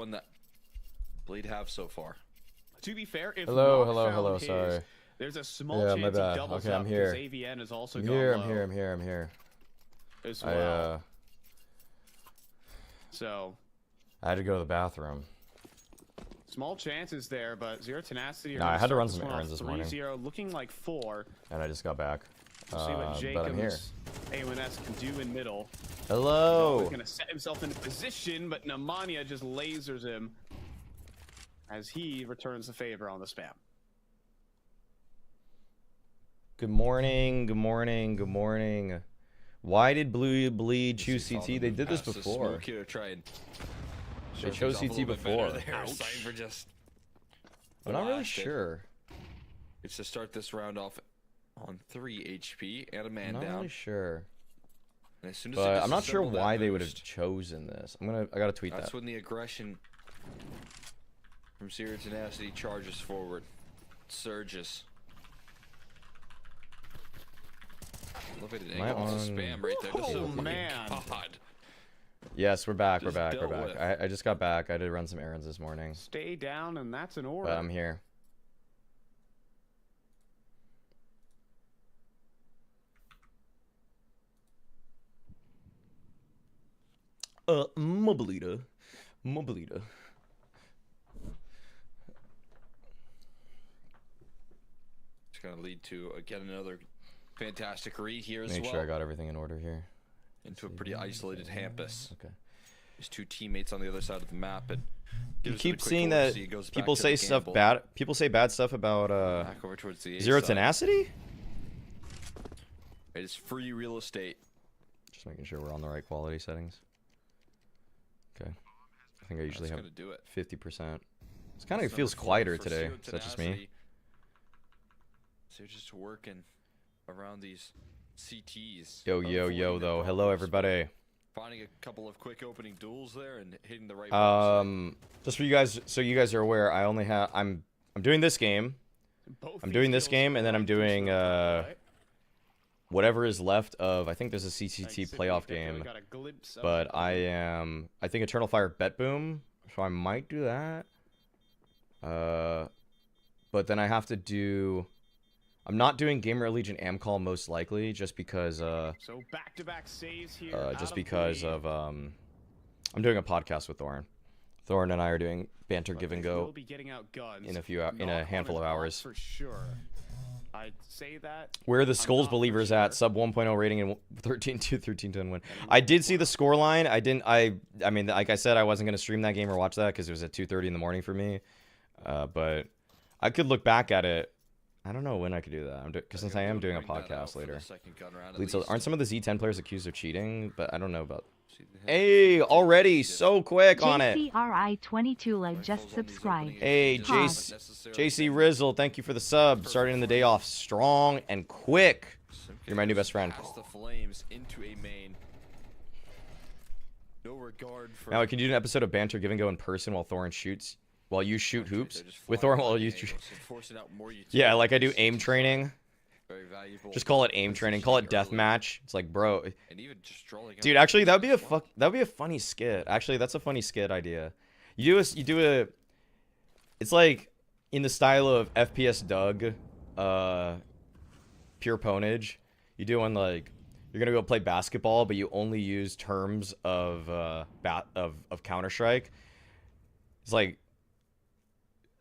one that Bleed have so far. To be fair, if Hello, his, sorry. There's a small chance my bad. he doubles Okay, up I'm here. because AVN is also I'm gone here, low I'm here. as well. So I had to go to the bathroom. Small chances there, but Zero Tenacity. No, I had to run some errands this morning. 3-0, looking like 4. And I just got back. We'll see what but I'm here. Jacobs AONS can do in middle. Hello. He's gonna set himself into position, but Nemanja just lasers him as he returns the favor on the spam. Good morning. Why did Blue Bleed choose CT? They did this before. They chose CT before. I'm not really sure. It's to start this round off on 3 HP and a man down. I'm not really sure. And as soon as but I'm not sure why they would have chosen this. I gotta tweet that. That's when the aggression from Zero Tenacity charges forward, surges. Elevated angle to spam right there. Oh man! God. Yes, we're back. I just got back. I did run some errands this morning. Stay down, and that's an order. But I'm here. Mobilita. It's gonna lead to again another fantastic read here as well. Make sure I got everything in order here. Into a pretty isolated Hampus. Okay. His 2 teammates on the other side of the map, and you keep seeing that people say stuff bad. People say bad stuff about back over towards the Zero Tenacity. It is free real estate. Just making sure we're on the right quality settings. Okay. I think I usually have 50%. It kind of feels quieter today. Is that just me? So you're just working around these CTs. Yo, though. Hello, everybody. Finding a couple of quick opening duels there and hitting the right just for you guys, so you guys are aware, I only have I'm doing this game. I'm doing this game, and then I'm doing whatever is left of, I think there's a CCT playoff game. But I think Eternal Fire Bet Boom, so I might do that. But then I have to do, I'm not doing Gamer Allegiant Amcall most likely, just because so back-to-back saves here. just because of I'm doing a podcast with Thorn. Thorn and I are doing banter give and go in a handful of hours. For sure. I'd say that. Where are the Skulls Believers at? Sub 1.0 rating and 13-10 win. I did see the scoreline. I mean, like I said, I wasn't going to stream that game or watch that because it was at 2:30 in the morning for me. But I could look back at it. I don't know when I could do that. Because since I am doing a podcast later. Aren't some of the Z10 players accused of cheating? But I don't know about. Hey, already so quick on it. JCRI22 like just subscribed. Hey, JC Rizzle, thank you for the sub. Starting the day off strong and quick. You're my new best friend. Now I can do an episode of banter give and go in person while Thorin shoots. While you shoot hoops with Thorin while you shoot. Yeah, like I do aim training. Just call it aim training. Call it deathmatch. It's like, bro. Dude, actually, that would be a funny skit. Actually, that's a funny skit idea. You do a. It's like in the style of FPS Doug, pure ponage. You do one like you're gonna go play basketball, but you only use terms of Counter-Strike.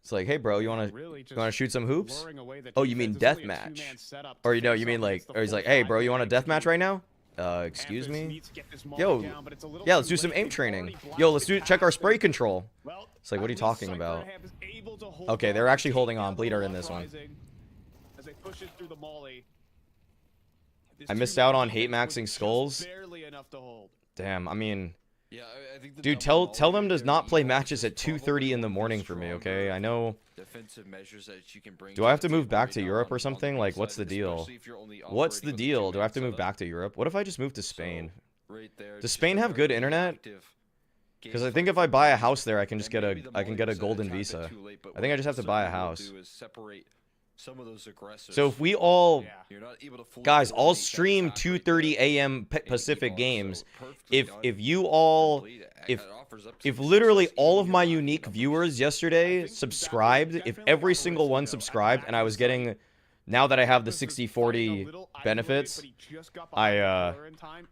It's like, hey, bro, you wanna shoot some hoops? Oh, you mean deathmatch? Or you mean like, or he's like, hey, bro, you want a deathmatch right now? Excuse me? Yo, yeah, let's do some aim training. Yo, let's check our spray control. It's like, what are you talking about? Okay, they're actually holding on. Bleed are in this one. I missed out on hate maxing skulls. Damn, I mean. Yeah, I think dude, tell them to not play matches at 2:30 in the morning for me, okay? I know. Do I have to move back to Europe or something? Like, what's the deal? What's the deal? Do I have to move back to Europe? What if I just move to Spain? Does Spain have good internet? Because I think if I buy a house there, I can just get a golden visa. I think I just have to buy a house. Some of those aggressive. So if we all, Yeah. You're not able to fully guys, all coordinate that stream attack rate 2:30 there. a.m. And keep Pacific on, games, so perfectly if done. you all, Complete. if It offers up to if the literally success all even of in my your unique numbers. viewers I yesterday think that subscribed, if definitely every got the single one risk, though. At subscribed, the and I back was of the site, getting, now that I have the Octopus is 60-40 fighting a little benefits, isolated, but he just got I, behind the pillar in time.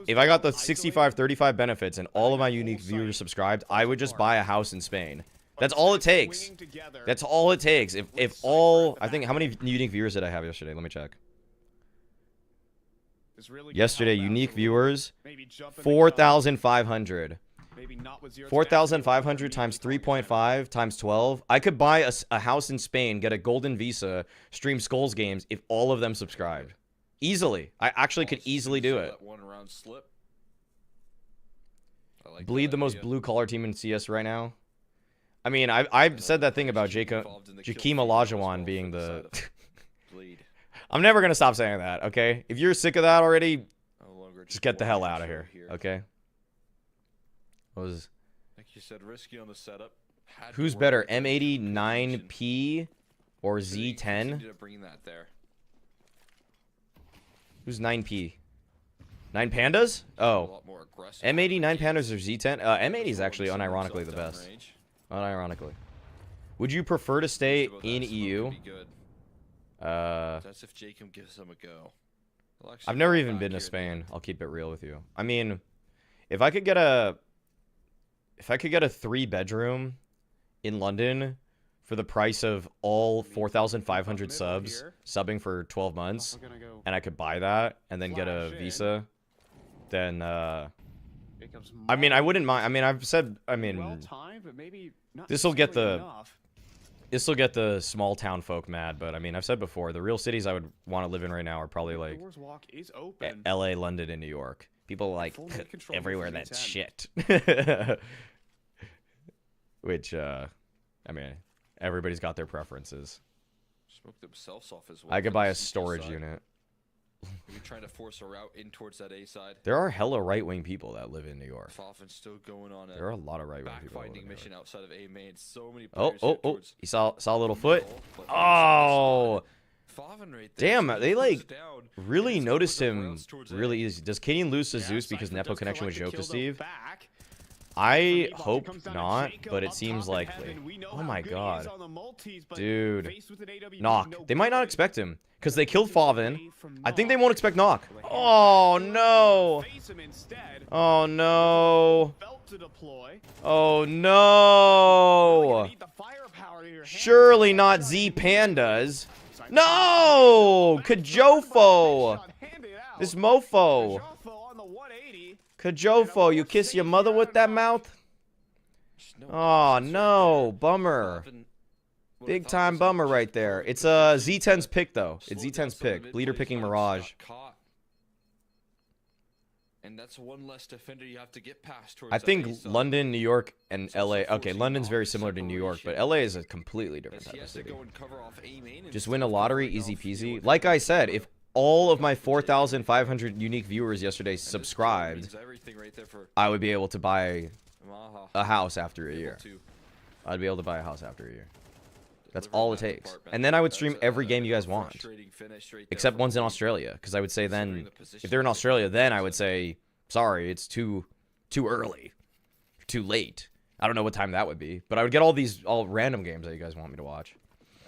if I got the down isolated, 65-35 benefits and all of my that unique whole viewers site subscribed, falls I would just apart. buy a house in Spain. but That's all it instead of takes. swinging together, That's all it takes. If with Cypher all, at the I think, back how many end. unique viewers did I have yesterday? Let me check. it's really good Yesterday, help unique absolutely. viewers, Maybe jump in the gun, 4,500. maybe not with zero 4,500 tenacity, times but immediately calling 3.5 times 12. I could buy a house in Spain, get a golden visa, stream Skulls games if all of them subscribed. Easily. I actually could easily do it. That one round slip. I like Bleed that the most idea. blue-collar team in CS right now. I mean, I've said that thing about Jacob, Jakeem Olajuwon being the... Bleed. I'm never going to stop saying that, okay? If you're sick of that already, No longer just get the hell one out of show here, okay? What was... Like you said, risky on the setup. Had to Who's work better, with the coordination. M80 9P or They Z10? continued to bring that there. Who's 9P? 9 Pandas? A Oh. lot more aggressive. M80 9 Pandas or Z10? M80 is Just actually rolling someone unironically the else best. downrange. Unironically. Would you prefer to stay About that in smoke EU? would be good. That's if Jacob gives them a go. They'll actually I've never fall even back been to here at the Spain. end. I'll keep it real with you. I mean, if I could get a 3-bedroom in London for the price of all 4,500 subs subbing for 12 months, Also gonna go and I could buy that and then get a Flash in. visa, then Jacob's I mean, I Maul. wouldn't mind. I mean, I've said, I Well mean, timed, but maybe not this'll get necessarily the- enough. this will get the small town folk mad, but I mean, I've said before, the real cities I would want to live in right now are probably like Doors walk is open. LA, London, and New York. People like Full net control everywhere for that's Z10. shit. Which, I mean, everybody's got their preferences. Smoked themselves off as well. I for could the buy a CT storage side. unit. Maybe trying to force a route in towards that A side. There are hella right-wing people that live in New York. Foffin's still going on There are a a lot of right-wing people. that live in backfinding New mission York. outside of A main. So many Oh, players oh, here oh! towards You saw a little foot. middle, but Oh, Favin right there. damn! so he They goes like down, really and it's noticed going him rounds towards A. really easy. Does Kadian lose to Yeah, Zeus because Cypher Nepo does connection with collect the Joe to kill, though, Steve? back. I Meanwhile, it hope comes down to not, Jacob but up it seems top in likely. heaven. We know Oh how my good he is god. on the multis, but Dude. faced with an AWP, Knock. no They might not good. expect him because they killed Favin. Away from I think they Knock. won't expect Knock. With a hand Oh back, no! face him instead. Oh no! Felt to deploy. Oh Really no! gonna need the firepower to your hand. Surely not Z Pandas. Cypher No! back, Kajofo! shot handed out. This mofo! Kajofo on the 180. Kajofo, you kiss your mother with that mouth? There's no Oh options right no, there. bummer. Favin would've Big thought time this bummer was right just there. perfect It's position, Z10's but pick though. It's slowed down Z10's some of the pick. mid Bleeder plays, picking got Mirage. caught. And that's one less defender you have to get past towards I that think A side. London, New York, and It's also LA. Okay, forcing London's very off similar to New York, but separation. LA is a completely different As type he of has to city. go and cover off A main Just instead win a of lottery, covering easy off field peasy. with Like I that said, cover. if all of my Off the J. 4,500 unique viewers yesterday And this subscribed, means everything right there for I would be able to buy Maha. a house after a Able year. to I'd be able to buy a house after a year. That's deliver all it that takes. department. And then I would That's stream a- every game you a guys want. frustrating finish right there Except for ones in Bleed, Australia, because I would say considering then, the if position they're in that they Australia, put then I themselves would in. say, sorry, it's too early, too late. I don't know what time that would be, but I would get all random games that you guys want me to watch.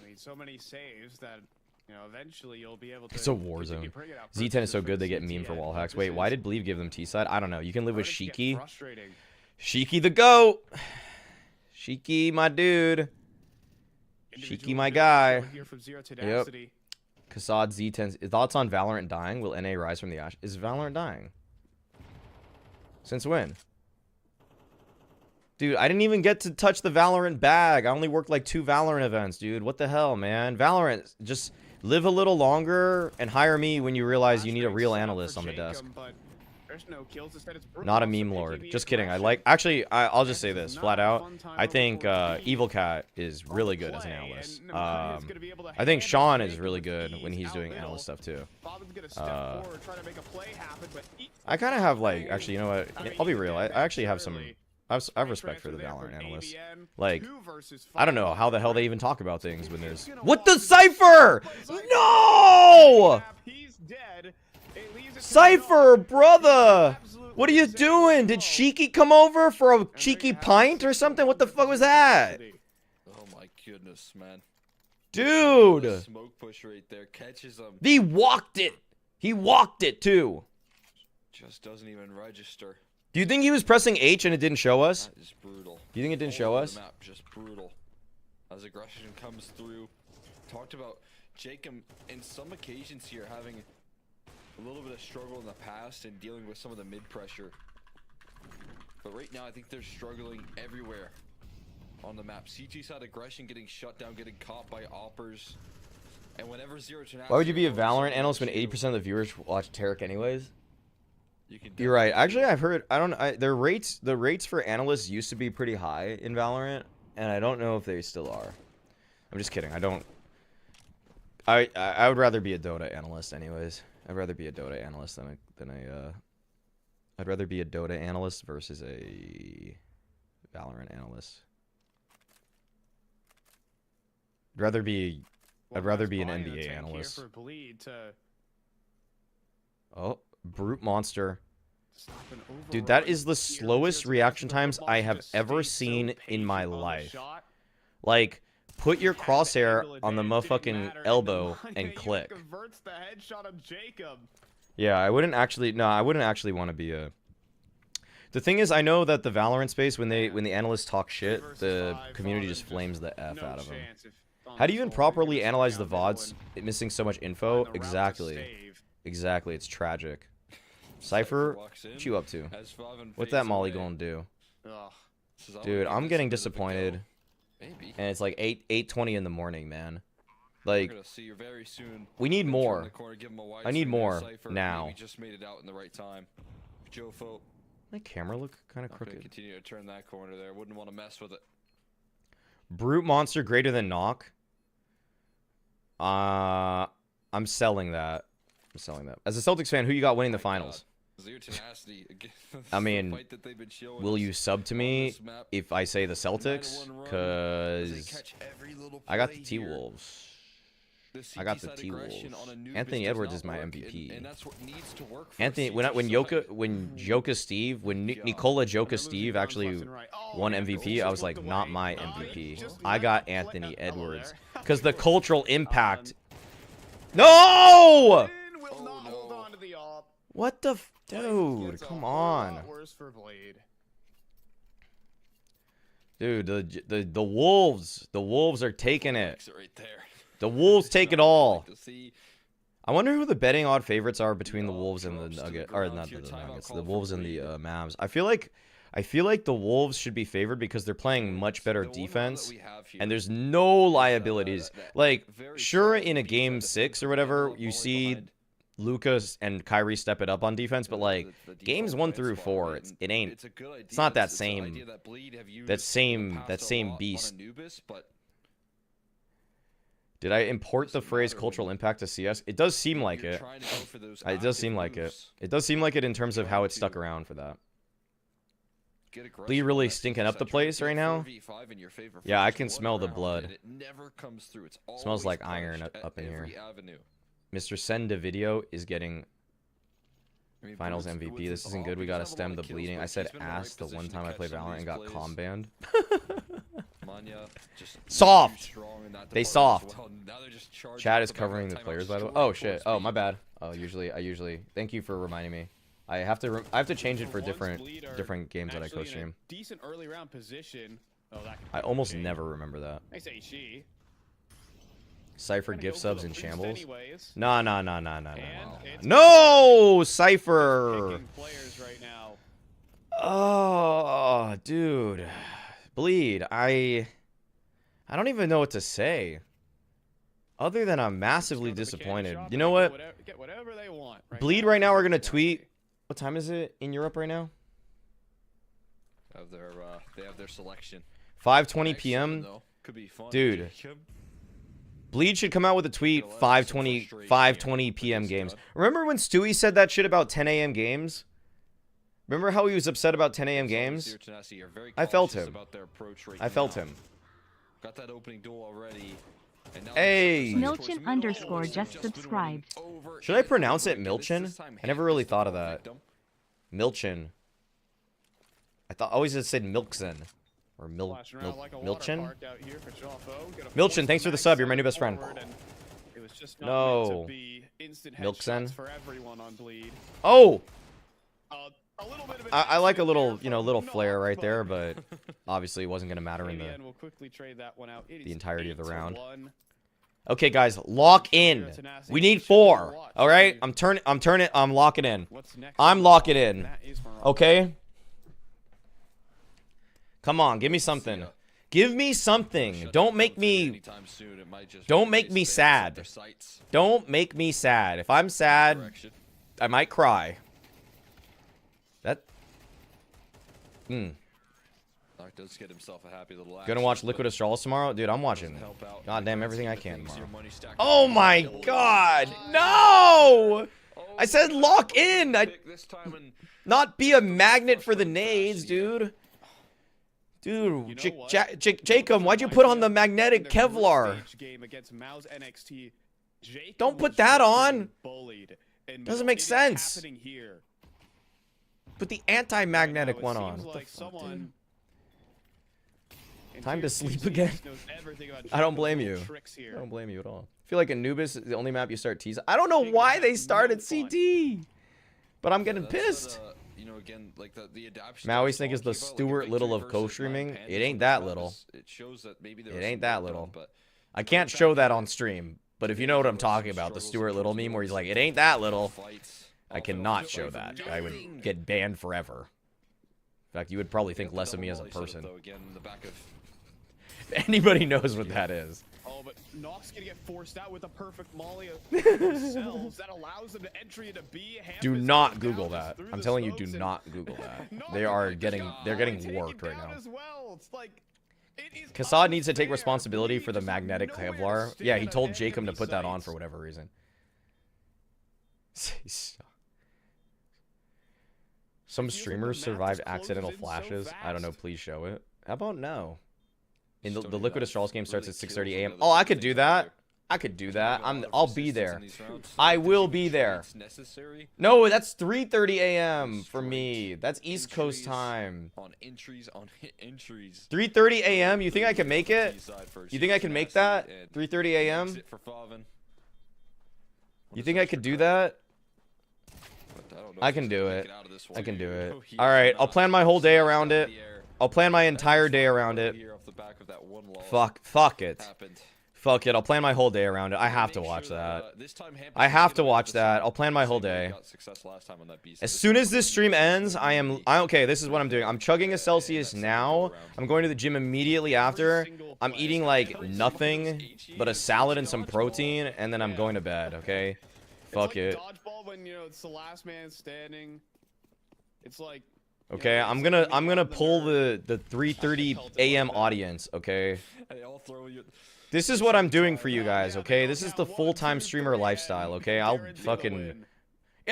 I mean, so many saves that, you know, eventually you'll be able to. It's a war zone. Z10 is so good they get meme for wall hacks. Wait, why did Believe give them T-side? I don't know. You can live with Shiki. Frustrating. Shiki the GOAT. Shiki, my dude. Shiki, my guy. Yep. Kassad Z10. Thoughts on Valorant dying? Will NA rise from the ash? Is Valorant dying? Since when? Dude, I didn't even get to touch the Valorant bag. I only worked like 2 Valorant events, dude. What the hell, man? Valorant, just live a little longer and hire me when you realize you need a real analyst on the desk. Not a meme lord. Just kidding. Actually, I'll just say this flat out. I think Evil Cat is really good as an analyst. I think Sean is really good when he's doing analyst stuff too. I kind of have like, actually, you know what? I'll be real. I actually have some I've respect for the Valorant analysts. AVN, Like, 2 versus I don't know 5. how the hell they even talk about things when there's... What the Cypher? No! He's dead. It leaves it to Cypher, Nock. brother! Absolutely What are you insane doing? Did as well. Shiki come over for a And there cheeky you have pint it, or something? What the fuck was 61% that? velocity. Oh my goodness, man. Dude! Smoke push right there catches him. He walked it! He walked it, too! Just doesn't even register. Do you think he was pressing H and it didn't show us? That is brutal. Do you think it didn't All show over us? the map, just brutal. As aggression comes through. Talked about Jacob in some occasions here having a little bit of struggle in the past and dealing with some of the mid pressure. But right now I think they're struggling everywhere on the map. CG's had aggression getting shut down, getting caught by oppers. And whenever Zero Tenacity... Why would you be a goes Valorant against analyst when you, 80% of the viewers watch Tarek anyways? you can You're right. definitely- Actually, I've heard. The rates for analysts used to be pretty high in Valorant, and I don't know if they still are. I'm just kidding. I don't. I would rather be a Dota analyst, anyways. I'd rather be a Dota analyst than a. I'd rather be a Dota analyst versus a Valorant analyst. I'd rather be an NBA analyst. For Bleed to Oh, brute monster. stop an Dude, that overrun is the here. slowest Zero reaction Tenacity times with I Boss have just ever stayed so seen in my patient on the life. shot. Like, put your Had the crosshair angle on the advantage, didn't motherfucking matter, and elbow Nemanja and even click. converts the headshot of Jacob. Yeah, I wouldn't actually. No, I wouldn't actually want to be a. The thing is, I know that the Valorant space, when the analysts talk shit, the community just flames the f No out of them. chance if on How do you this even hole, properly you're gonna analyze swing the out VODs middle missing so much and info? find the route to Exactly. save. Exactly. It's tragic. Cypher, walks in, what you up to? has Faven What fades that Molly away. gonna do? Ugh. Says, "I wanna Dude, give I'm this getting a bit of a go." disappointed. Maybe. And it's like 8:20 in the morning, man. We're Like, gonna see you very soon. we need Turn more. the corner, give him a wide I need swing there, more Cypher. now. Maybe just made it out in the right time. Jofo my camera look kind of not gonna crooked. continue to turn that corner there. Wouldn't want to mess with it. Brute monster greater than Knock. I'm selling that. I'm selling that. As a Celtics fan, who you got winning the finals? Zero Tenacity. Again, I mean, the fight that they've been showing Will us you sub to on me this map. if I say the 9-1 Celtics? run, as they Cause catch every little I got the play T here. Wolves. The I got the CT side T aggression Wolves. on a noob Anthony does Edwards not is my work, MVP. and that's what needs to work for Anthony, CT when side. Joka Steve, when God. Nikola They're Joka losing Steve rounds actually left and right. Oh, won and MVP, Jokic I was like, looked not away. my No, MVP. he just I let got the play- Anthony hello Edwards. there. Because the cultural impact. Finn No! will Oh, not no. hold on to the op. What the Life dude? gets a Come whole on. lot worse for Blade. Dude, the Wolves are taking it. Likes right there. The Wolves take it Not what you all. like to see. I wonder who the betting odd favorites are between the Yeah, Wolves and the drops to the Nuggets, or ground not to the your timeout Nuggets, call the from Wolves and the Reed. Mavs. I feel like the Wolves should be favored because they're playing much better The one rule that defense, we have here and there's no liabilities. that Like, very sure, solid in a defense game that 6 or can whatever, handle a you volley see behind Lucas and Kyrie step it up on defense, but like the games default 1 red through spot, 4, right? it ain't. It's a good idea. It's not that It's an same. idea that Bleed have used That in the same. past That a same lot on beast. Anubis, but Did I import the doesn't phrase matter cultural when impact to CS? It does seem like you're it. trying to go for those It does active seem like it. moves. It does seem like it in terms of how Trying it stuck to around for that. Get aggressive Bleed on really that stinking CT up the side. Try to place get right now. 4v5 in your favor Yeah, I first can one smell the round, blood. and it never comes through. It's Smells always like iron punished at up in here. every avenue. Mr. Send a video is getting I mean, finals Bleed's- MVP. with This his isn't off, good. We he gotta doesn't have a stem lot the of kills, bleeding. but I said he's been in the ass right the one position time to I played catch some of Valorant and these got plays. com banned. Manya just Soft. too strong in that They department as soft. well. Now they're just charging Chad off is the back of covering that the timeout, players by the way. destroying Oh shit. court Oh my speed. bad. Oh, I usually. Thank you for reminding me. I have to change it for once, different Bleed are games that I actually in a co-stream. Decent early round position. Oh, that could I quickly almost change. never remember that. I say she. Cypher Gonna gift go for subs the in boost shambles. anyways. Nah. And it's No, Cypher. picking players right now. Oh, dude. Bleed. I don't even know what to say. Other than I'm massively Just go to the candy disappointed. shop You and know they what? get whatever they want. Bleed right now are gonna tweet. What time is it in Europe right now? They have their selection. 5:20 Next p.m. one, though, could be fun, Dude. Jacob. Bleed should come out with a tweet. Feel less 5:20 frustration 5:20 here p.m. with this games. squad. Remember when Stewie said that shit about 10 a.m. games? Remember how he was upset about 10 a.m. games? I felt him. I felt him. Got that opening duel already. Hey! Milchin _ just subscribed. Should I pronounce it Milchin? I never really thought of that. Milchin. I thought always it said Milkson. Or Milchin? Milchin, thanks for the sub. You're my new best friend. No. Milkson. Oh! I like a little, you know, little flair right there, but obviously it wasn't going to matter in the entirety of the round. Okay, guys, lock in. We need 4. All right, I'm locking in. I'm locking in. Okay. Come on, give me something. Give me something. Don't make me sad. Don't make me sad. If I'm sad, I might cry. Does get himself a happy little Gonna watch Liquid Astralis tomorrow? Dude, I'm watching goddamn everything I can tomorrow. Oh my god! No! I said lock in! Not be a magnet for the nades, dude. Dude, Jacob, why'd you put on the magnetic Kevlar? Don't put that on! Doesn't make sense. Put the anti-magnetic one on. What the fuck, dude? Time to sleep again. I don't blame you. I don't blame you at all. I feel like Anubis is the only map you start teasing. I don't know why they started CT, but I'm getting pissed. You know, again, like the adaptation. Maui's think is the Stuart Little of co-streaming. It ain't that little. It shows that maybe it ain't that little. I can't show that on stream, but if you know what I'm talking about, the Stuart Little meme where he's like, it ain't that little. I cannot show that. I would get banned forever. In fact, you would probably think less of me as a person. Anybody knows what that is. Oh, but Nox gonna get forced out with a perfect molly themselves. That allows them to entry into B. Do not Google that. I'm telling you, do not Google that. They're getting worked right now. Kassad needs to take responsibility for the magnetic Kevlar. Yeah, he told Jacob to put that on for whatever reason. Some streamers survived accidental flashes. I don't know, please show it. How about no? In the Liquid Astralis game starts at 6:30 a.m. Oh, I could do that. I could do that. I'll be there. I will be there. No, that's 3:30 a.m. for me. That's East Coast time. 3:30 a.m. You think I can make it? You think I can make that? 3:30 a.m. You think I could do that? I can do it. I can do it. All right, I'll plan my whole day around it. I'll plan my entire day around it. Fuck it. Fuck it, I'll plan my whole day around it. I have to watch that. I have to watch that. I'll plan my whole day. As soon as this stream ends, okay, this is what I'm doing. I'm chugging a Celsius now. I'm going to the gym immediately after. I'm eating like nothing but a salad and some protein, and then I'm going to bed, okay? Fuck it. When, you know, it's the last man standing. It's like, okay, I'm gonna pull the 3:30 a.m. audience, okay? This is what I'm doing for you guys, okay? This is the full-time streamer lifestyle, okay? I'll fucking...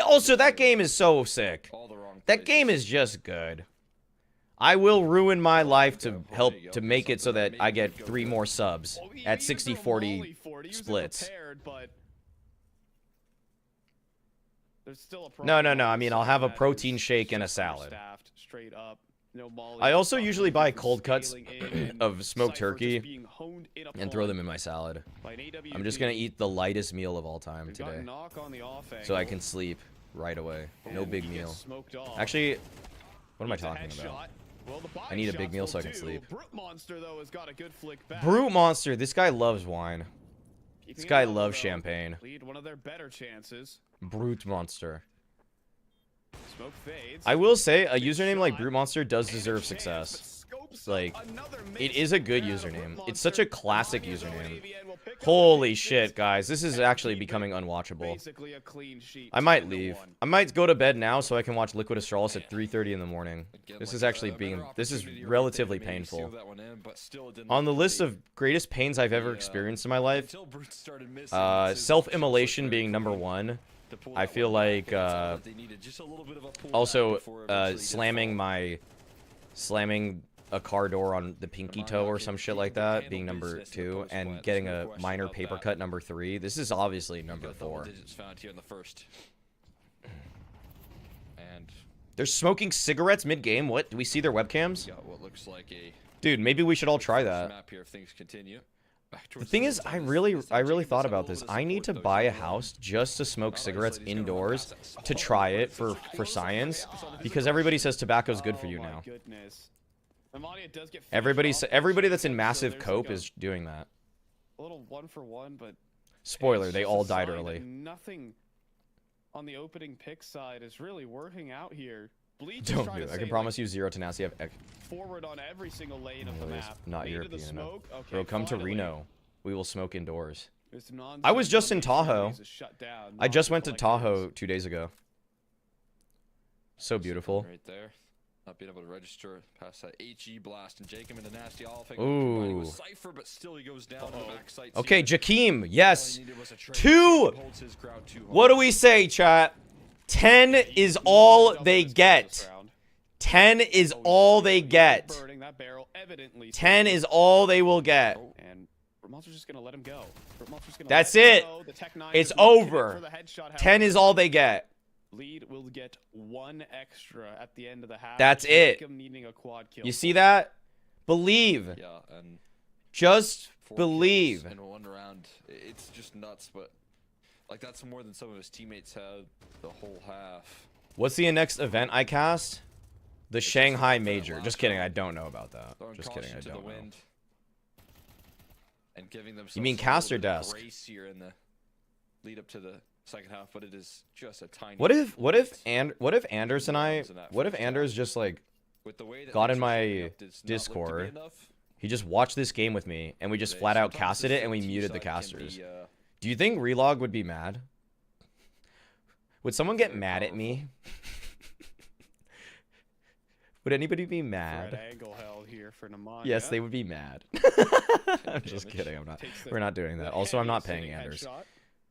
Also, that game is so sick. That game is just good. I will ruin my life to help to make it so that I get 3 more subs at 60-40 splits. No. I mean, I'll have a protein shake and a salad. I also usually buy cold cuts of smoked turkey and throw them in my salad. I'm just going to eat the lightest meal of all time today so I can sleep right away. No big meal. Actually, what am I talking about? I need a big meal so I can sleep. Brute Monster. This guy loves wine. This guy loves champagne. Brute Monster. I will say, a username like Brute Monster does deserve success. Like, it is a good username. It's such a classic username. Holy shit, guys. This is actually becoming unwatchable. I might leave. I might go to bed now so I can watch Liquid Astralis at 3:30 in the morning. This is actually this is relatively painful. On the list of greatest pains I've ever experienced in my life, self-immolation being #1. to pull I that feel one back, like and it's all that they needed, just a little bit of a pull back also before eventually it did fall. slamming a car door on the pinky toe or some shit like that, being number 2, and getting a minor paper cut number 3. This is obviously number 4. Digits found here in the first. And They're smoking cigarettes mid-game. What? Do we see their webcams? got what looks like a Dude, maybe we should all try that. map here if things continue. Back The towards thing the is, I top really is Jacob thought has a about little this. bit of I need to support, though. buy a He's house just to smoke cigarettes isolated. He's gonna run indoors past that. to try it for science, because everybody says tobacco's good for you Oh my now. goodness. Nemanja does get finished off, Everybody that's in so massive there's cope like is doing that. a little 1-for-1, but Spoiler, it's they just all a died sign that early. Nothing on the opening pick side is really working out here. Bleach is Don't trying do to it. I say, can promise you zero tenacity. forward on every single lane of the Anyways, map. not Made to the European enough. smoke. Okay, Bro, come to finally. Reno. We will smoke indoors. This I was just in non-zone Tahoe. is shut down. I just went to Non-collectors. Tahoe 2 days ago. So beautiful. Right there. Not being able to register past that HE blast, and Jacob in the nasty offing. Ooh. Cypher, but still he goes down to the back sights Okay, here. Jakeem, All yes. he needed was a trade. 2! Jacob holds his ground too What hard. do we say, chat? 10 is all they get. 10 is all they get. Burning that barrel, evidently 10 is all they will get. And Monster's just gonna let him go. Monster's gonna That's let him it. go. The Tech 9 It's does not connect over. for the headshot, 10 is all they get. Lead will get 1 extra at the end of the half. That's it. Jacob needing a quad kill. You see that? Believe. Yeah, and Just 4 believe. kills in 1 round. It's just nuts, but like that's more than some of his teammates had the whole half. What's the next event I cast? The Shanghai just the Major. last Just kidding, I round. don't know about that. Throwing Just kidding, caution I to the don't know. wind and giving them You mean caster desk? grace here in the lead up to the second half, but it is just a tiny. What if bit Anders and I, what if Anders just like with the way that got in things are shaping my up, it's not looked to be Discord, enough he just watched this game with me and we just today. flat out Sometimes casted this it and we 15 muted the side can casters. be, Do you think Relog would be mad? Would someone get very mad at me? Would anybody be Red mad? angle held here for Nemanja. Yes, they would be mad. I'm just kidding. I'm not. Takes the- We're not doing the that. Also, I'm not heaviest paying hitting Anders. headshot.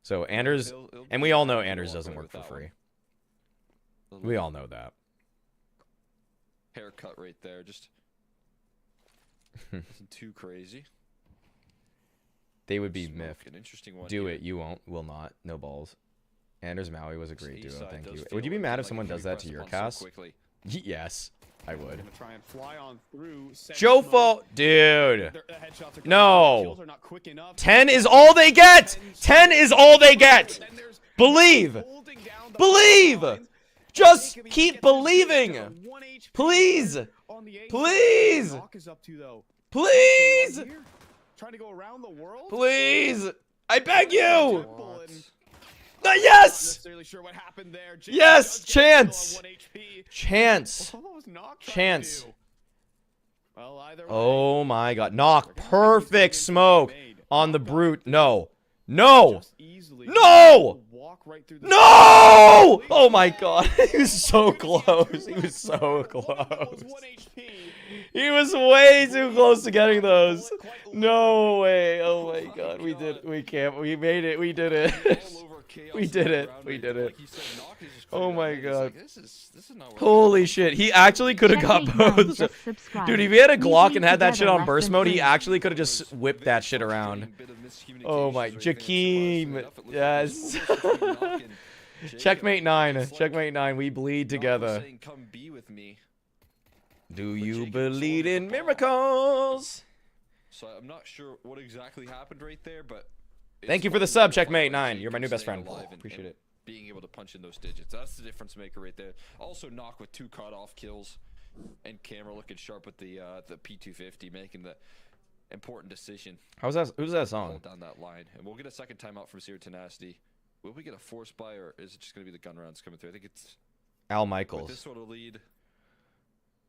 So Anders, it'll and be we all know hard to Anders walk doesn't away work with for that free. one. We all know that. Haircut right there, just isn't too crazy. They would be Smoke, miffed. an interesting one Do here. it. You won't. Will not. No balls. Anders Maui was a great duo. East side Thank does you. feel Would you be like mad if like someone does that to pressed your upon so cast? quickly. Yes, I would. Gonna try and fly on through. Send Jofo, smoke. dude. The headshots are No. coming. Kills are not quick enough. 10 is all they get. 10 is all they get. Then there's Believe. holding down the Believe. lines. Just Jacob, he keep gets the believing. down. 1 HP Please. on the A side. Please. Knock is up to, though. Please. Right here. Trying to go around the world. Please. I beg you. Temple and- Not Yes. necessarily sure what happened there. Jacob Yes, does get a chance. kill on 1 HP. Chance. What was Knock trying to Chance. do? Well, either way, Oh my god. Knock. Perfect smoke on the brute. No. No. just easily No! walk right through the No! Oh my god. He was so close. He was so close. 1 HP. He was way too close to getting those. No way. Oh my god. We did. We can't. We made it. We did it. All over chaos We in did that it. round We right did there. it. Like he said, Knock is just Oh putting my it in. He's god. like, this is not working. Holy shit. He actually could have got Checkmate 9 both. just subscribed. Dude, if he had a We Glock played and had that shit together on less burst than mode, he friends. actually could have just whipped that shit around. Oh my, Jakeem. Yes. Checkmate 9. Checkmate 9. We bleed together. Come be with me. Do But you Jacob was believe holding in the ball. miracles? So I'm not sure what exactly happened right there, but Thank it's you for the fun sub, to Checkmate find 9. You're my Jacob new best staying friend. alive and Appreciate it. being able to punch in those digits. That's the difference maker right there. Also, Knock with 2 cut-off kills, and Camera looking sharp with the P250, making the important decision Who's that all song? down that line. And we'll get a second timeout from Zero Tenacity. Will we get a force buy, or is it just going to be the gun rounds coming through? I think it's Al with Michaels. this sort of lead.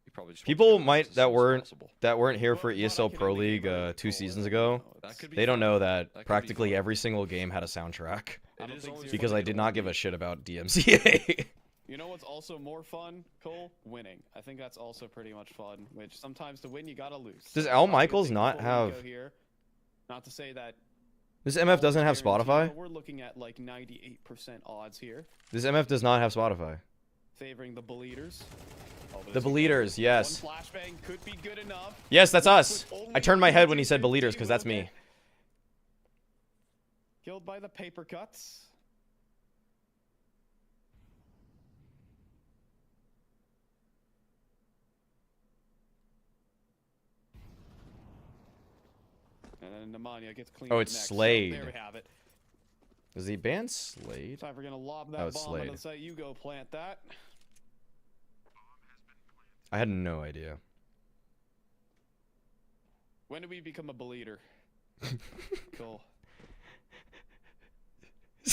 You probably just want People the gun rounds might as that soon as weren't here for Well, not ESL Pro academic, League but 2 Cole, seasons I ago. don't know. That could be They don't fun. know That that could be practically fun. every single game had a soundtrack It I don't is think always Zero because fun I to did go not and give a beat. shit about DMCA. You know what's also more fun, Cole? Winning. I think that's also pretty much fun. Which sometimes to win you gotta lose. Does So Al probably a Michaels thing not before we have- go here. Not to say that This MF doesn't have Spotify? We're looking at like 98% odds here. This MF does not have Spotify. Favoring the Believers. The Believers, yes. One flashbang could be good enough. Yes, that's us. I turned my head when he said Believers because that's me. Killed by the paper cuts. And then Nemanja gets cleaned Oh, up it's next. Slade. So there we have it. Is he banned Slade? So if we're gonna lob that Oh, it's bomb Slade. on the site, you go plant that. I had no idea. When do we become a bleeder? Cool.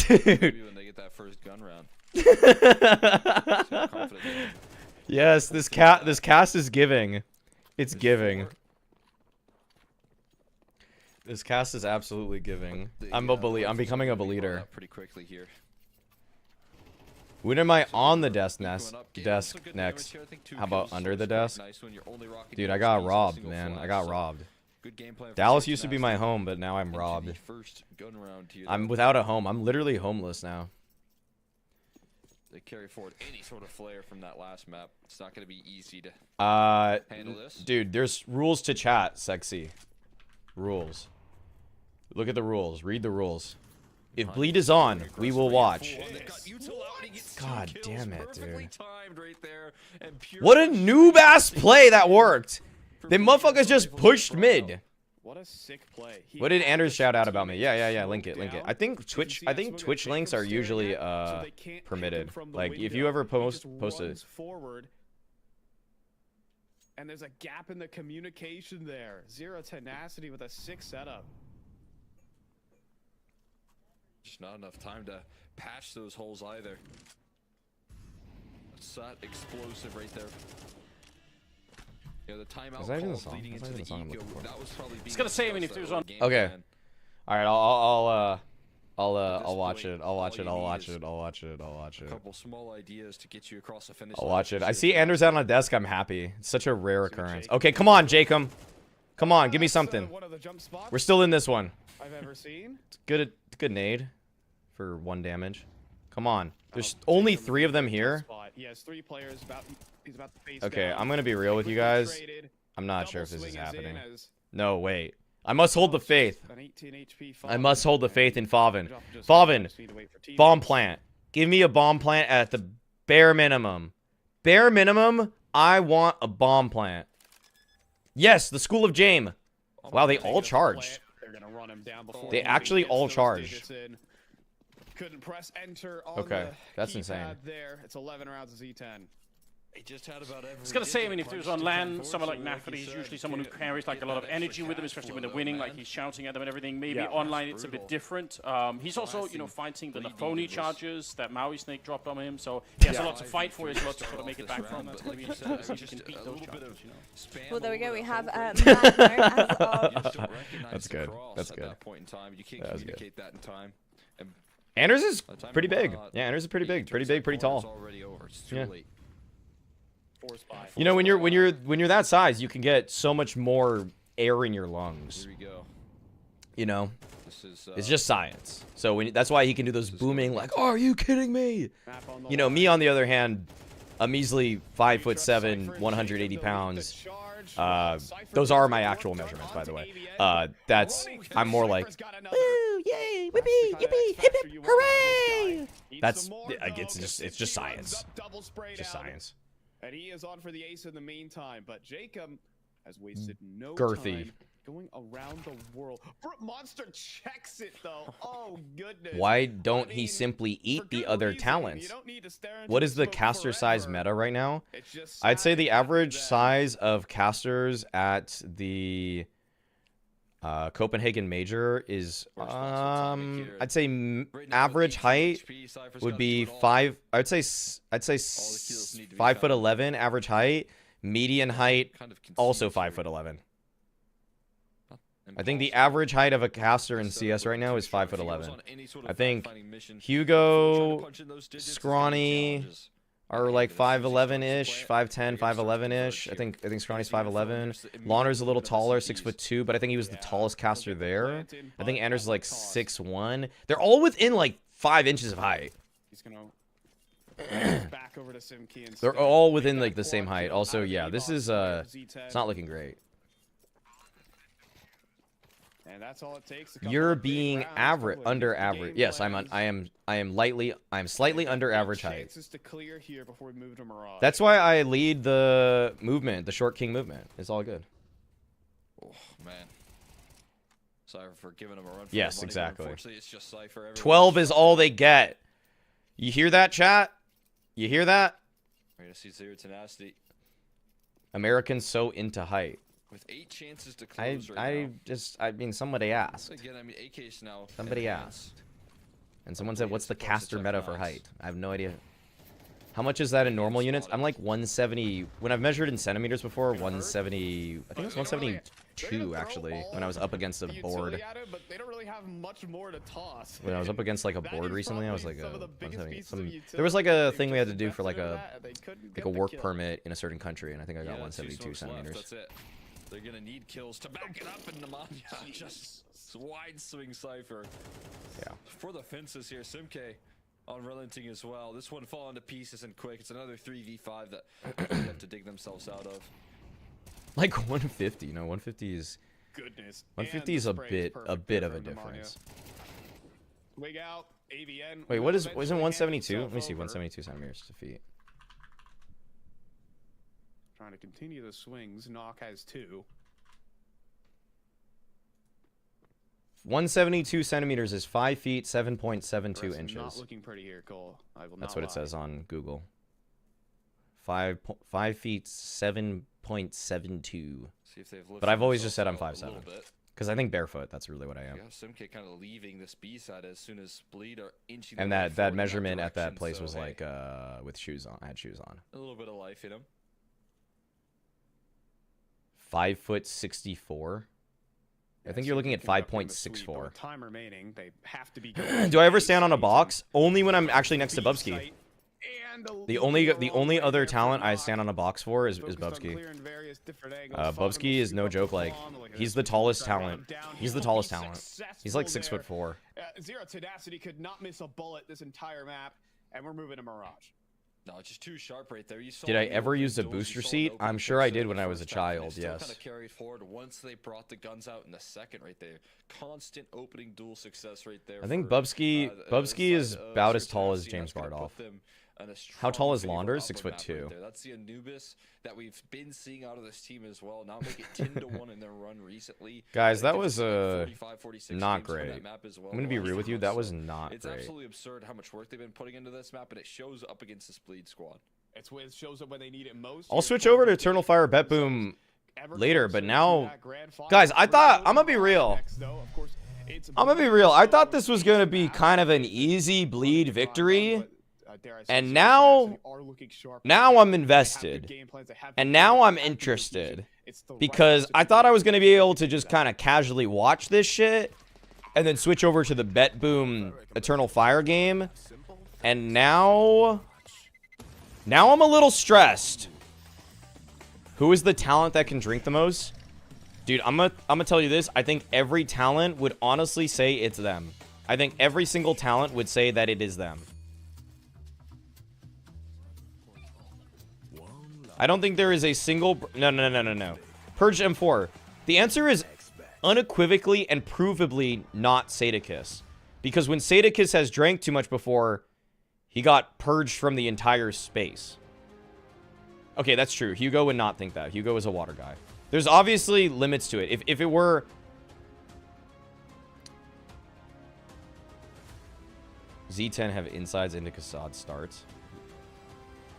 Maybe when they get that first gun round. See how confident they are. Yes, this cast is giving. It's giving. This cast is absolutely giving. I'm becoming a leader. Pretty quickly here. When am I on the desk Going next? up, getting Desk some good next? damage here. I think 2 How about kills under the is pretty desk? nice when you're only rocking Dude, no I got skis, no robbed, single man. I flash, got so robbed. good game plan for Dallas Six used to be Nines my to home, but now I'm into robbed. the first gun round here, I'm though. without a home. I'm literally homeless now. They carry forward any sort of flair from that last map. It's not going to be easy to handle this. Dude, there's rules to chat, sexy. Rules. Look at the rules. Read the rules. If bleed is on, we will watch. God damn it, dude. What a noob-ass play that worked. The motherfuckers just pushed mid. What a sick play. What did Anders shout out about me? Yeah. Link it. I think Twitch links are usually permitted. Like if you ever post it. Forward. And there's a gap in the communication there. Zero tenacity with a sick setup. Just not enough time to patch those holes either. That's that explosive right there. Yeah, the timeout that even the call song? leading That's into not the even the song I'm eco. looking for. That was probably It's gonna say, I mean, if there's on. Okay. All right, I'll watch it. I'll watch it. A couple small ideas to get you across the finish I'll line. watch it. I see Anders out on a desk. I'm happy. It's such a rare occurrence. Okay, come on, Jacob. Come on, give me something. One of the jump spots We're still in this one. I've ever seen. Good nade for 1 damage. Come on. There's only 3 of them here. He has 3 players. He's about to face Okay, down. I'm gonna be real with you guys. I'm not sure if this is happening. No, wait. I must hold the faith. I must hold the faith in Favin. Favin, bomb plant. Give me a bomb plant at the bare minimum. Bare minimum, I want a bomb plant. Yes, the School of Jame. Wow, they all charged. They're gonna run him down before They actually all charged. Couldn't press enter on Okay, the that's keypad insane. there. It's 11 rounds of Z10. They just had about every I was gonna say, I mean, if punch there's on to land, come someone like forward, Nafferty is you usually said, someone who get- carries like a get lot of that energy extra with him, cash especially flow when they're though, winning, like man. he's shouting at them and everything. Maybe Yeah. online That's it's a bit brutal. different. He's also, you know, fighting the bleeding Nafoni was- charges that Maui Snake dropped on him, so he has a lot to fight for, he has a lot to sort of make it back from. That's gonna be interesting to see if he can beat those charges, you know. Well, there we go. We have Matt as of That's good. That's good. At that point in time, you can't That was good. communicate that in time. And Anders is by the time pretty you big. run out, Yeah, Anders is pretty you big. turn Pretty that big, pretty corner, it's tall. already over. It's too Yeah. late. You know, when you're that size, you can get so much more air in your lungs. Here we go. You know, This is it's just science. So that's why he can do those booming like, "Oh, are you kidding me?" You know, me on the other hand, a measly 5'7", 180 pounds. Those are my actual measurements, by the way. I'm more like, "Woo, yay, whippy, yippee, hip hip, hooray!" That's it's just science. Just science. And he is on for the ace in the meantime, but Jacob has wasted no Girthy. time going around the world. Monster checks it though. Oh goodness. Why don't he simply eat the other talents? What is the caster size meta right now? I'd say the average size of casters at the Copenhagen Major is I'd say average height would be 5. I'd say 5'11" average height. Median height also 5'11". I think the average height of a caster in CS right now is 5'11". I think Hugo, Scrawny, are like 5'11-ish, 5'10, 5'11-ish. I think Scrawny's 5'11. Launer's a little taller, 6'2", but I think he was the tallest caster there. I think Anders is like 6'1". They're all within like 5 inches of height. He's gonna back over to Simkey and They're all within like the same height. Also, yeah, this is it's not looking great. And that's all it takes to come You're up big being rounds, under the average. game Yes, plans. I am slightly under average height. Chances to clear here before we move to Mirage. That's why I lead the movement, the short king movement. It's all good. Oh man. Sorry for giving him a run. For Yes, the money, but exactly. Unfortunately, it's just Cypher. Everyone's 12 is all they get. You hear that, chat? You hear that? We're gonna see zero tenacity Americans so into height. with 8 chances to close I mean, somebody asked. Again, I mean, AK's now. Somebody asked. And someone said, what's the caster meta for height? I have no idea. How much is that in normal units? I'm like 170. When I've measured in centimeters before, 170. I think it's 172 actually. When I was up against a board. But they don't really have much more to toss. When I was up against like a That board is recently, I was like probably some of the biggest 170. pieces of utility. There was like a They've thing we had to just do for like invested a in that, they couldn't like get a the work kill. permit in a certain country, and I think I got Yeah, 172 2 smokes left, centimeters. That's it. They're gonna need kills to back it up, and Nemanja just wide swing Cypher. Yeah. For the fences here, Simke on relenting as well. This one falling to pieces and quick. It's another 3v5 that they have to dig themselves out of. Like 150. No, 150 is Goodness. 150 And is the a spray's bit perfect of there a for Nemanja. difference. Wig out, AVN. Wait, will what is eventually isn't hand 172? himself Let me see, over. 172 centimeters to feet. Trying to continue the swings. Knock has 2. 172 centimeters is 5 feet 7.72 Impressive. inches. Not looking pretty here, Cole. I will That's not what it lie. says on Google. 5 feet 7.72. See if they've lifted But I've always just said I'm themselves 5'7". out a little bit. Because I think barefoot, that's really what I am. Yeah, Simke kind of leaving this B side as soon as Bleed are inching. And their way that forward in measurement at that direction, place so, was hey, like with shoes on. I had shoes on. a little bit of life in him. 5 foot 64. I think you're looking at Conducting the sweep, but 5.64. with time remaining, they have to be. Do I ever stand on a box? Only when I'm actually next to Bubsky. The only other talent I stand on a box for is Bubsky. Bubsky is no joke. Like, he's the tallest talent. He's the tallest talent. He's like 6'4". Zero tenacity could not miss a bullet this entire map, and we're moving to Mirage. No, it's just too sharp right there. You saw Did I the ever opening use a duels, you booster saw seat? the opening I'm sure I picks did in when the I was a first map, and child, they still yes. kind of carried forward once they brought the guns out in the second right there. Constant opening duel success right there. I think for, Bubsky side is of about as Sir tall as Tennessee. James That's gonna Bardoff. put them in a How tall is strong Launder? favor upper map 6'2". right there. That's the Anubis that we've been seeing out of this team as well. Now make it 10-1 in their run recently. Guys, I that think was it's 45, 46 not games on that great. map as well. I'm gonna be Well, real with you. so That was not it's great. absolutely absurd how much work they've been putting into this map, and it shows up against this Bleed squad. It shows up when they need it most. I'll switch over to Eternal Fire Bet Boom later, but now, guys, I thought I'm gonna be real. I'm gonna be real. I thought this was gonna be kind of an easy Bleed victory, and now I'm invested, and now I'm interested because I thought I was gonna be able to just kind of casually watch this shit, and then switch over to the Bet Boom Eternal Fire game, and now I'm a little stressed. Who is the talent that can drink the most? Dude, I'm gonna tell you this. I think every talent would honestly say it's them. I think every single talent would say that it is them. I don't think there is a single... No. Purge M4. The answer is unequivocally and provably not Sadakis. Because when Sadakis has drank too much before, he got purged from the entire space. Okay, that's true. Hugo would not think that. Hugo is a water guy. There's obviously limits to it. If it were... Z10 have insides into Kassad starts.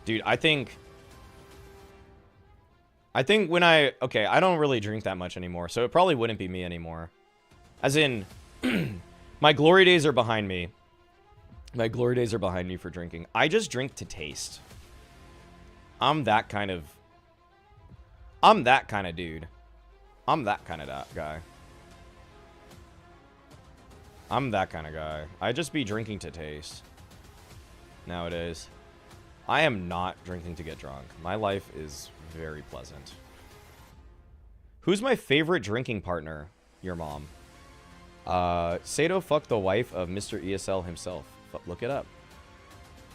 Dude, I think when okay, I don't really drink that much anymore, so it probably wouldn't be me anymore. As in, my glory days are behind me. My glory days are behind me for drinking. I just drink to taste. I'm that kind of dude. I'm that kind of guy. I'm that kind of guy. I just be drinking to taste nowadays. I am not drinking to get drunk. My life is very pleasant. Who's my favorite drinking partner? Your mom. Sato fucked the wife of Mr. ESL himself. Look it up.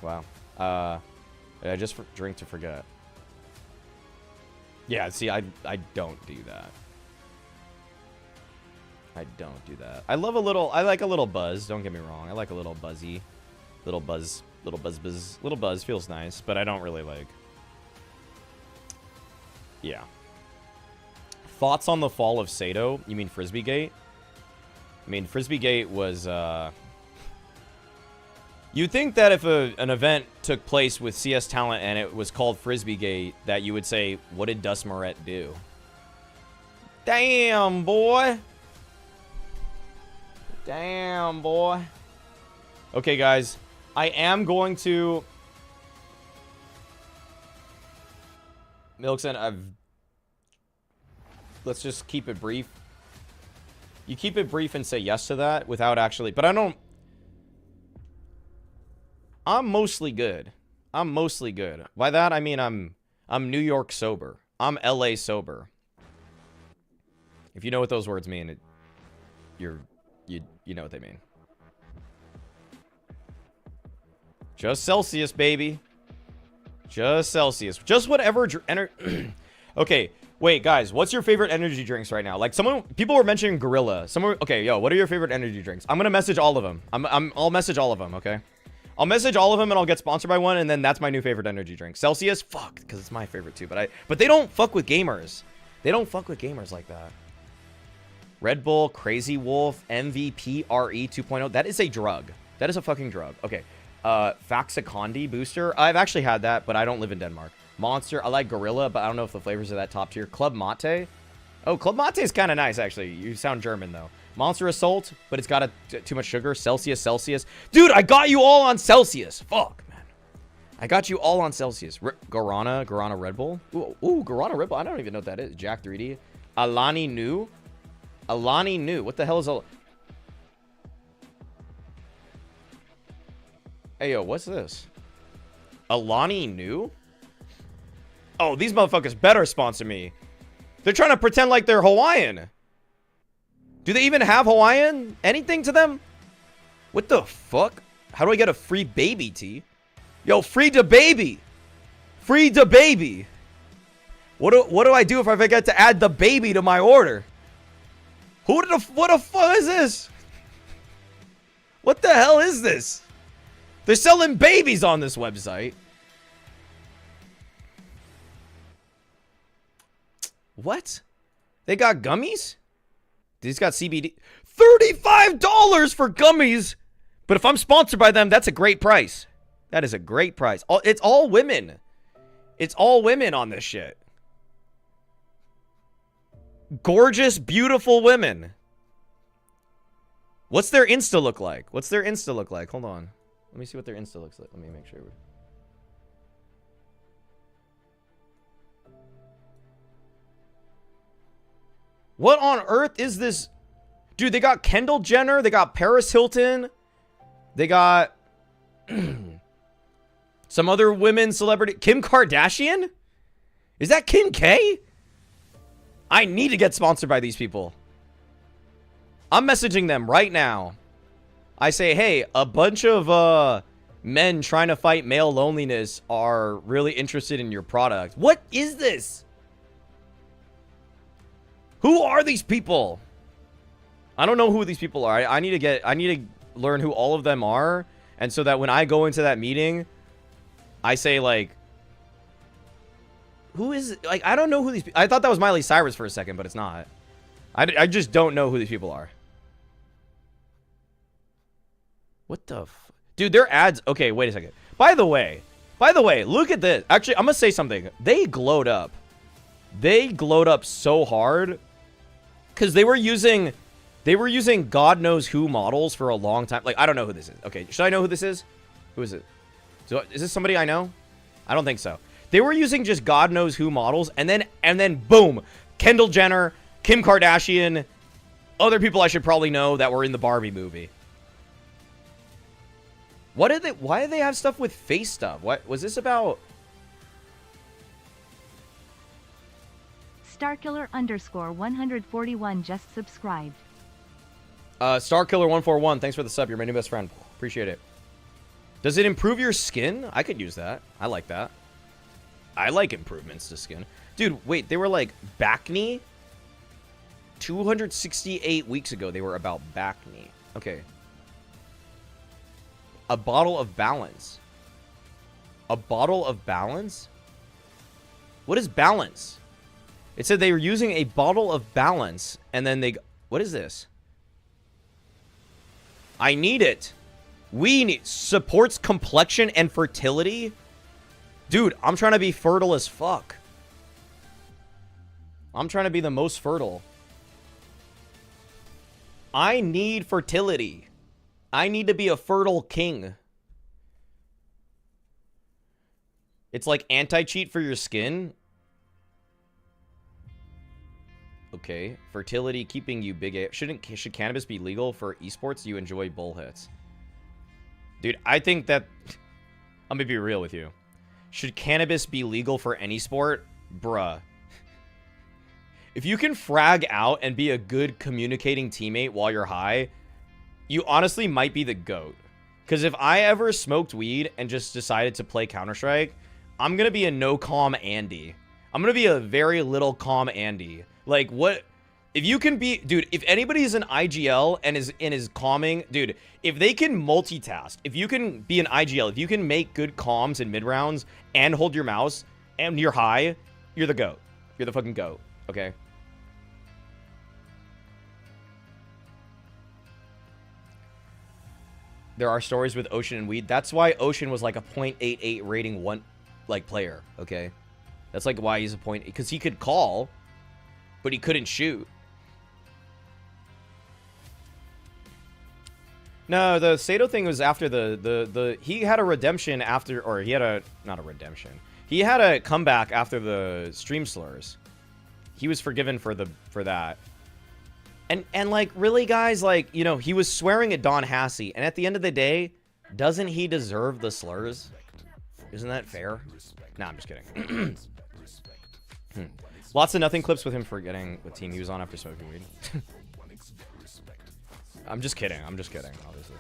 Wow. I just drink to forget. Yeah, see, I don't do that. I don't do that. I like a little buzz. Don't get me wrong. I like a little buzzy. Little buzz. Little buzz feels nice, but I don't really like. Yeah. Thoughts on the fall of Sato? You mean Frisbeegate? I mean, Frisbeegate was, You'd think that if an event took place with CS talent and it was called Frisbeegate, that you would say, what did Dust Moret do? Damn, boy. Damn, boy. Okay, guys. I am going to... Milkson, let's just keep it brief. You keep it brief and say yes to that without actually... But I don't... I'm mostly good. I'm mostly good. By that, I mean I'm New York sober. I'm LA sober. If you know what those words mean, you know what they mean. Just Celsius, baby. Just Celsius. Just whatever... Okay, wait, guys. What's your favorite energy drinks right now? Like, people were mentioning Gorilla. Okay, yo, what are your favorite energy drinks? I'm gonna message all of them. I'll message all of them, okay? I'll message all of them and I'll get sponsored by one, and then that's my new favorite energy drink. Celsius? Fuck, because it's my favorite too. But they don't fuck with gamers. They don't fuck with gamers like that. Red Bull, Crazy Wolf, MVP, RE 2.0. That is a drug. That is a fucking drug. Okay. Faxicandi booster. I've actually had that, but I don't live in Denmark. Monster. I like Gorilla, but I don't know if the flavors are that top tier. Club Mate. Oh, Club Mate is kind of nice, actually. You sound German, though. Monster Assault, but it's got too much sugar. Celsius. Dude, I got you all on Celsius. Fuck, man. I got you all on Celsius. Guarana Red Bull. Ooh, Guarana Red Bull. I don't even know what that is. Jack 3D. Alani Nu. What the hell is Hey, yo, what's this? Alani Nu? Oh, these motherfuckers better sponsor me. They're trying to pretend like they're Hawaiian. Do they even have Hawaiian? Anything to them? What the fuck? How do I get a free baby tea? Yo, free the baby. Free the baby. What do I do if I forget to add the baby to my order? What the fuck is this? What the hell is this? They're selling babies on this website. What? They got gummies? These got CBD. $35 for gummies. But if I'm sponsored by them, that's a great price. That is a great price. It's all women. It's all women on this shit. Gorgeous, beautiful women. What's their Insta look like? Hold on. Let me see what their Insta looks like. Let me make sure. What on earth is this? Dude, they got Kendall Jenner. They got Paris Hilton. They got some other women celebrity. Kim Kardashian? Is that Kim K? I need to get sponsored by these people. I'm messaging them right now. I say, hey, a bunch of men trying to fight male loneliness are really interested in your product. What is this? Who are these people? I don't know who these people are. I need to learn who all of them are, and so that when I go into that meeting, I say like, who is, like, I don't know who these people. I thought that was Miley Cyrus for a second, but it's not. I just don't know who these people are. What the dude, their ads. Okay, wait a second. By the way, look at this. Actually, I'm gonna say something. They glowed up. They glowed up so hard because they were using God knows who models for a long time. Like, I don't know who this is. Okay, should I know who this is? Who is it? So, is this somebody I know? I don't think so. They were using just God knows who models, and then boom, Kendall Jenner, Kim Kardashian, other people I should probably know that were in the Barbie movie. What did they? Why did they have stuff with face stuff? What was this about? Starkiller_141 just subscribed. Starkiller141, thanks for the sub. You're my new best friend. Appreciate it. Does it improve your skin? I could use that. I like that. I like improvements to skin. Dude, wait, they were like back knee? 268 weeks ago, they were about back knee. Okay. A bottle of balance. A bottle of balance? What is balance? It said they were using a bottle of balance, and then they... What is this? I need it. We need... Supports complexion and fertility? Dude, I'm trying to be fertile as fuck. I'm trying to be the most fertile. I need fertility. I need to be a fertile king. It's like anti-cheat for your skin. Okay. Fertility keeping you big A. Should cannabis be legal for esports? You enjoy bull hits. Dude, I think that... I'm gonna be real with you. Should cannabis be legal for any sport? Bruh. If you can frag out and be a good communicating teammate while you're high, you honestly might be the GOAT. Because if I ever smoked weed and just decided to play Counter-Strike, I'm going to be a no-calm Andy. I'm going to be a very little calm Andy. Like, what... If you can be... Dude, if anybody's an IGL and is calming... Dude, if they can multitask, if you can be an IGL, if you can make good calms in mid-rounds and hold your mouse and you're high, you're the GOAT. You're the fucking GOAT. Okay? There are stories with Ocean and Weed. That's why Ocean was like a .88 rating one, like, player, okay? That's like why he's a point... Because he could call, but he couldn't shoot. No, the Sato thing was after the... He had a redemption after... Or he had a... Not a redemption. He had a comeback after the stream slurs. He was forgiven for that. And like, really, guys, like, you know, he was swearing at Don Hassey. And at the end of the day, doesn't he deserve the slurs? Isn't that fair? Nah, I'm just kidding. Lots of nothing clips with him forgetting what team he was on after smoking weed. I'm just kidding. I'm just kidding, obviously.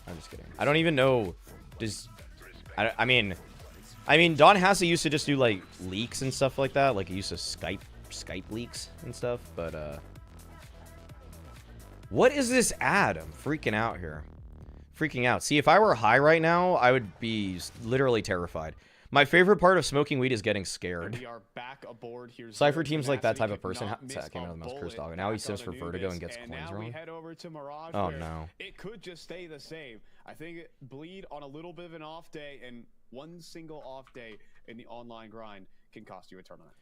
I'm just kidding. I don't even know. I mean, Don Hassey used to just do, like, leaks and stuff like that. Like, he used to Skype leaks and stuff. But, what is this ad? I'm freaking out here. Freaking out. See, if I were high right now, I would be literally terrified. My favorite part of smoking weed is getting scared. We are back aboard. Here's Cypher team's like that type of person. Came out of the most cursed dog. And now he sims for Vertigo and gets coins now wrong. we head over to Mirage, Oh no. It could just stay the same. I think Bleed on a little bit of an off day, and one single off day in the online grind can cost you a tournament.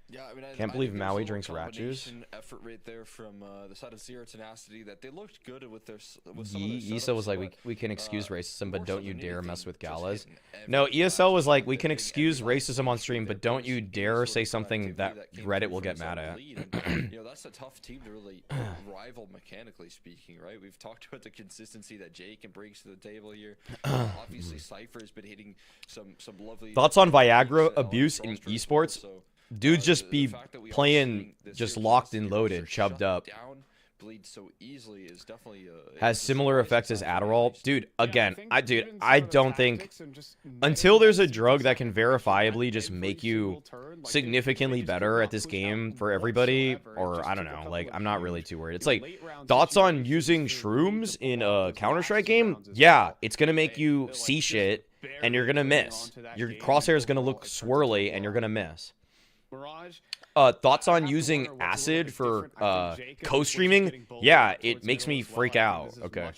Yeah, I mean, Can't believe Maui drinks rat juice. Effort right there from the side of Zero Tenacity that they looked good with their. With some of their Issa was setups, like, we can excuse racism, but don't you dare mess with galas. hitting No, every ESL was like, we that can they excuse every racism on stream, but don't you dare say something that came Reddit through will from get the mad side of at. the lead. And, you know, that's a tough team to really rival mechanically speaking, right? We've talked about the consistency that Jake and brings to the table here. Obviously, Cypher's been hitting some lovely. Thoughts on Viagra element abuse in roster as well, esports? so, Dudes just the be fact that we are playing seeing this just Zero locked Tenacity and loaded, roster chubbed shut up. down, bleed so easily is definitely Has similar effects as Adderall. Dude, again, Dude, I don't think until there's a drug that can verifiably just make you significantly better at this game for everybody, or I don't know, like, I'm not really too worried. It's like, thoughts on using shrooms in a Counter-Strike game? Yeah, it's gonna make you see shit, and you're gonna miss. Your crosshair is gonna look swirly, and you're gonna miss. Thoughts on using acid for co-streaming? Yeah, it makes me freak out. Okay.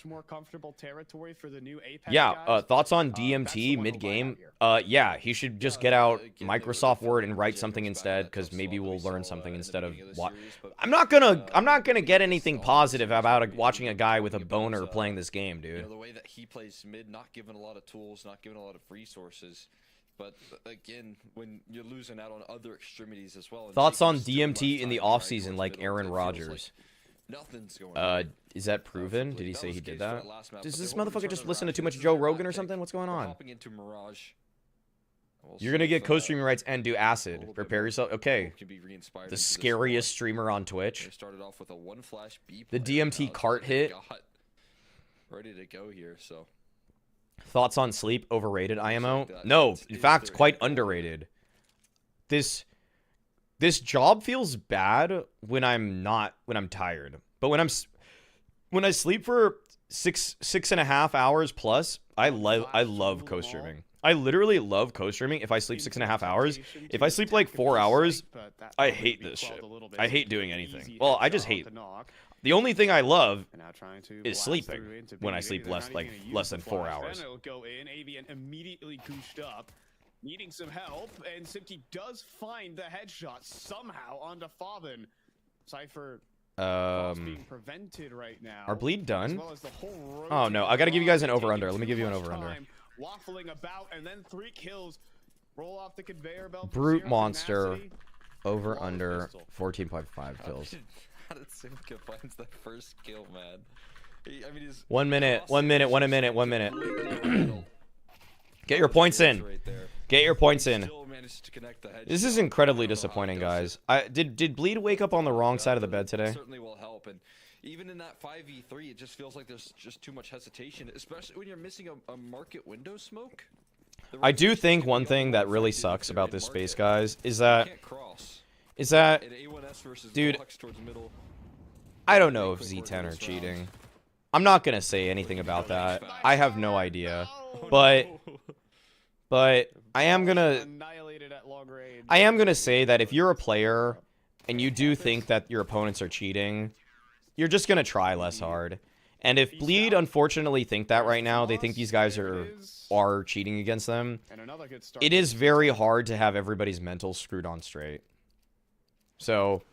Yeah, thoughts on DMT mid-game? Yeah, he should just get out Microsoft Word and write something instead, because maybe we'll learn something instead of what. I'm not gonna get anything positive about watching a guy with a boner playing this game, You know, dude. the way that he plays mid, not given a lot of tools, not given a lot of resources. But again, when you're losing out on other extremities as well. Thoughts on Jacob's still DMT left in the time, right, offseason, towards like middle, Aaron it feels Rodgers? Nothing's going. Is that proven? Did he say he did that? Does this motherfucker just listen to too much Joe Rogan or something? What's going on? Hopping into Mirage. You're gonna get co-streaming rights and do acid. Prepare yourself. Okay. The scariest streamer on Twitch. They started off with a one flash B The player, DMT now it's cart already hit. ready to go here. So Thoughts on sleep? Overrated, IMO? No, in fact, quite underrated. This job feels bad when I'm tired. But when I sleep for 6.5 hours plus, I love co-streaming. I literally love co-streaming if I sleep 6.5 hours. If I sleep like 4 hours, I hate this shit. I hate doing anything. Well, I just hate. The only thing I love is sleeping when I sleep less than 4 hours. Go in, Avian immediately gooshed up, needing some help, and Simpy does find the headshot somehow onto Faben. Cypher being prevented right now. Are bleed done? As well as the whole Oh no, I gotta give you guys an over/under. Let me give you an over/under. Waffling about, and then 3 kills. Roll off the conveyor belt. Brute monster. Over/under 14.5 kills. How did Simka finds that first kill, man? I mean, he's 1 minute. 1 minute. 1 minute. 1 minute. Get your points in. Get your points in. This is incredibly disappointing, guys. Did Bleed wake up on the wrong side of the bed today? Certainly will help, and even in that 5v3, it just feels like there's just too much hesitation, especially when you're missing a market window smoke. I do think one thing that really sucks about this space, guys, is that dude, I don't know if Z10 are cheating. I'm not gonna say anything about that. I have no idea, but I am gonna say that if you're a player and you do think that your opponents are cheating, you're just gonna try less hard. And if Bleed unfortunately think that right now, they think these guys are cheating against them, it is very hard to have everybody's mental screwed on straight. So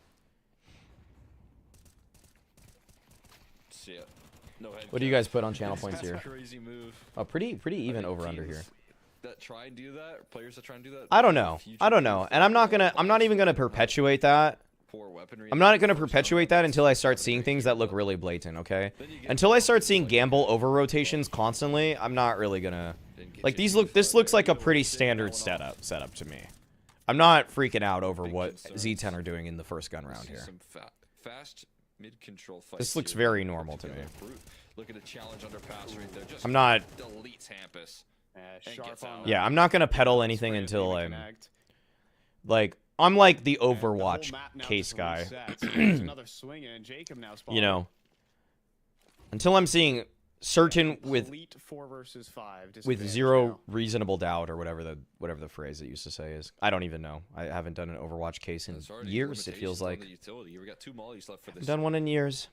what do you guys put on channel points here? Oh, pretty even over under here. That try and do that, players that try and do that. I don't know. And I'm not even gonna perpetuate that. I'm not gonna perpetuate that until I start seeing things that look really blatant, okay? Until I start seeing gamble over rotations constantly, I'm not really gonna like this looks like a pretty standard setup to me. I'm not freaking out over what Z10 are doing in the first gun round here. This looks very normal to me. I'm not. Yeah, I'm not gonna peddle anything until I'm like the Overwatch case guy. You know, until I'm seeing certain with zero reasonable doubt or whatever the phrase it used to say is. I don't even know. I haven't done an Overwatch case in years. It feels like I haven't done one in years.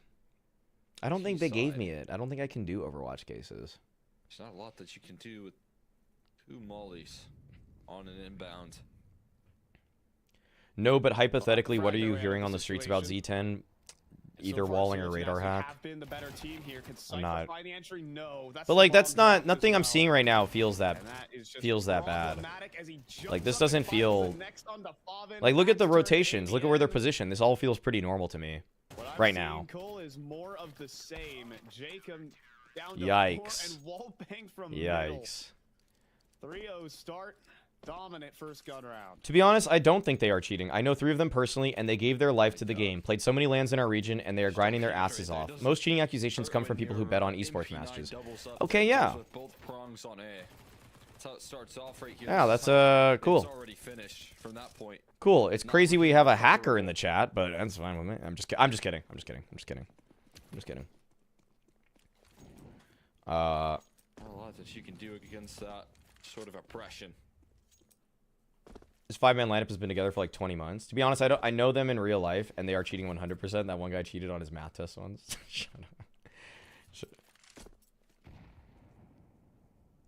I don't think they gave me it. I don't think I can do Overwatch cases. There's not a lot that you can do with 2 mollies on an inbound. No, but hypothetically, what are you hearing on the streets about Z10? Either walling or radar hack. I'm not. But like that's not nothing I'm seeing right now feels that bad. Like this doesn't feel like look at the rotations, look at where they're positioned. This all feels pretty normal to me right now. Yikes. Yikes. 3-0 start. Dominant first gun round. To be honest, I don't think they are cheating. I know 3 of them personally, and they gave their life to the game. Played so many LANs in our region, and they are grinding their asses off. Most cheating accusations come from people who bet on esports matches. Okay, yeah. Yeah, that's cool. Cool. It's crazy we have a hacker in the chat, but that's fine with me. I'm just kidding. A lot that you can do against that sort of oppression. This 5-man lineup has been together for like 20 months. To be honest, I know them in real life, and they are cheating 100%. That one guy cheated on his math test once. Shut up.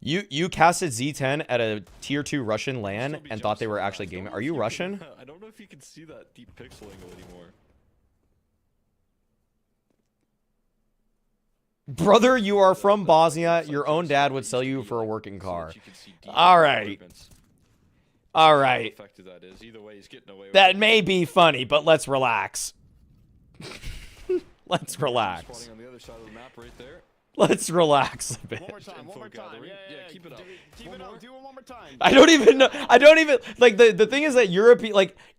You casted Z10 at a tier 2 Russian LAN and thought they were actually gaming. Are you Russian? I don't know if you can see that deep pixel angle anymore. Brother, you are from Bosnia. Your own dad would sell you for a working car. All right. All right. That may be funny, but let's relax. Let's relax. Spotting on the other side of the map right there. Let's relax a bit. One more time. One more time. Yeah, keep it up. Keep it up. Do it one more time. I don't even know. I don't even like the thing is that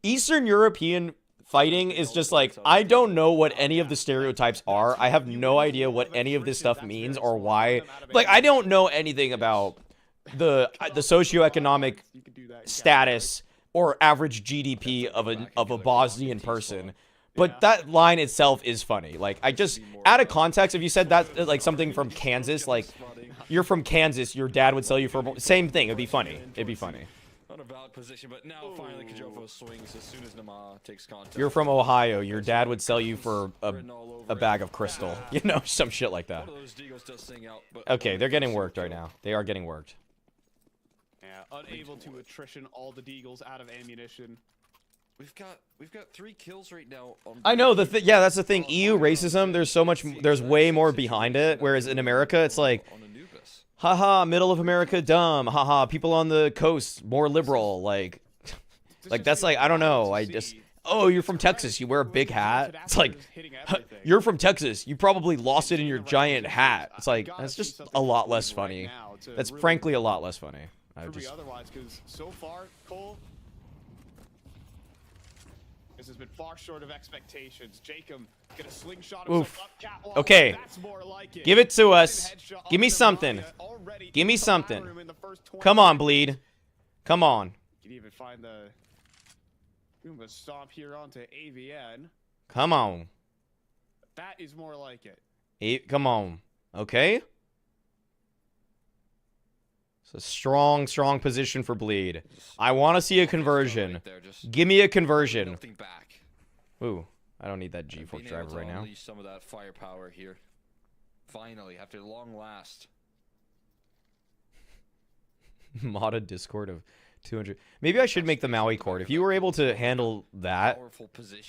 Eastern European fighting is just like I don't know what any of the stereotypes are. I have no idea what any of this stuff means or why. Like I don't know anything about the socioeconomic status or average GDP of a Bosnian person. But that line itself is funny. Like, I just, out of context, if you said that, like, something from Kansas, like, you're from Kansas, your dad would sell you for, same thing, it'd be funny. It'd be funny. Not a valid position, but now finally Kajofo swings as soon as Nama takes contact. You're from Ohio, your dad would sell you for a bag of crystal. You know, some shit like that. Okay, they're getting worked right now. They are getting worked. Yeah, unable to attrition all the Deagles out of ammunition. We've got 3 kills right now. I know yeah, that's the thing. EU racism. There's way more behind it. Whereas in America, it's like, haha, middle of America, dumb. Haha, people on the coast more liberal. Like that's like I don't know. Oh, you're from Texas. You wear a big hat. It's like, you're from Texas. You probably lost it in your giant hat. It's like that's just a lot less funny. That's frankly a lot less funny. Otherwise, because so far, Cole. This has been far short of expectations. Jacob gonna slingshot himself up catwalk. Okay. That's more like it. Give it to us. Give me something. Give me something. Come on, Bleed. Come on. You can even find the Goomba stomp here onto AVN. Come on. That is more like it. Come on. Okay. It's a strong position for Bleed. I want to see a conversion. Give me a conversion. Ooh, I don't need that G4 driver right now. Some of that firepower here. Finally, after long last. Modded Discord of 200. Maybe I should make the Maui cord. If you were able to handle that,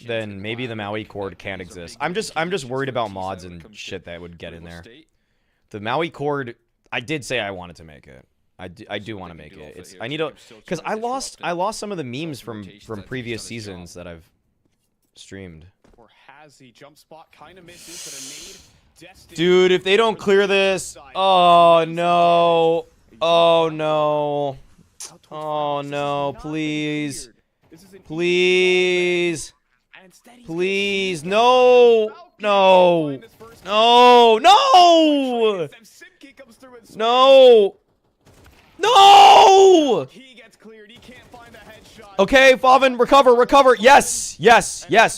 then maybe the Maui cord can't exist. I'm just worried about mods and shit that would get in there. The Maui cord, I did say I wanted to make it. I do want to make it. I need to, because I lost some of the memes from previous seasons that I've streamed. Or has he jump spot kind of misses, but a nade dude, if they don't clear this, oh no, oh no, oh no, please, please, please, no, no, no, no, no. No! Okay, Favin, recover. Yes.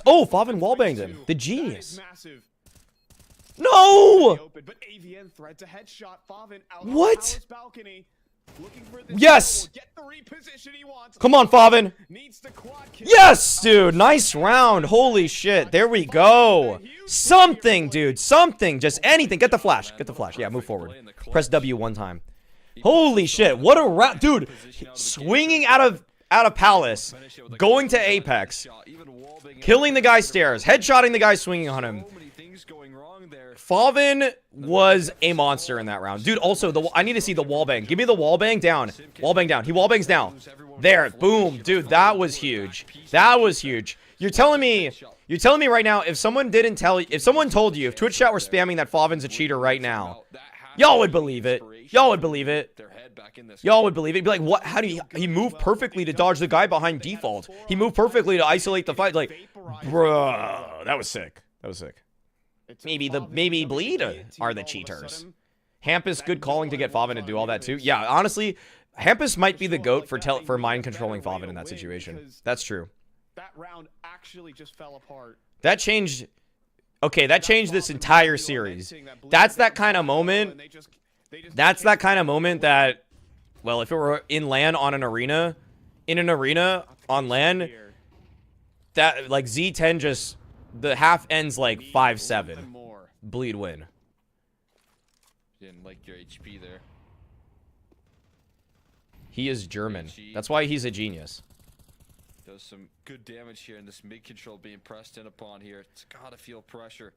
Oh, Favin wallbanged him. The genius. No! What? Yes! Come on, Favin. Yes, dude. Nice round. Holy shit. There we go. Something, dude. Something. Just anything. Get the flash. Yeah, move forward. Press W one time. Holy shit, what a round, dude, swinging out of Palace, going to Apex, killing the guy stairs, headshotting the guy swinging on him. Favin was a monster in that round. Dude, also, I need to see the wallbang. Give me the wallbang down. Wallbang down. He wallbangs down. There, boom, dude, that was huge. That was huge. You're telling me right now, if someone told you, if Twitch chat were spamming that Favin's a cheater right now, y'all would believe it. Y'all would believe it. Y'all would believe it. Be like, what? How do he moved perfectly to dodge the guy behind default? He moved perfectly to isolate the fight. Like, bruh, that was sick. Maybe Bleed are the cheaters. Hampus, good calling to get Favin to do all that too. Yeah, honestly, Hampus might be the GOAT for mind controlling Favin in that situation. That's true. That round actually just fell apart. That changed. Okay, that changed this entire series. That's that kind of moment. That's that kind of moment that, well, if it were in LAN on an arena, on LAN, that, like, Z10 just, the half ends like 5-7. Bleed win. Didn't like your HP there. He is German. That's why he's a genius. Does some good damage here, and this mid control being pressed in upon here. It's gotta feel pressure.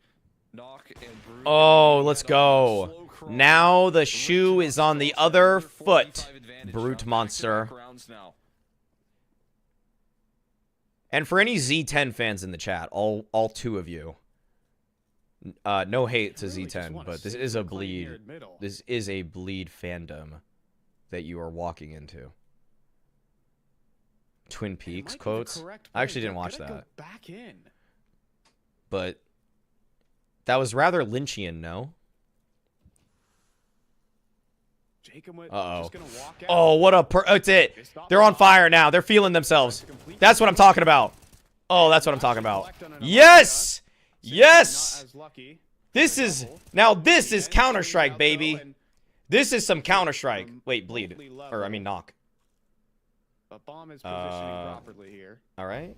Knock and Brute. Oh, let's go. Now the shoe is on the other foot. Brute monster. And for any Z10 fans in the chat, all 2 of you, No hate to Really just Z10, wanna but this save is the a claim here bleed. in middle. This is a bleed fandom that you are walking into. Twin It Peaks might be the quotes. correct I actually play. didn't They're watch gonna go that, back in. but that was rather Lynchian, no? Jacob Uh-oh. just gonna walk out. Oh, what a that's it. They're on fire now. They're feeling themselves. That's what I'm talking about. Oh, that's what I'm talking about. Yes! Yes! Not as lucky. This is now this is Counter-Strike, baby. This is some Counter-Strike. Wait, bleed. Or I mean knock. But bomb is positioning properly here. All right.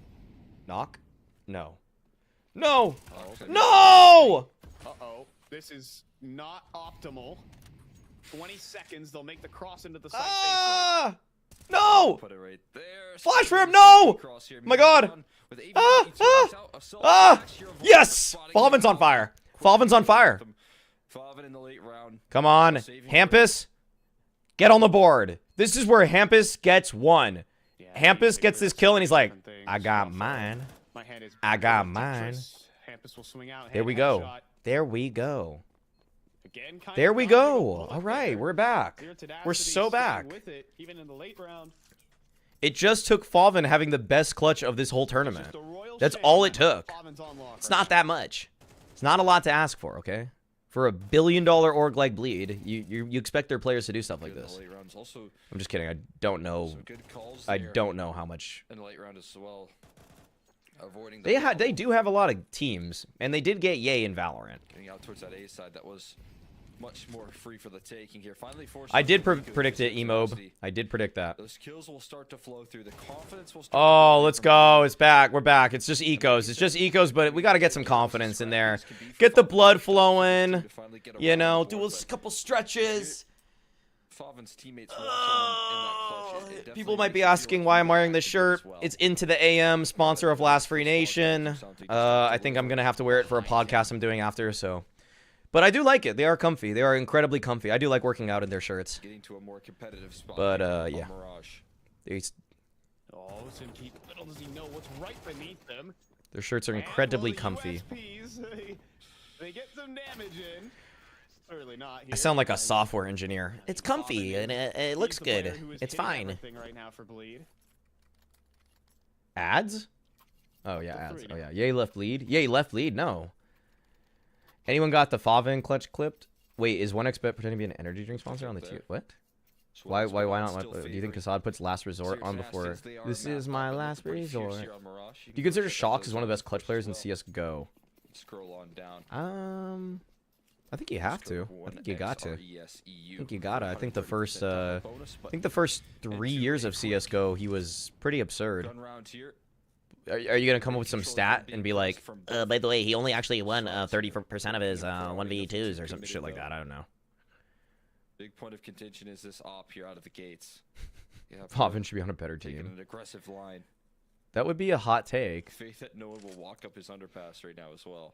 Knock. No. No. Oh, No! Uh-oh. This is not optimal. 20 seconds, they'll make the cross into the site safely. Ah! No! Put it right there. Flash for him, no! Cross here, My God. with AV Ah! eats Ah! Fox out, assault Ah! flash here, avoiding Yes! spotting Falvin's him. on fire. Falvin's on fire. Falvin in the late round. Come on. Saving Hampus, get on the board. This is where Hampus gets one. Yeah, Hampus they gets this clear kill and he's like, different things. I got Also, mine. my hand is I got very mine. dangerous. Hampus will swing out. There hand we go. headshot. There we go. Again, kind There of we dodging a go. bullet All right, there. we're back. Clear tenacity, We're so staying back. With it, even in the late round. It just took Falvin having the best clutch of this whole tournament. Just a royal That's shame all it that took. Falvin's on lock It's right not that much. It's not a lot to ask for, okay? For a $1 billion org like Bleed, you expect their players to do stuff like Good in this. the late rounds. Also, I'm just kidding. I don't know. some good calls I there don't know how much. in the late round as well. Avoiding They do have a lot of teams, and they did get Yay in Valorant. getting out towards that A side that was much more free for the taking here. Finally forced. I did Rico to predict it, use Emob. velocity. I did predict that. Those kills will start to flow through. The confidence will start. Oh, to let's go. It's back. We're back. It's just ecos. It's just ecos, but we got to get some confidence in there. Get the blood flowing. You know, do a couple stretches. Favin's teammates watching in that clutch. It definitely People might be makes you asking feel why like I'm you wearing have this to do as shirt. well. It's Into the AM, sponsor of Last Free Nation. I think I'm going to have to wear it for a podcast I'm doing after, so. But I do like it. They are comfy. They are incredibly comfy. I do like working out in their shirts. Getting to a more competitive spot. But, here on yeah. Mirage. Oh, Simki, little does he know what's right beneath them. Their shirts are And, incredibly well, the comfy. USPs, they get some damage in. Clearly not here. I sound like a And software engineer. It's comfy and it he's looks the player good. who is It's hitting fine. everything right now for Bleed. Ads? Oh yeah, The ads. three. Oh yeah. Yay left lead. Yay left lead. No. Anyone got the Favin clutch clipped? Wait, is 1xBet pretending to be an energy drink sponsor on the tier? What? Why not? Do you think Kassad puts last resort on before? This is my last resort. Do you consider Shox as one of the best clutch players in CS:GO? Scroll on down. I think you have to. I think you got to. I think you gotta. I think the first 3 years of CS:GO, he was pretty absurd. Gun round here. Are you gonna come up with some stat and be like, by the way, he only actually won 30% of his 1v2s or some shit like that? I don't know. Big point of contention is this op here out of the gates. Favin should be on a better Taking team. an aggressive line. That would be a hot take. Faith that no one will walk up his underpass right now as well.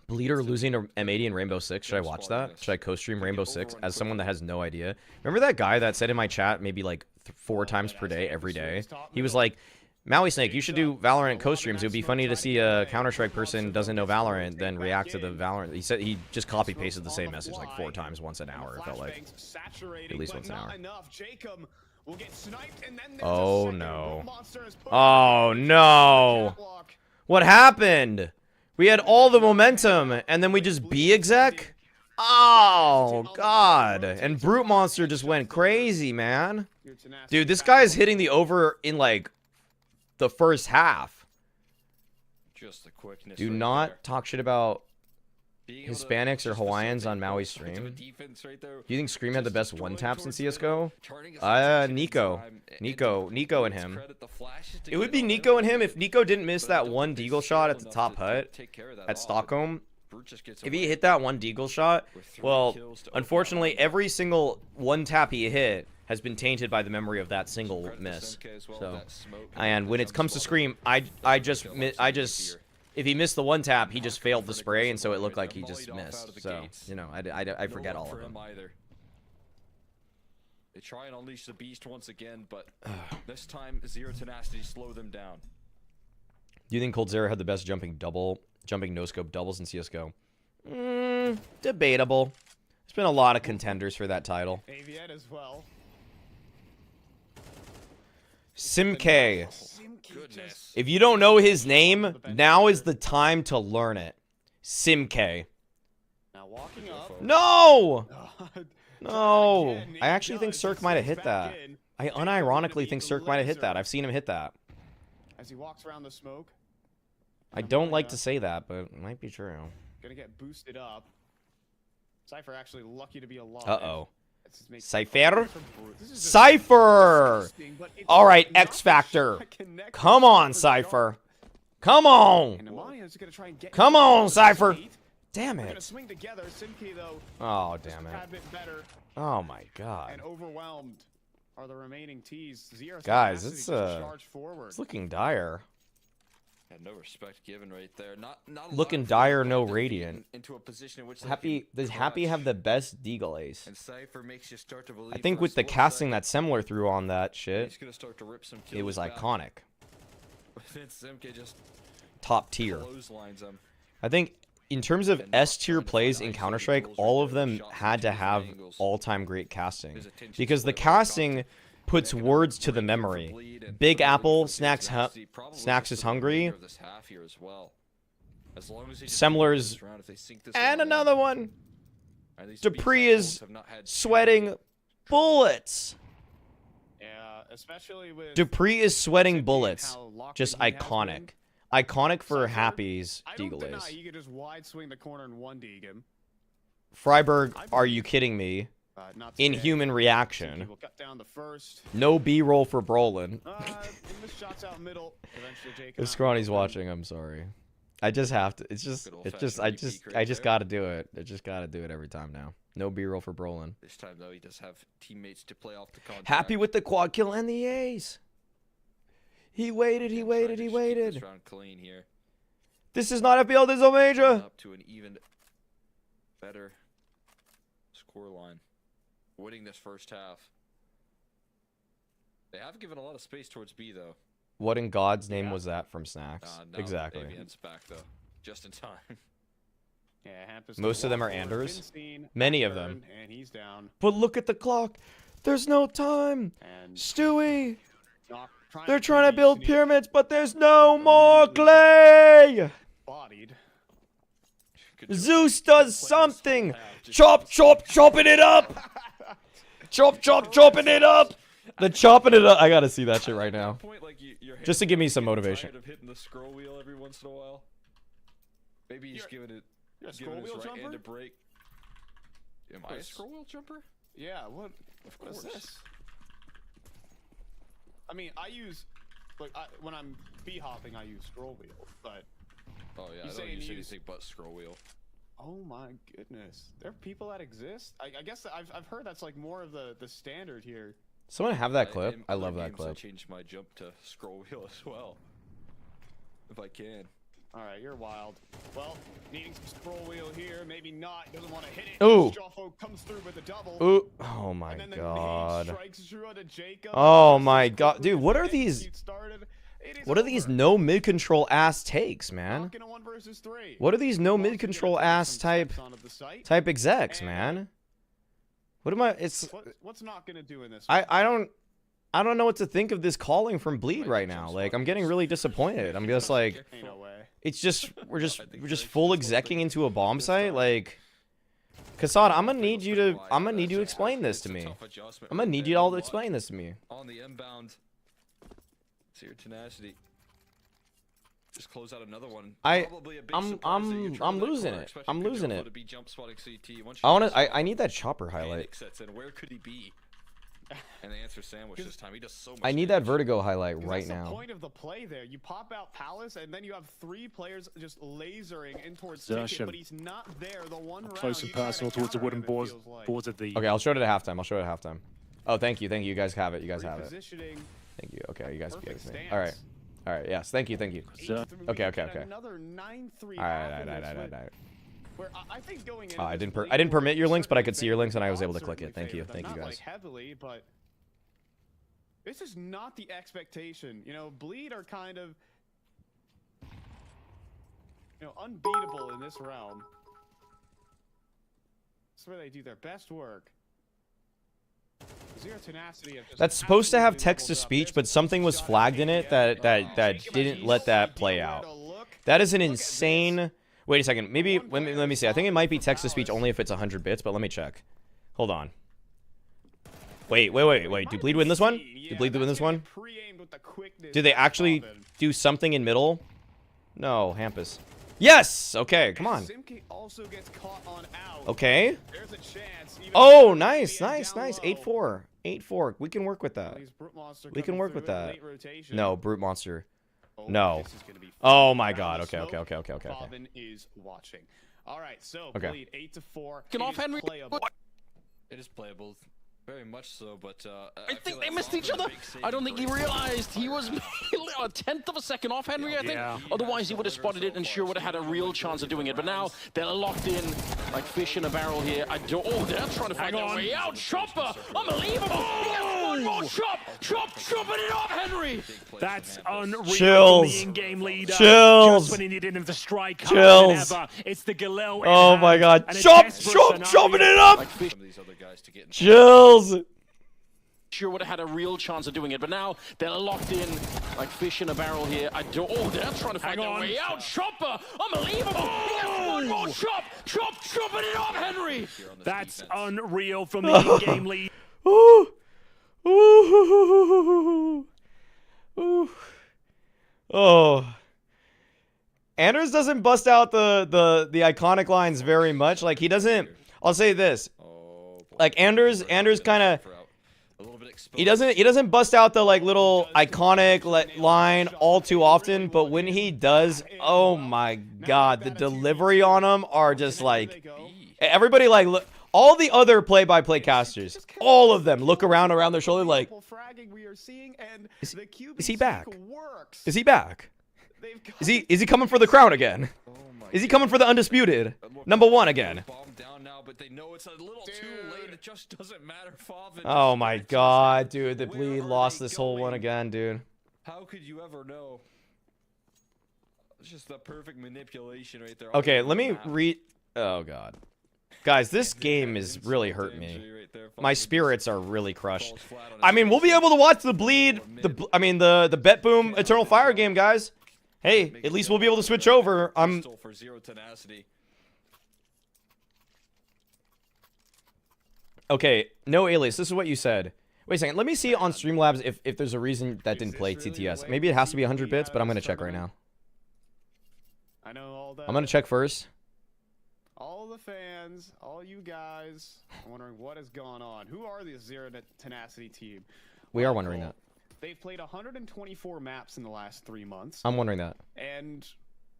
Bleeder losing to M80 in Rainbow Six. Should I watch that? Should I co-stream Rainbow Six as someone that has no idea? Remember that guy that said in my chat maybe like 4 times per day every day? He was like, Maui Snake, you should do Valorant co-streams. It would be funny to see a Counter-Strike person doesn't know Valorant then react to the Valorant. He said he just copy-pasted the same message like 4 times once an hour, it felt like. At least once an hour. Oh no. Oh no. What happened? We had all the momentum, and then we just B-exec? Oh, God. And Brute Monster just went crazy, man. Dude, this guy is hitting the over in, like, the first half. Just the quickness. Do right not there. talk shit about Being able to Hispanics or just Hawaiians facilitate on Maui both sides of a stream. defense right there. Do you think Scream had the Just best drawing one-taps in towards middle, CSGO? turning his attention Nico. in time, and Nico and to him. credit the flashes to It would get be on Nico him, and him if Nico didn't miss but I that don't one think they deagle shot at scale the top enough to hut take care of that at off. Stockholm. Brute just gets If he away hit that one deagle shot, with 3 well, kills to open unfortunately, up. every single one tap he hit has been tainted by the memory of that single Credit to miss. Semke as well, So, that smoke and when it comes to Scream, I just if he missed the one tap, he just failed the spray, and so it looked like he just missed. So, you know, I forget all of them. Either. They try and unleash the beast once again, but this time Zero Tenacity slow them down. Do you think Cold Zero had the best jumping double jumping no scope doubles in CS:GO. Debatable. There's been a lot of contenders for that title. Aviette as well. Simk. Goodness. If you don't know his name, now is the time to learn it. Simk. Now walking up. No! No. Again, I actually he think does. Cirque He might have stays hit back that. in. I unironically think Cirque might have hit that. I've seen him hit that. As he walks around the smoke. I don't like to say that, but it might be true. Gonna get boosted up. Cypher actually lucky to be alive. Uh-oh. That's his mate. Cypher? This is just Cypher! disgusting, but it's All right, not X Factor. shot connected Come to on, Cypher's Cypher. shot. Come on! And Nemania's gonna try and get Come him on, to the Cypher. seat. Damn They're gonna it. swing together. Simke though, Oh, just damn a it. tad bit better Oh, my God. and overwhelmed are the remaining T's. Zero Guys, tenacity it's, just to charge forward. It's looking dire. Had no respect given right there. Not a lot Looking of dire, people no defeat radiant. into a position in which they Happy, can does Happy have clutch. the best Deagle Ace? And Cypher makes you start to believe I think for a with the split casting second that Semler threw on that he's shit, gonna start to rip some it was kills back. iconic. But then Simke just Top tier. clotheslines him. I think in terms of And not S tier trying to plays find in isolated Counter-Strike, goals all right of there, them shots had from to two have different angles. all-time great casting. His attention Because the split over casting content. puts Making a words to break the for memory. Bleed and Big for the Apple, lead for Snacks tenacity, probably Snacks just is for the hungry. remainder of this half here as well. As long as they just Semler's- this round, if they sink this And one in, another one. at least Dupree B-side is goals have not had too sweating many bullets. Yeah, especially with Dupree is sweating Simke and bullets. how locked Just in he has iconic. been. Iconic for Cypher, Happy's I don't Deagle deny Ace. you could just wide swing the corner and one dig him. Freiburg, are you kidding me? Not today. Inhuman Simke reaction. will cut down the first. No B-roll for Brolin. He missed shots out middle. Eventually, Jake. If Scrawny's watching, I'm sorry. I just have to. It's just, Good it's just, old-fashioned repeat I right just there. gotta do it. I just gotta do it every time now. No B-roll for Brolin. This time though, he does have teammates to play off the contact. Happy with the quad kill and the ace. He waited, he And trying waited, to he just keep waited. This round clean here. This is not FBL, this is Omega. Up to an even better score line. Winning this first half. They have given a lot of space towards B though. What in God's name was that from Snacks? Now Exactly. Avian's back though, just in time. Yeah, Hampus Most of them are walk forward, Anders. Vincine, Many of turn, them. And he's down. But look at the clock. There's no time. And Stewie. knock- They're trying to build sneak pyramids, but there's no more clay. Bodied. Good job. Zeus does something. Just Chop, chop, chopping it up. Chop, chop, chopping it up. The chopping it up. I gotta see that shit right now. Point, like, your Just to hands give me get some tired motivation. Of hitting the scroll wheel every once in a while. Maybe he's giving it. You're a giving scroll his wheel right hand jumper? a break. Am I a scroll wheel jumper? Yeah, what? Of What is course. this? I mean, I use, like, when I'm b-hopping, I use scroll wheel, but, Oh yeah, I don't saying use you use- anything but scroll wheel. oh my goodness. There are people that exist? I guess I've heard that's, like, more of the standard here. Someone have that clip. In I other love that games, clip. I changed my jump to scroll wheel as well. If I can. Alright, you're wild. Well, needing some scroll wheel here, maybe not, doesn't want to hit it. Ooh. Joffo comes through with a double. Ooh. Oh my And then the god. nade strikes through onto Jacob. Oh Just my as god. quickly Dude, as what the are these? execute started, it is What are these over. no mid control ass takes, man? Knocking a 1 versus 3. What are these no Once mid again, control taking ass some type steps onto the site. execs, And- man? What am I? It's What's not gonna do in this? I don't know what to think of this calling from Bleed Might right be now. some Like spot I'm getting use. really disappointed. I'm just like Ain't no way. it's just we're just I think we're just Drake's full just holding execing into a bomb this site. time. Like Kassad, I'm gonna Feels need you pretty to wide, I'm gonna but need you to it's a- explain this it's to a me. tough adjustment I'm gonna right need there. you all to Luck explain this to me. On the inbound. See your tenacity. Just close out another one. Probably a big I'm surprise that you're trying that losing corner, it. especially I'm good losing Joffo it. to be jump spotting CT. Once I you wanna get the I spot, need that chopper panic highlight. sets in. Where could he be? And the answer sandwich this time. He does so much. I need that damage. vertigo highlight 'Cause right that's the now. point of the play there. You pop out Palace, and then you have 3 players just lasering in towards Zersham. Ticket, but he's not there. The one round Close and you try to personal towards the counter wooden him, it boards, feels like. boards of the. Okay, I'll show it at halftime. I'll show it at halftime. Oh, thank you. You guys have it. You guys have it. Repositioning, Thank you. Okay, you guys get perfect it. stance. All right. All right. Yes. Thank you. Sir. Okay, And okay. Another 9-3 All right. half All in right. this All right. with- All right. where I think going in. I didn't permit your links, but I could see your links and I was able to click it. Thank you. Thank you, Not guys. like heavily, but this is not the expectation. You know, Bleed are kind of you know, unbeatable in this realm. That's where they do their best work. Zero tenacity have just That's supposed to have absolutely text to leveled up. speech, There's but something was flagged in it that didn't let that play out. That is an insane. Wait a second. Maybe let me see. I think it might be text to speech only if it's 100 bits, but let me check. Hold on. Wait. Do Bleed win this one? Do Bleed win this one? Do they actually do something in middle? No, Hampus. Yes! Okay, come on. Okay. Oh, nice. 8-4. 8-4. We can work with that. We can work with that. No, Brute Monster. No. Oh my god. Okay. Bobbin is watching. All right, so Okay. Bleed 8-4. Get off, Henry. It is playable. Very much so, but I think they missed each other. I don't think he realized he was a tenth of a second off Henry, I think. Yeah. Otherwise, he would have spotted it and sure would have had a real chance of doing it. But now they're locked in like fish in a barrel here. Oh, they're trying to find their way out. Chopper, unbelievable. He gets one more chop. Chopping it off, Henry. That's unreal. Chills. From the in-game leader. Chills. Just when he needed him to strike Chills. harder than ever. It's the Galil. Oh my god. Chopping it up. some of these other guys to get in. Chills. Sure would have had a real chance of doing it, but now they're locked in like fish in a barrel here. Oh, they're trying to find their way out. Chopper, unbelievable. He gets one more chopping it off, Henry. That's unreal from the in-game lead. Ooh. Ooh. Ooh. Oh. Anders doesn't bust out the iconic lines very much. Like he doesn't. I'll say this. Like Anders kind of. He doesn't bust out the like little iconic line all too often, but when he does, oh my god, the delivery on him are just like everybody like look, all the other play-by-play casters, all of them look around their shoulder like, is he back? Is he back? Is he coming for the crown again? Is he coming for the undisputed #1 again? But they know it's a little too late. It just doesn't matter. Oh my god, dude, the Bleed lost this whole one again, dude. How could you ever know? It's just the perfect manipulation right there. Okay, let me read. Oh god, guys, this game is really hurting me. My spirits are really crushed. I mean, we'll be able to watch the Bleed, the Bet Boom Eternal Fire game, guys. Hey, at least we'll be able to switch over. For zero tenacity. Okay, no alias. This is what you said. Wait a second. Let me see on Streamlabs if there's a reason that didn't play TTS. Maybe it has to be 100 bits, but I'm gonna check right now. I know all that. I'm gonna check first. All the fans, all you guys, are wondering what has gone on. Who are the Zero Tenacity team? We are wondering that. They've played 124 maps in the last 3 months. I'm wondering that. And,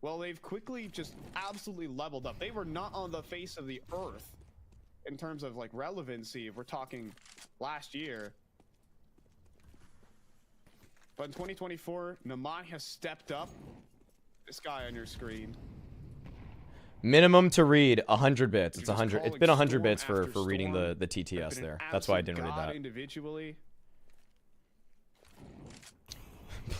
well, they've quickly just absolutely leveled up. They were not on the face of the earth in terms of, like, relevancy. If we're talking last year. But in 2024, Namai has stepped up. This guy on your screen. Minimum to read 100 bits. It's 100. It's been 100 bits for reading the TTS there. That's why I didn't read that. Individually.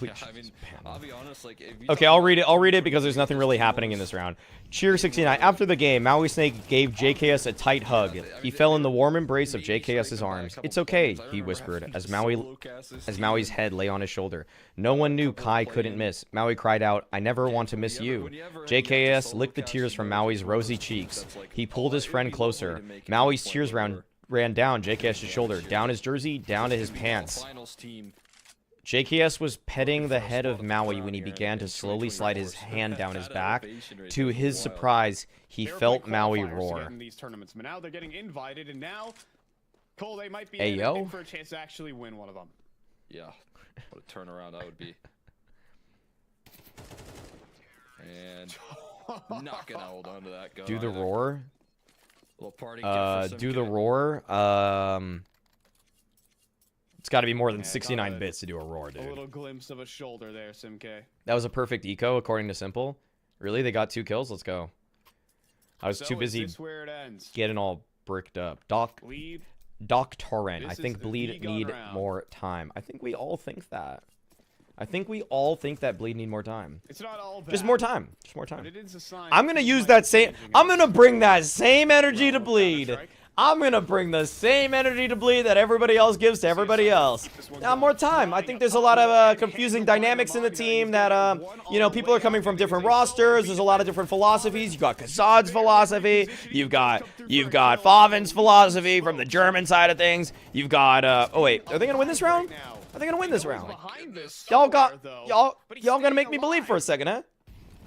Yeah, I mean, I'll be honest, like, if you Okay, I'll read it. I'll read it because there's nothing really happening in this round. Cheer 69. After the game, Maui Snake gave JKS a tight hug. He fell in the warm embrace of JKS's arms. It's okay, he whispered as Maui's head lay on his shoulder. No one knew Kai couldn't miss. Maui cried out, "I never want to miss you." JKS licked the tears from Maui's rosy cheeks. He pulled his friend closer. Maui's tears ran down JKS's shoulder, down his jersey, down to his pants. JKS was petting the head of Maui when he began to slowly slide his hand down his back. To his surprise, he felt Maui roar. These tournaments, but now they're getting invited, and now Cole, they might be in for a chance to actually win one of them. Yeah, what a turnaround that would be. And not gonna hold on to that gun. Do the either. roar. Little party gift for Do the Simke. roar. It's got to be more than 69 bits to do a roar, A dude. little glimpse of a shoulder there, Simke. That was a perfect eco, according to Simple. Really? They got 2 kills? Let's go. I was too busy Is this where it ends? getting all bricked up. Bleed. Doc Torrent. I This think is Bleed the gun need round. more time. I think we all think that. I think we all think that Bleed need more time. It's not all bad. Just more time. Just more But time. it is a sign I'm gonna things use might that be same. changing I'm as gonna bring that same energy well to with Bleed. Counter-Strike. I'm gonna bring the same energy to Bleed that everybody else gives to everybody else. Now more time. I think there's a lot of confusing dynamics in the team that you know, people are coming from different rosters. There's a lot of different philosophies. You got Kassad's philosophy. You've got Favin's philosophy from the German side of things. You've got oh wait, are they gonna win this round? Are they gonna win this round? Y'all gonna make me believe for a second, huh?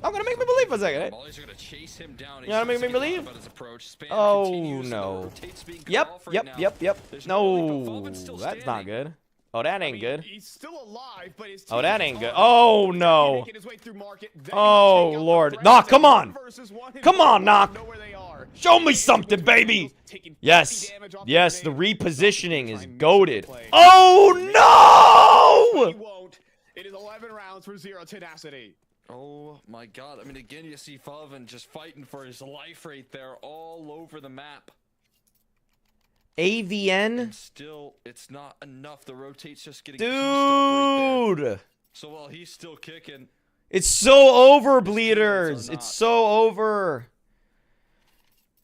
I'm gonna make me believe for a second, eh? Mollies are gonna chase him down. You gonna make me believe? About his approach. Spam Oh continues, no. rotates being cut Yep, off right yep, now. yep. There's no relief, but No, Favin's still that's not standing. good. Oh, that ain't good. He's still alive, but his Oh, team that is ain't good. on. Oh, He's no. making his way through market, then Oh, taking out the Lord. threats, Knock, and come on. 1 versus 1, and Come on, they Knock. know where they are. Show me something, baby. Taking Yes, 50 damage off yes, the grenade. repositioning Try is and mix goated. the play. Oh, He no! won't. It is 11 rounds for zero tenacity. Oh my god. I mean, again, you see Favin just fighting for his life right there all over the map. AVN? And still, it's not enough. The rotate's just getting pieced up right there. Dude! So while he's still kicking, It's so over, teammates Bleeders. are It's not. so over.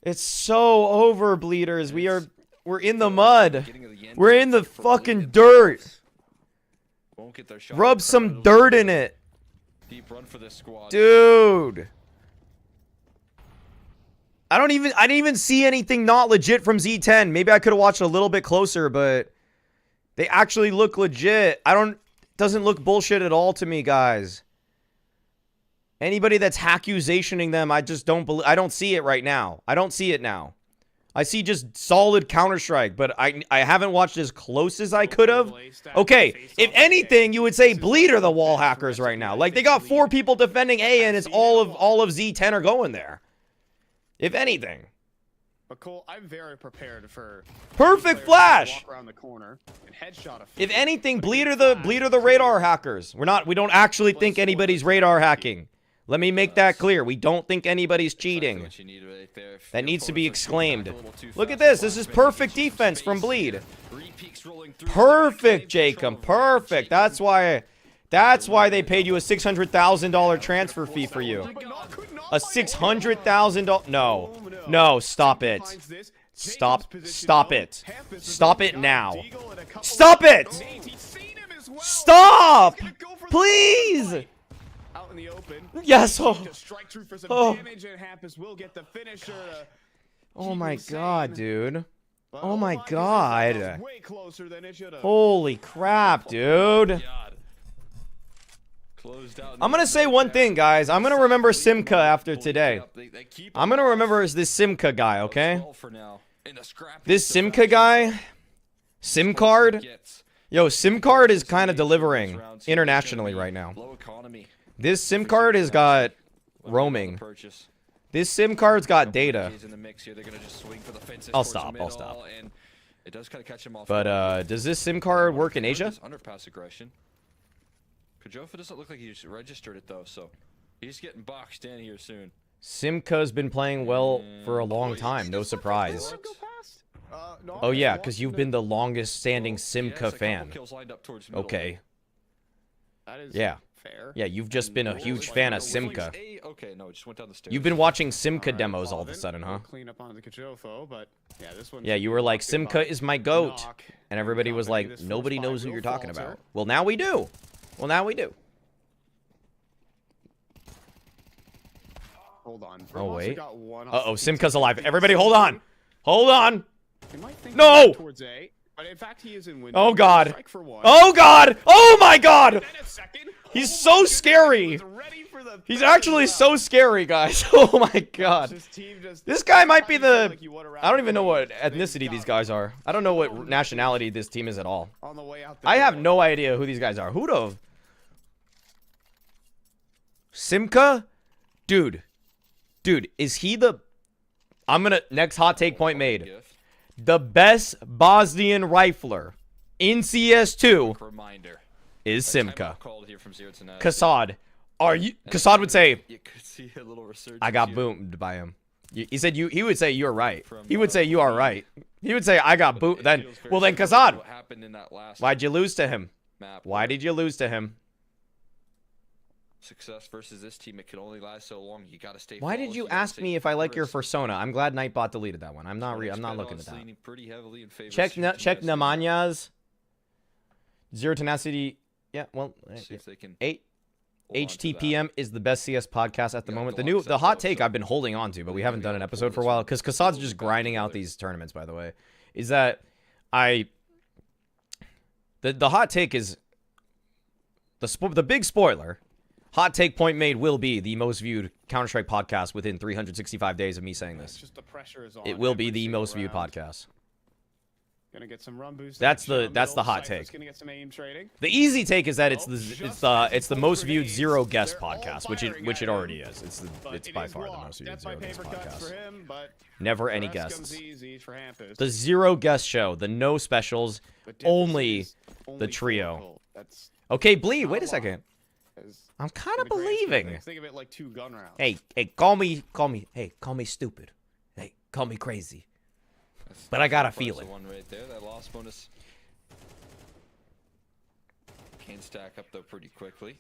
It's so over, Bleeders. We're in the mud. getting to the end We're in the for fucking Bleed. dirt. Won't get their shot. Rub some dirt in it. Deep run for this squad. Dude. I didn't even see anything not legit from Z10. Maybe I could have watched a little bit closer, but they actually look legit. Doesn't look bullshit at all to me, guys. Anybody that's accusationing them, I just don't believe. I don't see it right now. I don't see it now. I see just solid Counter-Strike, but I haven't watched as close as I could have. Okay, if anything, you would say Bleed are the wall hackers right now. Like, they got 4 people defending A, and it's all of Z10 are going there. If anything. But Cole, I'm very prepared for Perfect players to flash! walk around the corner and headshot a If few. anything, But Bleed if are you the flash, radar hackers. We don't actually think anybody's radar hacking. Let me make that clear. We don't think anybody's cheating. What you need right there. If That your needs to be opponents are shooting exclaimed. back a little too Look at fast, this. This is Flash perfect making some defense from space. Bleed. Re-peeks rolling through. Perfect, Claim control Jacob. of Perfect. Jacob. That's why they paid you a $600,000 transfer fee for you. But not- could not A find $600,000. No. No, stop it. finds this. Stop. Jacob's position Stop low. it. Hampus is Stop on it the now. Deagle and a couple Stop of it! grenades. He's seen him as well. Stop! He's gonna go for the Please! fight. Out in the open. Yes. Oh, To strike through for some Oh. damage, and Hampus will get the finisher. oh my Keep god, insane. dude. But Oh my my goodness, God. that was way closer than it should have. Holy crap, dude. God. Closed out. I'm gonna say one thing, guys. I'm gonna remember Simca after today. They keep I'm gonna remember as this Simca guy, okay? For now. In a scrappy This defense, Simca guy, SIM card, gets yo, SIM card is kind of these delivering rounds here. internationally It's gonna right be now. Low economy. This SIM card has got roaming. Purchase. This SIM card's got Couple data. keys in the mix here. They're gonna just swing for the fences I'll towards stop, the I'll middle, stop. And it does kind of catch him off. But guard. does this SIM card work in Asia? This underpass aggression. Kajofa doesn't look like he's registered it though, so he's getting boxed in here soon. Simca's been playing well for a long time, no surprise. Go past? No, Oh yeah, walked because you've into- been the longest standing He has Simca a couple fan. kills lined up towards middle. Okay. That is Yeah. fair. Yeah, you've just been a And huge Wolves fan of like Simca. Okay, no, it just went down the stairs. You've been watching Simca Alright, demos all of a Falvin sudden, huh? will Clean up on the Kajofo, but yeah, this one. Yeah, you were like, Simca is my goat. Knock. And everybody was Company, like, this first nobody fight knows who will you're talking falter. about. Well, now we do. Well, now we do. Hold on. Oh, Vermont's wait. got one Uh-oh, off. Simca's alive. Everybody hold on. Hold on. They might think No! he's back towards A, but in fact he is in window. Oh, God. Strike for one. Oh, God. Oh, my God. Then a second. He's Oh so my goodness, scary. he was ready for the He's third as actually well. so scary, guys. Oh, my God. His team just This guy might be felt the... like he would around I don't even know what the ethnicity league. these guys are. I don't know what nationality this team is at all. On the way out the I have door. no idea who these guys are. Who'd have? Simca? Dude, is he the... I'm gonna... Next hot take point made. Gift. The best Bosnian rifler in CS2 Reminder. is Timeout Simca. called here from 0 to 9. Kassad. Are you... Kassad would say, You could see a little resurgence. I got here. boomed by him. He said he would say you're right. From, He would say you are right. He would say I got But boomed. it Then, feels very well then similar to Kassad, What happened in that last why'd you lose to him? map? Why did you lose to him? Success versus this team, it can only last so long. You gotta stay. Why did flawless, you gotta ask stay me if I like your rigorous. persona? I'm glad Nightbot deleted that one. I'm not Tourney's looking been at that. leaning pretty heavily in favor of Check CGS. Namanyas. Zero Tenacity. Yeah, well, See if they can 8 hold on to that. HTPM is the best CS podcast at the Yeah, moment. The Glock hot says take so. I've been holding on to, but we haven't done an gotta episode for a pull this while one because Kassad's slowly just back grinding out together. these tournaments. By the way, is that the hot take is the big spoiler. Hot take point made will be the most viewed Counter-Strike podcast within 365 days of me saying It's this. just the pressure is on. It will be every the single most viewed round. podcast. Gonna get some run boost. That's the action that's the middle. hot Cypher's take. Gonna get some aim trading. The easy take is that it's Oh, the just as it's the both most viewed grenades, zero guest they're all podcast, firing which it at already him. is. But It's it by is far the blocked. most viewed Death by zero guest paper cuts podcast. for him, but Never the any rest guests. comes easy for Hampus. The zero guest show, the no specials, But difference only is the only trio. four. That's Okay, Bleed, not wait a lot. second. Is I'm kind in of the grand scheme of believing. things, think of it like 2 gun rounds. Hey, hey, call me stupid. Hey, call me crazy. That's But I got a definitely feeling. One right there. That loss bonus can stack up though pretty quickly.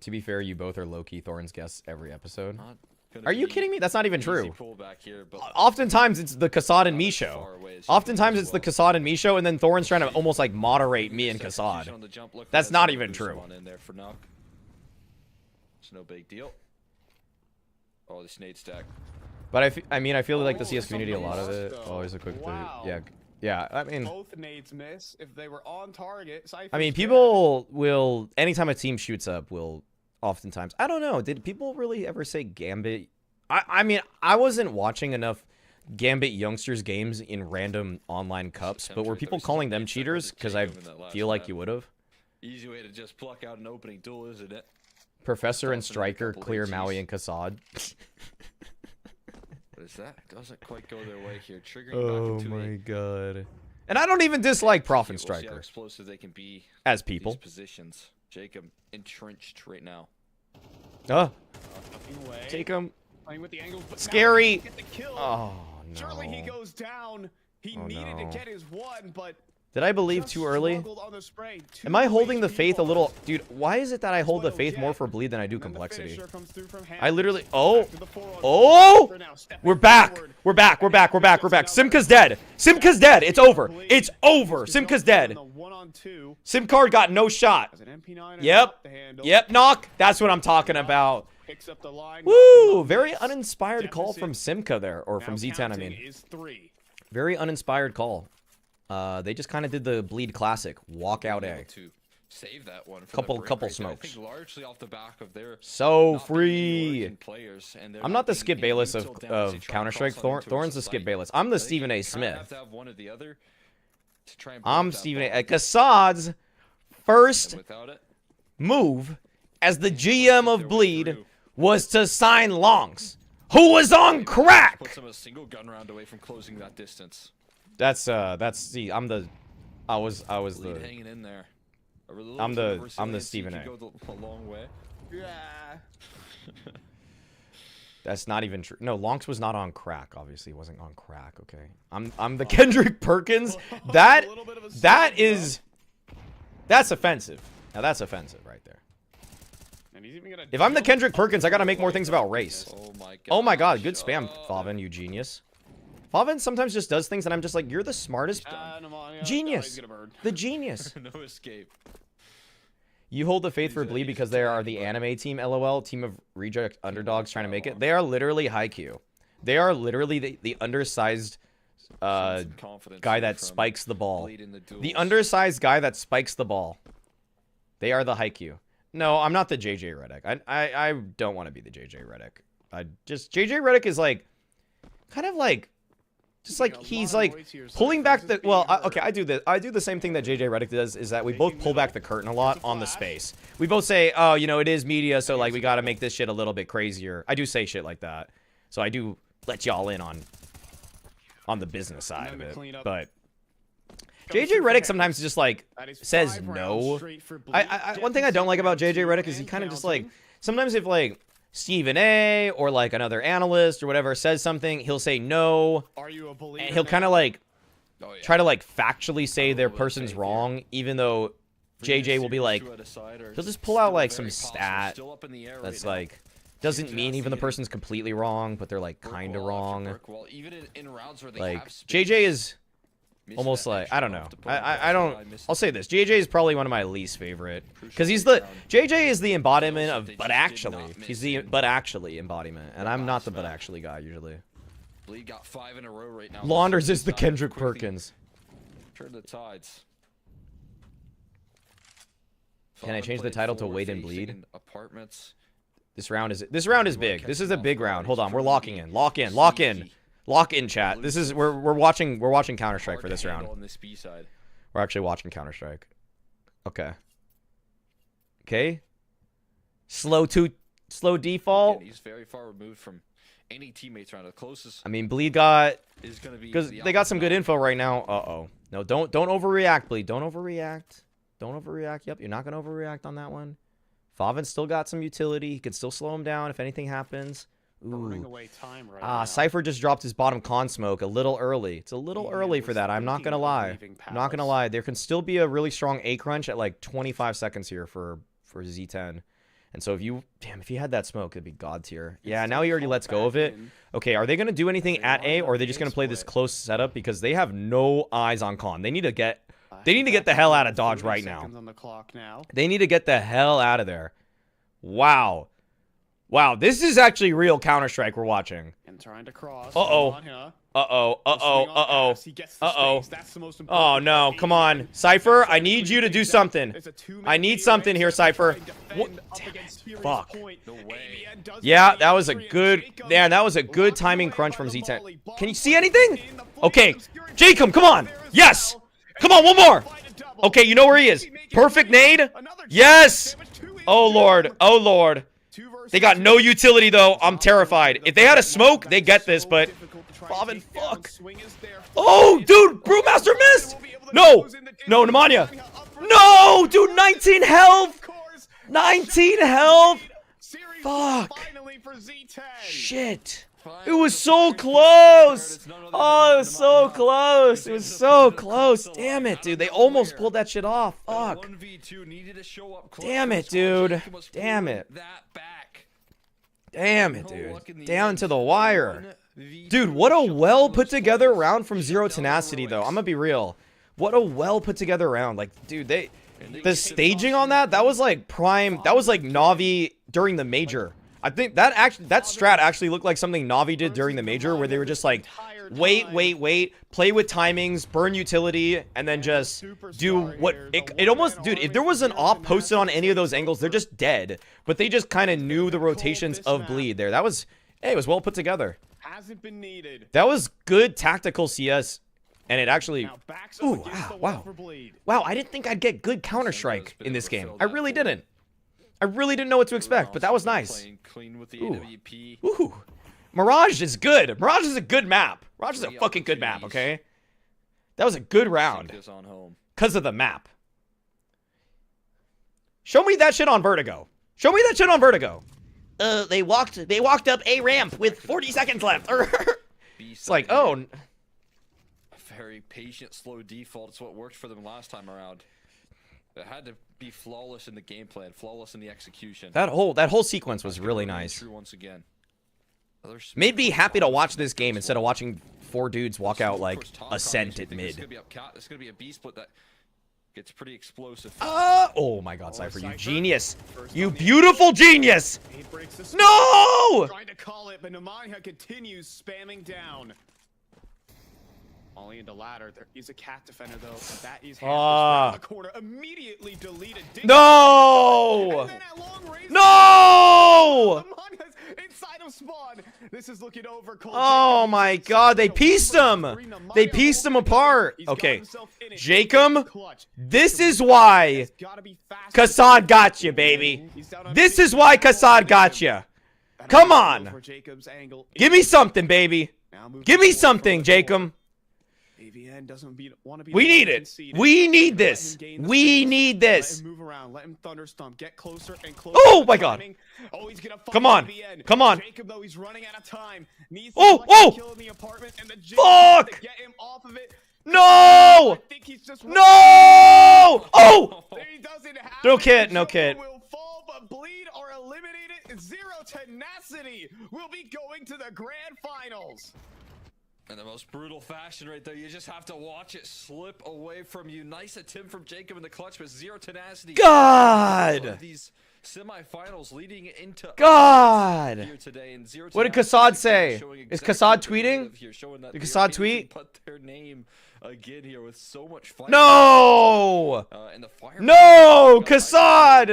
To be fair, you both are low-key Thorn's guests every episode. Not gonna Are you be kidding me? That's not even easy true. pullback here, but Oftentimes it's the Kassad and not me as show. far away as you Oftentimes think it's the as well. Kassad and me show, and then Thorn's trying to almost like moderate me and Execution Kassad. on the jump. Look for That's that not smoke even boost true. on in there for Nuck. It's no big deal. Oh, this nade stack. But I mean, I feel like the Oh, CS community, a lot of something it. else, Always a quick thing. wow. Yeah. I mean, Both nades miss. If they were on target, Cypher's I mean, dead. people will anytime a team shoots up, will oftentimes. I don't know. Did people really ever say Gambit? I mean, I wasn't watching enough Gambit youngsters games in random online cups, but were people calling them cheaters? Because I feel like you would have. Easy way to just pluck out an opening duel, isn't it? Professor and Dolphin in a Striker couple clear HEs. Maui and Kassad. What is that? It doesn't quite go their way here. Triggering Oh back into my a god. And I don't even dislike Prof and We'll see how Striker explosive they can be. as These people. positions. Jacob entrenched right now. Oh, Fucking away, take him. playing with the angles, but now Scary. he can get the kill. Oh Surely he no. goes down. He Oh, needed no. to get his one, but Did I believe just too early? struggled on the spray. Am I Two holding the HP faith a little? bars. Dude, why is it that I hold the Spoiled faith more yet. for bleed than I do And then the complexity? finisher comes through from I Hampus. literally. Oh! Back to the 4-on-4 Oh! for now, stepping We're back! forward. We're back! We're back! We're back! We're back! Simka's dead! Simka's dead! It's over! It's over! Simka's dead! On the 1-on-2 Simcard got no shot! as an MP9 and Yep. up the handle. Yep, knock! That's what I'm talking about! Picks up the line. Woo! Very uninspired call from Simka there, or from Now Z10, I counting mean. is 3. Very uninspired call. They just kind of did the bleed classic, walk out Able A. to save that one. For Couple- the break couple right there. I smokes. think largely off the back of their So not being free. working players, and they're I'm not the being Skip Bayless immune of till damage. They try and Counter-Strike. call something to Thorn's the a Skip site. Bayless. I'm the I think Stephen you A. kinda Smith. have to have one or the other to try and break I'm that Stephen A. bond. Kassad's first And without it, move as the GM their of way Bleed through. was to sign Longs, who was on crack. puts them a single gun round away from closing that distance. That's see, I was Lead the hanging in there. A little I'm bit of the resiliency Stephen could A. go a long way. Yeah. That's not even true. No, Lonks was not on crack. Obviously, he wasn't on crack. Okay, I'm the Kendrick Perkins. That A little bit of a that stab, is that's offensive. Now that's offensive right there. And he's even gonna If I'm the jump Kendrick up Perkins, I gotta the make more point. things about race. Oh my god. Oh my god, good spam, Favin, you genius. Favin sometimes just does things and I'm just like, you're the smartest. Pneumonia. Genius. Oh, he's gonna burn. The genius. No escape. You hold the faith for He's Bleed he's because they are dragging, the but- anime team, lol, team of reject underdogs trying to make it. They are literally Haikyuu. They are literally the undersized Some confidence guy here that from spikes the ball. Bleed in the The duels. undersized guy that spikes the ball. They are the Haikyuu. No, I'm not the JJ Redick. I don't want to be the JJ Redick. JJ Redick is like kind of like just like A he's lot of like noise here, pulling Cypher. back This the is being heard. okay, I do the same thing that JJ Redick does is that we both Taking pull back middle. the curtain a lot There's a on the flash. space. We both say, "Oh, you know, it is media, so like we got to make this shit a little bit crazier." I do say shit like that. So I do let y'all in on the business side of then the it. cleanup. But Comes JJ through for Redick Hampus. sometimes just like That is says 5 rounds no. straight for Bleed. One thing I don't like about JJ Deficit Redick is he and kind of just like counting. sometimes if like Stephen A or like another analyst or whatever says something, he'll say no, Are you a believer? and he'll kind of now? like Oh, yeah. try to like factually say their little bit of person's faith here. wrong, even though JJ will be like, he'll just pull out like some stat that's like doesn't mean even the person's completely wrong, but they're like kind of wrong. Like JJ is almost like, I don't know. I don't. I'll say this: JJ is probably one of my least favorite because JJ is the embodiment of but actually. He's the but actually embodiment, and I'm not the but actually guy usually. Bleed got 5 in a row right now. Launders is the Kendrick Perkins. Turn the tides. Can I change the title to Wait and Bleed? Apartments. This round is big. This is a big round. Hold on, we're locking in. Lock in, chat. This is we're watching Counter-Strike for this round. We're actually watching Counter-Strike. Okay. Okay. Slow default. He's very far removed from any teammates around. The closest. I mean, Bleed got is gonna be because they got some good info right now. No, don't overreact, Bleed. Don't overreact. Don't overreact. Yep, you're not gonna overreact on that one. Favin still got some utility. He can still slow him down if anything happens. Ooh. Cypher just dropped his bottom con smoke a little early. It's a little early for that. I'm not gonna lie. Not gonna lie. There can still be a really strong A crunch at like 25 seconds here for Z10. And so if you had that smoke, it'd be god tier. Yeah, now he already lets go of it. Okay, are they gonna do anything at A, or are they just gonna play this close setup because they have no eyes on con? They need to get the hell out of Dodge right now. They need to get the hell out of there. Wow. Wow, this is actually real Counter-Strike we're watching. And trying to cross. Uh-oh. Oh, no. Come on. Cypher, I need you to do something. I need something here, Cypher. What? Fuck. Yeah, that was a good... Yeah, that was a good timing crunch from Z10. Can you see anything? Okay. Jacob, come on. Yes. Come on, one more. Okay, you know where he is. Perfect nade. Yes. Oh, Lord. Oh, Lord. They got no utility, though. I'm terrified. If they had a smoke, they get this, but... Favin, fuck. Oh, dude. Brewmaster missed. No. No, Nemanja. No, dude. 19 health. 19 health. Fuck. Shit. It was so close. Oh, it was so close. It was so close. Damn it, dude. They almost pulled that shit off. Fuck. Damn it, dude. Damn it. Damn it, dude. Down to the wire. Dude, what a well put together round from Zero Tenacity, though. I'm gonna be real. What a well put together round. Like, dude, the staging on that was like prime. That was like Na'Vi during the major. I think that strat actually looked like something Na'Vi did during the major, where they were just like, wait, play with timings, burn utility, and then just do what it almost, dude, if there was an op posted on any of those angles, they're just dead. But they just kind of knew the rotations of Bleed there. That was, hey, it was well put together. Hasn't been needed. That was good tactical CS. And it actually, ooh, wow. Wow, I didn't think I'd get good Counter-Strike in this game. I really didn't. I really didn't know what to expect, but that was nice. Ooh. Mirage is good. Mirage is a good map. Mirage is a fucking good map, okay? That was a good round. Because of the map. Show me that shit on Vertigo. Show me that shit on Vertigo. They walked up a ramp with 40 seconds left. It's like, oh. Very patient, slow default. It's what worked for them last time around. It had to be flawless in the game plan, flawless in the execution. That whole sequence was really nice. Once again. Made me happy to watch this game instead of watching 4 dudes walk out like Ascent at mid. It's gonna be a B split that gets pretty explosive. Oh my God, Cypher, you genius! You beautiful genius! No! Trying to call it, but Nemanja continues spamming down. Only into ladder. There is a cat defender though. And that is around the corner. Immediately deleted. No! No! Inside of spawn. This is looking over. Oh my God! They pieced him. They pieced him apart. Okay, Jacob. This is why Kassad got you, baby. This is why Kassad got you. Come on. Give me something, baby. Give me something, Jacob. AVN doesn't want to be. We need it. We need this. We need this. Let him move around. Let him thunderstomp. Get closer and closer. Oh my God. Oh, he's gonna find Come on. AVN. Come on. Jacob, though, he's running out of time. Needs to kill in the apartment, and the Fuck. to get him off of it. No. I think he's just No. Oh. He doesn't have No it. kit. No Joker kit. will fall, but bleed or eliminate it. Zero Tenacity will be going to the grand finals. In the most brutal fashion right there. You just have to watch it slip away from you. Nice attempt from Jacob in the clutch, but Zero Tenacity. God. These semifinals leading into God. here today. And Zero What did Tenacity Kassad say? showing Is exactly Kassad what they're made tweeting? of here, showing that Did they Kassad are able to tweet? put their name again here with so much fight. No. And the fire No, Kassad.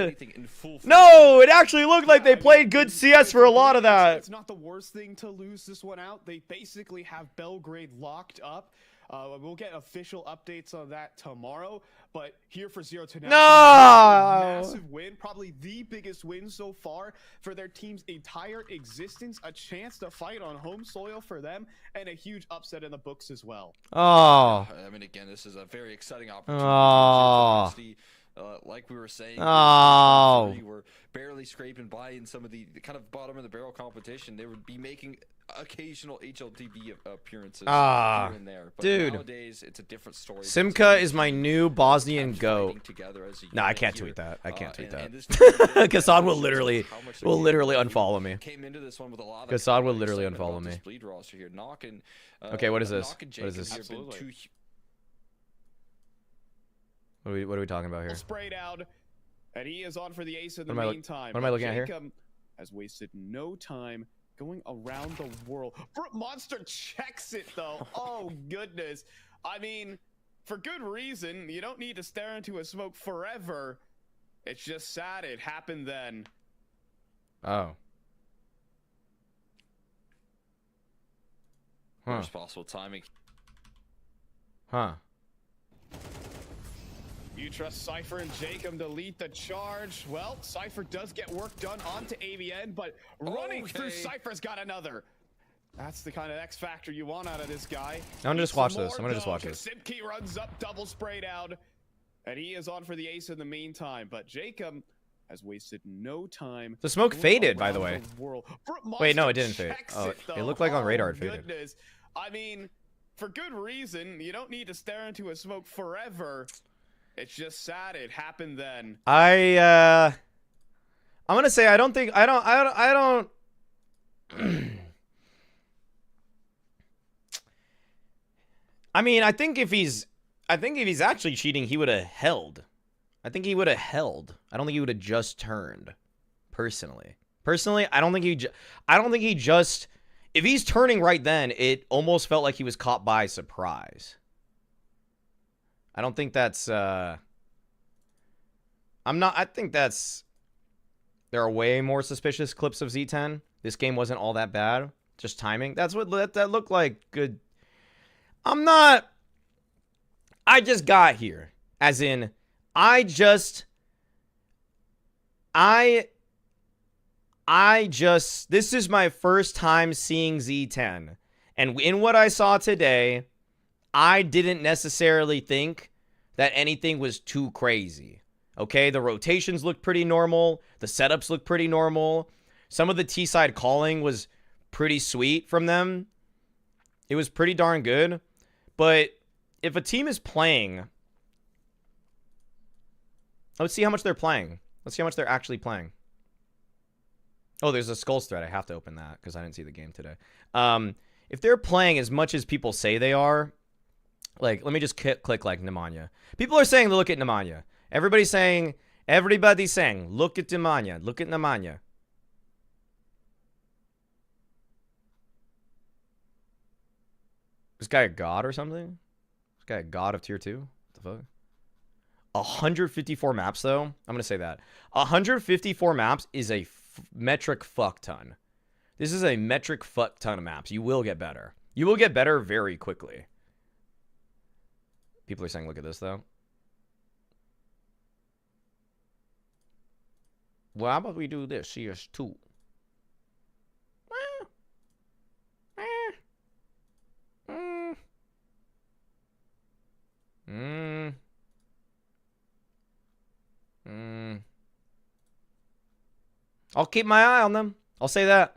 No, it actually looked like they played good CS for a lot of that. It's not the worst thing to lose this one out. They basically have Belgrade locked up. We'll get official updates on that tomorrow. But here for Zero Tenacity, No. massive win, probably the biggest win so far for their team's entire existence. A chance to fight on home soil for them, and a huge upset in the books as well. Oh. I mean, again, this is a very exciting opportunity. Oh. Like we were saying, Oh. we're barely scraping by in some of the kind of bottom of the barrel competition. They would be making occasional HLTV appearances here and there. But dude. nowadays, it's a different story. Simca is my new Bosnian goat. No, I can't tweet that. I can't tweet that. Kassad will literally unfollow me. Came into this one with a lot of Kassad will literally unfollow me. Bleed roster here. Okay, what is this? Knock and What is Jacob this? here have been Absolutely. two What are we talking about here? Sprayed out, and he is on for the ace in the What am I meantime. what am I looking at here? Jacob has wasted no time going around the world. Monster checks it though. Oh goodness. I mean, for good reason. You don't need to stare into a smoke forever. It's just sad it happened then. Oh. Huh. worst possible timing. Huh. You trust Cypher and Jacob to lead the charge. Well, Cypher does get work done onto AVN, but running through Cypher's got another. That's the kind of X factor you want out of this guy. I'm gonna just watch this. I'm gonna just watch this. Simke runs up, double sprayed out, and he is on for the ace in the meantime. But Jacob has wasted no time. The smoke faded, by the way. Wait, no, it didn't fade. Checks Oh, it, it looked like on radar it faded. Goodness. I mean, for good reason. You don't need to stare into a smoke forever. It's just sad it happened then. I'm gonna say I don't I mean, I think if he's actually cheating, he would have held. I think he would have held. I don't think he would have just turned. Personally, I don't think he just. If he's turning right then, it almost felt like he was caught by surprise. I don't think that's. I think that's. There are way more suspicious clips of Z10. This game wasn't all that bad. Just timing. That's what that looked like. Good. I just got here. As in, this is my first time seeing Z10. And in what I saw today, I didn't necessarily think that anything was too crazy. Okay, the rotations looked pretty normal. The setups looked pretty normal. Some of the T-side calling was pretty sweet from them. It was pretty darn good. But if a team is playing... Let's see how much they're playing. Let's see how much they're actually playing. Oh, there's a Skulls thread. I have to open that because I didn't see the game today. If they're playing as much as people say they are... Like, let me just click like Nemanja. People are saying look at Nemanja. Everybody's saying, look at Nemanja. Look at Nemanja. This guy a god or something? This guy a god of tier 2? What the fuck? 154 maps, though. I'm going to say that. 154 maps is a metric fuck ton. This is a metric fuck ton of maps. You will get better. You will get better very quickly. People are saying, look at this, though. Well, how about we do this? CS2. I'll keep my eye on them. I'll say that.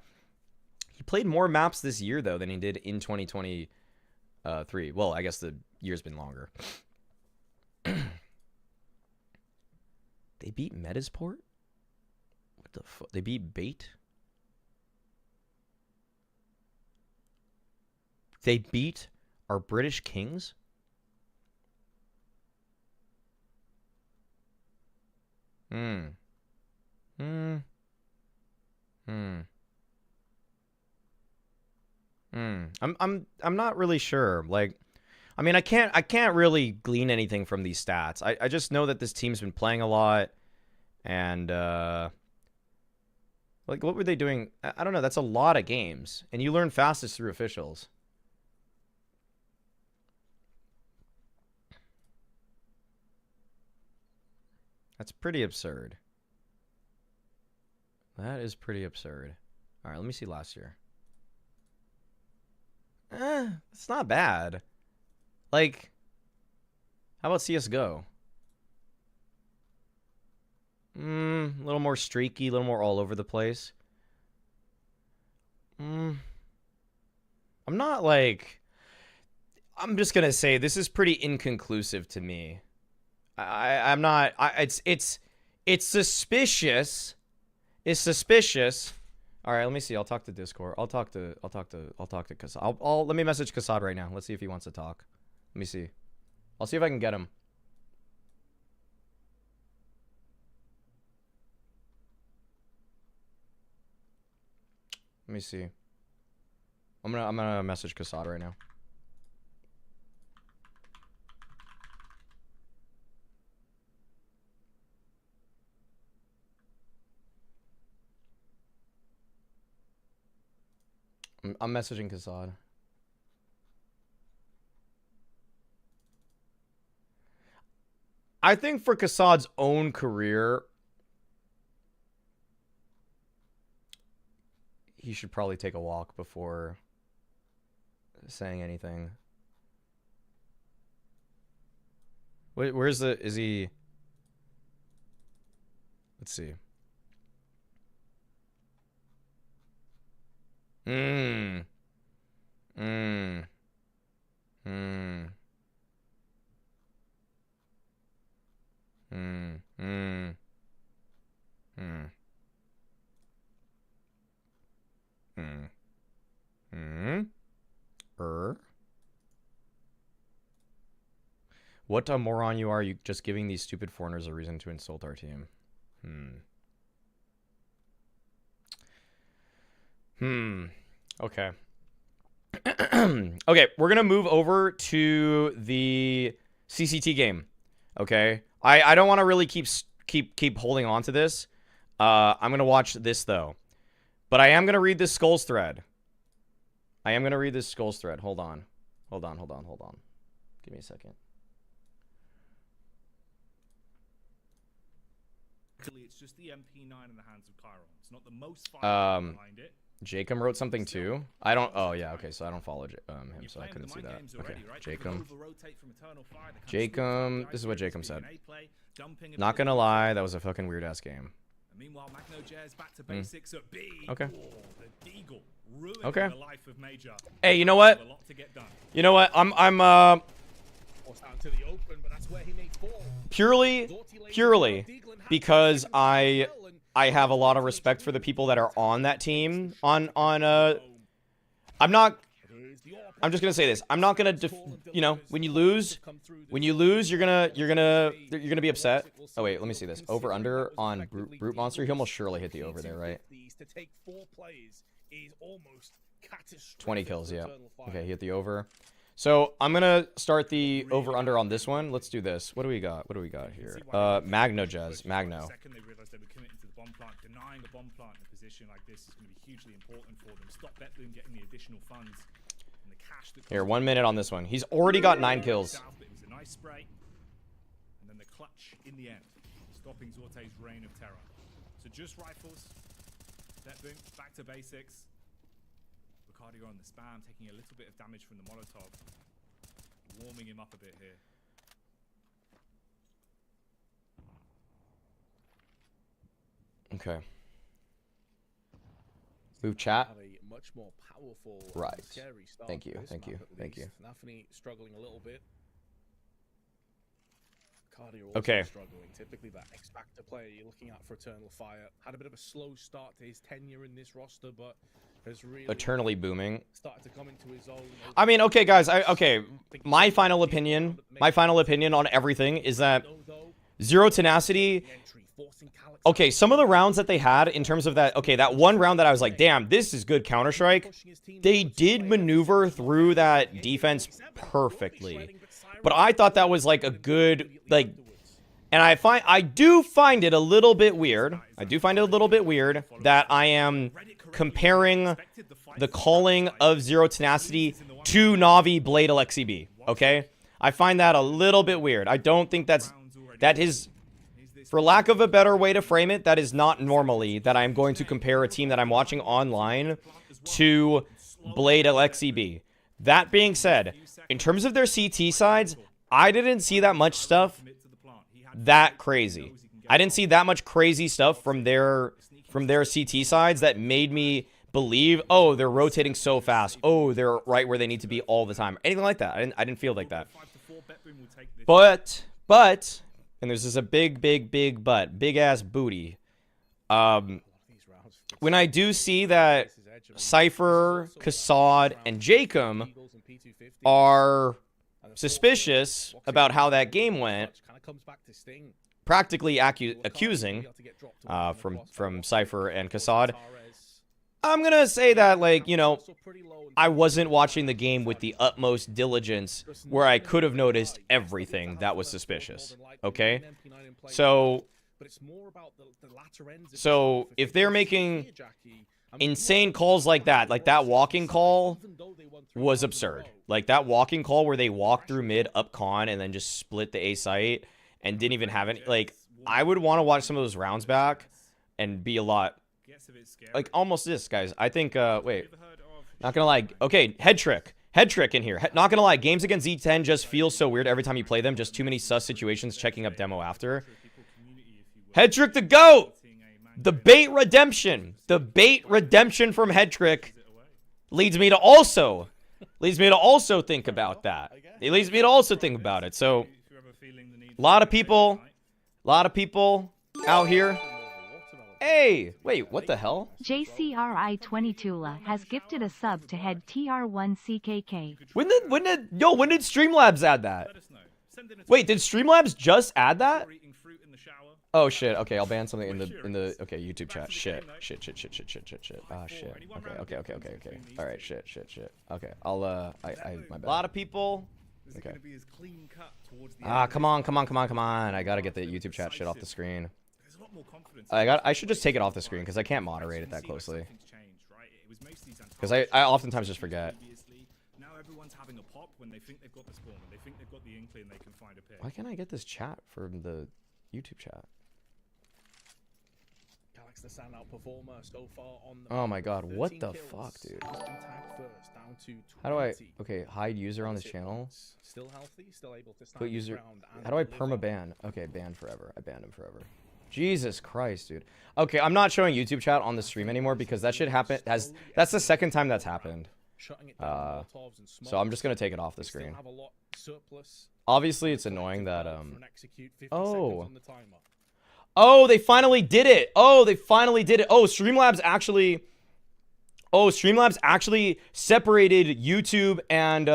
He played more maps this year, though, than he did in 2023. Well, I guess the year's been longer. They beat Metasport? What the fuck? They beat Bait? They beat our British Kings? I'm not really sure. Like, I mean, I can't really glean anything from these stats. I just know that this team's been playing a lot, and like, what were they doing? I don't know. That's a lot of games, and you learn fastest through officials. That's pretty absurd. That is pretty absurd. All right, let me see last year. It's not bad. Like, how about CSGO? A little more streaky, a little more all over the place. I'm not like... I'm just gonna say this is pretty inconclusive to me. I'm not... It's suspicious. It's suspicious. All right, let me see. I'll talk to Discord. I'll talk to Kassad. Let me message Kassad right now. Let's see if he wants to talk. Let me see. I'll see if I can get him. Let me see. I'm gonna message Kassad right now. I'm messaging Kassad. I think for Kassad's own career, he should probably take a walk before saying anything. Where's the... Is he... Let's see. What a moron you are, you just giving these stupid foreigners a reason to insult our team. Okay. Okay, we're gonna move over to the CCT game. Okay, I don't want to really keep holding on to this. I'm gonna watch this though, but I am gonna read this Skulls thread. Hold on. Give me a second. It's just the MP9 in the hands of Chiron. It's not the most fun behind it. Jacob wrote something too. I don't. Oh yeah. Okay. So I don't follow him, so I couldn't see that. Okay. Jacob. Jacob. This is what Jacob said. Not gonna lie, that was a fucking weird ass game. Meanwhile, Magnojair's back to basics at B. Okay. The Deagle ruining okay. the life of Major. Hey, you know what? You know what? I'm purely because I have a lot of respect for the people that are on that team. I'm just gonna say this. I'm not gonna, you know, when you lose, you're gonna be upset. Oh wait, let me see this. Over under on Brute Monster. He almost surely hit the over there, right? 20 kills, yeah. Okay, he hit the over. So I'm gonna start the over under on this one. Let's do this. What do we got? Here? Magno Jazz. Magno. Denying a bomb plant in a position like this is going to be hugely important for them. Stop Betboom getting the additional funds and the cash. Here, 1 minute on this one. He's already got 9 kills. It was a nice spray, and then the clutch in the end, stopping Zorte's reign of terror. So just rifles. Betboom back to basics. Ricardo on the spam, taking a little bit of damage from the Molotov, warming him up a bit here. Okay. Move chat. have a much more powerful and Right. scary start Thank to you, this thank map you, at thank you. least. Nafany struggling a little bit. Cardi also Okay. struggling. Typically that X Factor player you're looking at for Eternal Fire had a bit of a slow start to his tenure in this roster, but has really Eternally booming. started to come into his own. I mean, okay, guys. Okay, my final opinion on everything is that Zero Tenacity. Okay, some of the rounds that they had in terms of that. Okay, that one round that I was like, damn, this is good Counter-Strike. They did maneuver through that defense perfectly, but I thought that was like a good like. And I do find it a little bit weird. I do find it a little bit weird that I am comparing the calling of Zero Tenacity to Na'Vi Blade Alexi B. Okay? I find that a little bit weird. I don't think that is, for lack of a better way to frame it, that is not normally that I'm going to compare a team that I'm watching online to Blade Alexi B. That being said, in terms of their CT sides, I didn't see that much stuff that crazy. I didn't see that much crazy stuff from their CT sides that made me believe, oh, they're rotating so fast. Oh, they're right where they need to be all the time. Anything like that. I didn't feel like that. But, and there's just a big but, big ass booty. When I do see that Cypher, Kassad, and Jacob are suspicious about how that game went, practically accusing from Cypher and Kassad, I'm gonna say that, like, you know, I wasn't watching the game with the utmost diligence where I could have noticed everything that was suspicious. Okay, so if they're making insane calls like that walking call was absurd. Like that walking call where they walk through mid up con and then just split the A site and didn't even have any. Like, I would want to watch some of those rounds back and be a lot like almost this, guys. I think wait, not gonna lie. Okay, head trick in here. Not gonna lie, games against Z10 just feel so weird every time you play them. Just too many sus situations. Checking up demo after. Head trick the GOAT. The bait redemption from head trick leads me to also think about that. It leads me to also think about it. So a lot of people out here. Hey, wait, what the hell? JCRI22 has gifted a sub to head TR1CKK. When did Streamlabs add that? Wait, did Streamlabs just add that? Oh shit. Okay, I'll ban something in the okay, YouTube chat. Shit. Ah shit. Okay. All right, shit. Okay. I'll my bad. A lot of people. Okay. Ah, come on. I got to get the YouTube chat shit off the screen. I should just take it off the screen cuz I can't moderate it that closely. Cuz I oftentimes just forget. Now everyone's having a pop when they think they've got the spawn, when they think they've got the inkling they can find a pick. Why can't I get this chat from the YouTube chat? The standout performer so far on the Oh my god, what the fuck, dude? How do I hide user on this channel? Still healthy, still able to stand Put user. ground and How do I deliver. perma-ban? Okay, ban forever. I banned him forever. Jesus Christ, dude. Okay, I'm not showing YouTube chat on the stream anymore because that shit happened. That's the second time that's happened. So I'm just gonna take it off the screen. Obviously, it's annoying that Oh, they finally did it. Oh, Streamlabs actually separated YouTube and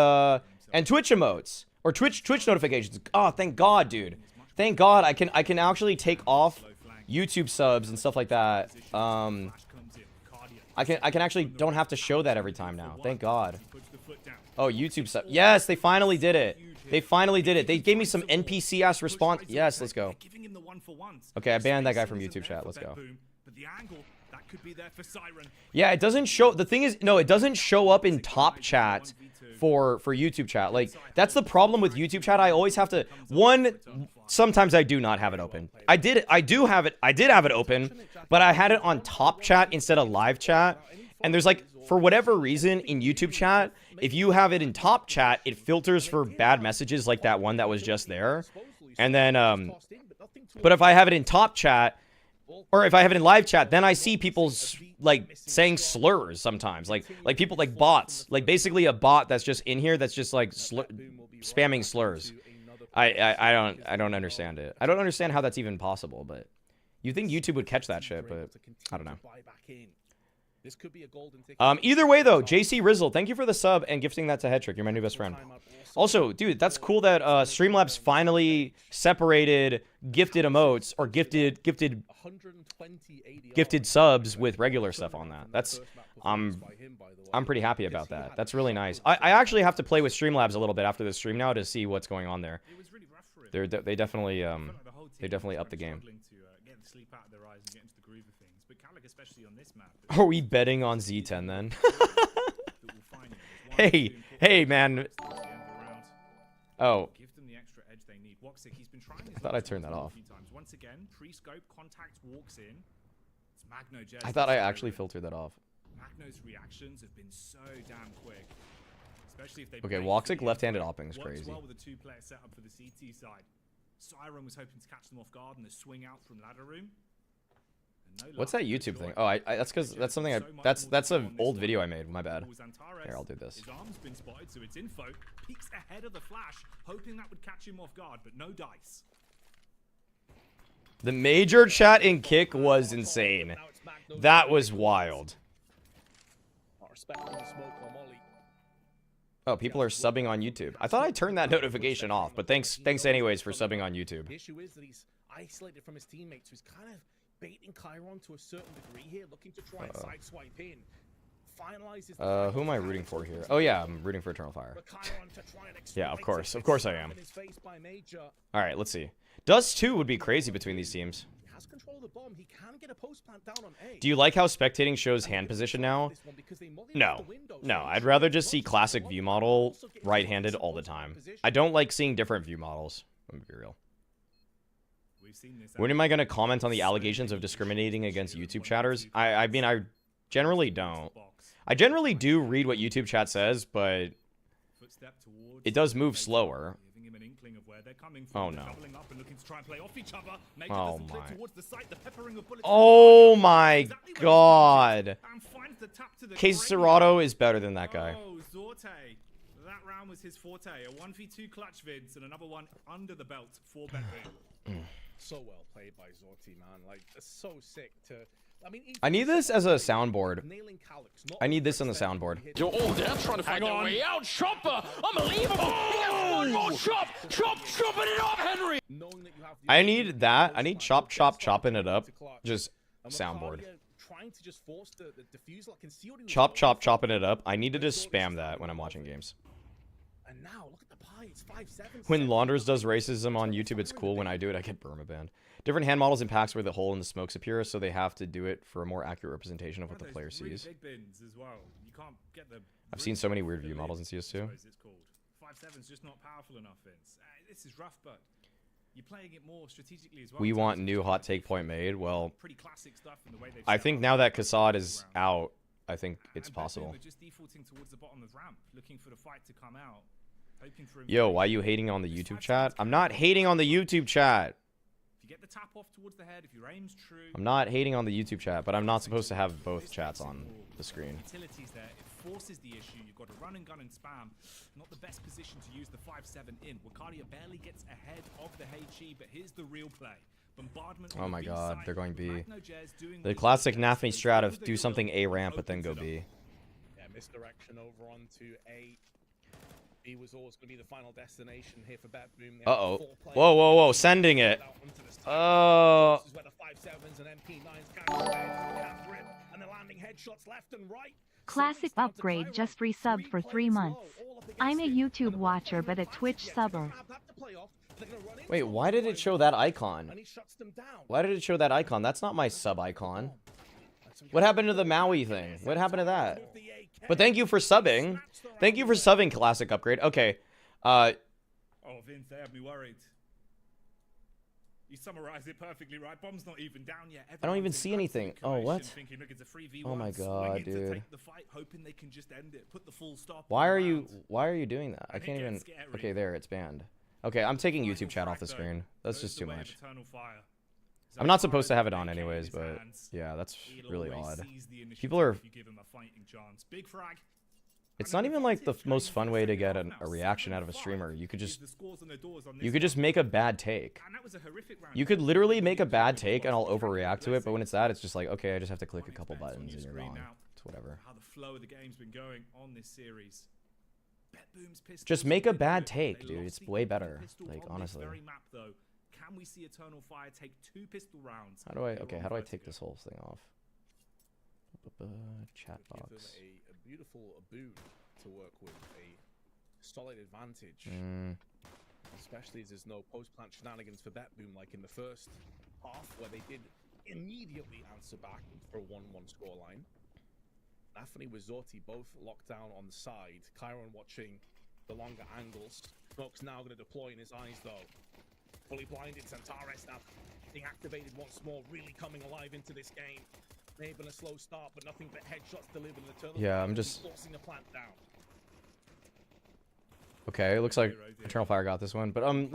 Twitch emotes or Twitch notifications. Oh, thank God, dude. Thank God I can actually take off YouTube subs and stuff like that. I can actually don't have to show that every time now. Thank God. Oh, YouTube sub. Yes, they finally did it. They gave me some NPC ass response. Yes, let's go. Okay, I banned that guy from YouTube chat. Let's go. Yeah, it doesn't show. The thing is, no, it doesn't show up in top chat for YouTube chat. Like, that's the problem with YouTube chat. I always have to. Sometimes I do not have it open. I did have it open, but I had it on top chat instead of live chat. And there's like, for whatever reason in YouTube chat, if you have it in top chat, it filters for bad messages like that one that was just there. And then, but if I have it in top chat, or if I have it in live chat, then I see people like saying slurs sometimes, like people like bots, like basically a bot that's just in here that's just like spamming slurs. I don't understand it. I don't understand how that's even possible, but you think YouTube would catch that shit, but I don't know. Either way though, JC Rizzle, thank you for the sub and gifting that to Headtrick. You're my new best friend. Also, dude, that's cool that Streamlabs finally separated gifted emotes or gifted subs with regular stuff on that. That's I'm pretty happy about that. That's really nice. I actually have to play with Streamlabs a little bit after the stream now to see what's going on there. They definitely upped the game. Are we betting on Z10 then? hey, man. Oh. I thought I turned that off. I thought I actually filtered that off. Reactions have been so damn quick. Okay, Woxic left-handed opping is crazy. Well with the two-player setup for the CT side. Siren was hoping to catch them off guard and the swing out from ladder room. What's that YouTube thing? Oh, that's because that's something that's an old video I made. My bad. Here, I'll do this. His arm's been spotted, so it's info. Peeks ahead of the flash, hoping that would catch him off guard, but no dice. The major chat in Kick was insane. That was wild. Oh, people are subbing on YouTube. I thought I turned that notification off, but thanks anyways for subbing on YouTube. The issue is that he's isolated from his teammates, who's kind of baiting Chiron to a certain degree here, looking to try and sideswipe in. Who am I rooting for here? Oh yeah, I'm rooting for Eternal Fire. Yeah, of course I am. All right, let's see. Dust 2 would be crazy between these teams. Do you like how spectating shows hand position now? No. I'd rather just see classic view model right-handed all the time. I don't like seeing different view models. Let me be real. When am I going to comment on the allegations of discriminating against YouTube chatters? I mean, I generally don't. I generally do read what YouTube chat says, but it does move slower. Oh no. Oh my. Oh my god. Case Serato is better than that guy. Oh, Zorte. That round was his forte. A 1v2 clutch vids and another one under the belt for Bentley. So well played by Zorte, man. Like, it's so sick to... I need this as a soundboard. I need this on the soundboard. Oh, they're trying to find their way out. Chopper! Unbelievable! He gets one more chop! Chopping it up, Henry! I need that. I need chopping it up. Just soundboard. Chopping it up. I need to just spam that when I'm watching games. When Launders does racism on YouTube, it's cool. When I do it, I get Burma banned. Different hand models in packs where the hole in the smokes appear, so they have to do it for a more accurate representation of what the player sees. I've seen so many weird view models in CS2. 5-7's just not powerful enough, Vince. This is rough, but you're playing it more strategically as well. We want new hot take point made. Well, I think now that Kassad is out, I think it's possible. Just defaulting towards the bottom of the ramp, looking for the fight to come out. Yo, why are you hating on the YouTube chat? I'm not hating on the YouTube chat. If you get the tap off towards the head, if your aim's true. I'm not hating on the YouTube chat, but I'm not supposed to have both chats on the screen. Utilities there, it forces the issue. You've got to run and gun and spam. Not the best position to use the 5-7 in. Wakadia barely gets ahead of the Heichi, but here's the real play. Bombardment. Oh my god, they're going B. The classic Nafmi strat of do something A ramp, but then go B. Yeah, misdirection over onto A. B was always going to be the final destination here for BetBoom. Uh-oh. Whoa, sending it. Oh. This is where the 5-7s and MP9s and they're landing headshots left and right. Classic Upgrade just resubbed for 3 months. I'm a YouTube watcher but a Twitch subber. Wait, why did it show that icon? Why did it show that icon? That's not my sub icon. What happened to the Maui thing? What happened to that? But thank you for subbing. Thank you for subbing, Classic Upgrade. Okay. Oh, Vince, they have me worried. You summarized it perfectly right. Bomb's not even down yet. I don't even see anything. Oh, what? Thinking, look, it's a 3v1. Oh my god, dude. Take the fight, hoping they can just end it. Put the full stop. Why are you doing that? I can't even. Okay, there, it's banned. Okay, I'm taking YouTube chat off the screen. That's just too much. I'm not supposed to have it on anyways, but yeah, that's really odd. People are... It's not even like the most fun way to get a reaction out of a streamer. You could just make a bad take. You could literally make a bad take and I'll overreact to it, but when it's that, it's just like, okay, I just have to click a couple buttons and you're wrong. It's whatever. How the flow of the game's been going on this series. Just make a bad take, dude. It's way better. Like, honestly. Can we see Eternal Fire take 2 pistol rounds? How do I take this whole thing off? Chat box. A beautiful boon to work with, a solid advantage. Especially as there's no post-plant shenanigans for BetBoom like in the first half, where they did immediately answer back for a 1-1 scoreline. Nafany with Zorti both locked down on the side. Chiron watching the longer angles. Smoke's now going to deploy in his eyes though. Fully blinded, Zantares now being activated once more, really coming alive into this game. May have been a slow start, but nothing but headshots delivered in the turn. Yeah, I'm just forcing the plant down. Okay, it looks like Eternal Fire got this one, but I'm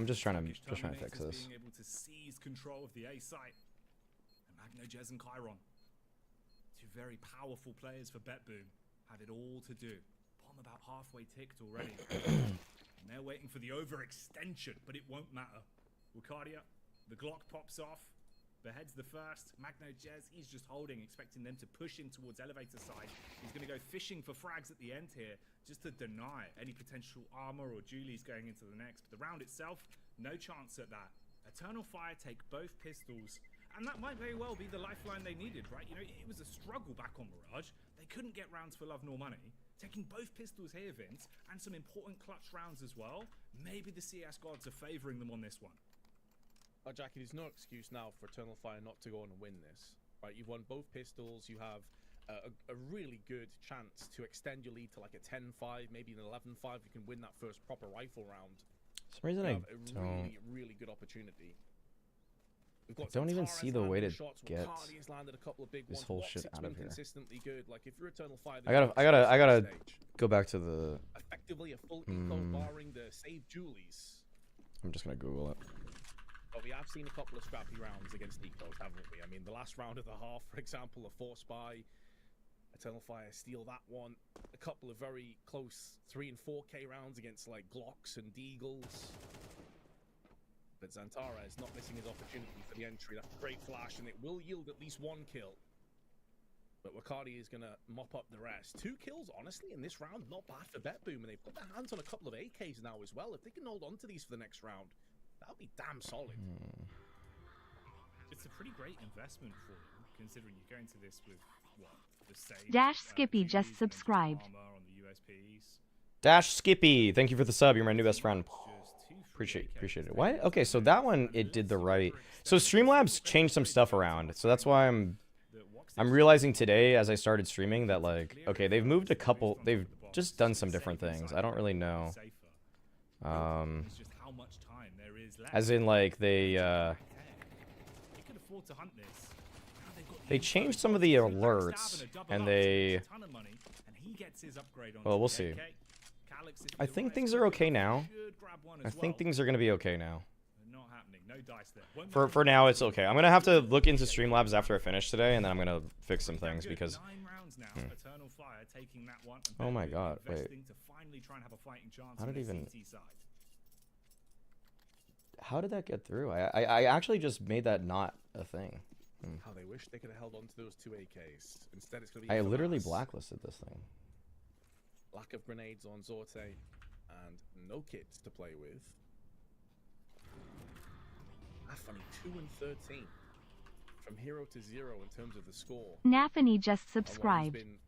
just trying to fix this. Being able to seize control of the A site. And Magno, Jez, and Chiron. 2 very powerful players for BetBoom. Have it all to do. Bomb about halfway ticked already. And they're waiting for the overextension, but it won't matter. Wukardia, the Glock pops off. Beheads the first. Magno Jez, he's just holding, expecting them to push him towards elevator side. He's going to go fishing for frags at the end here, just to deny any potential armor or Julie's going into the next. But the round itself, no chance at that. Eternal Fire take both pistols, and that might very well be the lifeline they needed, right? You know, it was a struggle back on Mirage. They couldn't get rounds for love nor money. Taking both pistols here, Vince, and some important clutch rounds as well. Maybe the CS gods are favoring them on this one. Jackie, there's no excuse now for Eternal Fire not to go on and win this. Right, you've won both pistols. You have a really good chance to extend your lead to like a 10-5, maybe an 11-5. You can win that first proper rifle round. For some reason, really good opportunity. I don't even see the way to get this whole Blocks, shit out of here. Consistently good. Like if you're Eternal Fire, I gotta go back to the. Effectively a full eco barring the save Julies. I'm just gonna Google it. But we have seen a couple of scrappy rounds against ecos, haven't we? I mean, the last round of the half, for example, a force buy. Eternal Fire steal that one. A couple of very close 3 and 4K rounds against like Glocks and Deagles. But Zantara is not missing his opportunity for the entry. That's a great flash, and it will yield at least 1 kill. But Wakadi is going to mop up the rest. 2 kills, honestly, in this round, not bad for BetBoom. And they put their hands on a couple of AKs now as well. If they can hold on to these for the next round, that'll be damn solid. It's a pretty great investment for you, considering you're going to this with, what, the same... Dash Skippy just subscribed. On the USPs. Dash Skippy, thank you for the sub. You're my new best friend. Appreciate it. Why? Okay, so that one, it did the right. So Streamlabs changed some stuff around. So that's why I'm realizing today as I started streaming that, like, okay, they've moved a couple, they've just done some different things. I don't really know. As in, like, they changed some of the alerts, and they, well, we'll see. I think things are okay now. I think things are going to be okay now. For now, it's okay. I'm going to have to look into Streamlabs after I finish today, and then I'm going to fix some things, because... Oh my god, wait. How did even... How did that get through? I actually just made that not a thing. How they wish they could have held on to those 2 AKs. Instead, it's going to be... I literally blacklisted this thing. Lack of grenades on Zorte, and no kits to play with. Funny, 2 and 13. From 0 to 0 in terms of the score. Nafany just subscribed. Been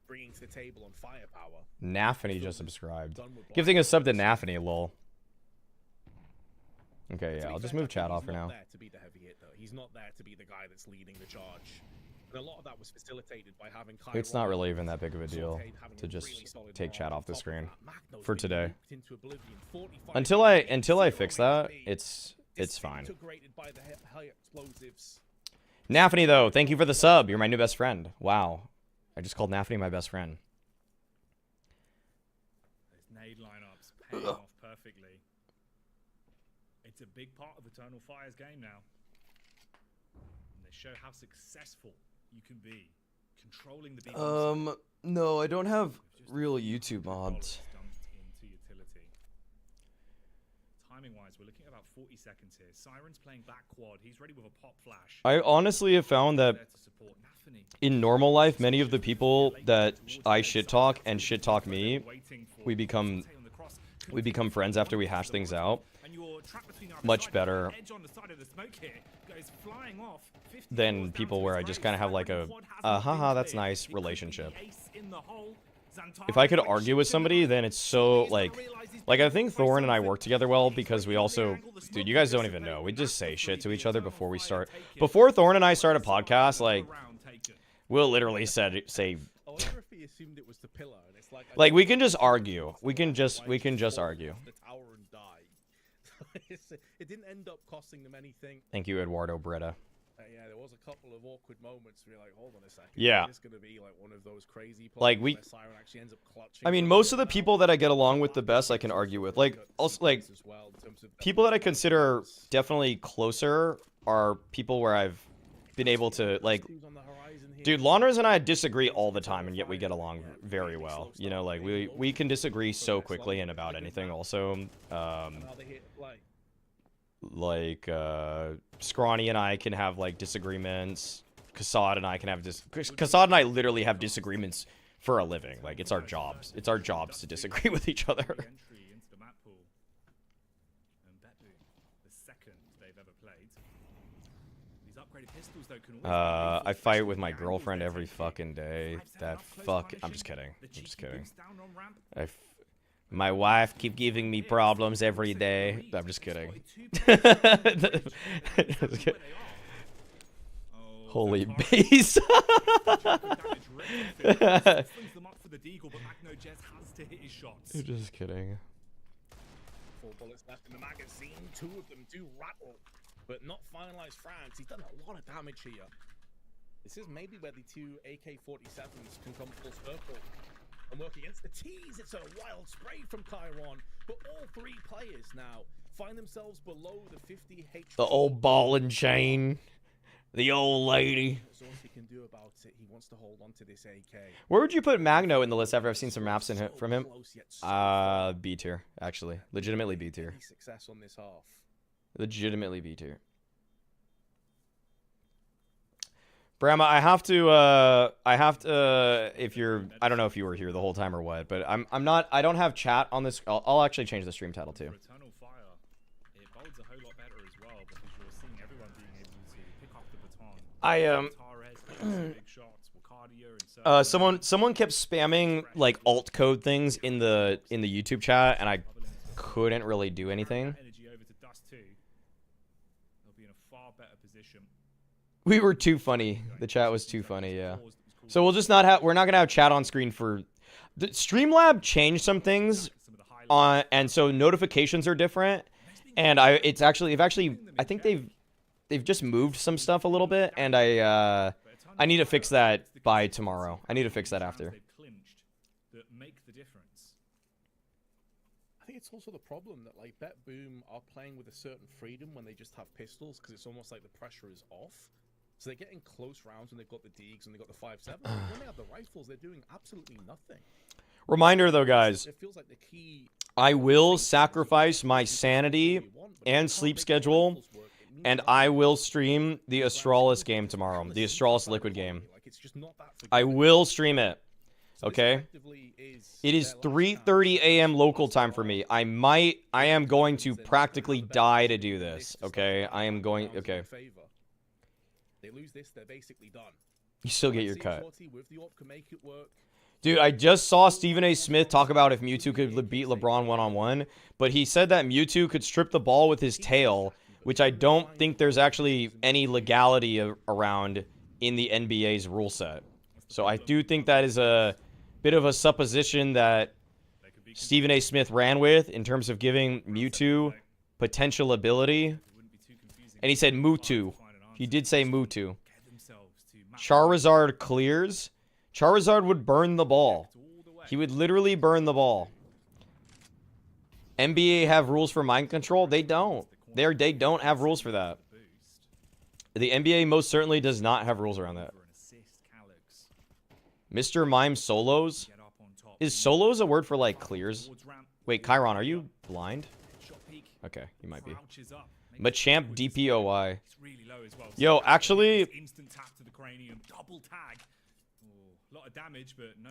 bringing to the table on firepower. Nafany just subscribed. Gifting a sub to Nafany, lol. Okay, yeah, I'll just move chat off for now. He's not there to be the heavy hit, though. He's not there to be the guy that's leading the charge. And a lot of that was facilitated by having Chiron. It's not really even that big of a deal to just take chat off the screen for today. Until I fix that, it's fine. Nafany, though, thank you for the sub. You're my new best friend. Wow. I just called Nafany my best friend. Those nade lineups paying off perfectly. It's a big part of Eternal Fire's game now. They show how successful you can be controlling the No, I don't have real YouTube mods. into utility. Timing-wise, we're looking at about 40 seconds here. Siren's playing back quad. He's ready with a pop flash. I honestly have found that There to support Nafany. in normal life, many of the people that I shit talk and shit talk me, we become friends after we hash things out. Much better than people where I just kind of have like a haha, that's nice relationship. If I could argue with somebody, then it's so like I think Thorn and I work together well because we also, dude, you guys don't even know. We just say shit to each other before we start. Before Thorn and I start a podcast, like we'll literally say like we can just argue. We can just argue. It didn't end up costing them anything. Thank you, Eduardo Bretta. Yeah, there was a couple of awkward moments where you're like, hold on a second. Yeah. It's going to be like one of those crazy plays Like where Siren actually ends up clutching. I mean, most of the people that I get along with the best, I can argue with. Like, also, like, people that I consider definitely closer are people where I've been able to, like, dude, Lawners and I disagree all the time, and yet we get along very well. You know, like, we can disagree so quickly and about anything also. Like, Scrawny and I can have, like, disagreements. Kassad and I can have Kassad and I literally have disagreements for a living. Like, it's our jobs. It's our jobs to disagree with each other. I fight with my girlfriend every fucking day. I'm just kidding. I'm just kidding. My wife keep giving me problems every day. I'm just kidding. Holy base. You're just kidding. 4 bullets left in the magazine. 2 of them do rattle, but not finalized France. He's done a lot of damage here. This is maybe where the 2 AK-47s can come full circle and work against the T's. It's a wild spray from Chiron, but all 3 players now find themselves below the 50 HP. The old ball and chain. The old lady. So what he can do about it, he wants to hold on to this AK. Where would you put Magno in the list after I've seen some maps from him? B tier, actually. Legitimately B tier. Success on this half. Legitimately B tier. Brahma, I have to, if you're, I don't know if you were here the whole time or what, but I don't have chat on this. I'll actually change the stream title too. Someone kept spamming like alt code things in the YouTube chat, and I couldn't really do anything. We were too funny. The chat was too funny, yeah. So we'll just not have, we're not gonna have chat on screen for the Streamlab changed some things on, and so notifications are different. And I think they've just moved some stuff a little bit, and I need to fix that by tomorrow. I need to fix that after. I think it's also the problem that like Bet Boom are playing with a certain freedom when they just have pistols, because it's almost like the pressure is off. So they're getting close rounds when they've got the Deegs and they've got the 5.7. When they have the rifles, they're doing absolutely nothing. Reminder though, guys, it feels like the key. I will sacrifice my sanity and sleep schedule, and I will stream the Astralis game tomorrow, the Astralis Liquid game. I will stream it. Okay? It is 3:30 a.m. local time for me. I am going to practically die to do this. Okay? Okay. They lose this, they're basically done. You still get your cut. Dude, I just saw Stephen A. Smith talk about if Mewtwo could beat LeBron one-on-one, but he said that Mewtwo could strip the ball with his tail, which I don't think there's actually any legality around in the NBA's rule set. So I do think that is a bit of a supposition that Stephen A. Smith ran with in terms of giving Mewtwo potential ability. And he said Mewtwo. He did say Mewtwo. Charizard clears. Charizard would burn the ball. He would literally burn the ball. NBA have rules for mind control? They don't. They don't have rules for that. The NBA most certainly does not have rules around that. Mr. Mime solos? Is solos a word for, like, clears? Wait, Chiron, are you blind? Okay, you might be. Machamp DPOY. Yo, actually...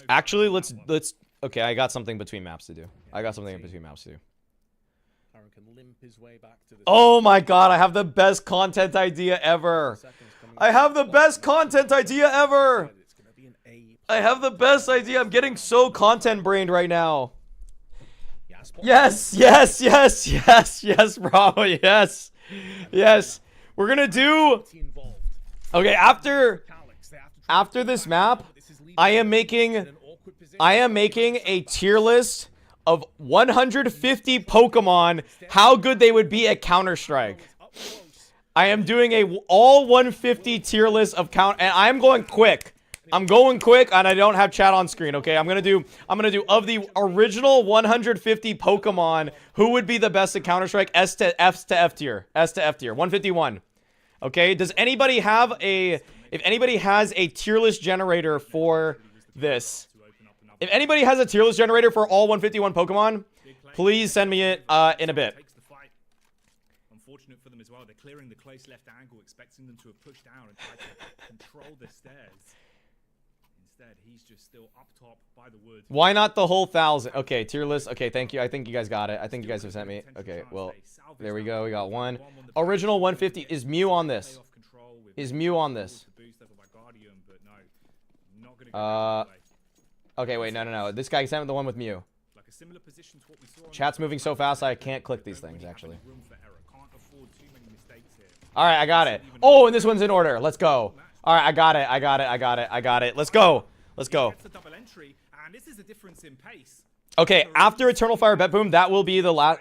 Actually, let's... Okay, I got something between maps to do. Oh my god, I have the best content idea ever! I have the best idea! I'm getting so content brained right now. Yes, bro, yes. We're gonna do... Okay, after this map, I am making a tier list of 150 Pokemon, how good they would be at Counter-Strike. I am doing a all 150 tier list of and I'm going quick. And I don't have chat on screen, okay? I'm gonna do of the original 150 Pokemon, who would be the best at Counter-Strike? S to F tier. 151. Okay, does anybody have if anybody has a tier list generator for this? If anybody has a tier list generator for all 151 Pokemon, please send me it in a bit. Unfortunate for them as well. They're clearing the close left angle, expecting them to have pushed down and tried to control the stairs. Instead, he's just still up top by the wood. Why not the whole 1,000? Okay, tier list. Okay, thank you. I think you guys got it. I think you guys have sent me. Okay, well, there we go. We got one. Original 150. Is Mew on this? Okay, wait, no. This guy sent me the one with Mew. Chat's moving so fast I can't click these things, actually. Alright, I got it. Oh, and this one's in order. Let's go. Alright, I got it. Let's go. Okay, after Eternal Fire Bet Boom, that will be the last...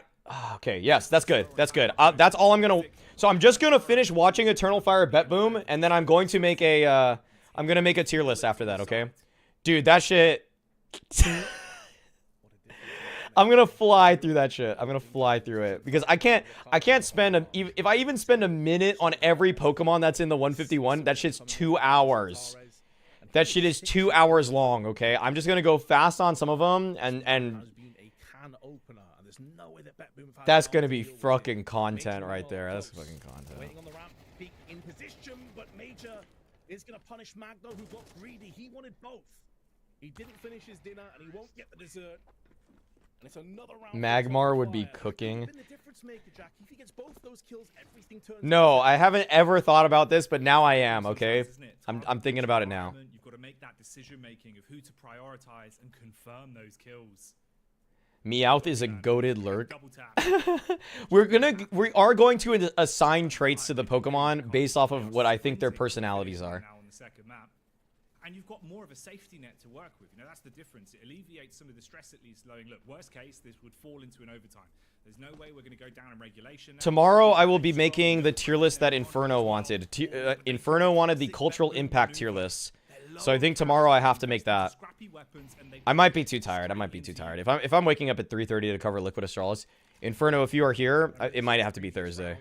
Okay, yes, that's good. That's all I'm gonna... So I'm just gonna finish watching Eternal Fire Bet Boom, and then I'm going to make a... I'm gonna make a tier list after that, okay? Dude, that shit... I'm gonna fly through that shit. Because I can't spend if I even spend a minute on every Pokemon that's in the 151, that shit's 2 hours. That shit is 2 hours long, okay? I'm just gonna go fast on some of them, and that's gonna be fucking content right there. That's fucking content. Waiting on the ramp, peak in position, but Major is gonna punish Magno, who got greedy. He wanted both. He didn't finish his dinner, and he won't get the dessert. And it's another round. Magmar would be cooking. No, I haven't ever thought about this, but now I am, okay? I'm thinking about it now. You've got to make that decision making of who to prioritize and confirm those kills. Meowth is a goated lurk. we are going to assign traits to the Pokemon based off of what I think their personalities are. And you've got more of a safety net to work with. You know, that's the difference. It alleviates some of the stress at least. Knowing, look, worst case, this would fall into an overtime. There's no way we're going to go down in regulation. Tomorrow, I will be making the tier list that Inferno wanted. Inferno wanted the cultural impact tier list. So I think tomorrow I have to make that. I might be too tired. If I'm waking up at 3:30 to cover Liquid Astralis, Inferno, if you are here, it might have to be Thursday.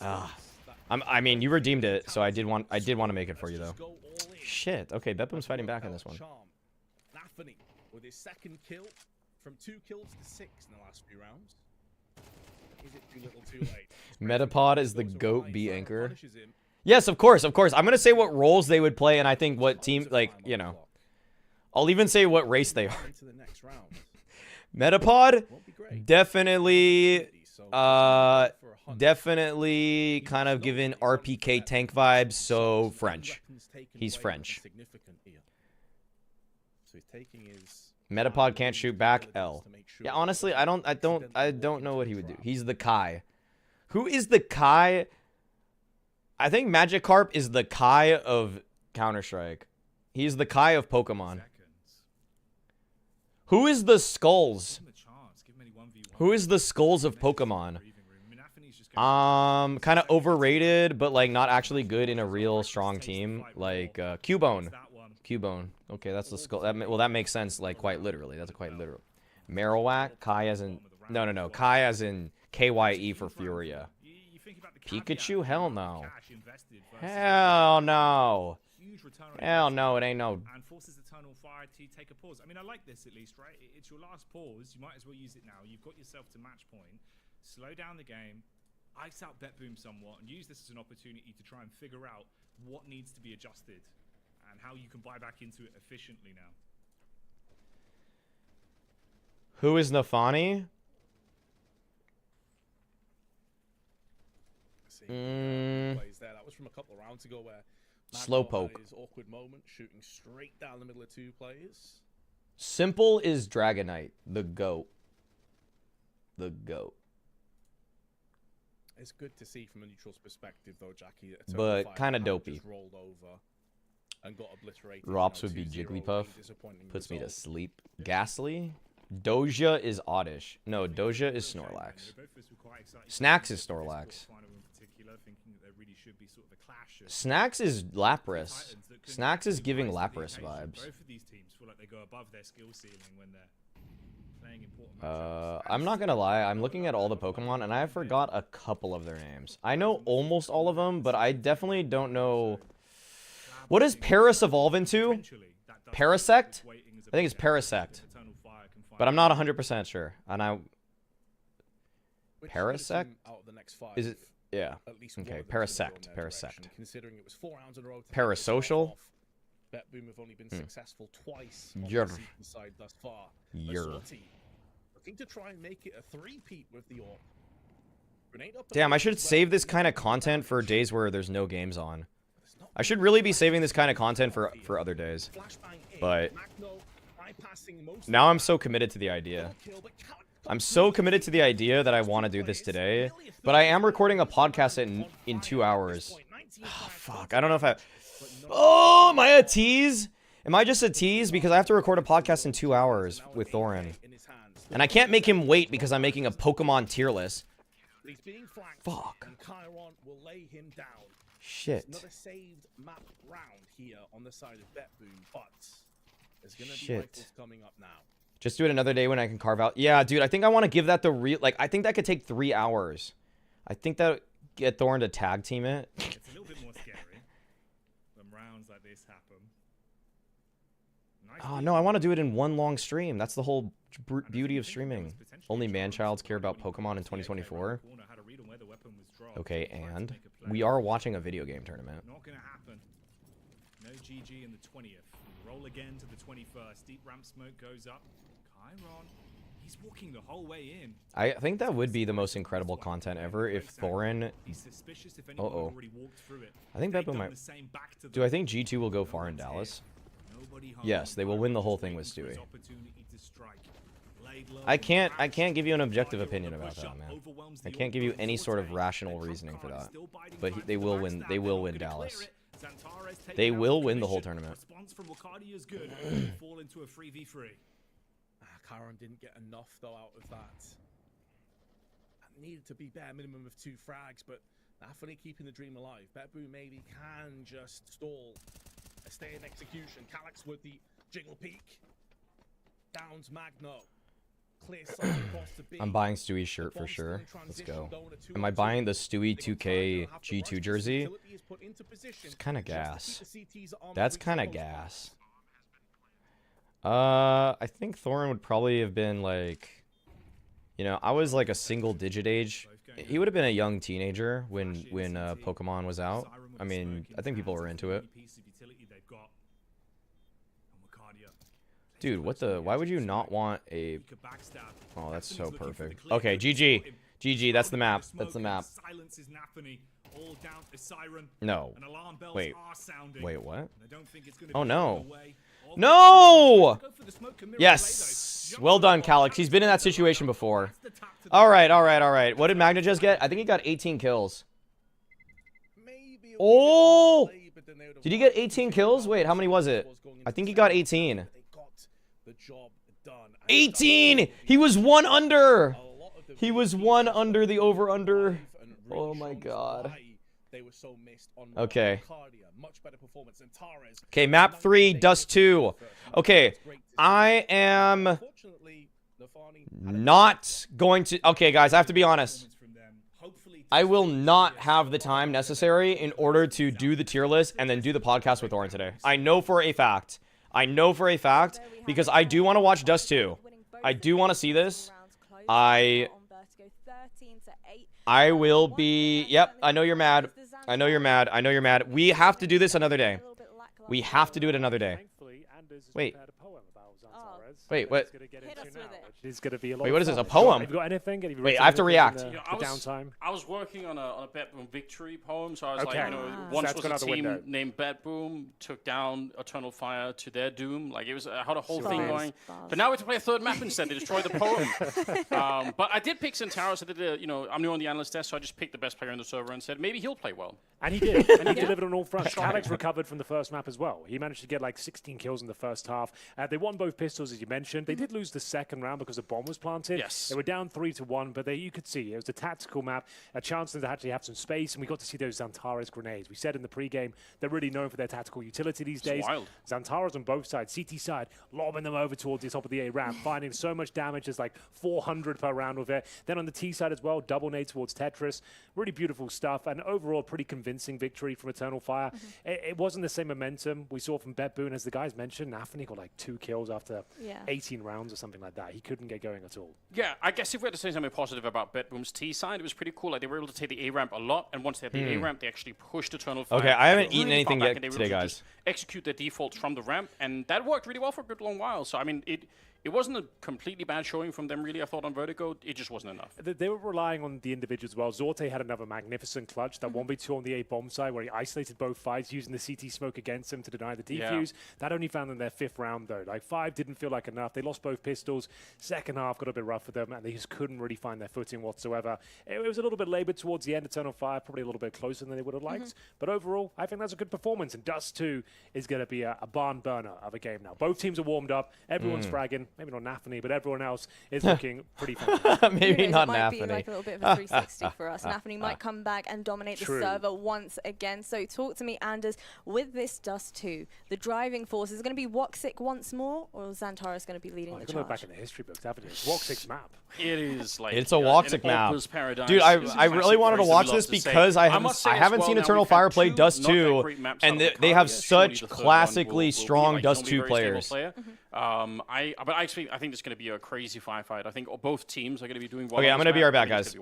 I mean, you redeemed it, so I did want to make it for you though. Shit. Okay, Bepham's fighting back in this one. Nathany with his second kill from 2 kills to 6 in the last few rounds. Is it too little, too late? Metapod is the GOAT B anchor. Yes, of course. I'm gonna say what roles they would play, and I think what team, like, you know. I'll even say what race they are. Metapod, definitely kind of given RPK tank vibes, so French. He's French. Metapod can't shoot back. L. Yeah, honestly, I don't know what he would do. He's the Kai. Who is the Kai? I think Magikarp is the Kai of Counter-Strike. He's the Kai of Pokemon. Who is the Skulls? Who is the Skulls of Pokemon? Kind of overrated, but like not actually good in a real strong team. Like Cubone. Okay, that's the skull. Well, that makes sense. Like quite literally. That's quite literal. Marowak. Kai as in no. Kai as in KYE for Furia. Pikachu? Hell no. Cash invested versus Hell no. huge return on Hell no, it investment ain't no. and forces Eternal Fire to take a pause. I mean, I like this at least, right? It's your last pause. You might as well use it now. You've got yourself to match point. Slow down the game, ice out BetBoom somewhat, and use this as an opportunity to try and figure out what needs to be adjusted and how you can buy back into it efficiently now. Who is Nafani? Plays there. That was from a couple of rounds ago where Slowpoke. had his awkward moment, shooting straight down the middle of two players. Simple is Dragonite, the GOAT. The GOAT. It's good to see from a neutral's perspective, though, Jackie. that But Eternal kinda Fire dopey. just rolled over and got obliterated. Rops You would know, be 2-0, Jigglypuff. really disappointing Puts me to result. sleep. Ghastly? Doja is Oddish. No, Doja is Snorlax. Snacks is Snorlax. Snacks is Lapras. Snacks is giving Lapras vibes. Both of these teams feel like they go above their skill ceiling when they're playing important I'm not gonna lie, I'm looking at all the Pokemon and I forgot a couple of their names. I know almost all of them, but I definitely don't know. What does Paris evolve into? Parasect? I think it's Parasect. But I'm not 100% sure. And Which Parasect? team out of the next five, Is it? Yeah. at least one Okay, of them's gonna go in Parasect. their Parasect. direction, considering it was 4 rounds in a row. to Parasocial? finish it off. BetBoom have only been successful twice on Yer. the season side thus far. Yer. Assorti looking to try and make it a three-peat with the AWP. Grenade up Damn, I should as well. save this kind of content for days where there's no games on. I should really be saving this kind of content for other days. Flashbang in. But Magno bypassing most now of I'm that. so committed to the idea. Kill, but Cal- I'm so committed to the idea that I want to do this today. But I am recording a podcast in 2 hours. Oh, fuck, I don't know if I... Oh, am I a tease? Am I just a tease? Because I have to record a podcast in 2 hours with Thorin. And I can't make him wait because I'm making a Pokemon tier list. He's being flanked, Fuck. and Chiron will lay him down. Shit. Another saved map round here on the side of BetBoom, but there's gonna be Shit. rifles coming up now. Just do it another day when I can carve out. Yeah, dude, I think I want to give that the real... Like, I think that could take 3 hours. I think that get Thorin to tag team it. It's a little bit more scary when rounds like this happen. Nice Oh, lead. no, I want to do it in one long stream. That's the whole beauty of streaming. Only man-childs care about Pokemon in 2024. Okay, and we are watching a video game tournament. Not gonna happen. No GG in the 20th. Roll again to the 21st. Deep ramp smoke goes up. Chiron, he's walking the whole way in. I think that would be the most incredible content ever if Thorin... He's suspicious if anyone Uh-oh. already walked through it. I think They've Beppo done might... the same back to Do them. I think G2 will go far in Dallas? Yes, they will win the whole thing with Stewie. I can't give you an objective opinion about that, man. I can't give you any sort of rational reasoning for that. But they will win. They will win Dallas. They will win the whole tournament. Response from Wakadi is good. Fall into a 3v3. Chiron didn't get enough though out of that. That needed to be bare minimum of 2 frags, but definitely keeping the dream alive. BetBoom maybe can just stall a stay in execution. Calyx with the jiggle peak. Downs Magno. Clear sight across the B. I'm buying Stewie's shirt for sure. Let's go. Am I buying the Stewie 2K G2 jersey? It's kind of gas. That's kind of gas. I think Thorin would probably have been like, you know, I was like a single digit age. He would have been a young teenager when Pokemon was out. I mean, I think people were into it. Dude, what the? Why would you not want a... Oh, that's so perfect. Okay, GG. GG, that's the map. That's the map. No. Wait. Wait, what? Oh, no. No! Yes! Well done, Calyx. He's been in that situation before. Alright, alright, alright. What did Magna just get? I think he got 18 kills. Oh! Did he get 18 kills? Wait, how many was it? I think he got 18. 18! He was 1 under! He was 1 under the over-under. Oh my god. Okay. Okay, map 3, Dust 2. Okay, I am not going to... Okay, guys, I have to be honest. I will not have the time necessary in order to do the tier list and then do the podcast with Orin today. I know for a fact. Because I do want to watch Dust 2. I do want to see this. I will be... Yep, I know you're mad. We have to do this another day. We have to do it another day. Wait. Wait, what? Wait, what is this? A poem? Have you got anything? Wait, I have to react. I was working on a BetBoom victory poem, so I was like, you know, once was a team named BetBoom took down Eternal Fire to their doom. Like, it was I had a whole thing going. But now we have to play a third map instead. They destroyed the poem. But I did pick Centauros. I did, you know, I'm new on the analyst desk, so I just picked the best player on the server and said maybe he'll play well. And he did. And he delivered on all fronts. Calix recovered from the first map as well. He managed to get like 16 kills in the first half. They won both pistols, as you mentioned. They did lose the second round because a bomb was planted. Yes. They were down 3-1, but you could see it was a tactical map, a chance to actually have some space, and we got to see those Xantares grenades. We said in the pregame, they're really known for their tactical utility these days. Wild. Xantares on both sides, CT side, lobbing them over towards the top of the A ramp, finding so much damage, there's like 400 per round with it. Then on the T side as well, double nade towards Tetris. Really beautiful stuff, and overall, pretty convincing victory from Eternal Fire. It wasn't the same momentum we saw from BetBoom, as the guys mentioned. Anthony got like 2 kills after 18 rounds or something like that. He couldn't get going at all. Yeah, I guess if we had to say something positive about BetBoom's T side, it was pretty cool. Like, they were able to take the A ramp a lot, and once they had the A ramp, they actually pushed Eternal Fire. Okay, I haven't really eaten anything far yet back, and they were today, able to guys. just execute their defaults from the ramp, and that worked really well for a good long while. So, I mean, it wasn't a completely bad showing from them, really, I thought, on Vertigo. It just wasn't enough. They were relying on the individuals as well. Zorte had another magnificent clutch, that 1v2 on the A bomb side, where he isolated both fights, using the CT smoke against him to deny the defuse. That only found them their 5th round, though. Like, 5 didn't feel like enough. They lost both pistols. Second half got a bit rough for them, and they just couldn't really find their footing whatsoever. It was a little bit labored towards the end. Eternal Fire probably a little bit closer than they would have liked. But overall, I think that's a good performance, and Dust 2 is going to be a barn burner of a game now. Both teams are warmed up. Everyone's fragging. Maybe not Nathany, but everyone else is looking pretty fantastic. Maybe not It might be Nathany. like a little bit of a 360 for us. Nathany might come back and dominate the server once again. So talk to me, Anders, with this Dust 2, the driving force is going to be Woxic once more, or is Xantares going to be leading the charge? Look back in the history books, haven't you? It's Woxic's map. It is like It's a Woxic map. Paradise. Dude, I really wanted to watch this because I haven't seen Eternal Fire play Dust 2, and they have such classically strong Dust 2 players. But I think it's going to be a crazy firefight. I think both teams are going to be doing well. Okay, I'm going to be right back, guys.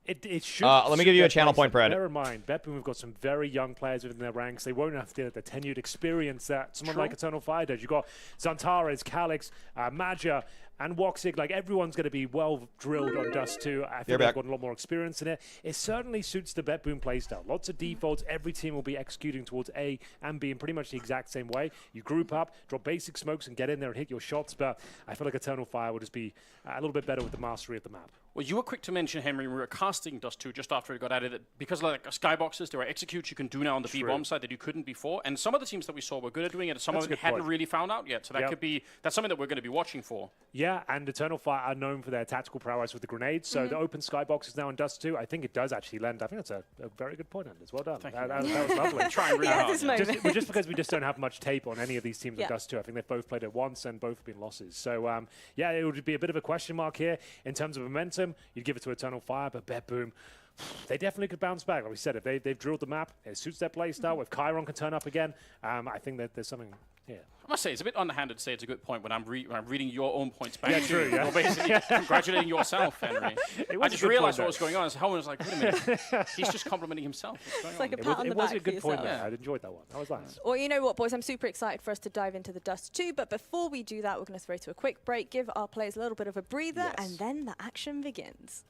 It should. Let me give you a channel point, Brad. Bear in mind, BetBoom have got some very young players within their ranks. They won't have to get the tenured experience that someone like Eternal Fire does. You've got Xantares, Calix, Maja, and Woxic. Like, everyone's going to be well drilled on Dust 2. I think they've got a lot more experience in it. It certainly suits the BetBoom playstyle. Lots of defaults. Every team will be executing towards A and B in pretty much the exact same way. You group up, drop basic smokes, and get in there and hit your shots. But I feel like Eternal Fire will just be a little bit better with the mastery of the map. Well, you were quick to mention, Henry, we were casting Dust 2 just after it got added, that because like skyboxes, there are executes you can do now on the B-bomb side that you couldn't before, and some of the teams that we saw were good at doing it, and some of them hadn't really found out yet, so that could be, that's something that we're going to be watching for. Yeah, and Eternal Fire are known for their tactical prowess with the grenades, so the open skyboxes now in Dust 2, I think it does actually lend, I think that's a very good point, Anders. Well done. That was lovely. Trying really hard. Just because we just don't have much tape on any of these teams in Dust 2, I think they've both played it once, and both have been losses. So, yeah, it would be a bit of a question mark here in terms of momentum. You'd give it to Eternal Fire, but BetBoom, they definitely could bounce back. Like we said, if they've drilled the map, it suits their play style. If Chiron can turn up again, I think that there's something here. I must say, it's a bit underhanded to say it's a good point when I'm reading your own points back. Yeah, true. You're basically congratulating yourself, Henry. I just realized what was going on. So Helen was like, wait a minute. He's just complimenting himself. It's like a pat on the back. It was a good point there. I enjoyed that one. That was nice. Well, you know what, boys? I'm super excited for us to dive into the Dust 2. But before we do that, we're going to throw to a quick break, give our players a little bit of a breather, and then the action begins.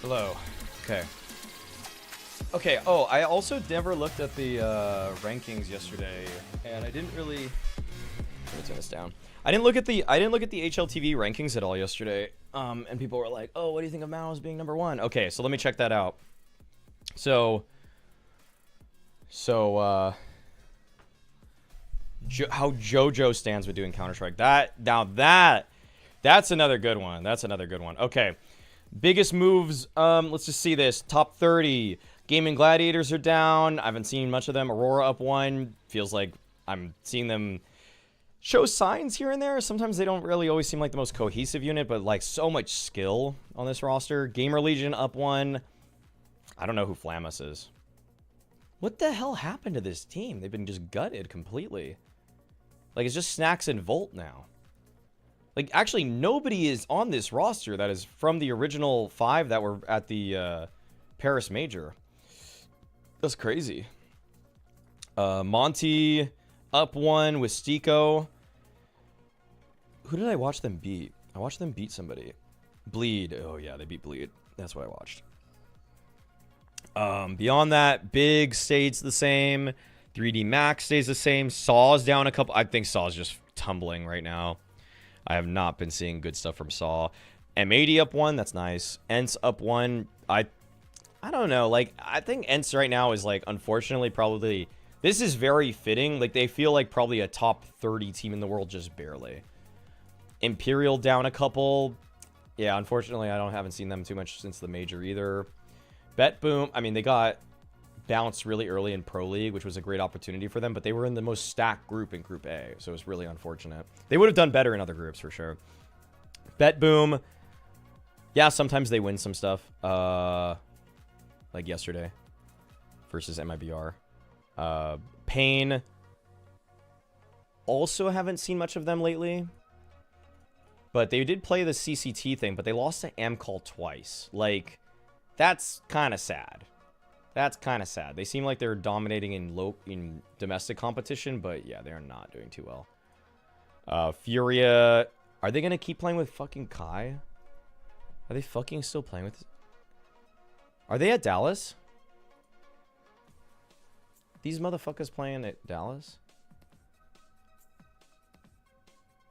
Hello. Okay. Okay. Oh, I also never looked at the rankings yesterday, and I didn't really. Let me turn this down. I didn't look at the HLTV rankings at all yesterday. And people were like, "Oh, what do you think of Mao's being number 1?" Okay, so let me check that out. So how JoJo stands with doing Counter-Strike. That's another good one. That's another good one. Okay. Biggest moves, let's just see this. Top 30. Gaming Gladiators are down. I haven't seen much of them. Aurora up 1. Feels like I'm seeing them show signs here and there. Sometimes they don't really always seem like the most cohesive unit, but like so much skill on this roster. Gamer Legion up 1. I don't know who Flamus is. What the hell happened to this team? They've been just gutted completely. Like, it's just Snacks and Volt now. Like, actually, nobody is on this roster that is from the original 5 that were at the Paris Major. That's crazy. Monty up 1 with Stico. Who did I watch them beat? I watched them beat somebody. Bleed. Oh, yeah, they beat Bleed. That's what I watched. Beyond that, Big stays the same. 3D Max stays the same. Saw's down a couple. I think Saw's just tumbling right now. I have not been seeing good stuff from Saw. M80 up 1. That's nice. Ents up 1. I don't know. Like, I think Ents right now is, like, unfortunately, probably... This is very fitting. Like, they feel like probably a top 30 team in the world, just barely. Imperial down a couple. Yeah, unfortunately, I haven't seen them too much since the Major either. Bet Boom. I mean, they got bounced really early in Pro League, which was a great opportunity for them, but they were in the most stacked group in Group A, so it was really unfortunate. They would have done better in other groups, for sure. Bet Boom. Yeah, sometimes they win some stuff. Like yesterday versus MIBR. Pain. Also haven't seen much of them lately. But they did play the CCT thing, but they lost to Amcall twice. Like, that's kind of sad. That's kind of sad. They seem like they're dominating in domestic competition, but yeah, they're not doing too well. Furia. Are they going to keep playing with fucking Kai? Are they fucking still playing with... Are they at Dallas? These motherfuckers playing at Dallas?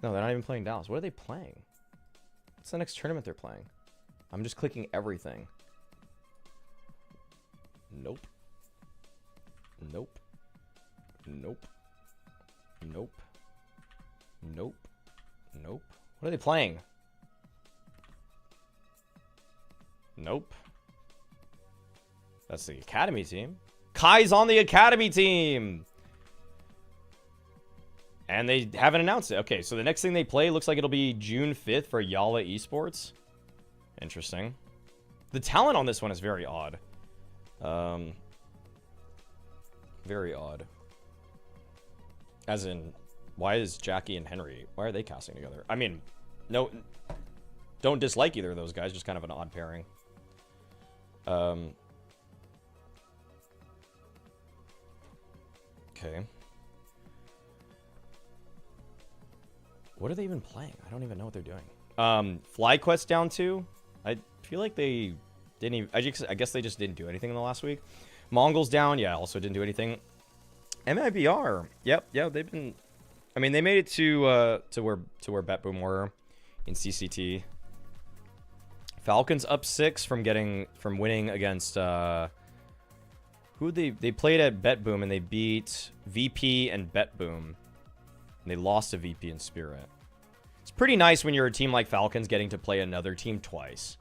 No, they're not even playing Dallas. What are they playing? What's the next tournament they're playing? I'm just clicking everything. Nope. Nope. Nope. Nope. Nope. Nope. What are they playing? Nope. That's the Academy team. Kai's on the Academy team! And they haven't announced it. Okay, so the next thing they play looks like it'll be June 5th for Yala Esports. Interesting. The talent on this one is very odd. Very odd. As in, why is Jackie and Henry, why are they casting together? I mean, no, don't dislike either of those guys, just kind of an odd pairing. Okay. What are they even playing? I don't even know what they're doing. FlyQuest down 2. I feel like they didn't even... I guess they just didn't do anything in the last week. Mongols down. Yeah, also didn't do anything. MIBR. Yep. Yeah, they've been... I mean, they made it to where Bet Boom were in CCT. Falcons up 6 from winning against... who they played at Bet Boom and they beat VP and Bet Boom. And they lost to VP and Spirit. It's pretty nice when you're a team like Falcons getting to play another team twice.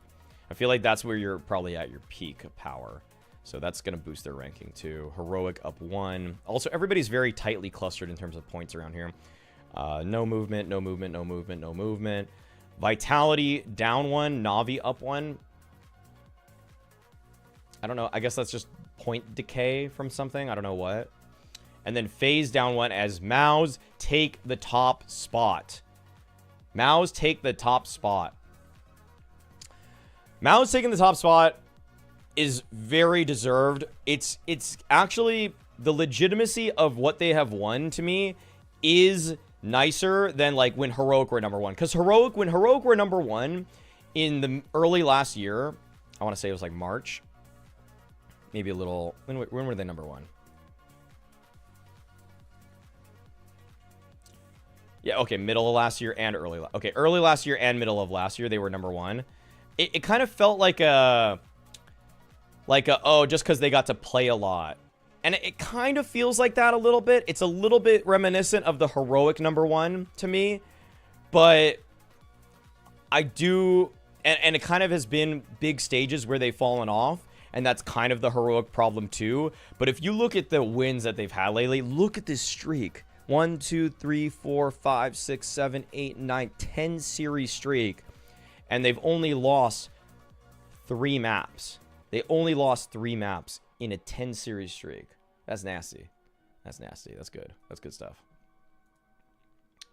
I feel like that's where you're probably at your peak of power. So that's going to boost their ranking too. Heroic up 1. Also, everybody's very tightly clustered in terms of points around here. No movement, no movement, no movement, no movement. Vitality down 1. Navi up 1. I don't know. I guess that's just point decay from something. I don't know what. And then FaZe down 1 as Maus take the top spot. Maus take the top spot. Maus taking the top spot is very deserved. It's actually the legitimacy of what they have won to me is nicer than like when Heroic were number 1. Because when Heroic were number 1 in the early last year, I want to say it was like March. Maybe a little. When were they number 1? Yeah, okay, middle of last year and early. Okay, early last year and middle of last year, they were number 1. It kind of felt like a oh, just because they got to play a lot. And it kind of feels like that a little bit. It's a little bit reminiscent of the heroic number 1 to me. But I do, and it kind of has been big stages where they've fallen off. And that's kind of the heroic problem too. But if you look at the wins that they've had lately, look at this streak. 1, 2, 3, 4, 5, 6, 7, 8, 9, 10 series streak. And they've only lost 3 maps. They only lost 3 maps in a 10 series streak. That's nasty. That's nasty. That's good. That's good stuff.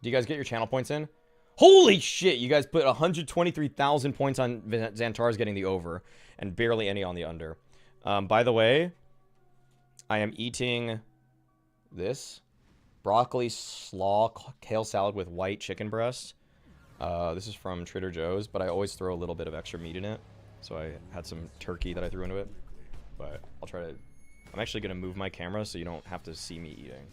Do you guys get your channel points in? Holy shit, you guys put 123,000 points on Xantar's getting the over and barely any on the under. By the way, I am eating this broccoli slaw kale salad with white chicken breast. This is from Trader Joe's, but I always throw a little bit of extra meat in it. So I had some turkey that I threw into it. But I'll try to... I'm actually going to move my camera so you don't have to see me eating.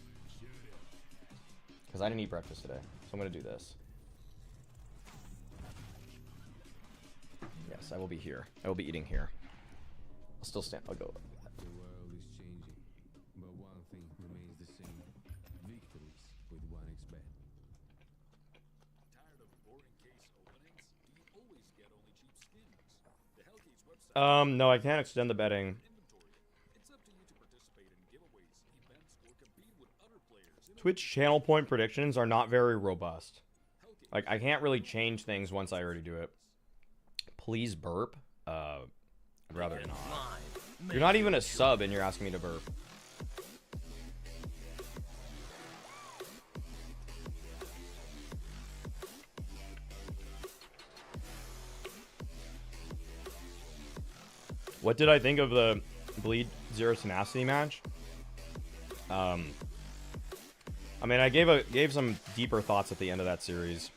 Because I didn't eat breakfast today. So I'm going to do this. Yes, I will be here. I will be eating here. I'll still stand. I'll go. The world is changing, but one thing remains the same. Victories with 1xbet. Tired of boring case openings? Do you always get only cheap skins? The Hellgate's website No, I can't extend the betting. It's up to you to participate in giveaways, events, or compete with other players. Twitch channel point predictions are not very robust. Like, I can't really change things once I already do it. Please burp. I'd rather not. You're not even a sub and you're asking me to burp. What did I think of the Bleed Zero Tenacity match? I mean, I gave some deeper thoughts at the end of that series.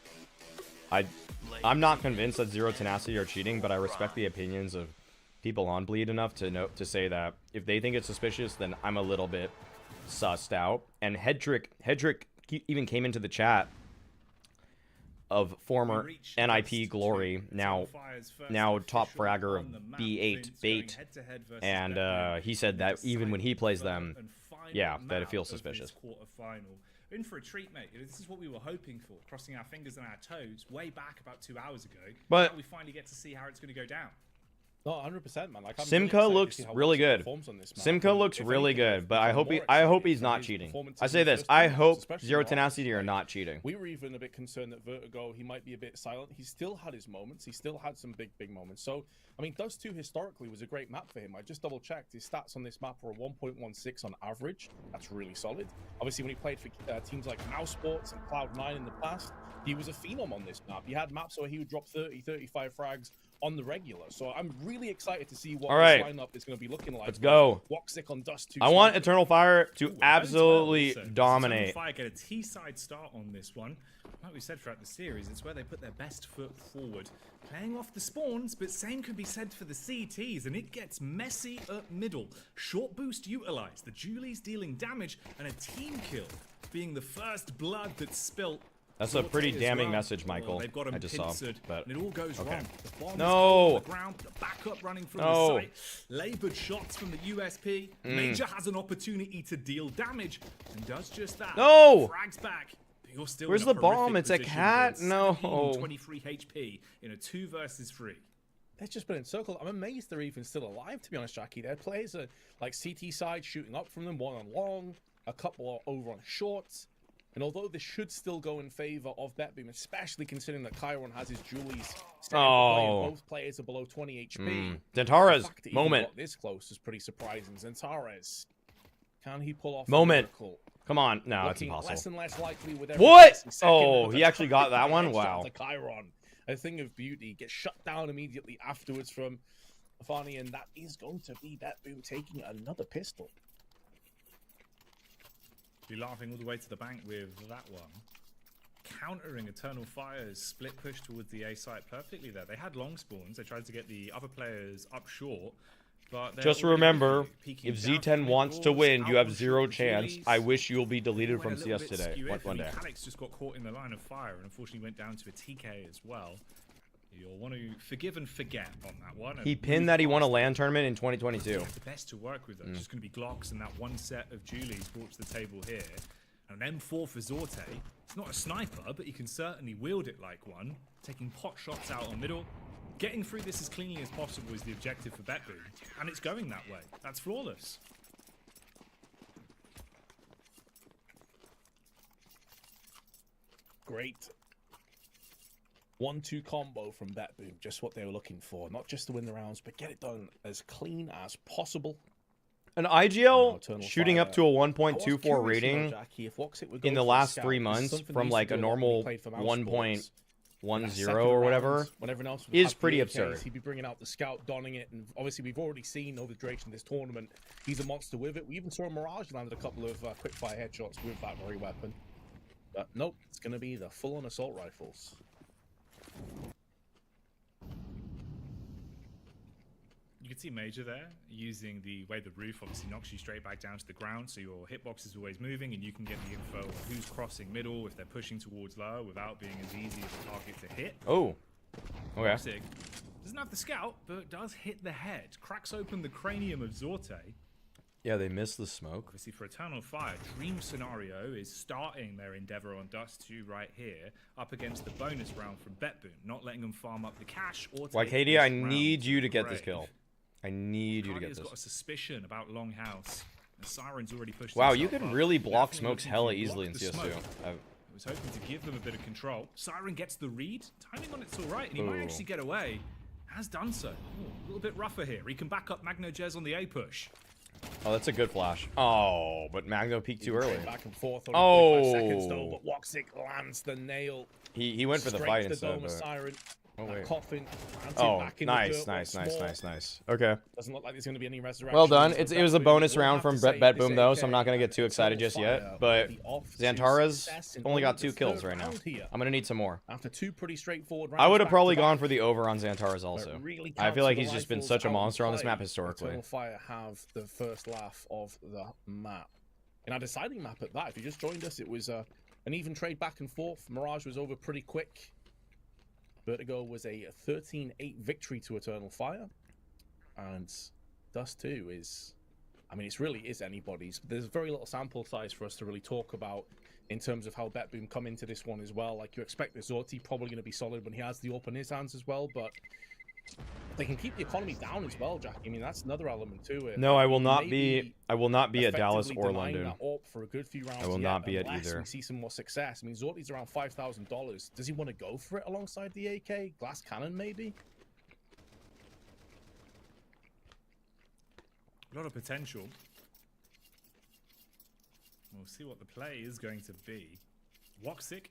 I'm not convinced that Zero Tenacity are cheating, but I respect the opinions of people on Bleed enough to say that if they think it's suspicious, then I'm a little bit sussed out. And Hedrick even came into the chat of former NIP Glory, now top fragger of B8 Bait, and he said that even when he plays them, yeah, that it feels suspicious. In for a treat, mate. This is what we were hoping for, crossing our fingers and our toes way back about 2 hours ago. But now we finally get to see how it's going to go down. No, 100%, man. Like, Simcoe looks really good. Simcoe looks really good, but I hope he's not cheating. I say this: I hope Zero Tenacity are not cheating. We were even a bit concerned that Vertigo, he might be a bit silent. He still had his moments. He still had some big moments. So, I mean, Dust 2 historically was a great map for him. I just double-checked. His stats on this map were 1.16 on average. That's really solid. Obviously, when he played for teams like Mouse Sports and Cloud9 in the past, he was a phenom on this map. He had maps where he would drop 30, 35 frags on the regular. So I'm really excited to see what this lineup is going to be looking like. Let's go. Woxic on Dust 2. I want Eternal Fire to absolutely dominate. Eternal Fire get a T-side start on this one. Like we said throughout the series, it's where they put their best foot forward. Playing off the spawns, but same can be said for the CTs, and it gets messy at middle. Short boost utilized, the Julie's dealing damage, and a team kill being the first blood that's spilt. That's a pretty damning message, Michael. They've got him I just saw, but and it all goes wrong. The bomb no. is on the ground, the backup running from the site, labored shots from the USP. Major has an opportunity to deal damage and does just that. No. Frags back. You're still Where's the bomb? It's a cat. No. 23 HP in a 2 versus 3. They've just been encircled. I'm amazed they're even still alive, to be honest, Jackie. Their players are like CT side shooting up from them, one on long, a couple are over on shorts. And although this should still go in favor of Betbeam, especially considering that Chiron has his Julies, both players are below 20 HP. Zantara's moment. This close is pretty surprising. Zantara's, can he pull off moment? A miracle? Come on, no, it's impossible. Less and less likely with every what? Oh, he actually got that one. Wow. Chiron, a thing of beauty, gets shut down immediately afterwards from Afani, and that is going to be Betbeam taking another pistol. Be laughing all the way to the bank with that one. countering Eternal Fire's split push towards the A site perfectly there. They had long spawns. They tried to get the other players up short. But Just remember, if Z10 wants to win, you have zero chance. I wish you'll be deleted from CS today. One day. Alex just got caught in the line of fire and unfortunately went down to a TK as well. You'll want to forgive and forget on that one. He pinned that he won a LAN tournament in 2022. The best to work with. It's just going to be Glocks and that one set of Julies brought to the table here. And an M4 for Zorte. It's not a sniper, but he can certainly wield it like one. Taking pot shots out on middle. Getting through this as cleanly as possible is the objective for BetBoom. And it's going that way. That's flawless. Great 1-2 combo from BetBoom. Just what they were looking for. Not just to win the rounds, but get it done as clean as possible. An IGL shooting up to a 1.24 rating in the last 3 months from like a normal 1.10 or whatever is pretty absurd. He'd be bringing out the scout, donning it, and obviously we've already seen over the duration of this tournament, he's a monster with it. We even saw Mirage landed a couple of quick fire headshots with that very weapon. But nope, it's going to be the full-on assault rifles. You can see Major there using the way the roof obviously knocks you straight back down to the ground, so your hitbox is always moving and you can get the info of who's crossing middle, if they're pushing towards low without being as easy as a target to hit. Oh, okay. Sig doesn't have the scout, but does hit the head. Cracks open the cranium of Zorte. Yeah, they missed the smoke. Obviously for Eternal Fire, Dream Scenario is starting their endeavor on Dust 2 right here, up against the bonus round from BetBoom, not letting them farm up the cash or take Katie, I need you to get this kill. I need you to get this. Got a suspicion about Longhouse. The Siren's already pushed. Wow, you can really block smokes hella easily in CS2. I was hoping to give them a bit of control. Siren gets the read. Timing on it's all right, and he might actually get away. Has done so. Ooh, a little bit rougher here. He can back up Magno Jez on the A push. Oh, that's a good flash. Oh, but Magno peaked too early. Back and forth on 45 seconds though, but Woxic lands the nail. He went for the fight instead. Siren. Oh, wait. Coffin, nice. Okay. Doesn't look like there's going to be any resurrection. Well done. It was a bonus round from BetBoom though, so I'm not going to get too excited just yet. But Xantara's only got 2 kills right now. I'm going to need some more. After 2 pretty straightforward rounds, I would have probably gone for the over on Xantara's also. I feel like he's just been such a monster on this map historically. Eternal Fire have the first laugh of the map. In our deciding map at that, if you just joined us, it was an even trade back and forth. Mirage was over pretty quick. Vertigo was a 13-8 victory to Eternal Fire, and Dust 2 is, I mean, it really is anybody's. There's very little sample size for us to really talk about in terms of how BetBoom come into this one as well. Like, you expect the Zorti probably going to be solid when he has the AWP in his hands as well, but they can keep the economy down as well, Jack. I mean, that's another element to it. No, I will not be. I will not be at Dallas or London. For a good few rounds I will not be at either. We see some more success. I mean, Zorti's around $5,000. Does he want to go for it alongside the AK? Glass cannon, maybe? A lot of potential. We'll see what the play is going to be. Woxic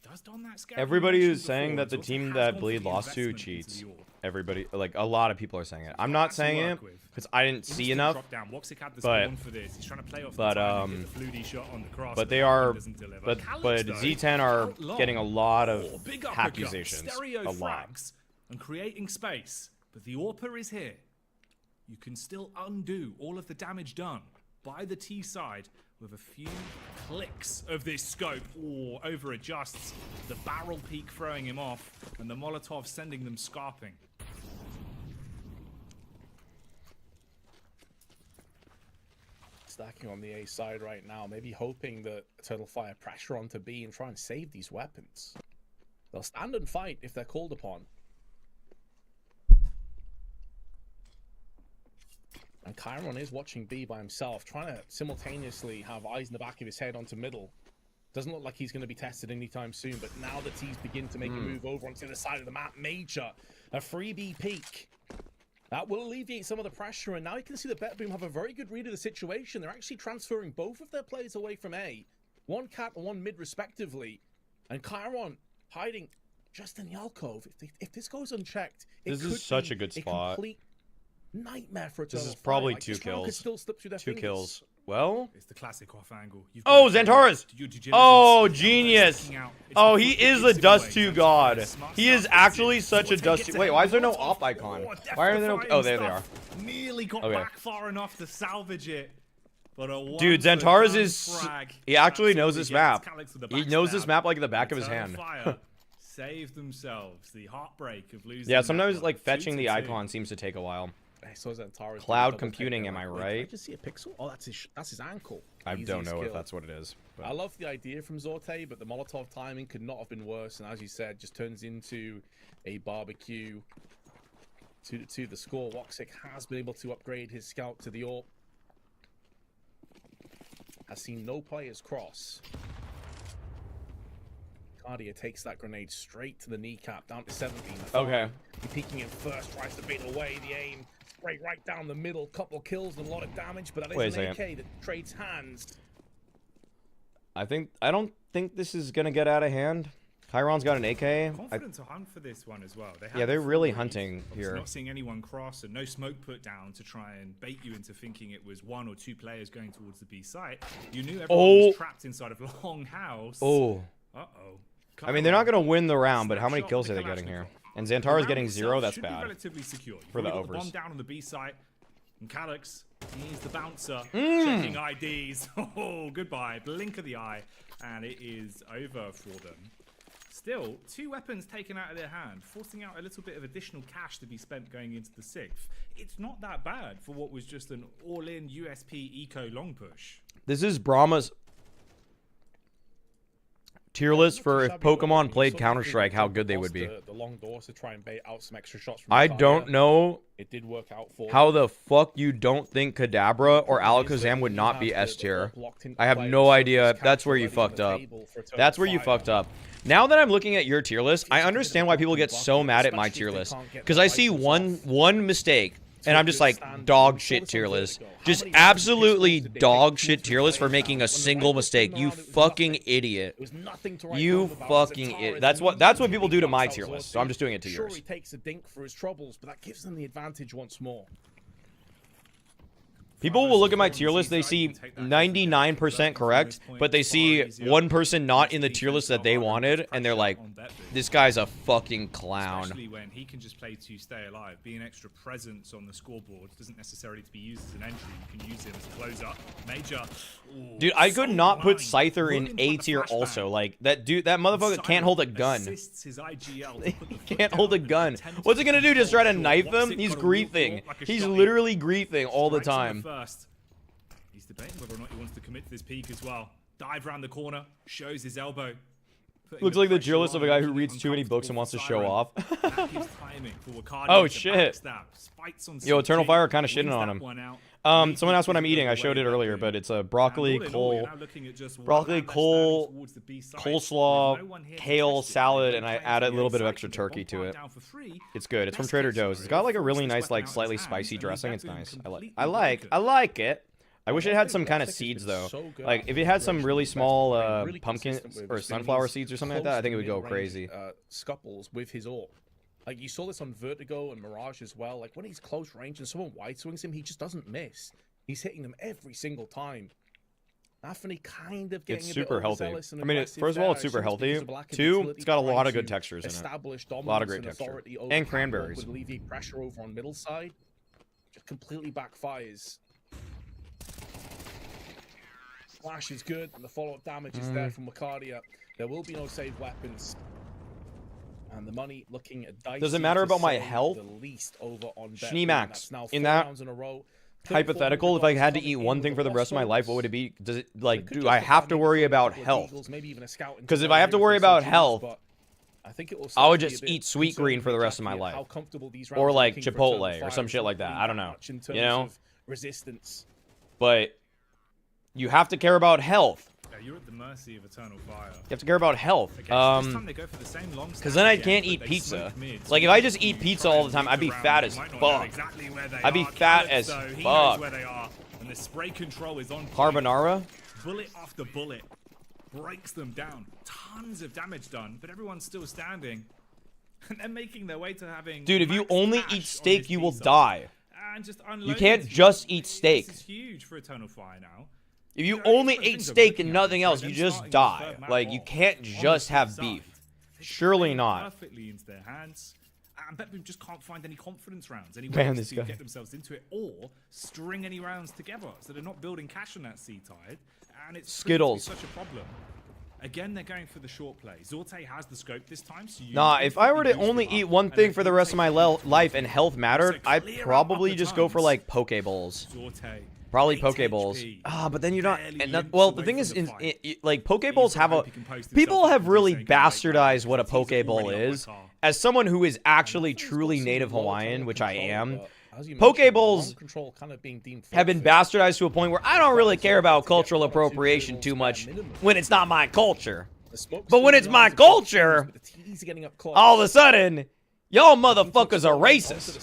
does don that scout. Everybody is saying that the team that Bleed lost to cheats. Everybody, like a lot of people are saying it. I'm not saying it because I didn't see enough. But they are. But Z10 are getting a lot of accusations. A lot. And creating space, but the AWPer is here. You can still undo all of the damage done by the T side with a few clicks of this scope. Or over adjusts, the barrel peak throwing him off, and the Molotov sending them scarping. Stacking on the A side right now, maybe hoping that Eternal Fire pressure onto B and try and save these weapons. They'll stand and fight if they're called upon. And Chiron is watching B by himself, trying to simultaneously have eyes in the back of his head onto middle. Doesn't look like he's going to be tested anytime soon, but now the T's begin to make a move over onto the side of the map. Major, a freebie peak. That will alleviate some of the pressure, and now you can see the BetBoom have a very good read of the situation. They're actually transferring both of their players away from A. One cat and one mid respectively. And Chiron hiding just in the alcove. If this goes unchecked, this is such a good spot. Nightmare for This is probably 2 kills. 2 kills. Well. It's the classic off angle. Oh, Xantaras! Oh, genius! Oh, he is a Dust 2 god. He is actually such a Dust 2. Wait, why is there no op icon? Why are there no? Oh, there they are. Nearly got back far enough to salvage it. But dude, Xantaras is. He actually knows this map. He knows this map like the back of his hand. Save themselves the heartbreak of losing. Yeah, sometimes like fetching the icon seems to take a while. So Xantaras Cloud computing, am I right? I just see a pixel. Oh, that's his ankle. I don't know if that's what it is. But I love the idea from Zorte, but the Molotov timing could not have been worse. And as you said, just turns into a barbecue. To the score, Woxic has been able to upgrade his scout to the AWP. Has seen no players cross. Cardia takes that grenade straight to the kneecap, down to 17. Okay. Peeking in first, tries to bait away the aim. Spray right down the middle, couple kills and a lot of damage, but that is an AK that trades hands. I don't think this is gonna get out of hand. Chiron's got an AK. Confident to hunt for this one as well. They're really hunting here. Not seeing anyone cross and no smoke put down to try and bait you into thinking it was 1 or 2 players going towards the B site. You knew everyone was trapped inside of Longhouse. Oh. Uh-oh. I mean, they're not gonna win the round, but how many kills are they getting here? And Xantara's getting 0. That's bad. Relatively secure. For the overs. Bomb down on the B site. And Calyx, he's the bouncer, checking IDs. Oh, goodbye. Blink of the eye. And it is over for them. Still, 2 weapons taken out of their hand, forcing out a little bit of additional cash to be spent going into the 6th. It's not that bad for what was just an all-in USP eco long push. This is Brahma's tier list for if Pokemon played Counter-Strike, how good they would be. The long doors to try and bait out some extra shots from I don't know it did work out for how the fuck you don't think Kadabra or Alakazam would not be S tier. I have no idea. That's where you fucked up. That's where you fucked up. Now that I'm looking at your tier list, I understand why people get so mad at my tier list. Because I see one mistake, and I'm just like, dog shit tier list. Just absolutely dog shit tier list for making a single mistake. You fucking idiot. You fucking idiot. That's what people do to my tier list. So I'm just doing it to yours. He takes a dink for his troubles, but that gives them the advantage once more. People will look at my tier list, they see 99% correct, but they see one person not in the tier list that they wanted, and they're like, this guy's a fucking clown. Especially when he can just play to stay alive. Be an extra presence on the scoreboard doesn't necessarily to be used as an entry. You can use him as a closer. Major. Ooh, dude, I could not put Scyther in A tier also. Like, that motherfucker can't hold a gun. He can't hold a gun. What's he gonna do, just try to knife him? He's griefing. He's literally griefing all the time. First. He's debating whether or not he wants to commit to this peak as well. Dive around the corner, shows his elbow. Looks like the tier list of a guy who reads too many books and wants to show off. Oh shit. Yo, Eternal Fire kind of shitting on him. Someone asked what I'm eating. I showed it earlier, but it's a broccoli, coleslaw, kale salad, and I added a little bit of extra turkey to it. It's good. It's from Trader Joe's. It's got like a really nice, like slightly spicy dressing. It's nice. I like it. I wish it had some kind of seeds though. Like if it had some really small pumpkin or sunflower seeds or something like that, I think it would go crazy. Scuffles with his AWP. Like you saw this on Vertigo and Mirage as well. Like when he's close range and someone wide swings him, he just doesn't miss. He's hitting them every single time. Anthony kind of getting it's super healthy. I mean, first of all, it's super healthy. 2, it's got a lot of good textures in it. A lot of great texture. And cranberries. Would alleviate pressure over on middle side. Just completely backfires. Flash is good, and the follow-up damage is there from Macardia. There will be no saved weapons. And the money looking at dicey. Does it matter about my health? The least over on Schneemax, in that hypothetical, if I had to eat one thing for the rest of my life, what would it be? Does it, like, do I have to worry about health? Because if I have to worry about health, I would just eat sweet green for the rest of my life. Or like Chipotle or some shit like that. I don't know. You know? But you have to care about health. You're at the mercy of Eternal Fire. You have to care about health. Because then I can't eat pizza. Like, if I just eat pizza all the time, I'd be fat as fuck. I'd be fat as fuck. And the spray control is on Carbonara? Bullet after bullet breaks them down. Tons of damage done, but everyone's still standing. And they're making their way to having... Dude, if you only eat steak, you will die. And just you can't just eat steak. This is huge for Eternal Fire now. If you only ate steak and nothing else, you just die. Like, you can't just have beef. Surely not. Perfectly into their hands. And BetBoom just can't find any confidence rounds, any Man, ways this to guy. get themselves into it, or string any rounds together. So they're not building cash on that C-Tide, and it's Skittles. such a problem. Again, they're going for the short play. Zorte has the scope this time. So Nah, if I were to only eat one thing for the rest of my life and health mattered, I'd probably just go for like Pokeballs. Zorte. Probably Pokeballs. Ah, but then you're not. Well, the thing is, like Pokeballs have a. People have really bastardized what a Pokeball is. As someone who is actually truly native Hawaiian, which I am, Pokeballs have been bastardized to a point where I don't really care about cultural appropriation too much when it's not my culture. But when it's my culture, all of a sudden, y'all motherfuckers are racist.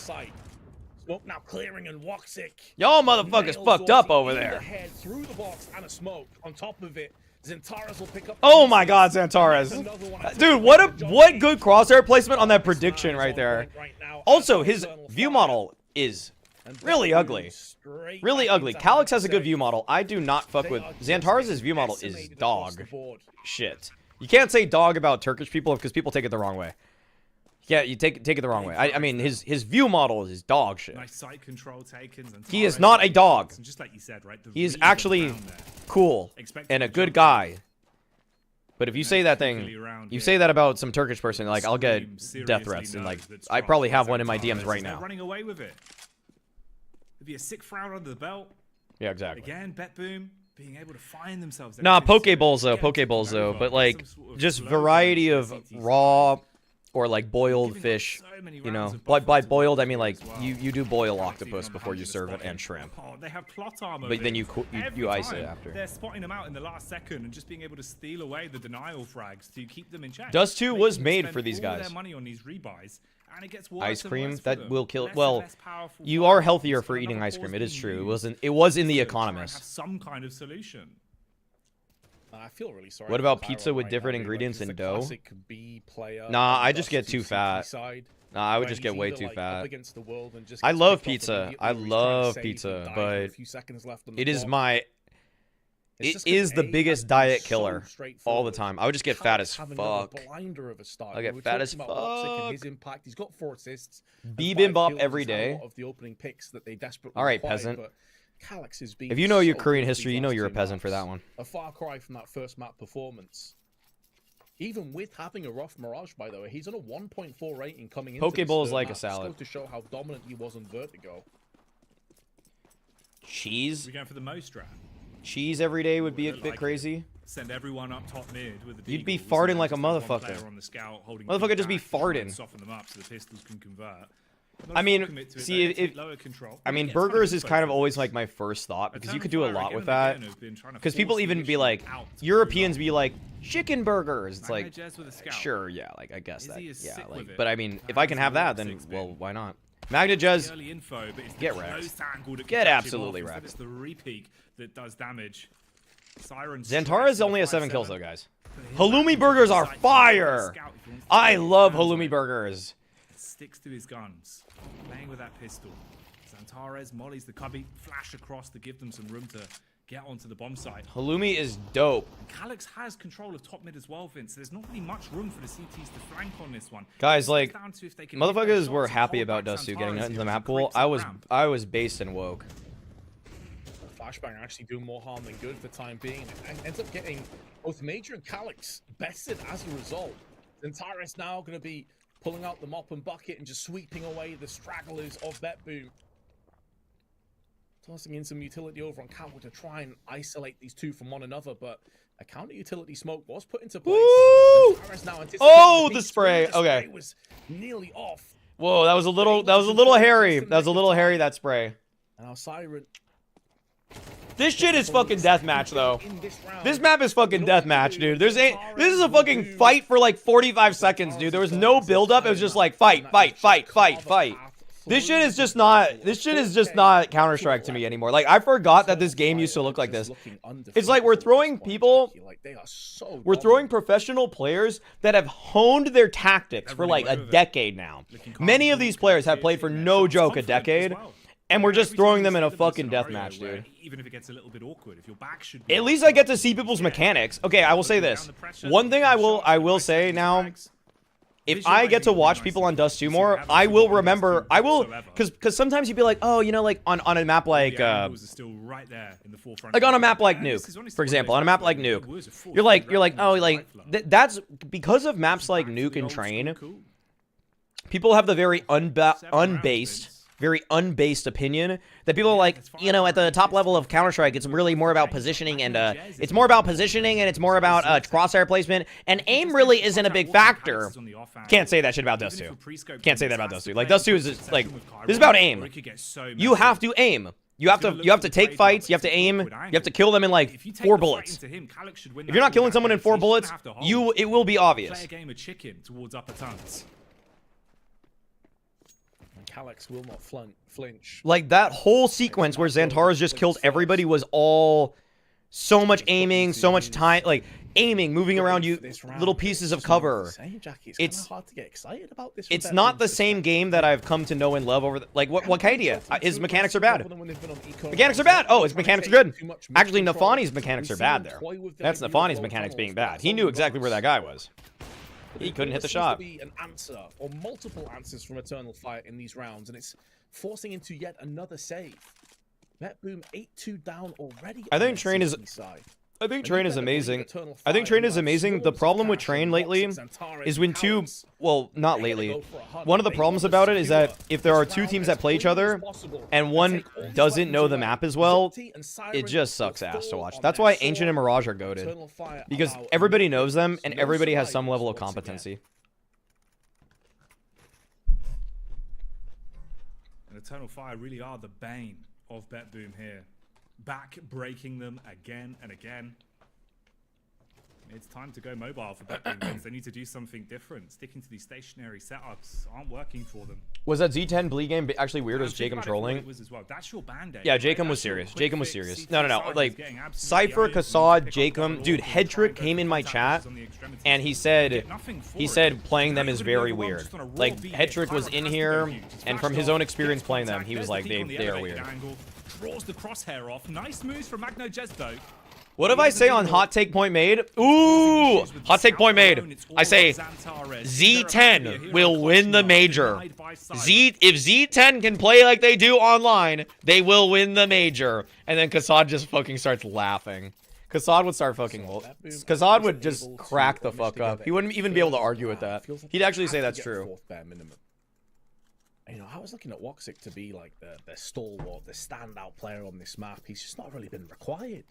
Smoke now clearing and Woxic. Y'all motherfuckers fucked up over there. Through the box and a smoke on top of it. Zantares will pick up. Oh my God, Zantares. Dude, what good crosshair placement on that prediction right there. Also, his view model is really ugly. Really ugly. Calyx has a good view model. I do not fuck with Zantares' view model is dog shit. You can't say dog about Turkish people because people take it the wrong way. Yeah, you take it the wrong way. I mean, his view model is dog shit. Nice side control taken. He is not a dog. Just like you said, right? He is actually cool and a good guy. But if you say that thing, you say that about some Turkish person, like I'll get death threats, and like I probably have one in my DMs right now. Running away with it. It'd be a sick round under the belt. Yeah, exactly. Again, BetBoom being able to find themselves. Nah, Pokeballs though, but like just variety of raw or like boiled fish, you know. By boiled, I mean like you do boil octopus before you serve it and shrimp. Oh, they have plot armor. But then you ice it after. They're spotting them out in the last second and just being able to steal away the denial frags to keep them in check. Dust 2 was made for these guys. Their money on these rebuys, and it gets ice cream that will kill. Well, you are healthier for eating ice cream. It is true. It was in The Economist. Some kind of solution. I feel really sorry. What about pizza with different ingredients and dough? Nah, I just get too fat. Nah, I would just get way too fat. I love pizza. I love pizza, but it is my... It is the biggest diet killer all the time. I would just get fat as fuck. I get fat as fuck. He's got 4 assists. Bibimbap every day. All right, peasant. If you know your Korean history, you know you're a peasant for that one. A far cry from that first map performance. Even with having a rough Mirage, by the way, he's on a 1.4 rating coming into Pokeball is like a salad. To show how dominant he was on Vertigo. Cheese? We're going for the most round. Cheese every day would be a bit crazy. Send everyone up top mid with the You'd be farting like a motherfucker. Motherfucker just be farting. Soften them up so the pistols can convert. I mean, see, burgers is kind of always like my first thought because you could do a lot with that. Because people even be like, Europeans be like, chicken burgers. It's like, sure, yeah, like I guess that, yeah, like, but I mean, if I can have that, then well, why not? Magna Jez, get wrecked. Get absolutely wrecked. It's the repeat that does damage. Zantares only has 7 kills though, guys. Halloumi burgers are fire. I love halloumi burgers. Sticks to his guns, playing with that pistol. Zantares mollies the cubby, flash across to give them some room to get onto the bomb site. Halloumi is dope. And Calyx has control of top mid as well, Vince. There's not really much room for the CTs to flank on this one. Guys, like, motherfuckers were happy about Dust 2 getting into the map pool. I was based and woke. Flashbang actually doing more harm than good for the time being, and ends up getting both Major and Calyx bested as a result. Zantares now going to be pulling out the mop and bucket and just sweeping away the stragglers of BetBoom. Tossing in some utility over on Campbell to try and isolate these two from one another, but a counter utility smoke was put into place. Oh, the spray. Okay. Was nearly off. Whoa, that was a little hairy. That was a little hairy, that spray. And our Siren. This shit is fucking deathmatch, though. This map is fucking deathmatch, dude. This is a fucking fight for like 45 seconds, dude. There was no build-up. It was just like fight, fight, fight, fight, fight. This shit is just not Counter-Strike to me anymore. Like, I forgot that this game used to look like this. It's like we're throwing professional players that have honed their tactics for like a decade now. Many of these players have played for no joke a decade. and we're just Every throwing time them you in a see them fucking scenario deathmatch, where dude. Even if it gets a little bit awkward, if your back should be At least I get to see people's mechanics. Okay, I will say this. One thing I will say now, if I get to watch people on Dust 2 more, I will remember, because sometimes you'd be like, oh, you know, like on a map like on a map like Nuke, for example, on a map like Nuke, you're like, oh, like, that's because of maps like Nuke and Train, people have the very unbased opinion that people are like, you know, at the top level of Counter-Strike, it's really more about positioning and it's more about crosshair placement, and aim really isn't a big factor. Can't say that shit about Dust 2. Can't say that about Dust 2. Like, Dust 2 is just, like, this is about aim. You have to aim. You have to take fights, you have to aim, you have to kill them in like 4 bullets. If you're not killing someone in 4 bullets, it will be obvious. Calyx will not flinch. Like, that whole sequence where Xantaras just killed everybody was all so much aiming, so much time, like, aiming, moving around you, little pieces of cover. It's hard to get excited about this. It's not the same game that I've come to know and love over, like, Wakadia. His mechanics are bad. Mechanics are bad. Oh, his mechanics are good. Actually, Nafani's mechanics are bad there. That's Nafani's mechanics being bad. He knew exactly where that guy was. He couldn't hit the shot. Be an answer or multiple answers from Eternal Fire in these rounds, and it's forcing into yet another save. Boom 8-2 down already. I think Train is amazing. I think Train is amazing. The problem with Train lately is when not lately. One of the problems about it is that if there are 2 teams that play each other and one doesn't know the map as well, it just sucks ass to watch. That's why Ancient and Mirage are goated. Because everybody knows them and everybody has some level of competency. And Eternal Fire really are the bane of BetBoom here. Back breaking them again and again. It's time to go mobile for BetBoom. They need to do something different. Sticking to these stationary setups aren't working for them. Was that Z10 Blee game actually weird? Was Jacob trolling? That's your band-aid. Yeah, Jacob was serious. Jacob was serious. No. Like, Cypher, Kassad, Jacob, dude, Headtrick came in my chat, and he said playing them is very weird. Like, Headtrick was in here, and from his own experience playing them, he was like, they are weird. Draws the crosshair off. Nice moves from Magno Jesdo. What if I say on Hot Take Point Made? Ooh! Hot Take Point Made. I say Z10 will win the major. If Z10 can play like they do online, they will win the major. And then Kassad just fucking starts laughing. Kassad would start fucking... Kassad would just crack the fuck up. He wouldn't even be able to argue with that. He'd actually say that's true. You know, I was looking at Woxic to be like the stalwart, the standout player on this map. He's just not really been required.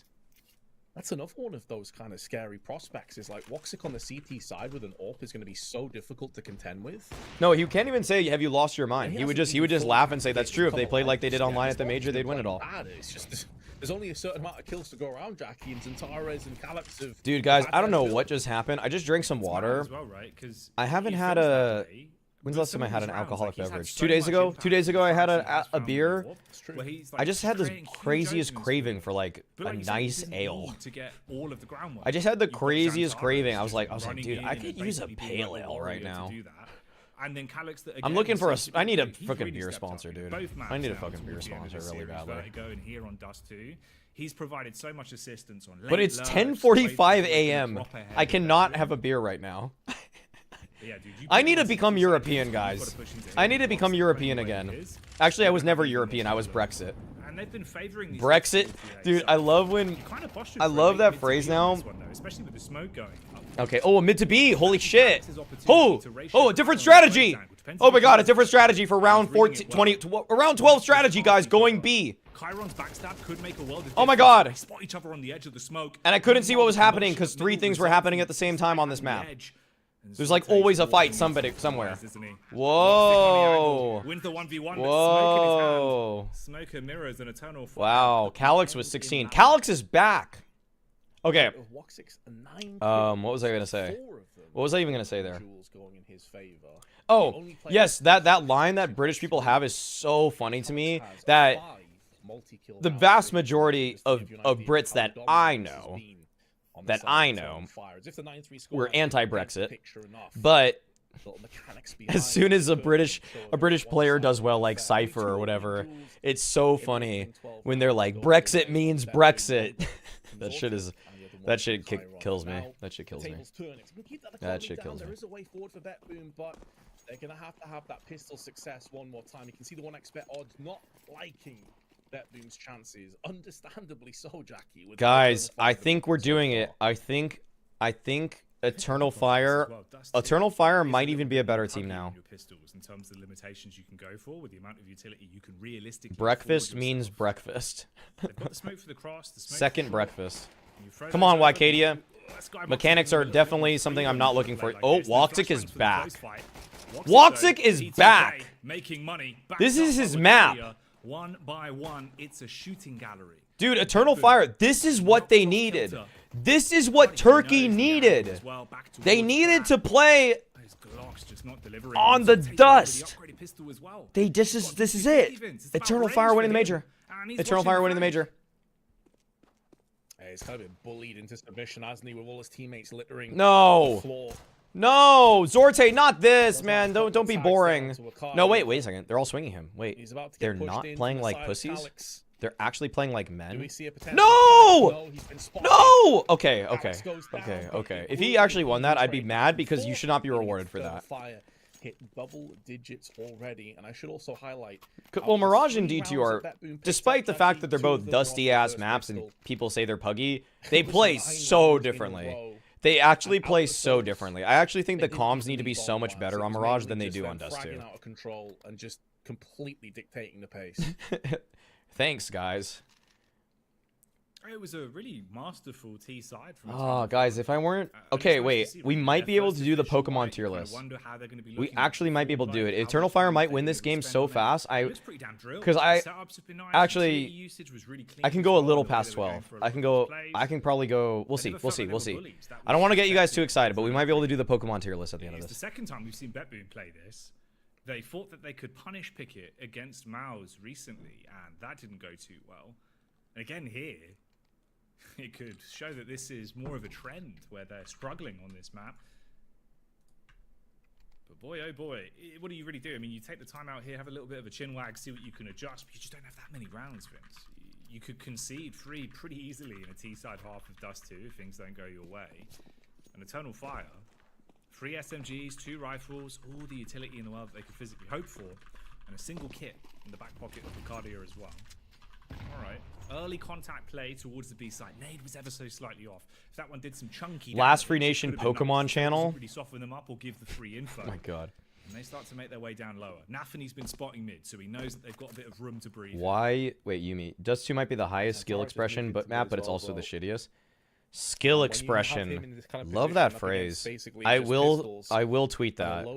That's another one of those kind of scary prospects. Is like Woxic on the CT side with an AWP is going to be so difficult to contend with. No, you can't even say, have you lost your mind? He would just laugh and say that's true. If they played like they did online at the major, they'd win it all. It's just there's only a certain amount of kills to go around, Jackie, and Xantaras and Calyx have... Dude, guys, I don't know what just happened. I just drank some water. I haven't had a... When's the last time I had an alcoholic beverage? 2 days ago? 2 days ago I had a beer. I just had the craziest craving for like a nice ale. I just had the craziest craving. I was like, dude, I could use a pale ale right now. I'm looking for I need a fucking beer sponsor, dude. I need a fucking beer sponsor really badly. He's provided so much assistance on late, but it's 10:45 a.m. I cannot have a beer right now. Yeah, dude, I need to become European, guys. I need to become European again. Actually, I was never European. I was Brexit. And they've been favoring Brexit, dude. I love that phrase now. Especially with the smoke going. Okay. Oh, a mid to B. Holy shit. Oh, a different strategy. Oh my god, a different strategy for round 14, 20, round 12 strategy, guys. Going B. Oh my god. And I couldn't see what was happening because 3 things were happening at the same time on this map. There's like always a fight somewhere. Whoa. Whoa. Wow. Calyx was 16. Calyx is back. Okay. What was I gonna say? What was I even gonna say there? Oh, yes, that line that British people have is so funny to me that the vast majority of Brits that I know, we're anti-Brexit, but little mechanics As soon as a British behind. player does well, like Cypher or whatever, it's so funny when they're like, Brexit means Brexit. That shit kills me. That shit kills me. That shit kills me. There is a way forward for BetBoom, but they're gonna have that pistol success one more time. You can see the 1xBet odds not liking BetBoom's chances, understandably so, Jackie. Guys, I think we're doing it. I think Eternal Fire might even be a better team now. In terms of the limitations you can go for with the amount of utility you can realistically Breakfast means breakfast. They've got the smoke for the cross, the smoke Second breakfast. Come on, Wycadia. Mechanics are definitely something I'm not looking for. Oh, Woxic is back. Woxic is back. Making money. This is his map. One by one, it's a shooting gallery. Dude, Eternal Fire, this is what they needed. This is what Turkey needed. They needed to play on the dust. This is it. Eternal Fire winning the major. Eternal Fire winning the major. He's kind of been bullied into submission, hasn't he, with all his teammates littering the No. floor. No, Zorte, not this, man. Don't be boring. No, wait a second. They're all swinging him. Wait, they're not playing like pussies? They're actually playing like men? No! No! Okay. If he actually won that, I'd be mad because you should not be rewarded for that. Hit double digits already, and I should also highlight. Well, Mirage and D2 are, despite the fact that they're both dusty-ass maps and people say they're puggy, they play so differently. They actually play so differently. I actually think the comms need to be so much better on Mirage than they do on Dust 2. Out of control and just completely dictating the pace. Thanks, guys. It was a really masterful T side from Oh, guys, if I weren't... Okay, wait. We might be able to do the Pokemon tier list. We actually might be able to do it. Eternal Fire might win this game so fast. Because I can go a little past 12. I can probably go... We'll see. I don't want to get you guys too excited, but we might be able to do the Pokemon tier list at the end of this. It's the second time we've seen BetBoom play this. They thought that they could punish Pickett against Mouse recently, and that didn't go too well. Again here, it could show that this is more of a trend where they're struggling on this map. But boy, oh boy, what do you really do? I mean, you take the time out here, have a little bit of a chin wag, see what you can adjust, but you just don't have that many rounds, Vince. You could concede 3 pretty easily in a T-side half of Dust 2 if things don't go your way. And Eternal Fire, 3 SMGs, 2 rifles, all the utility in the world that they could physically hope for, and a single kit in the back pocket of Lucadia as well. Alright, early contact play towards the B side. Nade was ever so slightly off. If that one did some chunky Last Free Nation Pokemon channel. Really soften them up or give the free info. Oh my god. And they start to make their way down lower. Nafany's been spotting mid, so he knows that they've got a bit of room to breathe. Wait, Yumi. Dust 2 might be the highest skill expression but it's also the shittiest. Skill expression. Love that phrase. I will tweet that.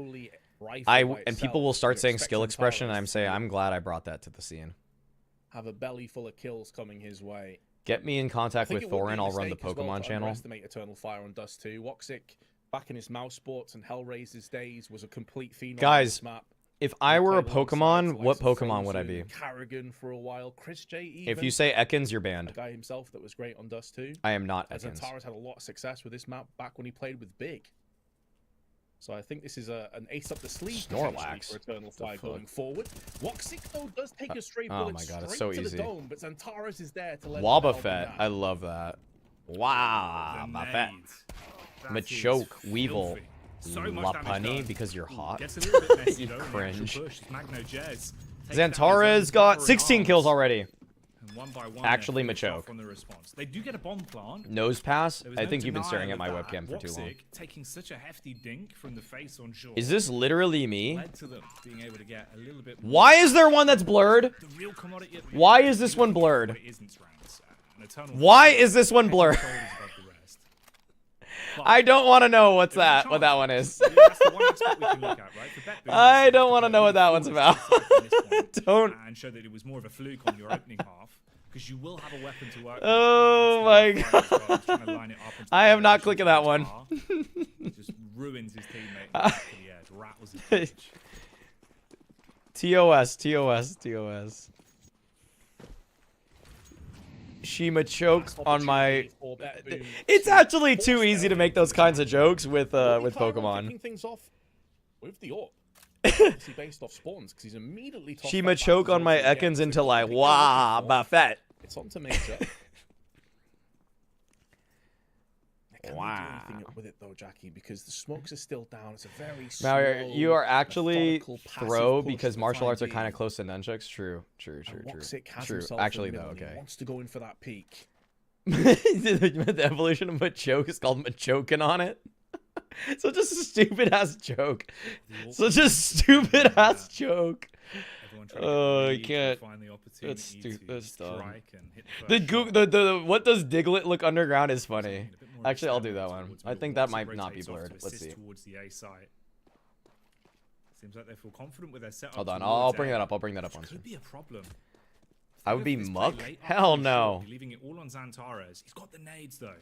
And people will start saying skill expression and I'm glad I brought that to the scene. Have a belly full of kills coming his way. Get me in contact with Thorin. I'll run the Pokemon channel. Underestimate Eternal Fire on Dust 2. Woxic, back in his mouse sports and Hellraiser's days, was a complete phenom. Guys, on this map. if I were a Pokemon, what Pokemon would I be? Carrigan for a while. Chris J. Even, if you say Ekans, you're banned. A guy himself that was great on Dust 2. I am not Ekans. Zantara's had a lot of success with this map back when he played with Big. So I think this is an ace up the sleeve Snorlax for Eternal Fire going forward. Woxic though does take a straight bullet my god, it's straight so to easy. the dome, but Zantara's is there to let Wobbuffet, I love that. Wow, Buffet. Machoke, Weevil, Lopunny because you're hot. You cringe. Zantara's got 16 kills already. One by one, actually Machoke. On the response. They do get a bomb plant. Nose pass? I think you've been staring at my webcam for too long. Taking such a hefty dink from the face on shore. Is this literally me? Led to them being able to get a little bit Why is there one that's blurred? Why is this one blurred? Why is this one blurred? I don't want to know what that one is. I don't want to know what that one's about. Don't. And show that it was more of a fluke on your opening half, because you will have a weapon to work. Oh my god! I am not clicking that one. Just ruins his teammate. Yeah, rattles his pitch. TOS. Shima choke on my. It's actually too easy to make those kinds of jokes with Pokemon. with the AWP. Obviously based off spawns, because he's immediately tossed She that ma back choke to on my Zorta again, Ekans so until he's I got the wah big AWP. buffet. It's on to Major. Can Wow. they do anything with it though, Jackie? Because the smokes are still down. It's a very Now slow, you are actually methodical, passive throw push because for the martial time arts are kind being. of close to nunchucks. True. And Woxic has True. himself Actually, in the though, middle, and okay. He wants to go in for that peak. The evolution of Machoke is called Machokin on it. Such a stupid ass joke. Such a stupid ass joke. Oh, I can't. That's stupid. That's dumb. The what does Diglett look underground is funny. Actually, I'll do that one. I think that might not be blurred. Let's see. Seems like they feel confident with their setup. Hold on, I'll bring that up. I'll bring that up on Could be a problem. I would be Muck? Hell no. Leaving it all on Xantares. He's got the nades though.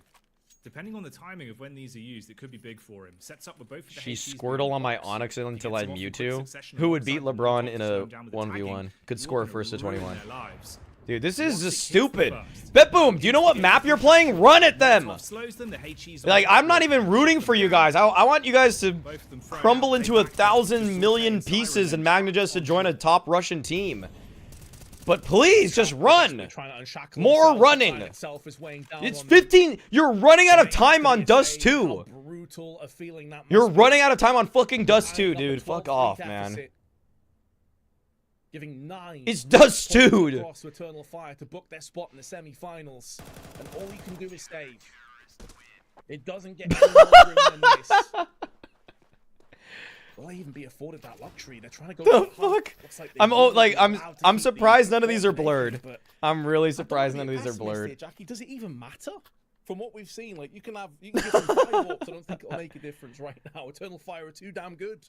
Depending on the timing of when these are used, it could be big for him. Sets up with both of the She's HCs Squirtle on my box. Onyx until Gets I them off in quick Mewtwo. succession Who would beat alongside them, LeBron top in to a slow him down with the 1v1? tagging. Could You're score gonna first to ruin 21. their lives. Dude, this is Woxic just hits the stupid. first. Bet boom. Do you know what map you're playing? Run at them. Top slows them, the HEs Like, I'm not even rooting for you guys. I want you guys to Both of them thrown crumble out. into They 1,000 million back to pieces and Siren. Magnajust to join a top Russian team. But please, just run. Trying to unshackle More himself. running. Time itself is weighing down It's on them. 15. You're running out of time on Dust How 2. brutal a feeling that You're must be. running out of time on fucking Dust 2, Tying up a dude. Fuck 12-3 off, man. deficit, Giving 9. It's Dust 2, dude. Across to Eternal Fire to book their spot in the semi-finals, and all you can do is save. It doesn't get any more grim than this. Will they even be afforded that luxury? They're trying to go. The for the fuck? Looks like they I'm will be like allowed to I'm keep surprised these none of these are naked, blurred. but I'm really I don't surprised wanna none be of these are pessimist blurred. here, Jackie, does it even matter? From what we've seen, like you can give them 5 warps. I don't think it'll make a difference right now. Eternal Fire are too damn good.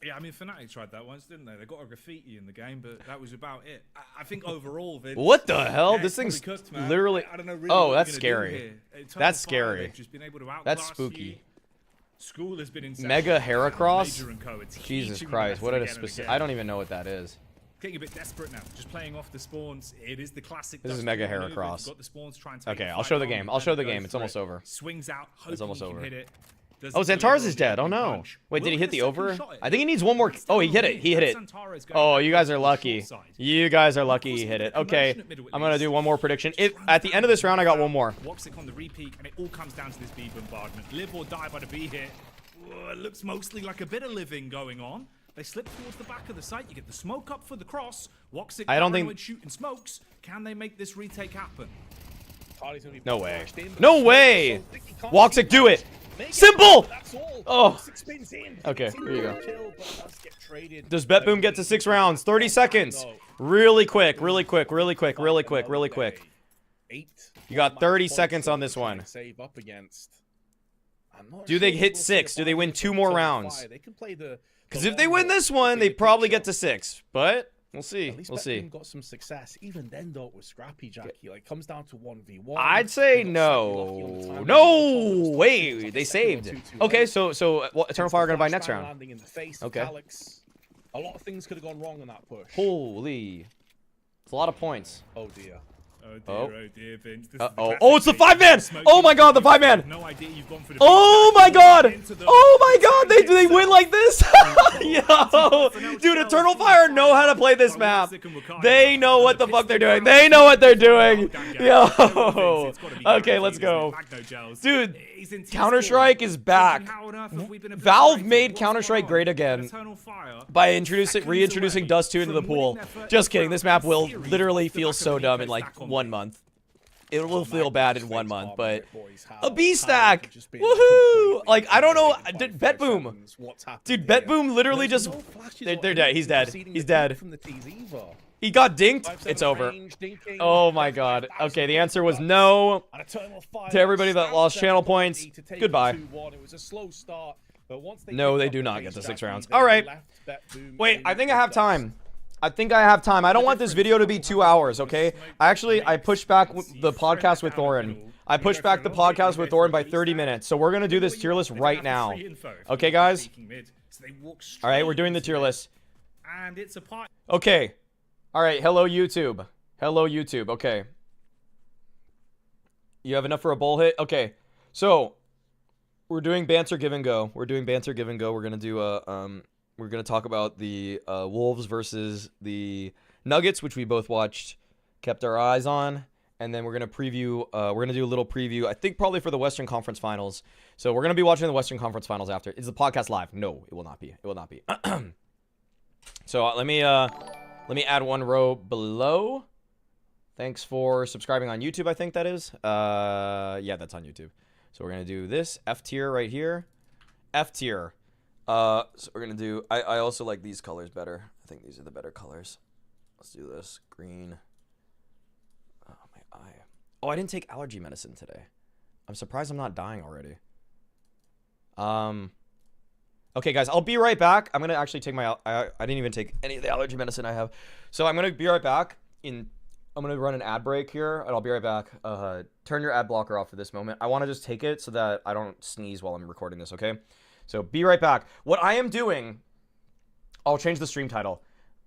Yeah, I mean, Fnatic tried that once, didn't they? They got a graffiti in the game, but that was about it. I think overall, Vince, What the hell? yeah, This it's thing's probably cooked, man. literally. I don't know really Oh, what that's we're gonna do scary. here. Eternal That's Fire, scary. they've just been able to That's outclass spooky. you. School has been in Mega session. Heracross? Major and Co. It's Jesus heating Christ! the What meta a again and specific. again. I don't even know what that is. Getting a bit desperate now. Just playing off the spawns. It is the classic. This is Dust Mega maneuver. You've Heracross. got the spawns trying to Okay, take I'll show the fight game. on, I'll show the then go game. It's for almost it. over. Swings out. It's almost hoping he over. can hit it. Oh, Doesn't Xantares deliver is on the dead. Oh opening no. punch. Wait, did he Will hit get the a over? second shot at I think he needs one more. It's Oh, he down hit the it. mid. He hit it. Xantares going Oh, back you guys to are the lucky. short side. You guys are lucky Of he course, hit a it. bit of Okay, commotion at middle at I'm gonna least. do one more prediction. If Just at the end of this round I got one more. Woxic on the repeat, and it all comes down to this B bombardment. Live or die by the B hit. It looks mostly like a bit of living going on. They slip towards the back of the site. You get the smoke up for the cross. Woxic I don't think- paranoid shooting smokes. Can they make this retake happen? Hardy's gonna be No way. flashed in, but No the way. smoke, so thick he can't Woxic, see do much. it. Make it. Simple. That's all. Oh. Woxic spins in. Okay, It's here you go. kill, but does get traded. Does Bet Boom get to 6 rounds? 30 seconds. Really quick. Really quick. Really quick. Really quick. Really quick. 8. You got Match 30 points seconds on to this one. Save up against. I'm not Do they sure hit we'll see 6? a Do they win fight 2 from more Eternal rounds? Fire. They can play the Because if they long win ball, this one, bigger they probably picture. get to 6. But we'll see. At least We'll Bet see. Boom got some success. Even then, though, it was scrappy, Jackie. Like, comes down to 1v1. I'd say They got slightly lucky on the no. timing. No. They Wait, they saved. second or two too Okay, late. so Eternal Fire gonna buy Flashbang next round. landing in the face Okay. of Alex. A lot of things could have gone wrong on that push. Holy. It's a lot of points. Oh dear. Oh dear, Vince. This is the Uh-oh. classic Oh, it's the case 5-man! of smoking. Oh my god, the 5-man! No idea you've gone for the Oh big my shot. god! Into the- Oh my god, they win like this? Yo! Dude, Eternal Fire know how to play this map. They know what the fuck they're doing. They know what they're doing. Yo! Okay, let's go. Dude, Counter-Strike is back. Valve made Counter-Strike great again by reintroducing Dust 2 into the pool. Just kidding, this map will literally feel so dumb in like 1 month. It will feel bad in 1 month, but a B stack! Woohoo! Like, I don't know, Bet Boom. Dude, Bet Boom literally just, they're dead, he's dead, he's dead. He got dinked, it's over. Oh my god. Okay, the answer was no. To everybody that lost channel points, goodbye. No, they do not get to 6 rounds. Alright. Wait, I think I have time. I don't want this video to be 2 hours, okay? I pushed back the podcast with Thorin. I pushed back the podcast with Thorin by 30 minutes. So we're going to do this tier list right now. Okay, guys? Alright, we're doing the tier list. Okay. Alright, hello, YouTube. Hello, YouTube. Okay. You have enough for a bowl hit? Okay. So, we're doing banter give and go. We're going to do We're gonna talk about the Wolves versus the Nuggets, which we both watched, kept our eyes on, and then we're gonna preview. We're gonna do a little preview. I think probably for the Western Conference Finals. So we're gonna be watching the Western Conference Finals after. Is the podcast live? No, it will not be. It will not be. So let me add one row below. Thanks for subscribing on YouTube. I think that is. Yeah, that's on YouTube. So we're gonna do this F tier right here. F tier. So we're gonna do. I also like these colors better. I think these are the better colors. Let's do this green. Oh my eye. Oh, I didn't take allergy medicine today. I'm surprised I'm not dying already. Okay, guys, I'll be right back. I'm gonna actually take my. I didn't even take any of the allergy medicine I have, so I'm gonna be right back. I'm gonna run an ad break here, and I'll be right back. Turn your ad blocker off for this moment. I want to just take it so that I don't sneeze while I'm recording this. Okay, so be right back. What I am doing, I'll change the stream title.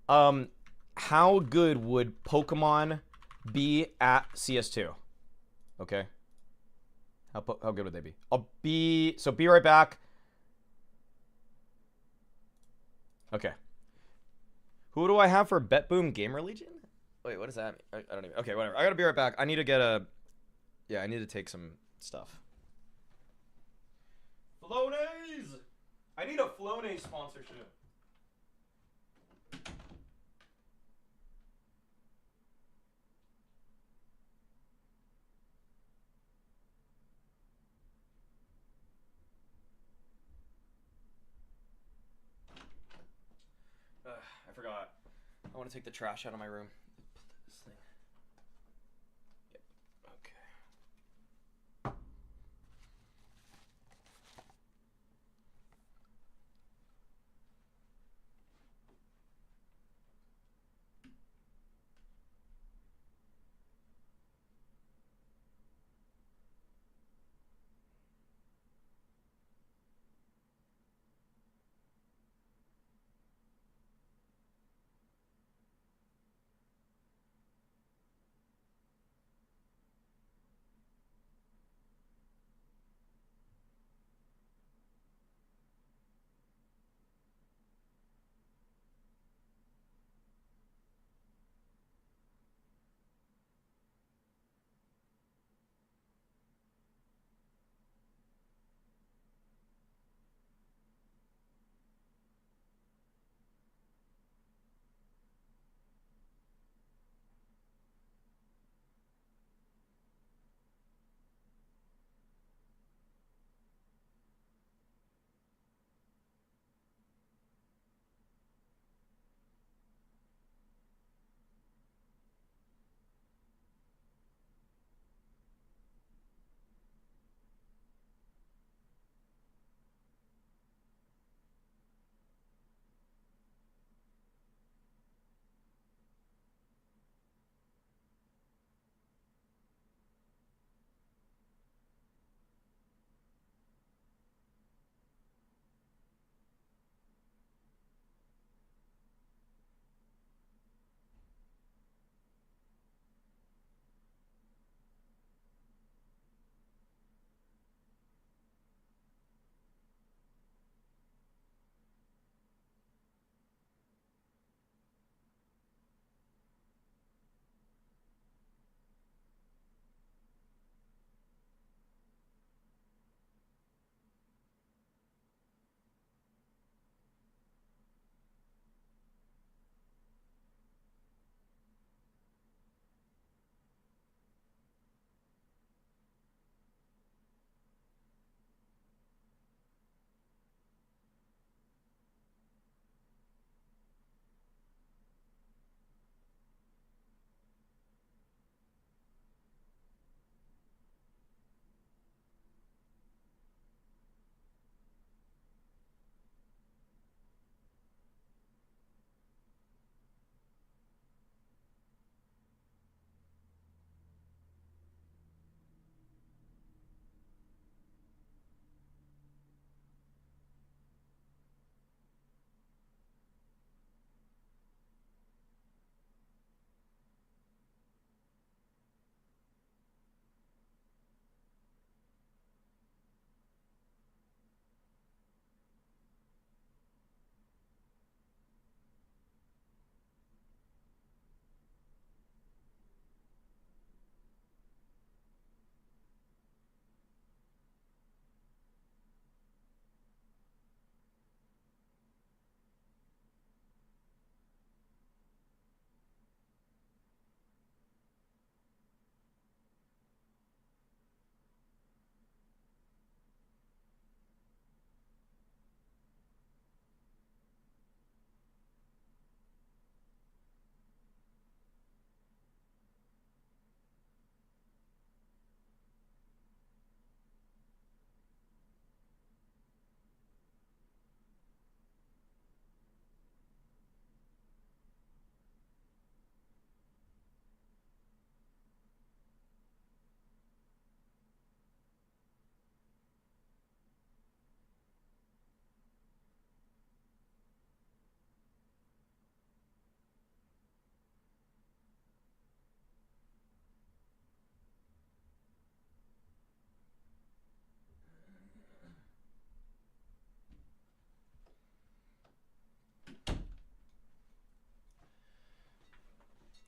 How good would Pokemon be at CS2? Okay. How good would they be? So be right back. Okay. Who do I have for Bet Boom Gamer Legion? Wait, what does that mean? I don't even. Okay, whatever. I gotta be right back. I need to get a. Yeah, I need to take some stuff. Flonase! I need a Flonase sponsorship. I forgot. I want to take the trash out of my room. This thing. Yep. Okay.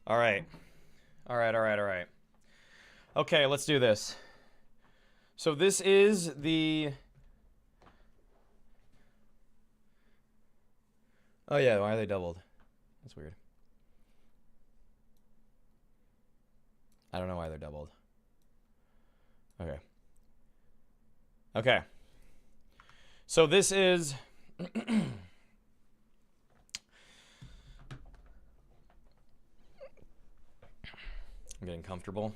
All right. All right. Okay, let's do this. So this is the... Oh yeah, why are they doubled? That's weird. I don't know why they're doubled. Okay. Okay. So this is... I'm getting comfortable.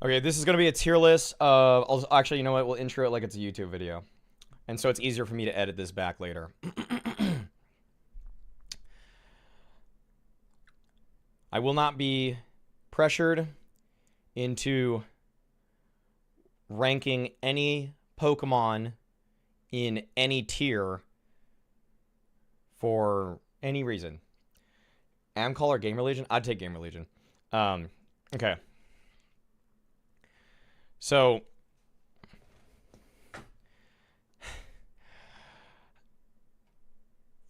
Okay, this is going to be a tier list of... Actually, you know what? We'll intro it like it's a YouTube video. And so it's easier for me to edit this back later. I will not be pressured into ranking any Pokemon in any tier for any reason. Amcall or Gamer Legion? I'd take Gamer Legion. Okay. So...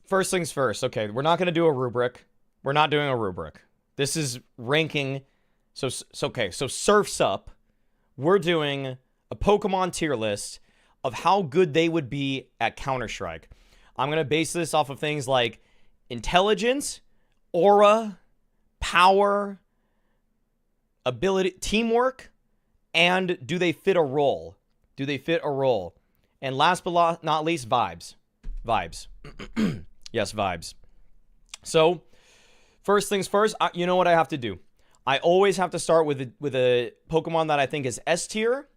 First things first. Okay, we're not going to do a rubric. We're not doing a rubric. This is ranking. So Surf's Up. We're doing a Pokemon tier list of how good they would be at Counter-Strike. I'm going to base this off of things like intelligence, aura, power, ability, teamwork, and do they fit a role? Do they fit a role? And last but not least, vibes. Vibes. Yes, vibes. So, first things first, you know what I have to do. I always have to start with a Pokemon that I think is S tier,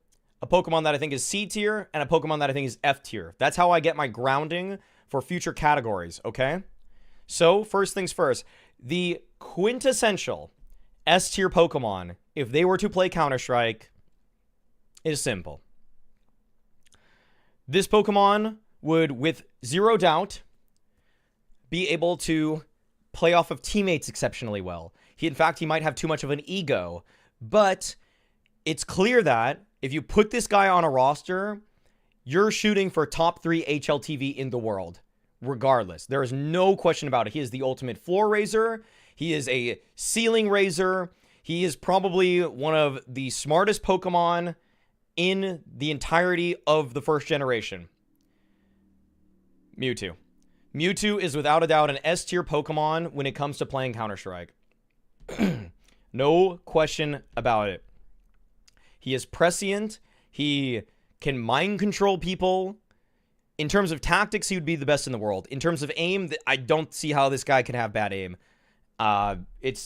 a Pokemon that I think is C tier, and a Pokemon that I think is F tier. That's how I get my grounding for future categories, okay? So, first things first, the quintessential S tier Pokemon, if they were to play Counter-Strike, is simple. This Pokemon would, with zero doubt, be able to play off of teammates exceptionally well. In fact, he might have too much of an ego, but it's clear that if you put this guy on a roster, you're shooting for top 3 HLTV in the world, regardless. There is no question about it. He is the ultimate floor raiser. He is a ceiling raiser. He is probably one of the smartest Pokemon in the entirety of the first generation. Mewtwo. Mewtwo is without a doubt an S tier Pokemon when it comes to playing Counter-Strike. No question about it. He is prescient. He can mind control people. In terms of tactics, he would be the best in the world. In terms of aim, I don't see how this guy can have bad aim. It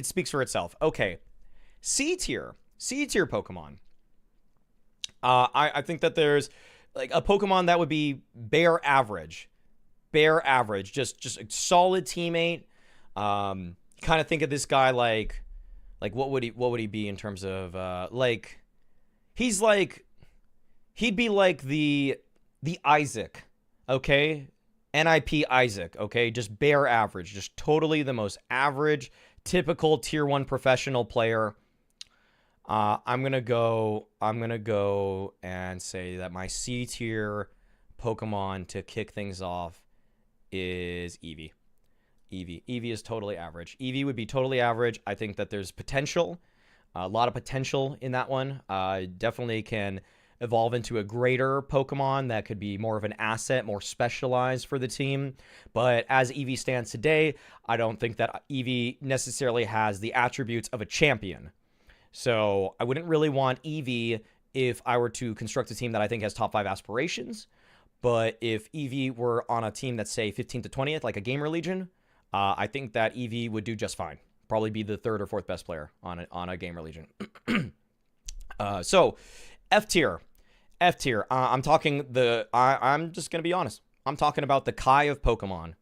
speaks for itself. Okay. C tier Pokemon. I think that there's like a Pokemon that would be bare average, just a solid teammate. Kind of think of this guy like what would he be in terms of he'd be like the Isaac, okay? NIP Isaac, okay? Just bare average, just totally the most average, typical tier 1 professional player. I'm gonna go and say that my C tier Pokemon to kick things off is Eevee. Eevee is totally average. Eevee would be totally average. I think that there's potential, a lot of potential in that one. Definitely can evolve into a greater Pokemon that could be more of an asset, more specialized for the team. But as Eevee stands today, I don't think that Eevee necessarily has the attributes of a champion. So I wouldn't really want Eevee if I were to construct a team that I think has top 5 aspirations. But if Eevee were on a team that's, say, 15th to 20th, like a Gamer Legion, I think that Eevee would do just fine. Probably be the 3rd or 4th best player on a Gamer Legion. So, F tier. I'm talking I'm just going to be honest. I'm talking about the Kai of Pokemon.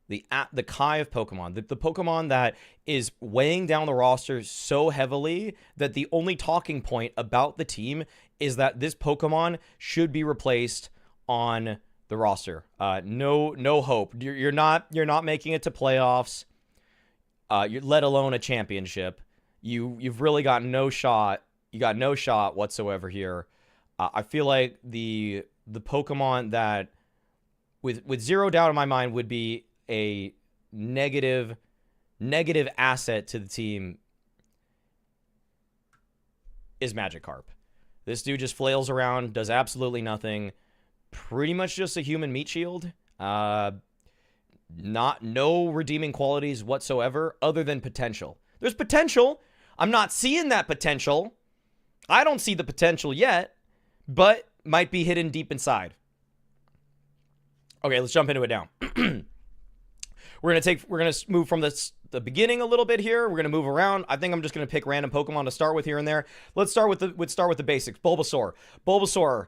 The Kai of Pokemon. The Pokemon that is weighing down the roster so heavily that the only talking point about the team is that this Pokemon should be replaced on the roster. No hope. You're not making it to playoffs. Let alone a championship. You've really got no shot. You got no shot whatsoever here. I feel like the the Pokemon that, with zero doubt in my mind, would be a negative asset to the team is Magikarp. This dude just flails around, does absolutely nothing. Pretty much just a human meat shield. No redeeming qualities whatsoever other than potential. There's potential. I'm not seeing that potential. I don't see the potential yet, but might be hidden deep inside. Okay, let's jump into it now. We're gonna move from the beginning a little bit here. We're gonna move around. I think I'm just gonna pick random Pokemon to start with here and there. Let's start with the basics. Bulbasaur.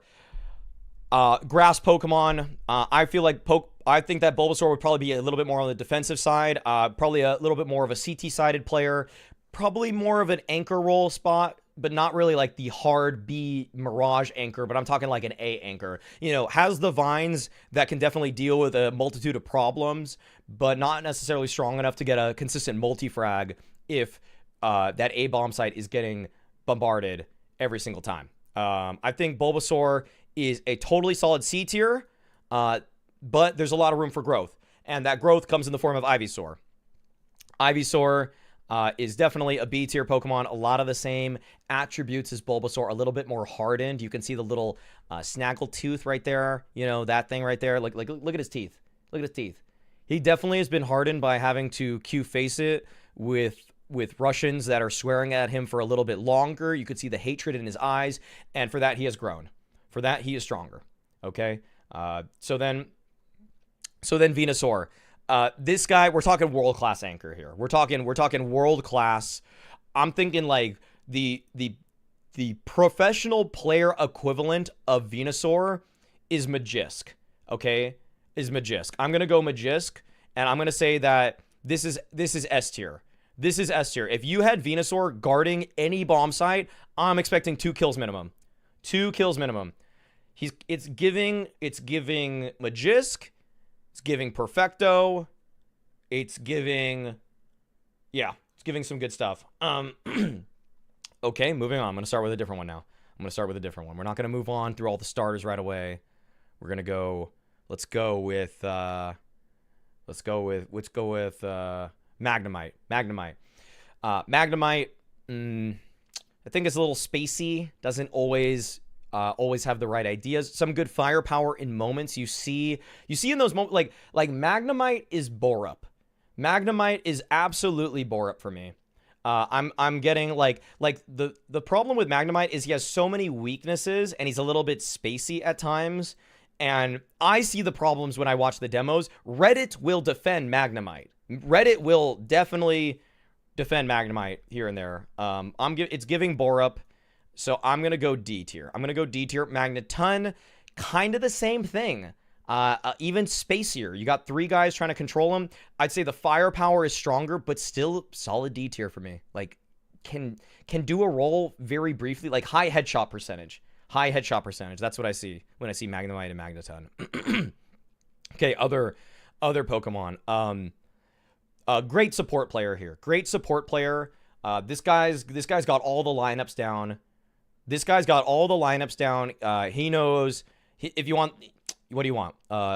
Grass Pokemon. I feel like I think that Bulbasaur would probably be a little bit more on the defensive side. Probably a little bit more of a CT-sided player. Probably more of an anchor role spot, but not really like the hard B Mirage anchor, but I'm talking like an A anchor. You know, has the vines that can definitely deal with a multitude of problems, but not necessarily strong enough to get a consistent multi-frag if that A bomb site is getting bombarded every single time. I think Bulbasaur is a totally solid C tier, but there's a lot of room for growth, and that growth comes in the form of Ivysaur. Ivysaur is definitely a B tier Pokemon. A lot of the same attributes as Bulbasaur, a little bit more hardened. You can see the little snaggle tooth right there. You know, that thing right there. Look at his teeth. Look at his teeth. He definitely has been hardened by having to face it with Russians that are swearing at him for a little bit longer. You could see the hatred in his eyes, and for that he has grown. For that he is stronger. Okay. So then Venusaur. This guy, we're talking world-class anchor here. We're talking world-class. I'm thinking like the professional player equivalent of Venusaur is Magisk. Okay? Is Magisk. I'm going to go Magisk, and I'm going to say that this is S tier. This is S tier. If you had Venusaur guarding any bomb site, I'm expecting 2 kills minimum. 2 kills minimum. It's giving Magisk. It's giving Perfecto. It's giving some good stuff. Okay, moving on. I'm going to start with a different one now. We're not going to move on through all the starters right away. We're going to go, let's go with Magnemite. Magnemite, I think it's a little spacey. Doesn't always have the right ideas. Some good firepower in moments. You see in those moments, like Magnemite is Borup. Magnemite is absolutely Borup for me. I'm getting like the problem with Magnemite is he has so many weaknesses and he's a little bit spacey at times. And I see the problems when I watch the demos. Reddit will defend Magnemite. Reddit will definitely defend Magnemite here and there. It's giving Borup. So I'm going to go D tier. Magneton, kind of the same thing. Even spacier. You got 3 guys trying to control him. I'd say the firepower is stronger, but still solid D tier for me. Like, can do a role very briefly. Like, high headshot percentage. That's what I see when I see Magnemite and Magneton. Okay, other Pokemon. Great support player here. This guy's got all the lineups down. He knows if you want, what do you want?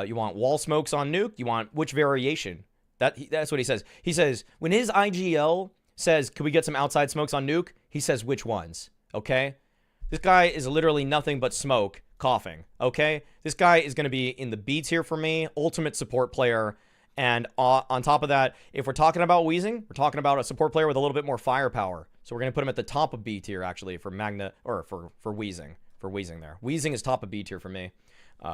You want wall smokes on nuke? You want which variation? That's what he says. He says when his IGL says, "Can we get some outside smokes on nuke?" He says which ones. Okay, this guy is literally nothing but smoke coughing. Okay, this guy is going to be in the B tier for me. Ultimate support player. And on top of that, if we're talking about Weezing, we're talking about a support player with a little bit more firepower. So we're going to put him at the top of B tier, actually, for Weezing. For Weezing there. Weezing is top of B tier for me.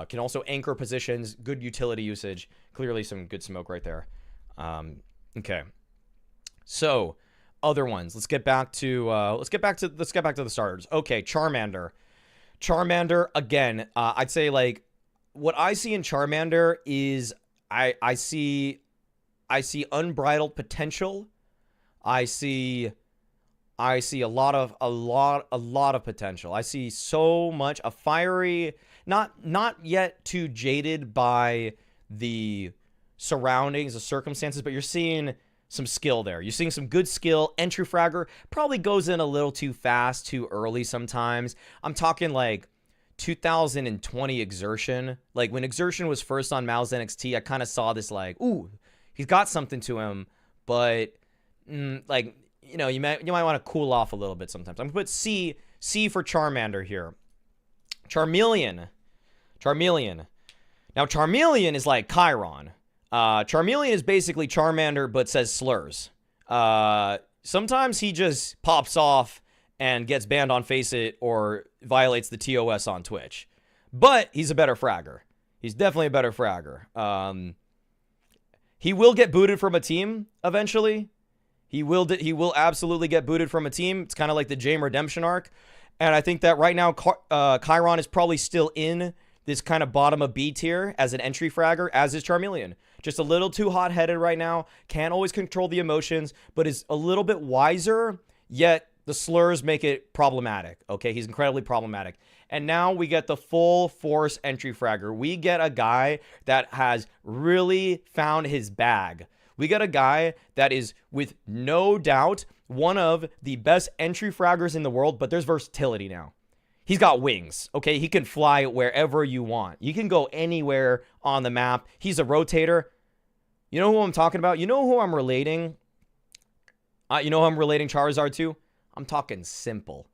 Can also anchor positions, good utility usage. Clearly some good smoke right there. Okay. So, other ones. Let's get back to the starters. Okay, Charmander. Charmander, again, I'd say, like, what I see in Charmander is I see unbridled potential. I see a lot of potential. I see so much, a fiery, not yet too jaded by the surroundings, the circumstances, but you're seeing some skill there. You're seeing some good skill. Entry fragger probably goes in a little too fast, too early sometimes. I'm talking like 2020 Exertion. Like when Exertion was first on Mal's NXT, I kind of saw this like, ooh, he's got something to him, but like, you know, you might want to cool off a little bit sometimes. I'm gonna put C for Charmander here. Charmeleon. Now Charmeleon is like Chiron. Charmeleon is basically Charmander but says slurs. Sometimes he just pops off and gets banned on Faceit or violates the TOS on Twitch. But he's a better fragger. He's definitely a better fragger. He will get booted from a team eventually. He will absolutely get booted from a team. It's kind of like the Jame Redemption arc. And I think that right now Chiron is probably still in this kind of bottom of B tier as an entry fragger, as is Charmeleon. Just a little too hot-headed right now. Can't always control the emotions, but is a little bit wiser, yet the slurs make it problematic. Okay, he's incredibly problematic. And now we get the full force entry fragger. We get a guy that has really found his bag. We get a guy that is, with no doubt, one of the best entry fraggers in the world, but there's versatility now. He's got wings, okay? He can fly wherever you want. You can go anywhere on the map. He's a rotator. You know who I'm talking about? You know who I'm relating? You know who I'm relating Charizard to? I'm talking simple.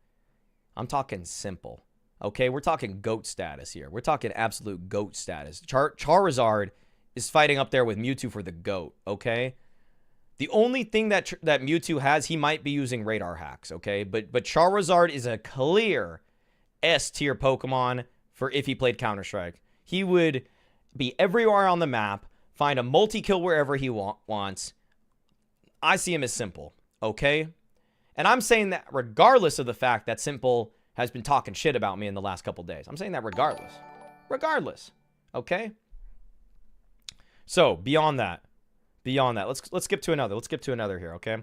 Okay, we're talking GOAT status here. We're talking absolute GOAT status. Charizard is fighting up there with Mewtwo for the GOAT, okay? The only thing that Mewtwo has, he might be using radar hacks, okay? But Charizard is a clear S-tier Pokemon for if he played Counter-Strike. He would be everywhere on the map, find a multi-kill wherever he wants. I see him as simple, okay? And I'm saying that regardless of the fact that Simple has been talking shit about me in the last couple days. I'm saying that regardless. Regardless, okay? So, beyond that, let's skip to another. Let's skip to another here, okay?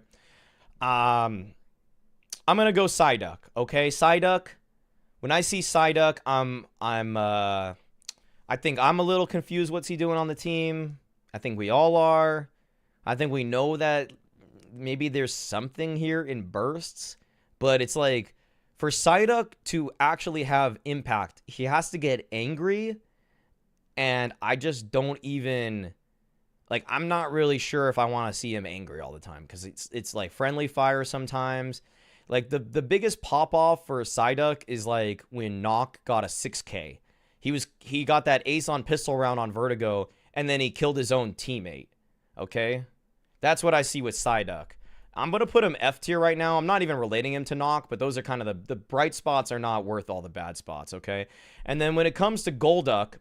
I'm going to go Psyduck, okay? Psyduck. When I see Psyduck, I think I'm a little confused what's he doing on the team. I think we all are. I think we know that maybe there's something here in bursts, but it's like for Psyduck to actually have impact, he has to get angry, and I just don't even like, I'm not really sure if I want to see him angry all the time, because it's like friendly fire sometimes. Like the biggest pop off for Psyduck is like when Nock got a 6K. He got that ace on pistol round on Vertigo, and then he killed his own teammate. Okay? That's what I see with Psyduck. I'm going to put him F tier right now. I'm not even relating him to Nock, but those are kind of the bright spots are not worth all the bad spots, okay? And then when it comes to Golduck,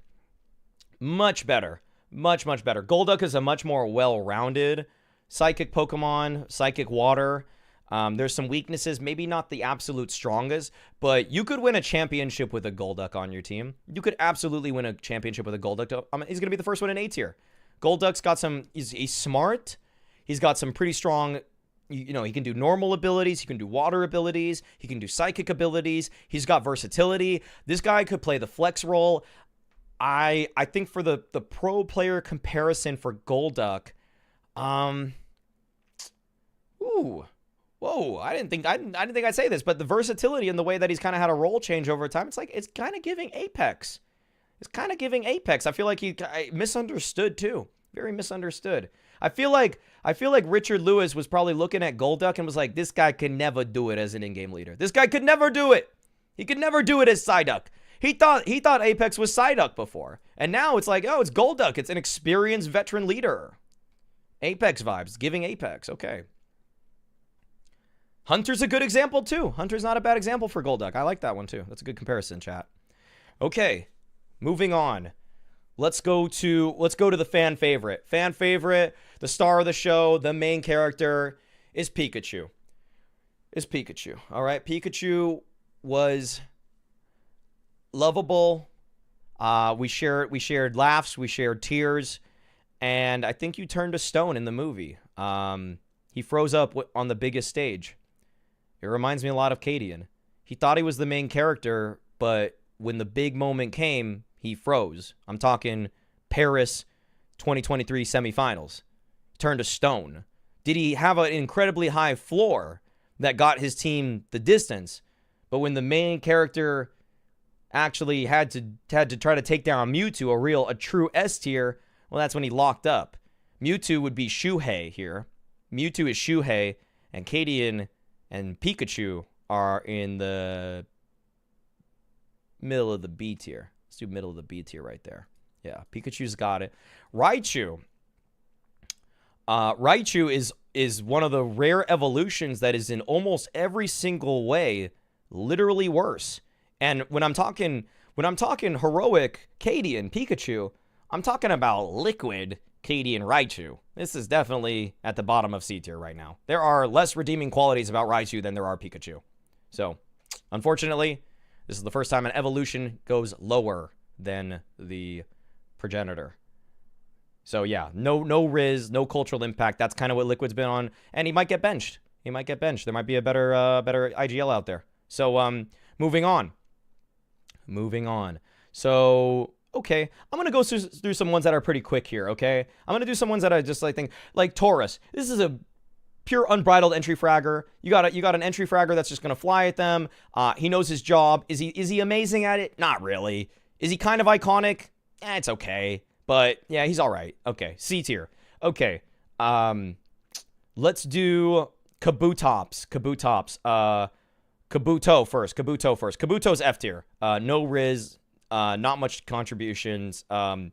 much better. Much better. Golduck is a much more well-rounded psychic Pokemon, psychic water. There's some weaknesses, maybe not the absolute strongest, but you could win a championship with a Golduck on your team. You could absolutely win a championship with a Golduck. He's going to be the first one in A tier. Golduck's got some, he's smart. He's got some pretty strong, you know, he can do normal abilities. He can do water abilities. He can do psychic abilities. He's got versatility. This guy could play the flex role. I think for the pro player comparison for Golduck, whoa, I didn't think I'd say this, but the versatility and the way that he's kind of had a role change over time, it's kind of giving Apex. It's kind of giving Apex. I feel like he misunderstood too. Very misunderstood. I feel like Richard Lewis was probably looking at Golduck and was like, this guy can never do it as an in-game leader. This guy could never do it. He could never do it as Psyduck. He thought Apex was Psyduck before. And now it's like, oh, it's Golduck. It's an experienced veteran leader. Apex vibes, giving Apex. Okay. Hunter's a good example too. Hunter's not a bad example for Golduck. I like that one too. That's a good comparison, chat. Okay. Moving on. Let's go to the fan favorite. Fan favorite, the star of the show, the main character is Pikachu. All right, Pikachu was lovable. We shared laughs, we shared tears, and I think you turned to stone in the movie. He froze up on the biggest stage. It reminds me a lot of Cadian. He thought he was the main character, but when the big moment came, he froze. I'm talking Paris 2023 semifinals. Turned to stone. Did he have an incredibly high floor that got his team the distance? But when the main character actually had to try to take down Mewtwo, a true S tier, well, that's when he locked up. Mewtwo would be Shuhei here. Mewtwo is Shuhei, and Cadian and Pikachu are in the middle of the B tier. Let's do middle of the B tier right there. Yeah, Pikachu's got it. Raichu. Raichu is one of the rare evolutions that is in almost every single way literally worse. And when I'm talking heroic Cadian Pikachu, I'm talking about liquid Cadian Raichu. This is definitely at the bottom of C tier right now. There are less redeeming qualities about Raichu than there are Pikachu. So, unfortunately, this is the first time an evolution goes lower than the progenitor. So yeah, no Riz, no cultural impact. That's kind of what Liquid's been on, and he might get benched. He might get benched. There might be a better IGL out there. So moving on. So okay, I'm gonna go through some ones that are pretty quick here. Okay, I'm gonna do some ones that I just think like Taurus. This is a pure unbridled entry fragger. You got an entry fragger that's just gonna fly at them. He knows his job. Is he amazing at it? Not really. Is he kind of iconic? It's okay. But yeah, he's all right. Okay, C tier. Okay, let's do Kabutops. Kabuto first. Kabuto's F tier. No Riz. Not much contributions. I'm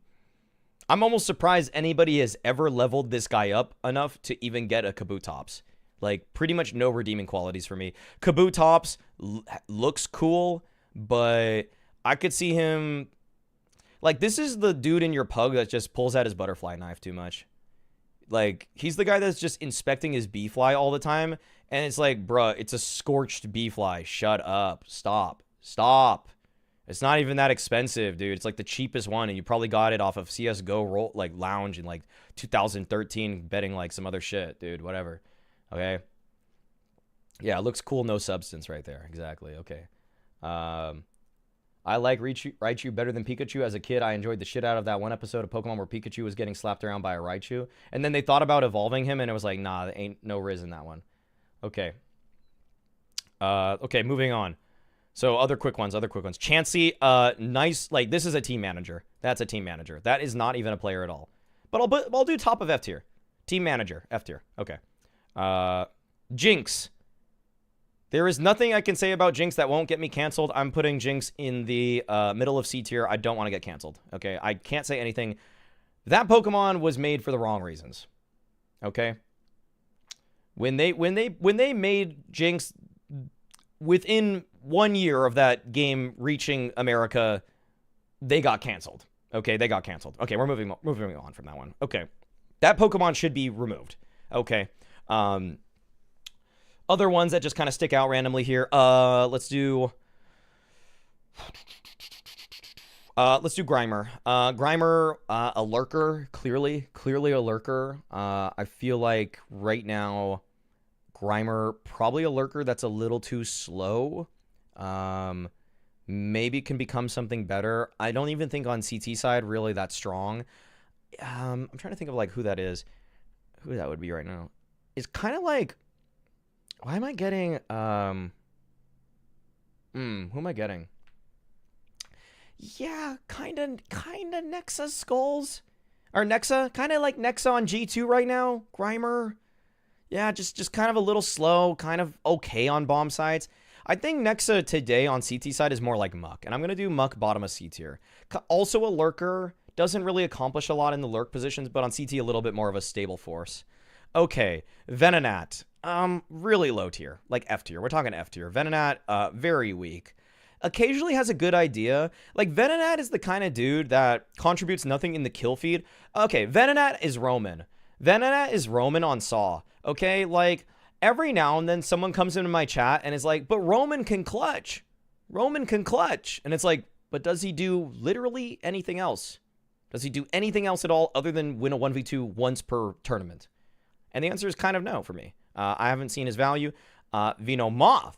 almost surprised anybody has ever leveled this guy up enough to even get a Kabutops. Like, pretty much no redeeming qualities for me. Kabutops looks cool, but I could see him... Like, this is the dude in your pug that just pulls out his butterfly knife too much. Like, he's the guy that's just inspecting his bee fly all the time. And it's like, bruh, it's a scorched bee fly. Shut up. Stop. It's not even that expensive, dude. It's like the cheapest one. And you probably got it off of CSGO Lounge in like 2013 betting like some other shit, dude. Whatever. Okay. Yeah, it looks cool. No substance right there. Exactly. Okay. I like Raichu better than Pikachu. As a kid, I enjoyed the shit out of that one episode of Pokemon where Pikachu was getting slapped around by a Raichu. And then they thought about evolving him, and it was like, nah, there ain't no Riz in that one. Okay. Okay, moving on. So other quick ones. Chansey, nice. Like, this is a team manager. That's a team manager. That is not even a player at all. But I'll do top of F tier. Team manager, F tier. Okay. Jinx. There is nothing I can say about Jinx that won't get me canceled. I'm putting Jinx in the middle of C tier. I don't want to get canceled. Okay, I can't say anything. That Pokemon was made for the wrong reasons. Okay. When they made Jinx, within 1 year of that game reaching America, they got canceled. Okay, they got canceled. Okay, we're moving on from that one. Okay, that Pokemon should be removed. Okay. Other ones that just kind of stick out randomly here. Let's do Grimer. Grimer, a lurker, clearly a lurker. I feel like right now, Grimer, probably a lurker that's a little too slow. Maybe can become something better. I don't even think on CT side really that strong. I'm trying to think of like who that is. Who that would be right now. It's kind of like... Why am I getting, who am I getting? Yeah, kind of Nexa Skulls. Or Nexa, kind of like Nexa on G2 right now. Grimer. Yeah, just kind of a little slow, kind of okay on bomb sides. I think Nexa today on CT side is more like Muck. And I'm going to do Muck bottom of C tier. Also a lurker. Doesn't really accomplish a lot in the lurk positions, but on CT a little bit more of a stable force. Okay, Venonat. Really low tier, like F tier. We're talking F tier. Venonat, very weak. Occasionally has a good idea. Like, Venonat is the kind of dude that contributes nothing in the kill feed. Okay, Venonat is Roman. Venonat is Roman on Saw. Okay, like, every now and then someone comes into my chat and is like, but Roman can clutch. Roman can clutch. And it's like, but does he do literally anything else? Does he do anything else at all other than win a 1v2 once per tournament? And the answer is kind of no for me. I haven't seen his value. Venomoth.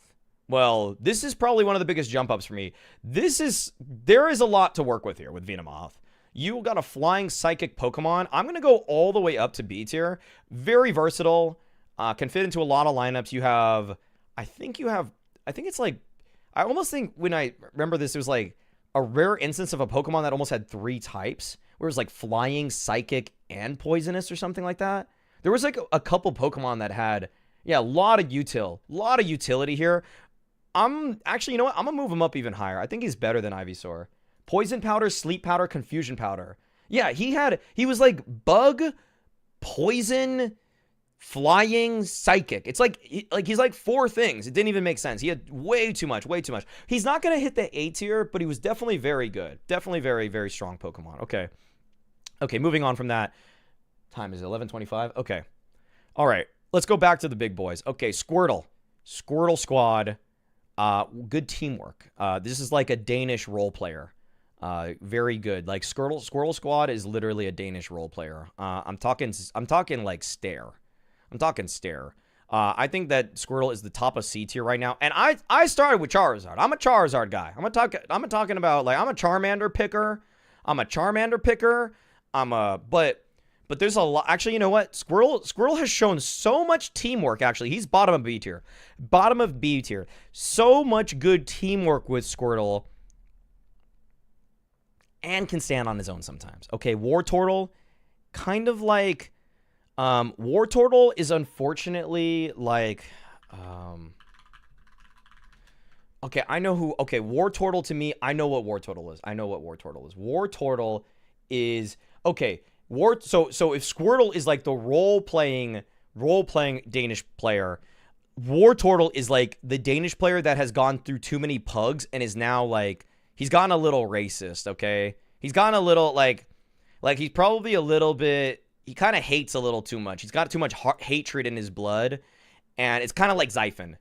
Well, this is probably one of the biggest jump ups for me. There is a lot to work with here with Venomoth. You got a flying psychic Pokemon. I'm going to go all the way up to B tier. Very versatile. Can fit into a lot of lineups. I almost think when I remember this, it was like a rare instance of a Pokemon that almost had 3 types, where it was like flying, psychic, and poisonous or something like that. There was like a couple Pokemon that had, yeah, a lot of utility here. Actually, you know what? I'm gonna move him up even higher. I think he's better than Ivysaur. Poison Powder, Sleep Powder, Confusion Powder. Yeah, he was like Bug, Poison, Flying, Psychic. It's like he's like 4 things. It didn't even make sense. He had way too much. He's not gonna hit the A tier, but he was definitely very good. Definitely very, very strong Pokemon. Okay, moving on from that. Time is 11:25. Okay. All right. Let's go back to the big boys. Okay, Squirtle Squad. Good teamwork. This is like a Danish role player. Very good. Like Squirtle Squad is literally a Danish role player. I'm talking like Stare. I think that Squirtle is the top of C tier right now. And I started with Charizard. I'm a Charizard guy. I'm talking about, like, I'm a Charmander picker. But there's a lot. Actually, you know what? Squirtle has shown so much teamwork, actually. He's bottom of B tier. So much good teamwork with Squirtle. And can stand on his own sometimes. Okay, Wartortle, kind of like... Wartortle is unfortunately like... okay, Wartortle to me, I know what Wartortle is. Wartortle is... Okay, so if Squirtle is like the role-playing Danish player, Wartortle is like the Danish player that has gone through too many pugs and is now like... He's gotten a little racist, okay? He's gotten a little, like he's probably a little bit... He kind of hates a little too much. He's got too much hatred in his blood. And it's kind of like Xiphon.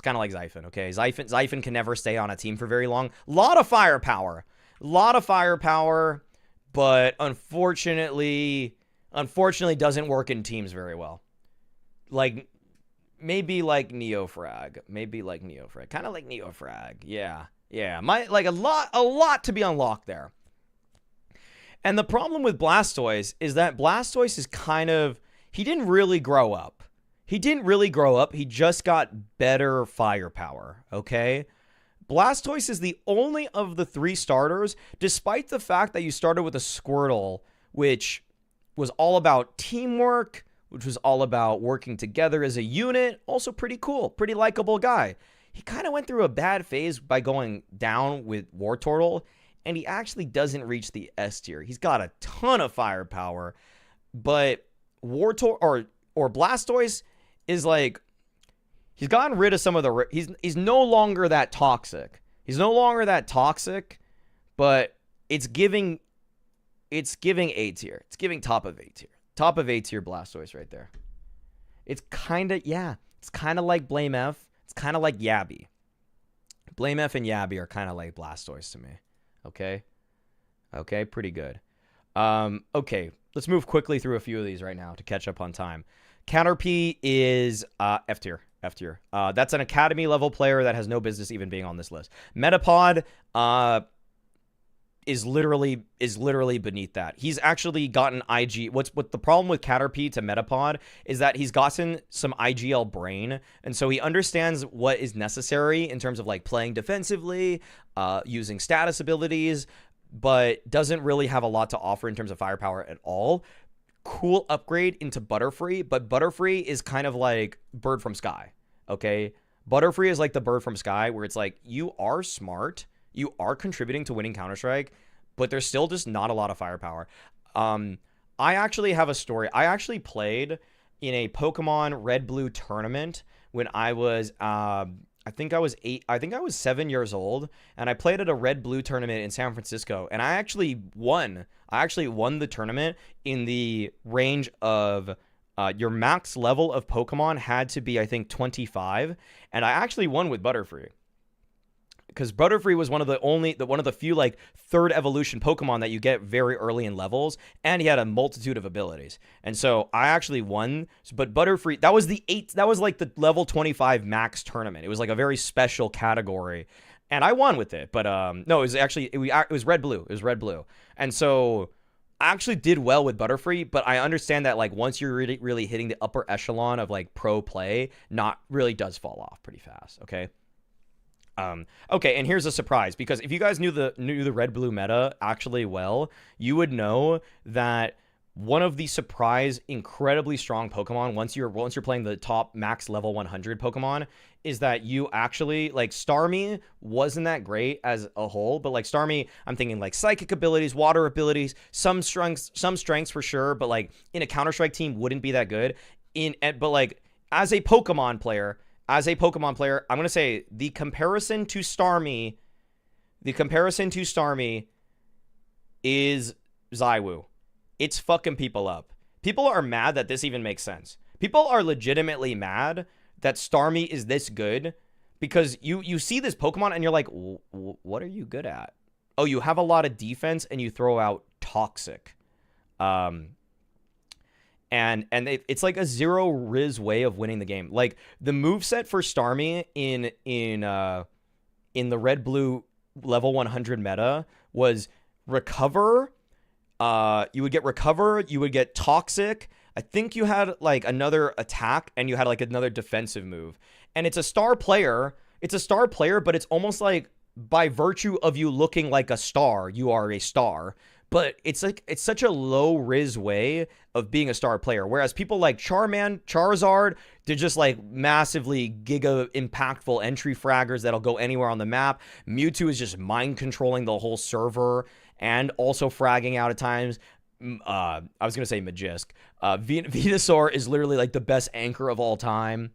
Okay? Xiphon can never stay on a team for very long. A lot of firepower. But unfortunately doesn't work in teams very well. Like, maybe like Neofrag. Kind of like Neofrag. Yeah. Like a lot to be unlocked there. And the problem with Blastoise is that Blastoise is kind of... He didn't really grow up. He just got better firepower, okay? Blastoise is the only of the 3 starters, despite the fact that you started with a Squirtle, which was all about teamwork, which was all about working together as a unit. Also pretty cool, pretty likable guy. He kind of went through a bad phase by going down with Wartortle, and he actually doesn't reach the S tier. He's got a ton of firepower, but Wartortle or Blastoise is like, he's gotten rid of some of the... He's no longer that toxic. But it's giving A tier. It's giving top of A tier. Top of A tier Blastoise right there. It's kind of like Blame F. It's kind of like Yabby. Blame F and Yabby are kind of like Blastoise to me. Okay, pretty good. Okay, let's move quickly through a few of these right now to catch up on time. Caterpie is F tier. That's an academy level player that has no business even being on this list. Metapod is literally beneath that. He's actually gotten IG. What the problem with Caterpie to Metapod is that he's gotten some IGL brain, and so he understands what is necessary in terms of like playing defensively, using status abilities, but doesn't really have a lot to offer in terms of firepower at all. Cool upgrade into Butterfree, but Butterfree is kind of like Bird from Sky, okay? Butterfree is like the Bird from Sky, where it's like, you are smart, you are contributing to winning Counter-Strike, but there's still just not a lot of firepower. I actually have a story. I actually played in a Pokemon Red-Blue tournament when I was, I think I was 7 years old, and I played at a Red-Blue tournament in San Francisco, and I actually won. The tournament in the range of your max level of Pokemon had to be, I think, 25, and I actually won with Butterfree. Because Butterfree was one of the few like 3rd evolution Pokemon that you get very early in levels, and he had a multitude of abilities. And so I actually won, but Butterfree, that was like the level 25 max tournament. It was like a very special category, and I won with it. But no, it was Red Blue. It was Red Blue. And so I actually did well with Butterfree, but I understand that like once you're really, really hitting the upper echelon of like pro play, not really does fall off pretty fast, okay? Okay, and here's a surprise, because if you guys knew the red-blue meta actually well, you would know that one of the surprise, incredibly strong Pokemon once you're playing the top max level 100 Pokemon is that you actually, like, Starmie wasn't that great as a whole, but like Starmie, I'm thinking like psychic abilities, water abilities, some strengths for sure, but like in a Counter-Strike team wouldn't be that good. But like as a Pokemon player, I'm going to say the comparison to Starmie is Zywoo. It's fucking people up. People are mad that this even makes sense. People are legitimately mad that Starmie is this good because you see this Pokemon and you're like, what are you good at? Oh, you have a lot of defense and you throw out Toxic. And it's like a zero Riz way of winning the game. Like the moveset for Starmie in the red blue level 100 meta was recover. You would get recover, you would get toxic. I think you had like another attack and you had like another defensive move. And it's a star player, but it's almost like by virtue of you looking like a star, you are a star. But it's like it's such a low Riz way of being a star player. Whereas people like Charman, Charizard, they're just like massively giga impactful entry fraggers that'll go anywhere on the map. Mewtwo is just mind controlling the whole server and also fragging out at times. I was going to say Magisk. Venusaur is literally like the best anchor of all time.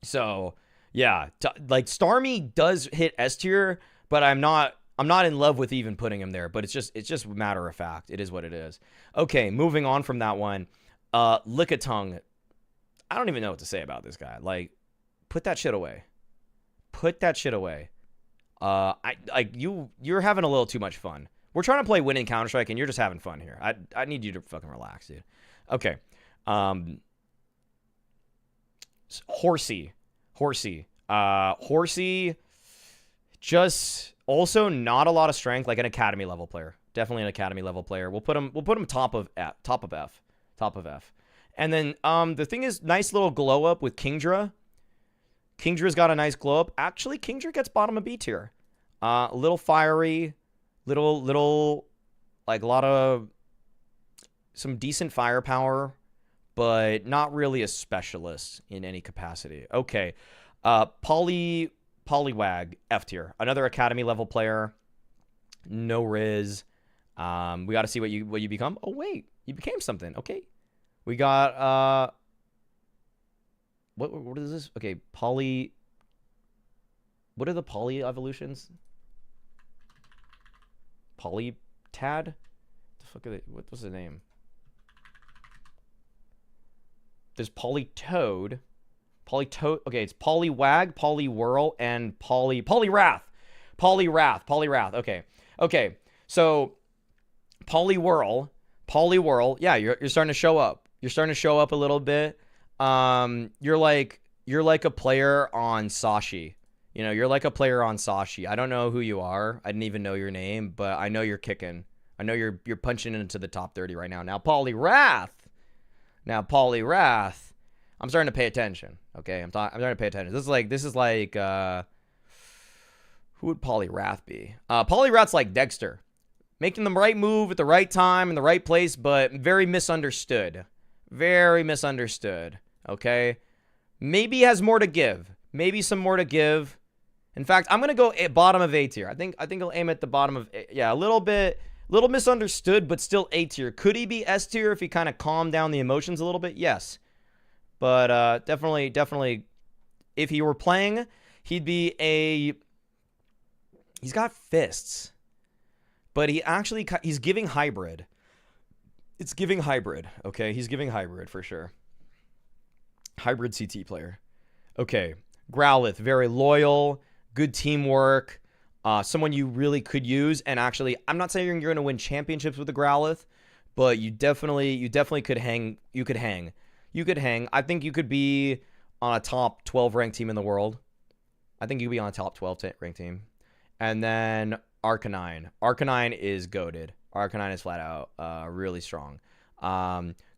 So, yeah, like Starmie does hit S tier, but I'm not in love with even putting him there, but it's just matter of fact. It is what it is. Okay, moving on from that one. Lickitung. I don't even know what to say about this guy. Like, put that shit away. Put that shit away. You're having a little too much fun. We're trying to play winning Counter-Strike, and you're just having fun here. I need you to fucking relax, dude. Okay. Horsey. Horsey, just also not a lot of strength, like an academy level player. Definitely an academy level player. We'll put him top of F. And then the thing is, nice little glow up with Kingdra. Kingdra's got a nice glow up. Actually, Kingdra gets bottom of B tier. A little fiery, little like a lot of some decent firepower, but not really a specialist in any capacity. Okay. Poliwag, F tier. Another academy level player. No Riz. We got to see what you become. Oh wait, you became something. Okay. We got what is this? Okay, what are the poly evolutions? Polytad? The fuck are they? What was the name? There's Polytoad. Okay, it's Poliwag, Poliwhirl, and Poliwrath. Okay. So Poliwhirl. Yeah, you're starting to show up. You're starting to show up a little bit. You're like a player on Sashi. You know, you're like a player on Sashi. I don't know who you are. I didn't even know your name, but I know you're kicking. I know you're punching into the top 30 right now. Now Poliwrath. I'm starting to pay attention. Okay, I'm starting to pay attention. This is like who would Poliwrath be? Poliwrath's like Dexter, making the right move at the right time in the right place, but very misunderstood. Very misunderstood. Okay, maybe he has more to give. Maybe some more to give. In fact, I'm gonna go bottom of A tier. I think he'll aim at the bottom of A. Yeah, a little misunderstood, but still A tier. Could he be S tier if he kind of calmed down the emotions a little bit? Yes. But definitely, if he were playing, he'd be he's got fists, but he's giving hybrid. It's giving hybrid, okay? He's giving hybrid for sure. Hybrid CT player. Okay, Growlithe, very loyal, good teamwork, someone you really could use. And actually, I'm not saying you're going to win championships with the Growlithe, but you definitely could hang. You could hang. I think you could be on a top 12 ranked team in the world. I think you could be on a top 12 ranked team. And then Arcanine. Arcanine is goated. Arcanine is flat out really strong.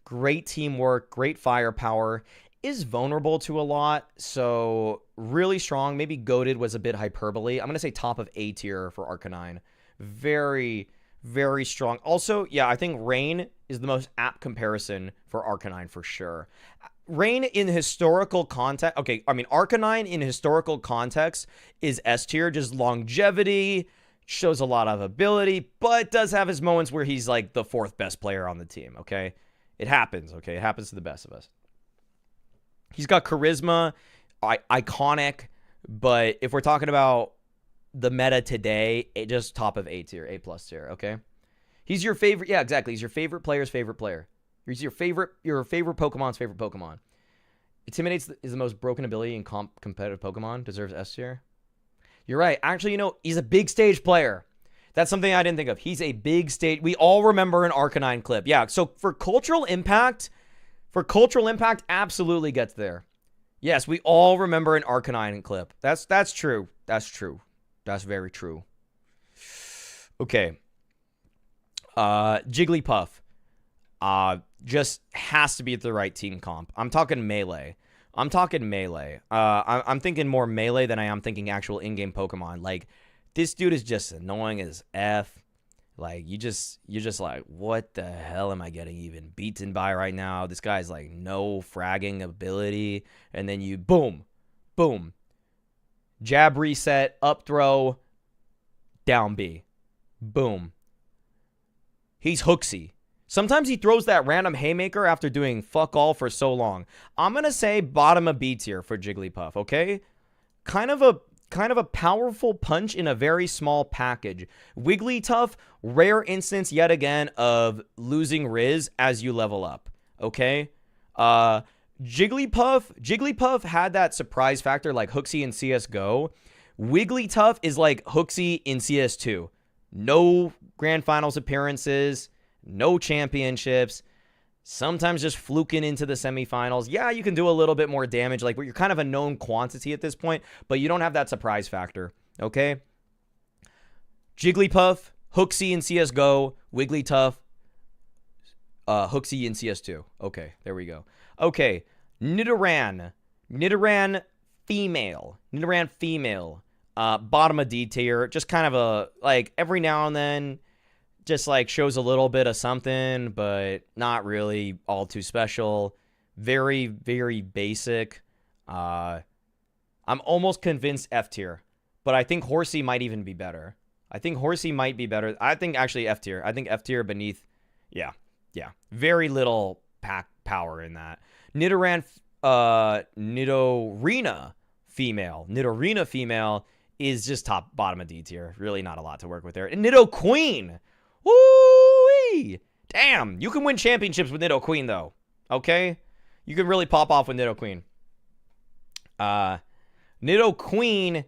Great teamwork, great firepower. is vulnerable to a lot, so really strong. Maybe goated was a bit hyperbole. I'm going to say top of A tier for Arcanine. Very, very strong. Also, yeah, I think Rain is the most apt comparison for Arcanine for sure. Rain in historical context, okay, I mean, Arcanine in historical context is S tier, just longevity, shows a lot of ability, but does have his moments where he's like the 4th best player on the team, okay? It happens, okay? It happens to the best of us. He's got charisma, iconic, but if we're talking about the meta today, it just top of A tier, A+ tier, okay? He's your favorite, yeah, exactly. He's your favorite player's favorite player. He's your favorite Pokemon's favorite Pokemon. Intimidates is the most broken ability in competitive Pokemon. Deserves S tier. You're right. Actually, you know, he's a big stage player. That's something I didn't think of. He's a big stage. We all remember an Arcanine clip. Yeah, so for cultural impact, absolutely gets there. Yes, we all remember an Arcanine clip. That's true. That's true. That's very true. Okay. Jigglypuff. Just has to be at the right team comp. I'm talking melee. I'm thinking more melee than I am thinking actual in-game Pokemon. Like, this dude is just annoying as F. Like, you're just like, what the hell am I getting even beaten by right now? This guy's like no fragging ability. And then you, boom, boom. Jab reset, up throw, down B. Boom. He's hooksy. Sometimes he throws that random haymaker after doing fuck all for so long. I'm going to say bottom of B tier for Jigglypuff, okay? Kind of a powerful punch in a very small package. Wigglytuff, rare instance yet again of losing Riz as you level up, okay? Jigglypuff had that surprise factor like Hooksy in CSGO. Wigglytuff is like Hooksy in CS2. No Grand Finals appearances, no championships, sometimes just fluking into the semifinals. Yeah, you can do a little bit more damage, like you're kind of a known quantity at this point, but you don't have that surprise factor, okay? Jigglypuff, Hooksy in CSGO, Wigglytuff, Hooksy in CS2. Okay, there we go. Okay, Nidoran female. Bottom of D tier, just kind of a, like, every now and then, just like shows a little bit of something, but not really all too special. Very, very basic. I'm almost convinced F tier, but I think Horsey might even be better. I think actually F tier. I think F tier beneath. Yeah. Very little pack power in that. Nidorina female is just bottom of D tier. Really not a lot to work with there. And Nidoqueen. Woo-wee! Damn, you can win championships with Nidoqueen, though. Okay? You can really pop off with Nidoqueen. Nidoqueen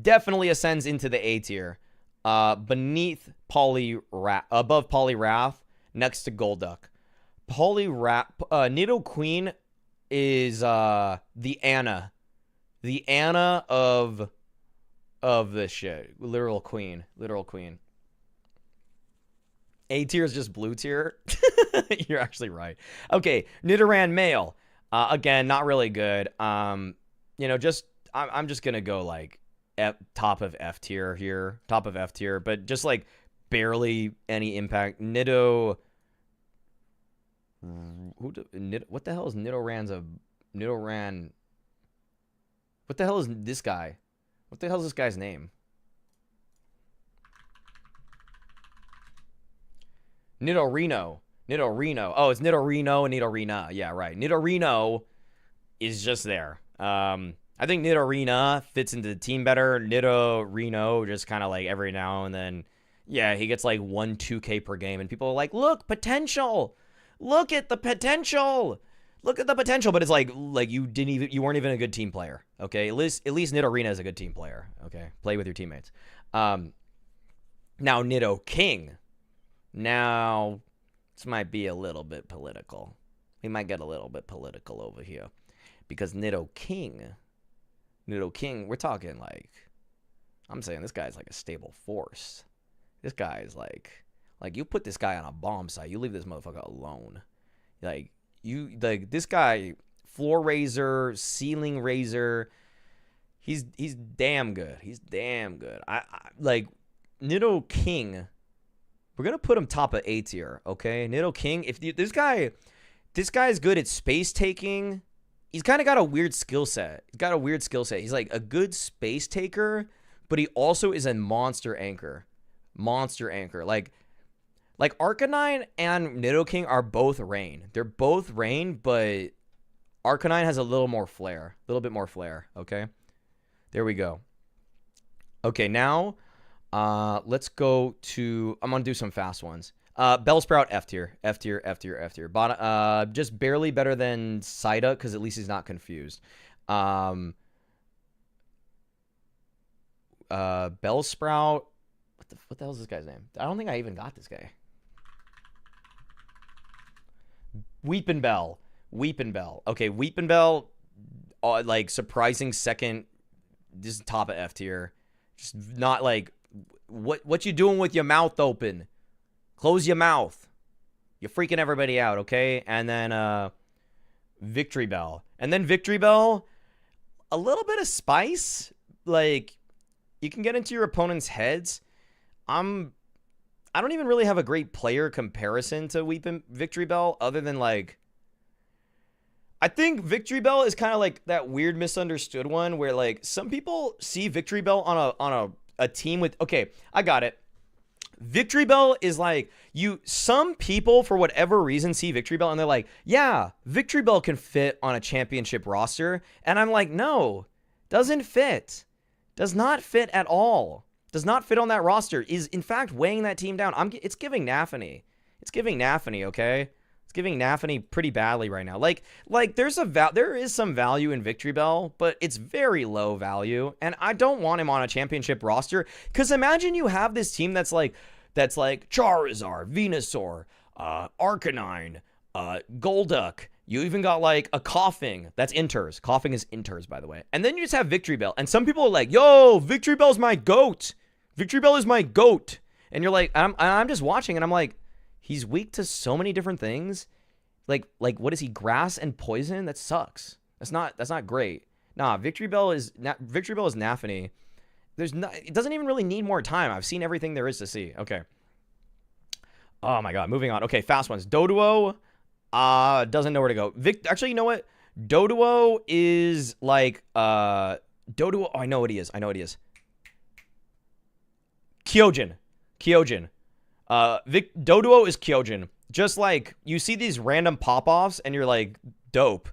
definitely ascends into the A tier. Above Poliwrath, next to Golduck. Nidoqueen is the Anna. The Anna of this shit. Literal queen. A tier is just blue tier. You're actually right. Okay, Nidoran male. Again, not really good. I'm just gonna go like top of F tier here. Top of F tier, but just like barely any impact. What the hell is Nidoran? What the hell is this guy? What the hell is this guy's name? Nidorino. Oh, it's Nidorino and Nidorina. Yeah, right. Nidorino is just there. I think Nidorina fits into the team better. Nidorino just kind of like every now and then, yeah, he gets like 2K per game, and people are like, look, potential. Look at the potential. But it's like you weren't even a good team player. Okay, at least Nidorina is a good team player. Okay, play with your teammates. Now Nidoking. Now, this might be a little bit political. We might get a little bit political over here. Because Nidoking, we're talking like, I'm saying this guy's like a stable force. This guy is like you put this guy on a bomb site, you leave this motherfucker alone. This guy floor raiser, ceiling raiser. He's damn good. He's damn good. I like Nido King. We're gonna put him top of A tier, okay? Nido King. If this guy's good at space taking. He's kind of got a weird skill set. He's like a good space taker, but he also is a monster anchor. Like Arcanine and Nido King are both rain. They're both rain, but Arcanine has a little bit more flair. Okay, there we go. Okay, now let's go to. I'm gonna do some fast ones. Bellsprout F tier. Bottom, just barely better than Saida because at least he's not confused. Bellsprout. What the hell is this guy's name? I don't think I even got this guy. Weepinbell. Okay, Weepinbell. Like surprising second. This is top of F tier. Just not like what you doing with your mouth open? Close your mouth. You're freaking everybody out, okay? And then Victory Bell. And then Victory Bell, a little bit of spice. Like, you can get into your opponent's heads. I don't even really have a great player comparison to Victory Bell other than, like, I think Victory Bell is kind of like that weird misunderstood one where, like, some people see Victory Bell on a team with... Okay, I got it. Victory Bell is like, some people for whatever reason see Victory Bell and they're like, yeah, Victory Bell can fit on a championship roster. And I'm like, no, doesn't fit. Does not fit at all. Does not fit on that roster. Is in fact weighing that team down. It's giving Nafany. Okay? It's giving Nafany pretty badly right now. Like there is some value in Victory Bell, but it's very low value. And I don't want him on a championship roster. Because imagine you have this team that's like Charizard, Venusaur, Arcanine, Golduck. You even got like a Coughing. That's Inters. Coughing is Inters, by the way. And then you just have Victory Bell. And some people are like, yo, Victory Bell's my GOAT. Victory Bell is my GOAT. And you're like, I'm just watching and I'm like, he's weak to so many different things. Like what is he? Grass and poison? That sucks. That's not great. Nah, Victory Bell is Nafany. It doesn't even really need more time. I've seen everything there is to see. Okay. Oh my god, moving on. Okay, fast ones. Doduo doesn't know where to go. Actually, you know what? Doduo is like Doduo. Oh, I know what he is. Kyojin. Doduo is Kyojin. Just like you see these random pop-offs and you're like, dope.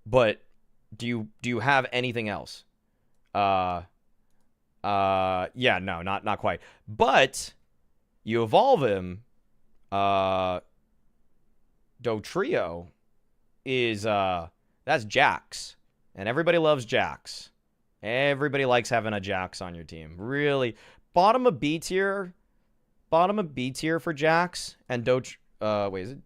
But do you have anything else? Yeah, no, not quite. But you evolve him. Dotrio is that's Jax. And everybody loves Jax. Everybody likes having a Jax on your team. Really. Bottom of B tier for Jax and wait, is it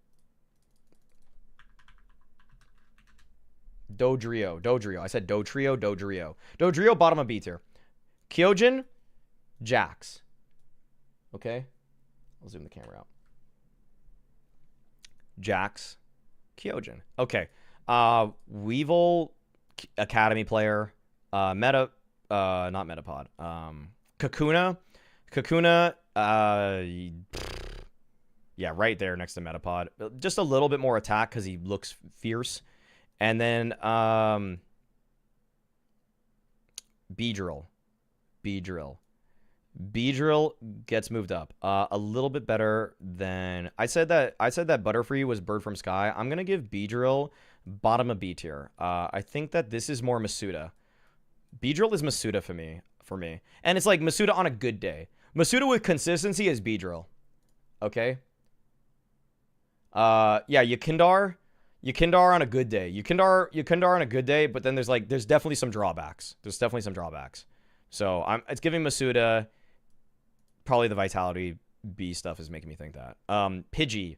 Dodrio? I said Dodrio, bottom of B tier. Kyojin, Jax. Okay? I'll zoom the camera out. Jax, Kyojin. Okay. Weevil, Academy player. Not Metapod. Kakuna, yeah, right there next to Metapod. Just a little bit more attack because he looks fierce. And then Beedrill gets moved up a little bit better than I said that Butterfree was Bird from Sky. I'm gonna give Beedrill bottom of B tier. I think that this is more Masuda. Beedrill is Masuda for me, and it's like Masuda on a good day. Masuda with consistency is Beedrill. Okay. Yeah, Yukindar on a good day. Yukindar on a good day, but then there's definitely some drawbacks. So it's giving Masuda. Probably the Vitality B stuff is making me think that. Pidgey.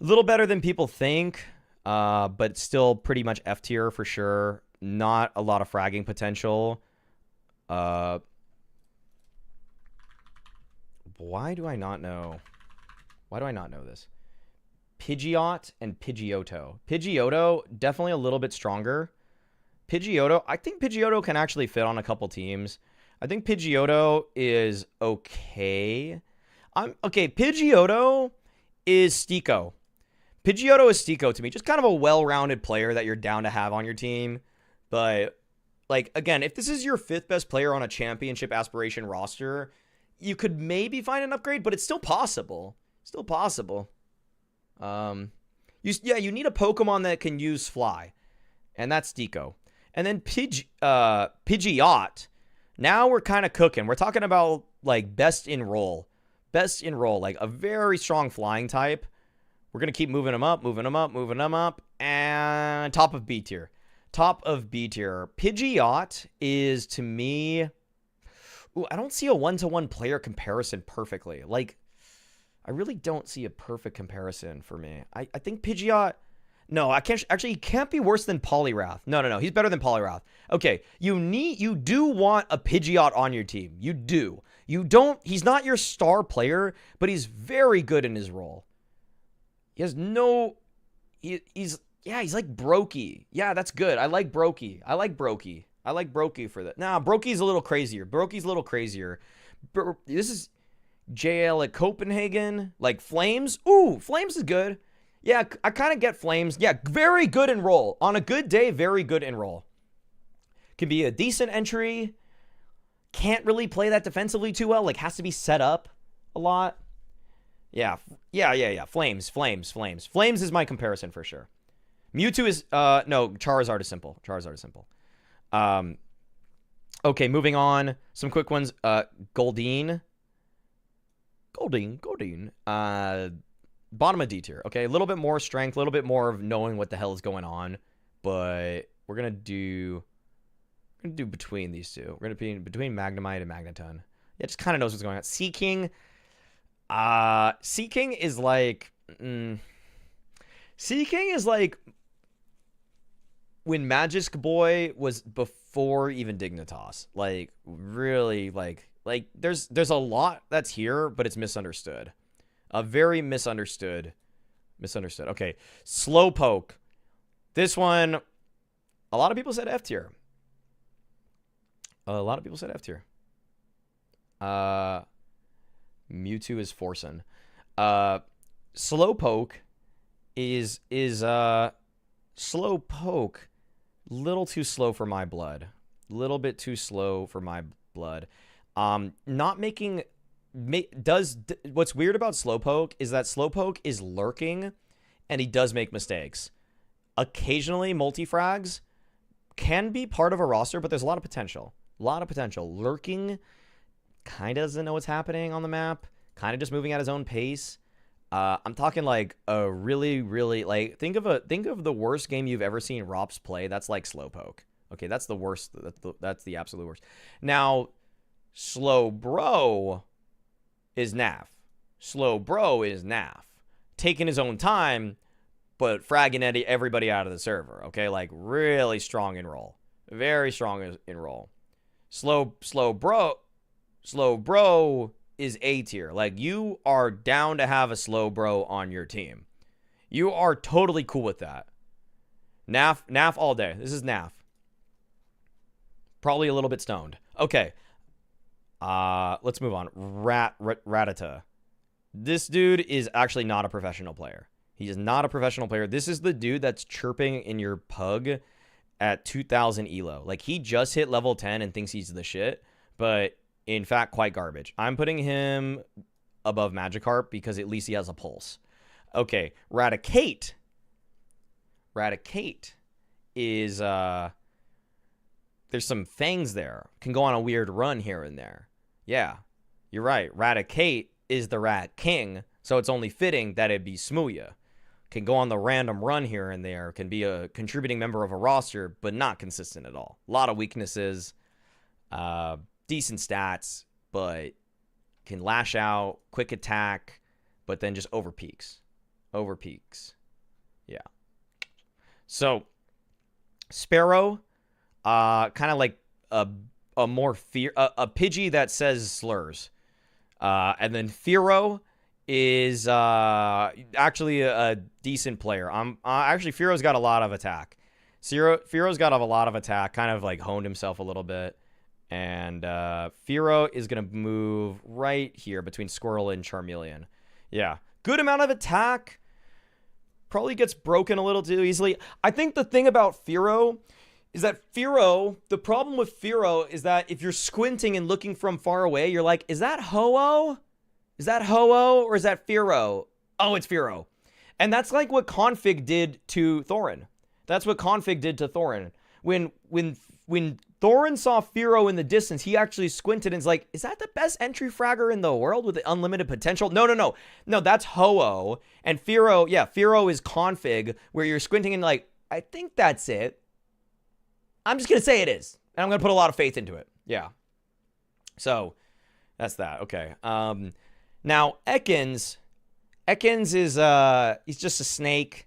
A little better than people think, but still pretty much F tier for sure. Not a lot of fragging potential. Why do I not know this? Pidgeot and Pidgeotto. Pidgeotto, definitely a little bit stronger. Pidgeotto, I think Pidgeotto can actually fit on a couple teams. I think Pidgeotto is okay. Pidgeotto is Stico. Pidgeotto is Stico to me. Just kind of a well-rounded player that you're down to have on your team. But, like, again, if this is your 5th best player on a championship aspiration roster, you could maybe find an upgrade, but it's still possible. Still possible. You need a Pokemon that can use Fly. And that's Stico. And then Pidgeot. Now we're kind of cooking. We're talking about, like, best in roll. Best in roll. Like, a very strong flying type. We're going to keep moving them up, moving them up, moving them up. And top of B tier. Top of B tier. Pidgeot is, to me... Ooh, I don't see a one-to-one player comparison perfectly. Like, I really don't see a perfect comparison for me. I think Pidgeot... No, I can't. Actually, he can't be worse than Poliwrath. No. He's better than Poliwrath. Okay, you do want a Pidgeot on your team. You do. You don't. He's not your star player, but he's very good in his role. He has no. He's like Brokey. Yeah, that's good. I like Brokey. I like Brokey for that. Nah, Brokey's a little crazier. This is JL at Copenhagen. Like Flames. Ooh, Flames is good. Yeah, I kind of get Flames. Yeah, very good in roll. On a good day, very good in roll. Can be a decent entry. Can't really play that defensively too well. Like, has to be set up a lot. Yeah. Flames. Flames is my comparison for sure. Mewtwo is, no, Charizard is simple. Okay, moving on. Some quick ones. Goldeen. Bottom of D tier. Okay, a little bit more strength, a little bit more of knowing what the hell is going on, but we're gonna do between these two. We're gonna be between Magnemite and Magneton. Yeah, just kind of knows what's going on. Seeking is like Seeking is like when Magisk Boy was before even Dignitas. Like really like there's a lot that's here, but it's misunderstood. A very misunderstood. Okay. Slowpoke. This one, a lot of people said F tier. Mewtwo is Forsen. Slowpoke is Slowpoke. Little too slow for my blood. Little bit too slow for my blood. Not making... what's weird about Slowpoke is that Slowpoke is lurking and he does make mistakes. Occasionally multi-frags can be part of a roster, but there's a lot of potential. Lurking kind of doesn't know what's happening on the map, kind of just moving at his own pace. I'm talking like a really like think of the worst game you've ever seen Rops play. That's like Slowpoke. Okay, that's the worst. That's the absolute worst. Now Slowbro is Naf. Taking his own time, but fragging everybody out of the server. Okay, like really strong in roll. Very strong in roll. Slowbro is A tier. Like you are down to have a Slowbro on your team. You are totally cool with that. Naf all day. This is Naf. Probably a little bit stoned. Okay. Let's move on. Rattata. This dude is actually not a professional player. He is not a professional player. This is the dude that's chirping in your pug at 2,000 elo. Like, he just hit level 10 and thinks he's the shit, but in fact, quite garbage. I'm putting him above Magikarp because at least he has a pulse. Okay, Raticate. Raticate is, there's some fangs there. Can go on a weird run here and there. Yeah, you're right. Raticate is the Rat King, so it's only fitting that it'd be Smooya. Can go on the random run here and there, can be a contributing member of a roster, but not consistent at all. A lot of weaknesses, decent stats, but can lash out, quick attack, but then just over peaks. Yeah. So, Sparrow, kind of like a more a Pidgey that says slurs. And then Fearow is actually a decent player. Actually, Firo's got a lot of attack. Firo's got a lot of attack, kind of like honed himself a little bit. And Firo is going to move right here between Squirrel and Charmeleon. Yeah, good amount of attack. Probably gets broken a little too easily. I think the thing about Firo is that the problem with Firo is that if you're squinting and looking from far away, you're like, is that Ho-Oh? Is that Ho-Oh or is that Firo? Oh, it's Firo. And that's like what Config did to Thorin. That's what Config did to Thorin. When Thorin saw Firo in the distance, he actually squinted and is like, is that the best entry fragger in the world with the unlimited potential? No. No, that's Ho-Oh. And Firo is Config, where you're squinting and like, I think that's it. I'm just going to say it is. And I'm going to put a lot of faith into it. Yeah. So, that's that. Okay. Now, Ekans is, he's just a snake.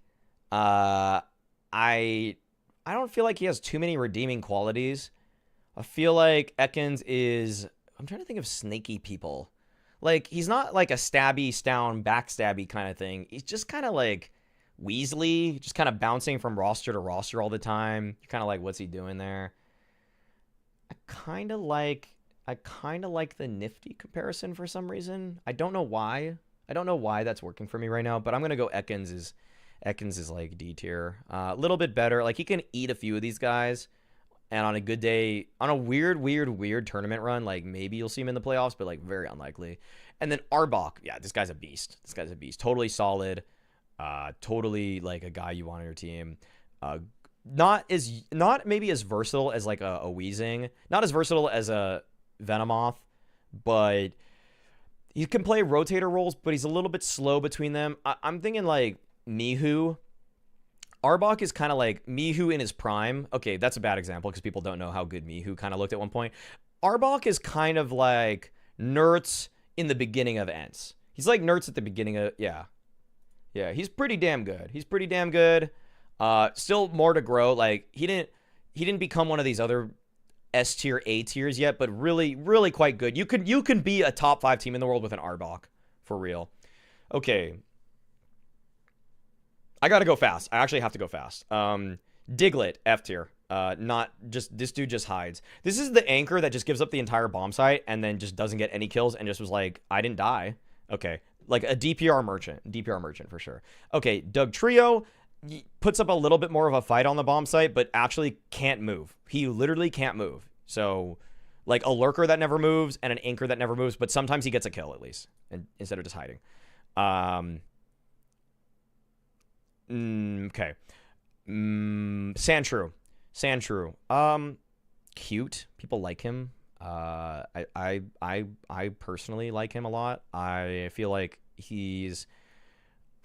I don't feel like he has too many redeeming qualities. I feel like Ekans is, I'm trying to think of snaky people. Like, he's not like a stabby, backstabby kind of thing. He's just kind of like Weasley, just kind of bouncing from roster to roster all the time. You're kind of like, what's he doing there? I kind of like the Nifty comparison for some reason. I don't know why. I don't know why that's working for me right now, but I'm going to go Ekans is like D tier. A little bit better. Like, he can eat a few of these guys. And on a good day, on a weird tournament run, like, maybe you'll see him in the playoffs, but, like, very unlikely. And then Arbok. Yeah, this guy's a beast. Totally solid. Totally, like, a guy you want on your team. Not maybe as versatile as, like, a Weezing. Not as versatile as a Venomoth. But he can play rotator roles, but he's a little bit slow between them. I'm thinking, like, Mihu. Arbok is kind of like Mihu in his prime. Okay, that's a bad example because people don't know how good Mihu kind of looked at one point. Arbok is kind of like Nertz in the beginning of Ents. He's like Nertz at the beginning of, yeah, he's pretty damn good. Still more to grow. Like, he didn't become one of these other S tier, A tiers yet, but really quite good. You can be a top 5 team in the world with an Arbok, for real. Okay. I gotta go fast. I actually have to go fast. Diglett, F tier. This dude just hides. This is the anchor that just gives up the entire bomb site and then just doesn't get any kills and just was like, I didn't die. Okay. Like a DPR merchant for sure. Okay, Doug Trio puts up a little bit more of a fight on the bomb site, but actually can't move. He literally can't move. So, like a lurker that never moves and an anchor that never moves, but sometimes he gets a kill at least, and instead of just hiding. Okay. Sandshrew. Cute. People like him. I personally like him a lot. I feel like he's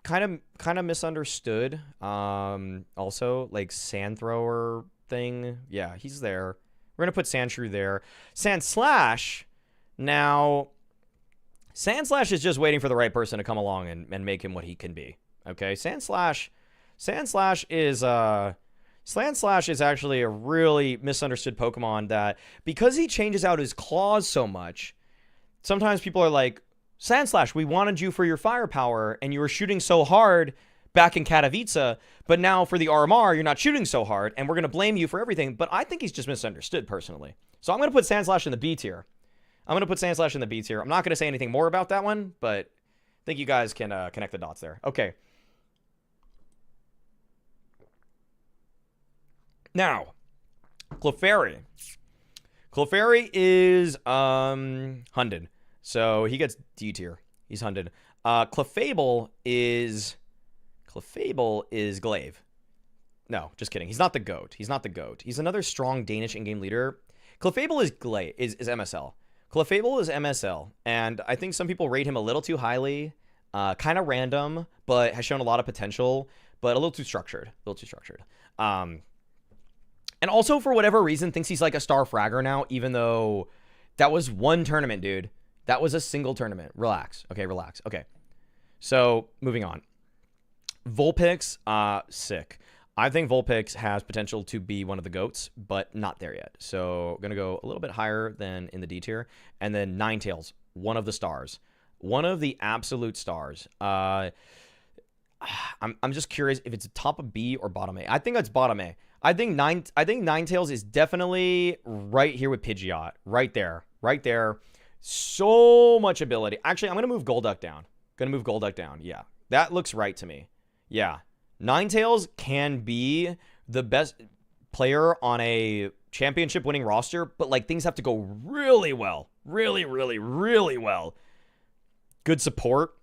kind of misunderstood. Also, like sand thrower thing. Yeah, he's there. We're gonna put Sandshrew there. Sandslash. Now, Sandslash is just waiting for the right person to come along and make him what he can be. Okay, Sandslash is actually a really misunderstood Pokemon that, because he changes out his claws so much, sometimes people are like, Sandslash, we wanted you for your firepower, and you were shooting so hard back in Katowice, but now for the RMR, you're not shooting so hard, and we're going to blame you for everything. But I think he's just misunderstood, personally. So I'm going to put Sandslash in the B tier. I'm not going to say anything more about that one, but I think you guys can connect the dots there. Okay. Now, Clefairy. Clefairy is Hunded. So he gets D tier. He's Hunded. Clefable is Glaive. No, just kidding. He's not the GOAT. He's another strong Danish in-game leader. Clefable is MSL. Clefable is MSL, and I think some people rate him a little too highly. Kind of random, but has shown a lot of potential, but a little too structured. And also, for whatever reason, thinks he's like a star fragger now, even though that was one tournament, dude. That was a single tournament. Relax. Okay. So, moving on. Vulpix, sick. I think Vulpix has potential to be one of the GOATs, but not there yet. So, going to go a little bit higher than in the D tier. And then Ninetales, one of the stars. One of the absolute stars. I'm just curious if it's top of B or bottom A. I think it's bottom A. I think Ninetales is definitely right here with Pidgeot. Right there. Right there. So much ability. Actually, I'm going to move Golduck down. Yeah. That looks right to me. Yeah. Ninetales can be the best player on a championship winning roster, but like things have to go really well. Really, really, really well. Good support.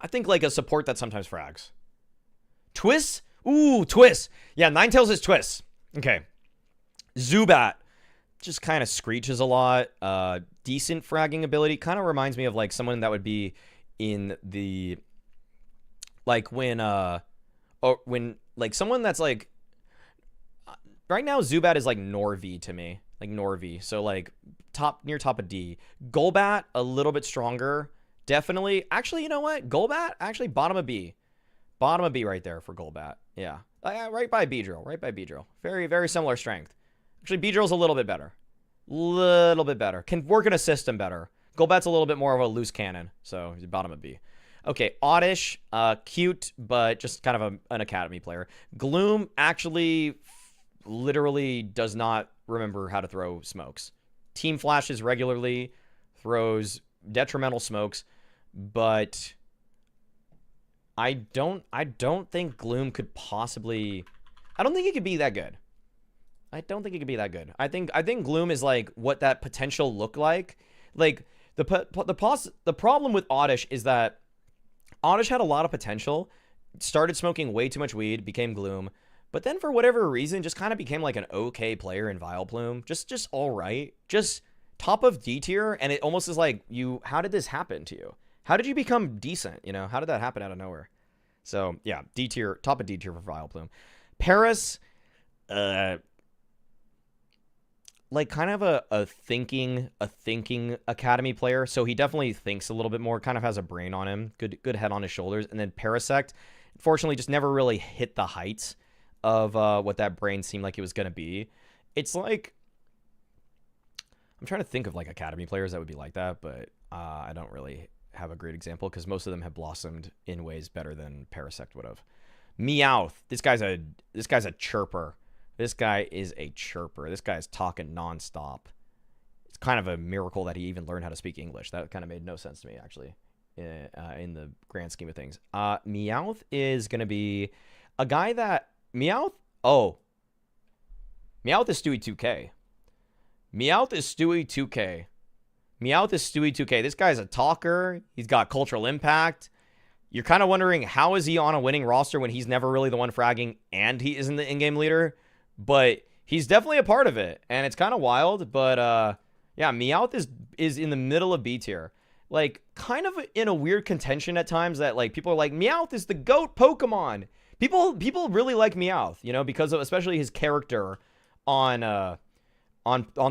I think like a support that sometimes frags. Twists? Ooh, Twists. Yeah, Ninetales is Twists. Okay. Zubat just kind of screeches a lot. Decent fragging ability. Kind of reminds me of like someone that would be in the like when like someone that's like right now Zubat is like Norvi to me. Like Norvi. So like near top of D. Golbat a little bit stronger. Definitely. Actually, you know what? Golbat actually bottom of B. Bottom of B right there for Golbat. Yeah. Right by Beedrill. Right by Beedrill. Very, very similar strength. Actually, Beedrill's a little bit better. Little bit better. Can work in a system better. Golbat's a little bit more of a loose cannon. So he's bottom of B. Okay, Oddish. Cute, but just kind of an academy player. Gloom actually literally does not remember how to throw smokes. Team flashes regularly. Throws detrimental smokes. But I don't think Gloom could possibly. I don't think he could be that good. I think Gloom is like what that potential looked like. Like the problem with Oddish is that Oddish had a lot of potential, started smoking way too much weed, became Gloom, but then for whatever reason just kind of became like an okay player in Vileplume. Just all right. Just top of D tier, and it almost is like how did this happen to you? How did you become decent? You know, how did that happen out of nowhere? So yeah, D tier, top of D tier for Vileplume. Paris, like kind of a thinking academy player. So he definitely thinks a little bit more, kind of has a brain on him, good head on his shoulders. And then Parasect, unfortunately, just never really hit the heights of what that brain seemed like it was going to be. It's like, I'm trying to think of like academy players that would be like that, but I don't really have a great example because most of them have blossomed in ways better than Parasect would have. Meowth, this guy's a chirper. This guy is a chirper. This guy is talking nonstop. It's kind of a miracle that he even learned how to speak English. That kind of made no sense to me, actually, in the grand scheme of things. Meowth is going to be a guy that... Meowth is Stewie 2K. Meowth is Stewie 2K. This guy's a talker. He's got cultural impact. You're kind of wondering, how is he on a winning roster when he's never really the one fragging and he isn't the in-game leader? But he's definitely a part of it, and it's kind of wild. But yeah, Meowth is in the middle of B tier, like kind of in a weird contention at times. That like people are like, Meowth is the GOAT Pokemon. People really like Meowth, you know, because of especially his character on the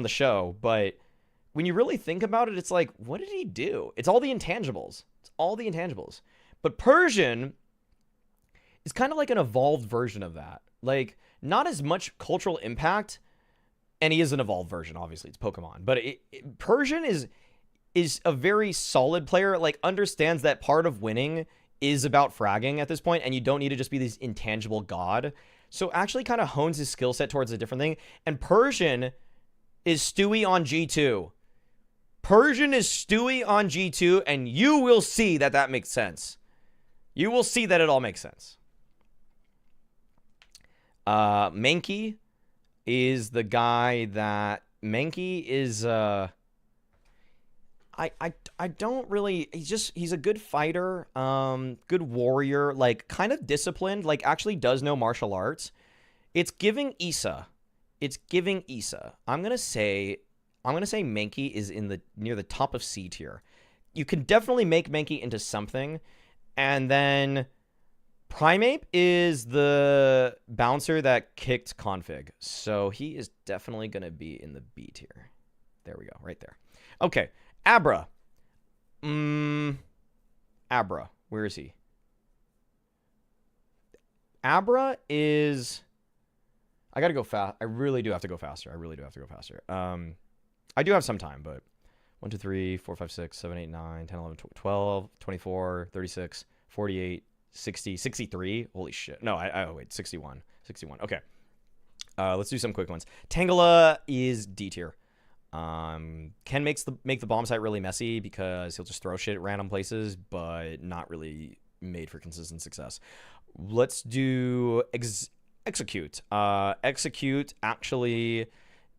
show. But when you really think about it, it's like, what did he do? It's all the intangibles. But Persian is kind of like an evolved version of that. Like, not as much cultural impact, and he is an evolved version, obviously. It's Pokemon. But Persian is a very solid player, like, understands that part of winning is about fragging at this point, and you don't need to just be this intangible god. So actually kind of hones his skill set towards a different thing. And Persian is Stewie on G2. Persian is Stewie on G2, and you will see that makes sense. You will see that it all makes sense. Mankey is the guy that... Mankey is... I don't really... He's a good fighter. Good warrior. Like, kind of disciplined. Like, actually does know martial arts. It's giving Issa. I'm gonna say Mankey is near the top of C tier. You can definitely make Mankey into something. And then Primeape is the bouncer that kicked Config. So he is definitely going to be in the B tier. There we go, right there. Okay, Abra. Abra, where is he? Abra is... I got to go fast. I really do have to go faster. I do have some time, but 1, 2, 3, 4, 5, 6, 7, 8, 9, 10, 11, 12, 24, 36, 48, 60, 63. Holy shit. No, oh, wait, 61. 61. Okay. Let's do some quick ones. Tangela is D tier. Ken make the bomb site really messy because he'll just throw shit at random places, but not really made for consistent success. Let's do Execute. Execute actually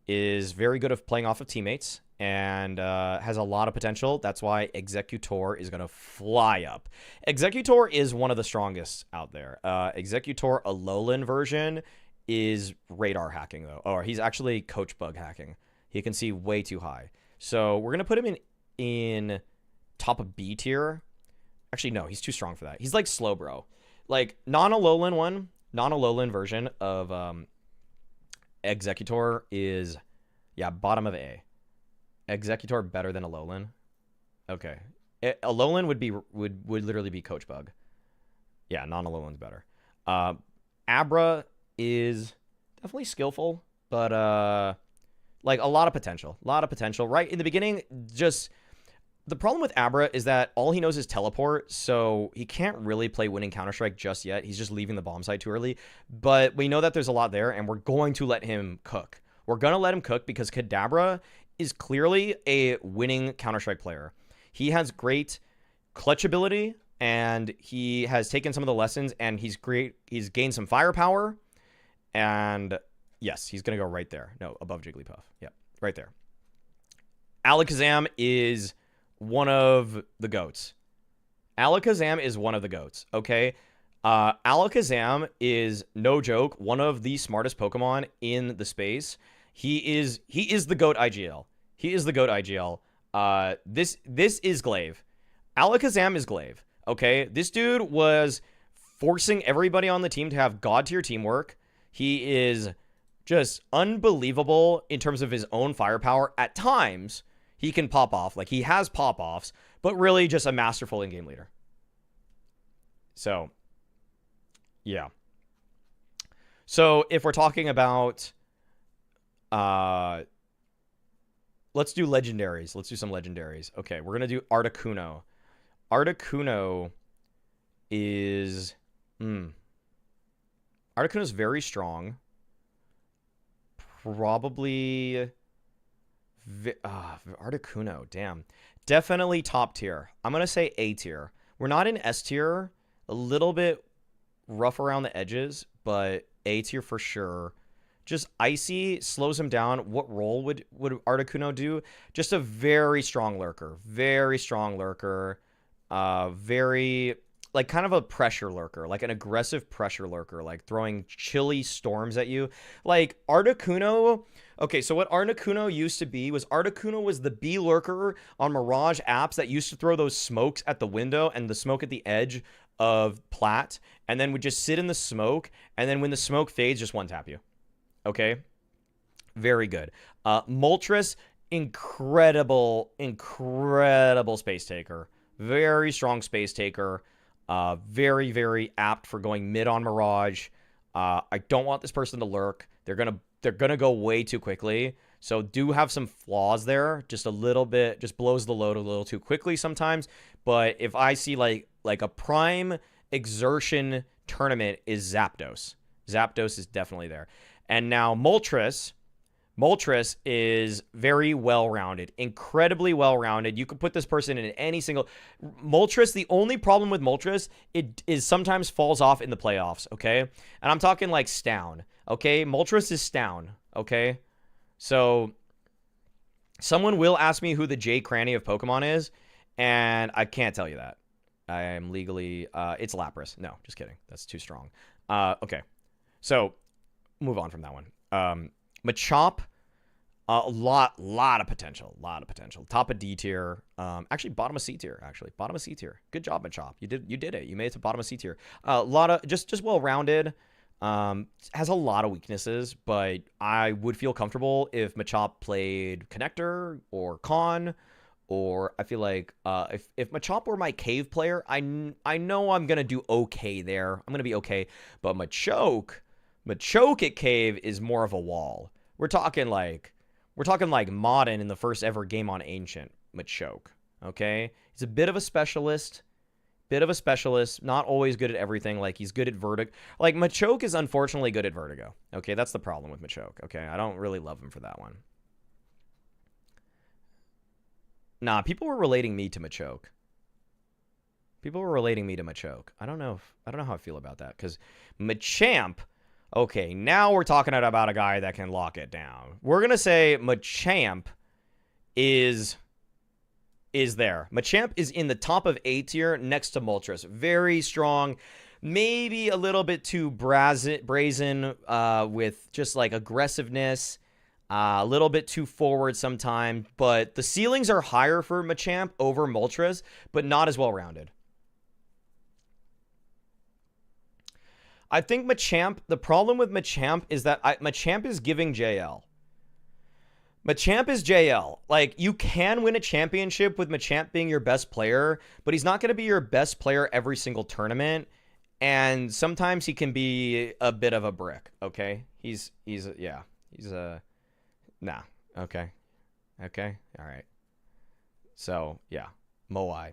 is very good at playing off of teammates and has a lot of potential. That's why Executor is going to fly up. Executor is one of the strongest out there. Executor Alolan version is radar hacking, though. Or he's actually coach bug hacking. He can see way too high. So we're going to put him in top of B tier. Actually, no, he's too strong for that. He's like slow, bro. Like, non-Alolan version of Executor is, yeah, bottom of A. Executor better than Alolan. Okay. Alolan would literally be coach bug. Yeah, non-Alolan's better. Abra is definitely skillful, but like a lot of potential. Right in the beginning, just the problem with Abra is that all he knows is teleport, so he can't really play winning Counter-Strike just yet. He's just leaving the bomb site too early. But we know that there's a lot there, and we're going to let him cook. We're going to let him cook because Kadabra is clearly a winning Counter-Strike player. He has great clutch ability, and he has taken some of the lessons, and he's gained some firepower. And yes, he's going to go right there. No, above Jigglypuff. Yeah, right there. Alakazam is one of the GOATs. Alakazam is one of the GOATs, okay? Alakazam is, no joke, one of the smartest Pokemon in the space. He is the GOAT IGL. He is the GOAT IGL. This is Glaive. Alakazam is Glaive, okay? This dude was forcing everybody on the team to have god-tier teamwork. He is just unbelievable in terms of his own firepower. At times, he can pop off. Like, he has pop-offs, but really just a masterful in-game leader. So, yeah. So, if we're talking about... let's do legendaries. Let's do some legendaries. Okay, we're going to do Articuno. Articuno is... Articuno is very strong. Probably... Articuno, damn. Definitely top tier. I'm going to say A tier. We're not in S tier. A little bit rough around the edges, but A tier for sure. Just Icy slows him down. What role would Articuno do? Just a very strong lurker. Very strong lurker. Very... like kind of a pressure lurker, like an aggressive pressure lurker, like throwing chilly storms at you. Like Articuno, okay, so what Articuno used to be was Articuno was the B lurker on Mirage apps that used to throw those smokes at the window and the smoke at the edge of plat, and then would just sit in the smoke, and then when the smoke fades, just one tap you. Okay? Very good. Moltres, incredible space taker. Very strong space taker. Very, very apt for going mid on Mirage. I don't want this person to lurk. They're gonna go way too quickly. So do have some flaws there. Just a little bit, just blows the load a little too quickly sometimes. But if I see like a prime exertion tournament is Zapdos. Zapdos is definitely there. And now Moltres. Moltres is very well-rounded, incredibly well-rounded. You could put this person in any single... Moltres, the only problem with Moltres, it is sometimes falls off in the playoffs, okay? And I'm talking like Stown, okay? Moltres is Stown, okay? So, someone will ask me who the Jay Cranny of Pokemon is, and I can't tell you that. I am legally... it's Lapras. No, just kidding. That's too strong. Okay. So, move on from that one. Machop, a lot of potential, Top of D tier, actually bottom of C tier, bottom of C tier. Good job, Machop. You did it. You made it to bottom of C tier. A lot of just well-rounded. Has a lot of weaknesses, but I would feel comfortable if Machop played Connector or Con, or I feel like if Machop were my Cave player, I know I'm gonna do okay there. I'm gonna be okay, but Machoke at Cave is more of a wall. We're talking like Modern in the first ever game on Ancient. Machoke. Okay, he's a bit of a specialist. Not always good at everything. Like, he's good at Vertigo. Like, Machoke is unfortunately good at Vertigo. Okay, that's the problem with Machoke. Okay, I don't really love him for that one. Nah, people were relating me to Machoke. I don't know how I feel about that, because Machamp, okay, now we're talking about a guy that can lock it down. We're gonna say Machamp is there. Machamp is in the top of A tier next to Moltres. Very strong. Maybe a little bit too brazen with just like aggressiveness. A little bit too forward sometimes. But the ceilings are higher for Machamp over Moltres, but not as well rounded. I think Machamp, the problem with Machamp is that Machamp is giving JL. Machamp is JL. Like, you can win a championship with Machamp being your best player, but he's not going to be your best player every single tournament. And sometimes he can be a bit of a brick, okay? Nah, okay. Okay, all right. So, yeah. Moai.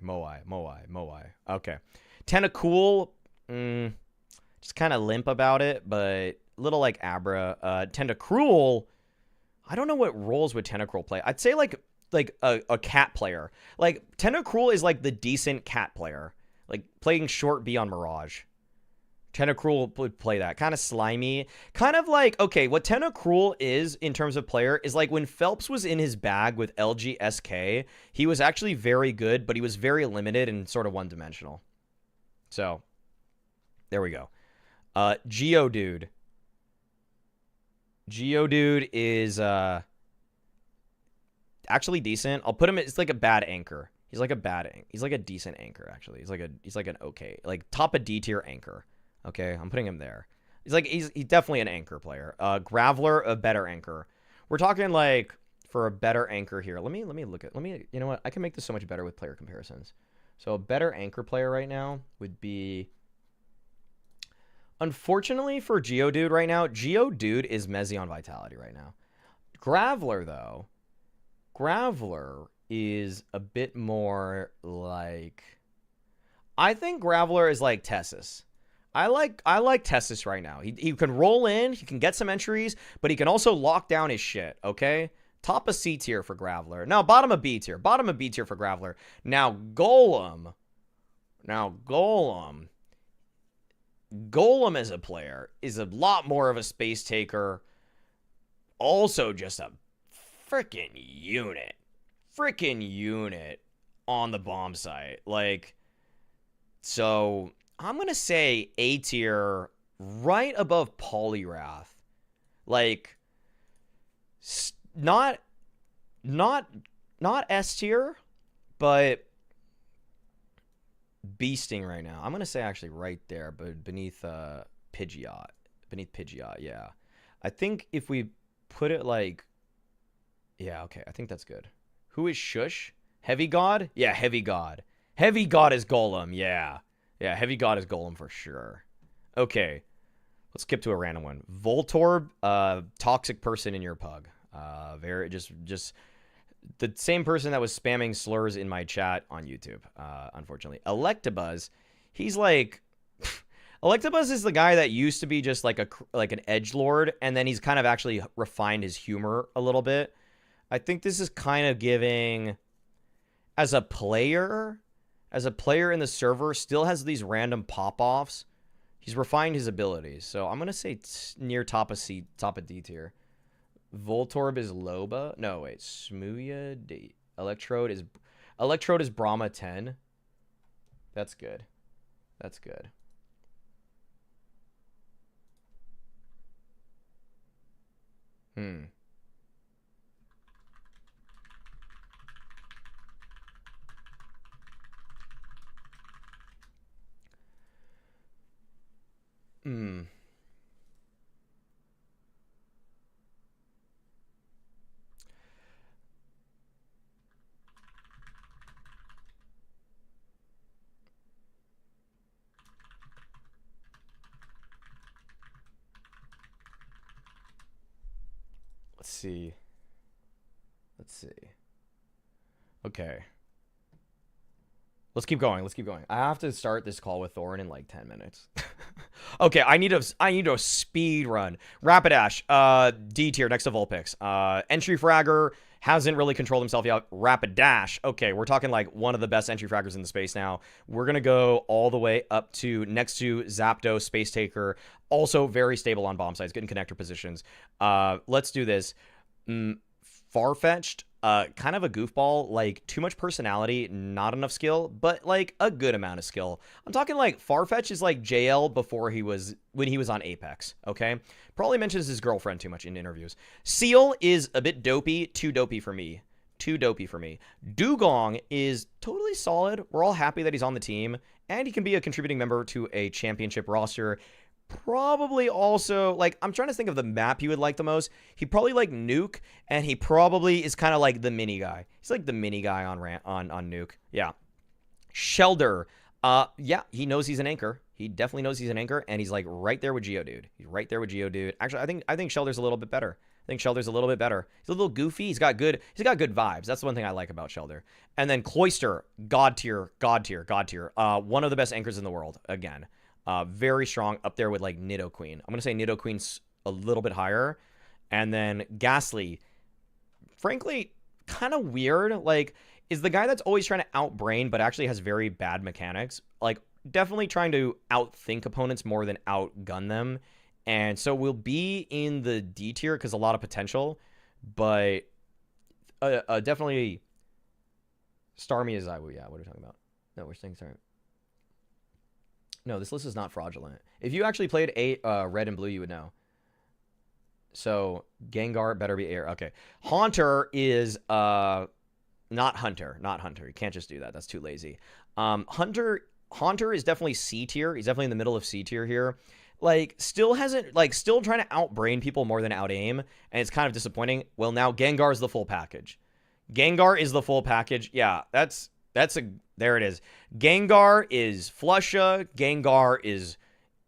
Okay. Tentacool, just kind of limp about it, but a little like Abra. Tentacruel, I don't know what roles would Tentacruel play. I'd say like a cat player. Like, Tentacruel is like the decent cat player. Like, playing short B on Mirage. Tentacruel would play that. Kind of slimy. Kind of like, okay, what Tentacruel is in terms of player is like when Phelps was in his bag with LGSK, he was actually very good, but he was very limited and sort of one-dimensional. So, there we go. Geodude. Geodude is actually decent. I'll put him. It's like a bad anchor. He's like a decent anchor actually. He's like an okay, like top of D tier anchor. Okay, I'm putting him there. He's definitely an anchor player. Graveler, a better anchor. We're talking like for a better anchor here. Let me you know what? I can make this so much better with player comparisons. So a better anchor player right now would be, unfortunately for Geodude right now, Geodude is Mezzy on Vitality right now. Graveler, though, is a bit more like, I think Graveler is like Tessus. I like Tessus right now. He can roll in, he can get some entries, but he can also lock down his shit, okay? Top of C tier for Graveler. Now, bottom of B tier. Bottom of B tier for Graveler. Now, Golem as a player is a lot more of a space taker. Also just a freaking unit. On the bomb site. Like, so I'm going to say A tier right above Poliwrath. Like, not S tier, but beasting right now. I'm going to say actually right there, but beneath Pidgeot. Yeah. I think if we put it like, yeah, okay, I think that's good. Who is Shush? Heavy God? Yeah, Heavy God. Heavy God is Golem, yeah. Yeah, Heavy God is Golem for sure. Okay, let's skip to a random one. Voltorb, toxic person in your pug. Very just the same person that was spamming slurs in my chat on YouTube, unfortunately. Electabuzz, he's like, Electabuzz is the guy that used to be just like an edgelord, and then he's kind of actually refined his humor a little bit. I think this is kind of giving, as a player in the server, still has these random pop-offs. He's refined his abilities, so I'm gonna say near top of D tier. Voltorb is Loba. No, wait. Smooya. Electrode is Brahma 10. That's good. Let's see. Okay. Let's keep going. Let's keep going. I have to start this call with Thorin in like 10 minutes. Okay, I need a speed run. Rapidash, D tier next to Vulpix. Entry fragger hasn't really controlled himself yet. Rapidash. Okay, we're talking like one of the best entry fraggers in the space now. We're gonna go all the way up to next to Zapdos, Space Taker. Also very stable on bomb sites, good in connector positions. Let's do this. Farfetch'd, kind of a goofball, like too much personality, not enough skill, but like a good amount of skill. I'm talking like Farfetch is like JL before when he was on Apex, okay? Probably mentions his girlfriend too much in interviews. Seal is a bit dopey, too dopey for me. Too dopey for me. Dugong is totally solid. We're all happy that he's on the team, and he can be a contributing member to a championship roster. Probably also, like, I'm trying to think of the map he would like the most. He probably like Nuke, and he probably is kind of like the mini guy. He's like the mini guy on Nuke. Yeah. Shelder. Yeah, he knows he's an anchor. He definitely knows he's an anchor, and he's like right there with Geodude. He's right there with Geodude. Actually, I think Shelder's a little bit better. He's a little goofy. He's got good vibes. That's the one thing I like about Shelder. And then Cloyster, God tier. One of the best anchors in the world, again. Very strong, up there with like Nidoqueen. I'm going to say Nidoqueen's a little bit higher. And then Ghastly, frankly, kind of weird. Like, is the guy that's always trying to outbrain but actually has very bad mechanics. Like, definitely trying to outthink opponents more than outgun them. And so we'll be in the D tier because a lot of potential. But definitely Starmie is Iwu. Yeah, what are we talking about? No, we're saying Starmie. No, this list is not fraudulent. If you actually played red and blue, you would know. So Gengar better be air. Okay. Haunter is not Hunter. Not Hunter. You can't just do that. That's too lazy. Hunter is definitely C tier. He's definitely in the middle of C tier here. Like, still trying to outbrain people more than outaim, and it's kind of disappointing. Well, now Gengar is the full package. Gengar is the full package. Yeah, there it is. Gengar is Flusha. Gengar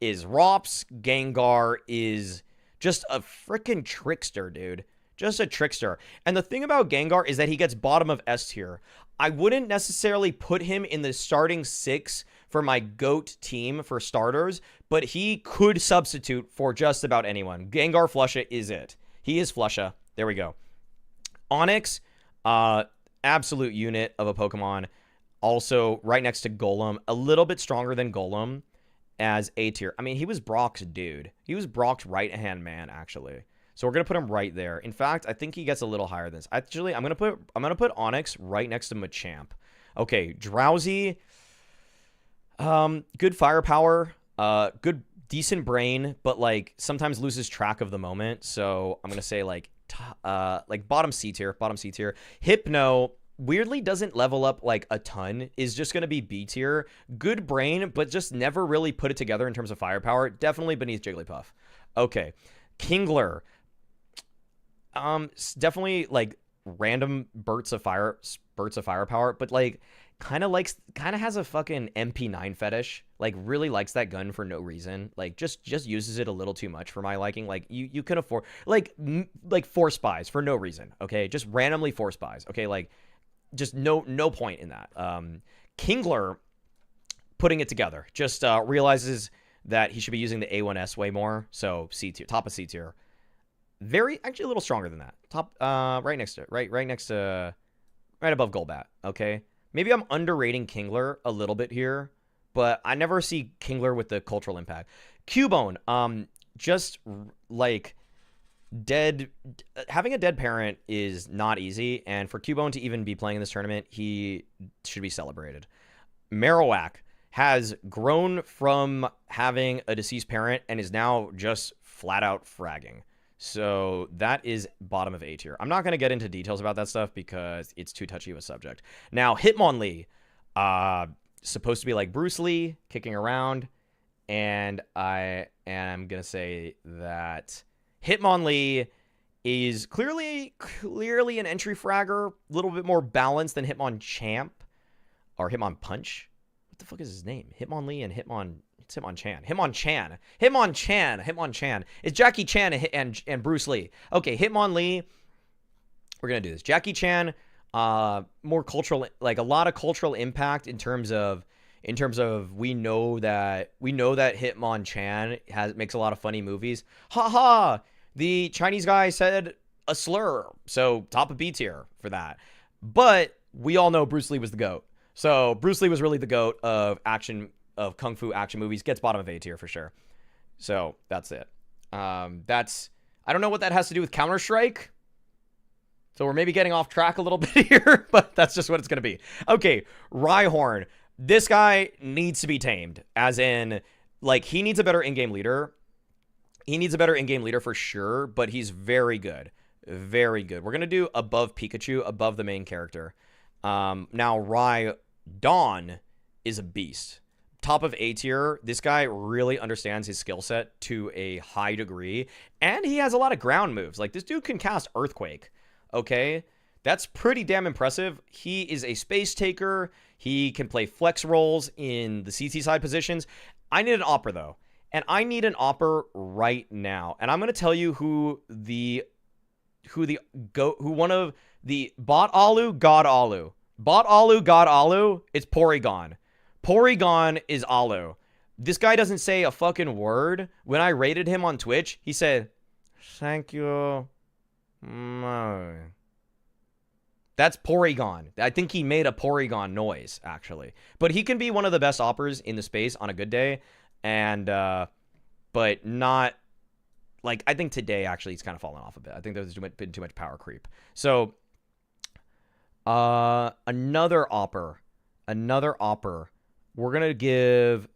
is Rops. Gengar is just a freaking trickster, dude. Just a trickster. And the thing about Gengar is that he gets bottom of S tier. I wouldn't necessarily put him in the starting 6 for my GOAT team for starters, but he could substitute for just about anyone. Gengar Flusha is it. He is Flusha. There we go. Onyx, absolute unit of a Pokemon. Also, right next to Golem, a little bit stronger than Golem as A tier. I mean, he was Brock's dude. He was Brock's right-hand man, actually. So we're gonna put him right there. In fact, I think he gets a little higher than this. Actually, I'm gonna put Onyx right next to Machamp. Okay, Drowsy, good firepower, good decent brain, but like sometimes loses track of the moment. So I'm gonna say like bottom C tier. Hypno weirdly doesn't level up like a ton, is just going to be B tier. Good brain, but just never really put it together in terms of firepower. Definitely beneath Jigglypuff. Okay. Kingler. Definitely like random bursts of firepower, but like kind of has a fucking MP9 fetish. Like really likes that gun for no reason. Like just uses it a little too much for my liking. Like you can afford like force spies for no reason. Okay. Just randomly force spies. Okay. Like, just no point in that. Kingler putting it together. Just realizes that he should be using the A1S way more. So C tier, top of C tier. Actually a little stronger than that. Top, right above Golbat. Okay, maybe I'm underrating Kingler a little bit here, but I never see Kingler with the cultural impact. Cubone, just like having a dead parent is not easy, and for Cubone to even be playing in this tournament, he should be celebrated. Marowak has grown from having a deceased parent and is now just flat out fragging. So that is bottom of A tier. I'm not going to get into details about that stuff because it's too touchy of a subject. Now, Hitmonlee, supposed to be like Bruce Lee, kicking around, and I am going to say that Hitmonlee is clearly an entry fragger, a little bit more balanced than Hitmonchamp or Hitmonpunch. What the fuck is his name? Hitmonlee and it's Hitmonchan. Hitmonchan. It's Jackie Chan and Bruce Lee. Okay, Hitmonlee. We're gonna do this. Jackie Chan, more cultural, like a lot of cultural impact in terms of we know that Hitmonchan makes a lot of funny movies. Ha, the Chinese guy said a slur, so top of B tier for that. But we all know Bruce Lee was the GOAT. So Bruce Lee was really the GOAT of kung fu action movies. Gets bottom of A tier for sure. So that's it. I don't know what that has to do with Counter-Strike. So we're maybe getting off track a little bit here, but that's just what it's going to be. Okay, Rhyhorn. This guy needs to be tamed, as in, like, he needs a better in-game leader. He needs a better in-game leader for sure, but he's very good. Very good. We're going to do above Pikachu, above the main character. Now, Dawn is a beast. Top of A tier. This guy really understands his skill set to a high degree, and he has a lot of ground moves. Like, this dude can cast Earthquake, okay? That's pretty damn impressive. He is a space taker. He can play flex roles in the CT side positions. I need an Opper, though, and I need an Opper right now. And I'm going to tell you who one of the Bot Alu, God Alu. Bot Alu, God Alu, it's Porygon. Porygon is Alu. This guy doesn't say a fucking word. When I rated him on Twitch, he said, "Thank you." That's Porygon. I think he made a Porygon noise, actually. But he can be one of the best Oppers in the space on a good day. And, but not, like, I think today, actually, he's kind of fallen off a bit. I think there's been too much power creep. So, another Opper. We're gonna give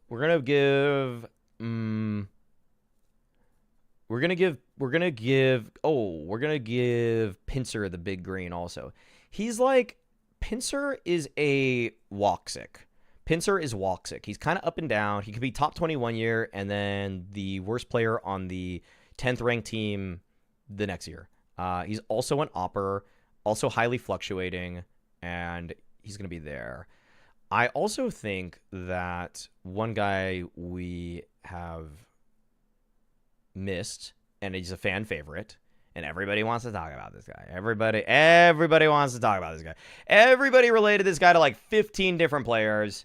Pinsir the big green also. He's like, Pinsir is a Woxic. Pinsir is Woxic. He's kind of up and down. He could be top 20 one year and then the worst player on the 10th ranked team the next year. He's also an Opper, also highly fluctuating, and he's going to be there. I also think that one guy we have missed, and he's a fan favorite, and everybody wants to talk about this guy. Everybody wants to talk about this guy. Everybody related this guy to like 15 different players.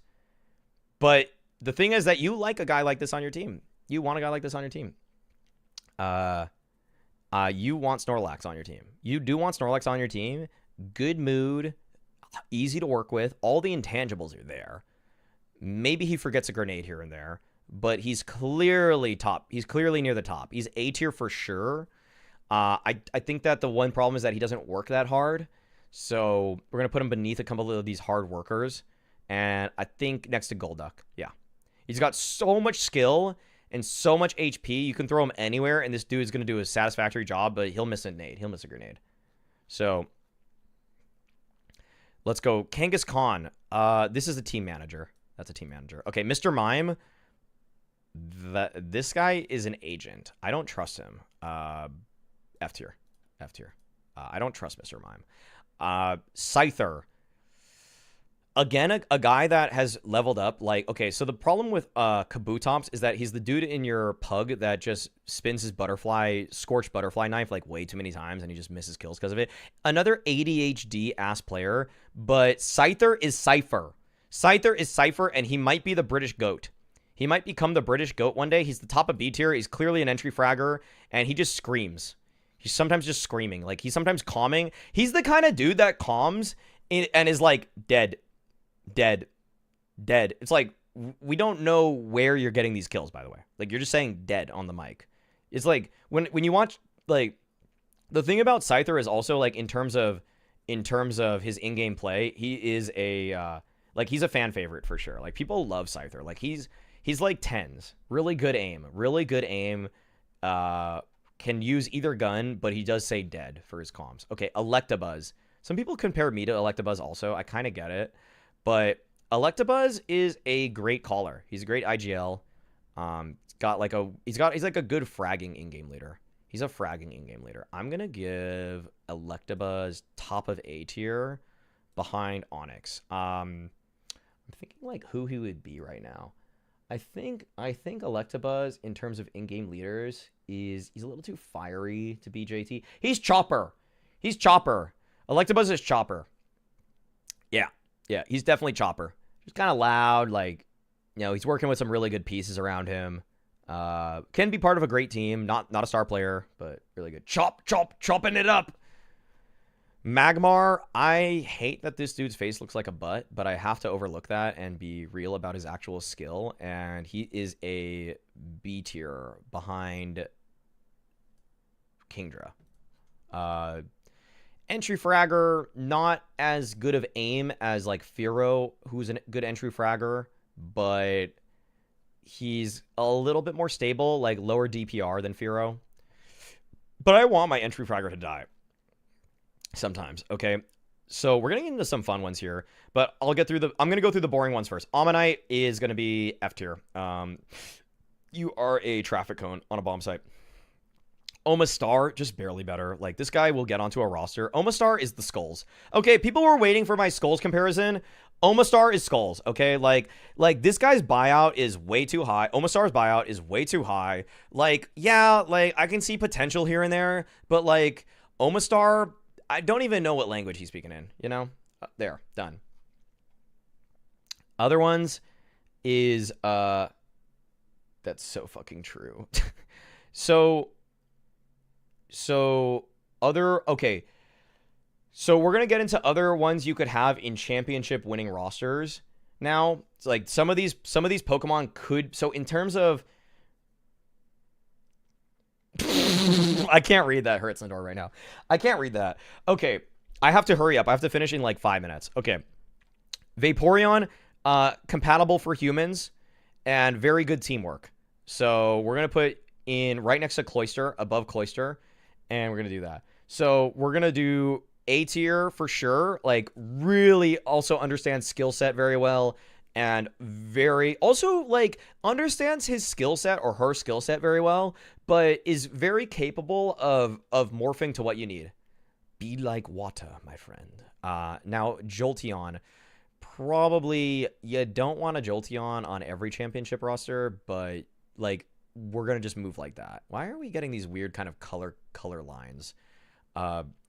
But the thing is that you like a guy like this on your team. You want a guy like this on your team. You want Snorlax on your team. You do want Snorlax on your team. Good mood, easy to work with. All the intangibles are there. Maybe he forgets a grenade here and there, but he's clearly top. He's clearly near the top. He's A tier for sure. I think that the one problem is that he doesn't work that hard. So we're going to put him beneath a couple of these hard workers. And I think next to Golduck. Yeah. He's got so much skill and so much HP. You can throw him anywhere, and this dude is going to do a satisfactory job, but he'll miss a nade. He'll miss a grenade. So let's go. Kangaskhan. This is a team manager. That's a team manager. Okay, Mr. Mime. This guy is an agent. I don't trust him. F tier. F tier. I don't trust Mr. Mime. Scyther. Again, a guy that has leveled up. Like, okay, so the problem with Kabutops is that he's the dude in your pug that just spins his scorched butterfly knife like way too many times, and he just misses kills because of it. Another ADHD-ass player, but Scyther is Cypher. Scyther is Cypher, and he might be the British GOAT. He might become the British GOAT one day. He's the top of B tier. He's clearly an entry fragger, and he just screams. He's sometimes just screaming. Like, he's sometimes calming. He's the kind of dude that calms and is like, dead. It's like, we don't know where you're getting these kills, by the way. Like, you're just saying dead on the mic. It's like, when you watch, like, the thing about Scyther is also, like, in terms of his in-game play, he is he's a fan favorite for sure. Like, people love Scyther. Like, he's like 10s. Really good aim. Can use either gun, but he does say dead for his comms. Okay, Electabuzz. Some people compare me to Electabuzz also. I kind of get it. But Electabuzz is a great caller. He's a great IGL. He's like a good fragging in-game leader. He's a fragging in-game leader. I'm gonna give Electabuzz top of A tier behind Onyx. I'm thinking like who he would be right now. I think Electabuzz in terms of in-game leaders he's a little too fiery to be JT. He's Chopper. Electabuzz is Chopper. Yeah, he's definitely Chopper. Just kind of loud, like, you know, he's working with some really good pieces around him. Can be part of a great team. Not a star player, but really good. Chopping it up. Magmar, I hate that this dude's face looks like a butt, but I have to overlook that and be real about his actual skill. And he is a B tier behind Kingdra. Entry fragger, not as good of aim as like Firo, who's a good entry fragger, but he's a little bit more stable, like lower DPR than Firo. But I want my entry fragger to die. Sometimes, okay? So we're getting into some fun ones here, but I'm going to go through the boring ones first. Ammonite is going to be F tier. You are a traffic cone on a bomb site. Omastar, just barely better. Like, this guy will get onto a roster. Omastar is the Skulls. Okay, people were waiting for my Skulls comparison. Omastar is Skulls, okay? Like this guy's buyout is way too high. Omastar's buyout is way too high. Like, yeah, like, I can see potential here and there, but, like, Omastar, I don't even know what language he's speaking in, you know? There, done. Other ones is, that's so fucking true. Okay. So we're going to get into other ones you could have in championship winning rosters. Now, it's like some of these Pokemon could, so in terms of, I can't read that Hertzlindor right now. I can't read that. Okay. I have to hurry up. I have to finish in like 5 minutes. Okay. Vaporeon, compatible for humans and very good teamwork. So we're going to put in right next to Cloyster, above Cloyster. And we're going to do that. So we're going to do A tier for sure. Like, really also understands skill set very well. And very, also, like, understands his skill set or her skill set very well. But is very capable of morphing to what you need. Be like water, my friend. Now, Jolteon. Probably, you don't want a Jolteon on every championship roster. But, like, we're going to just move like that. Why are we getting these weird kind of color lines?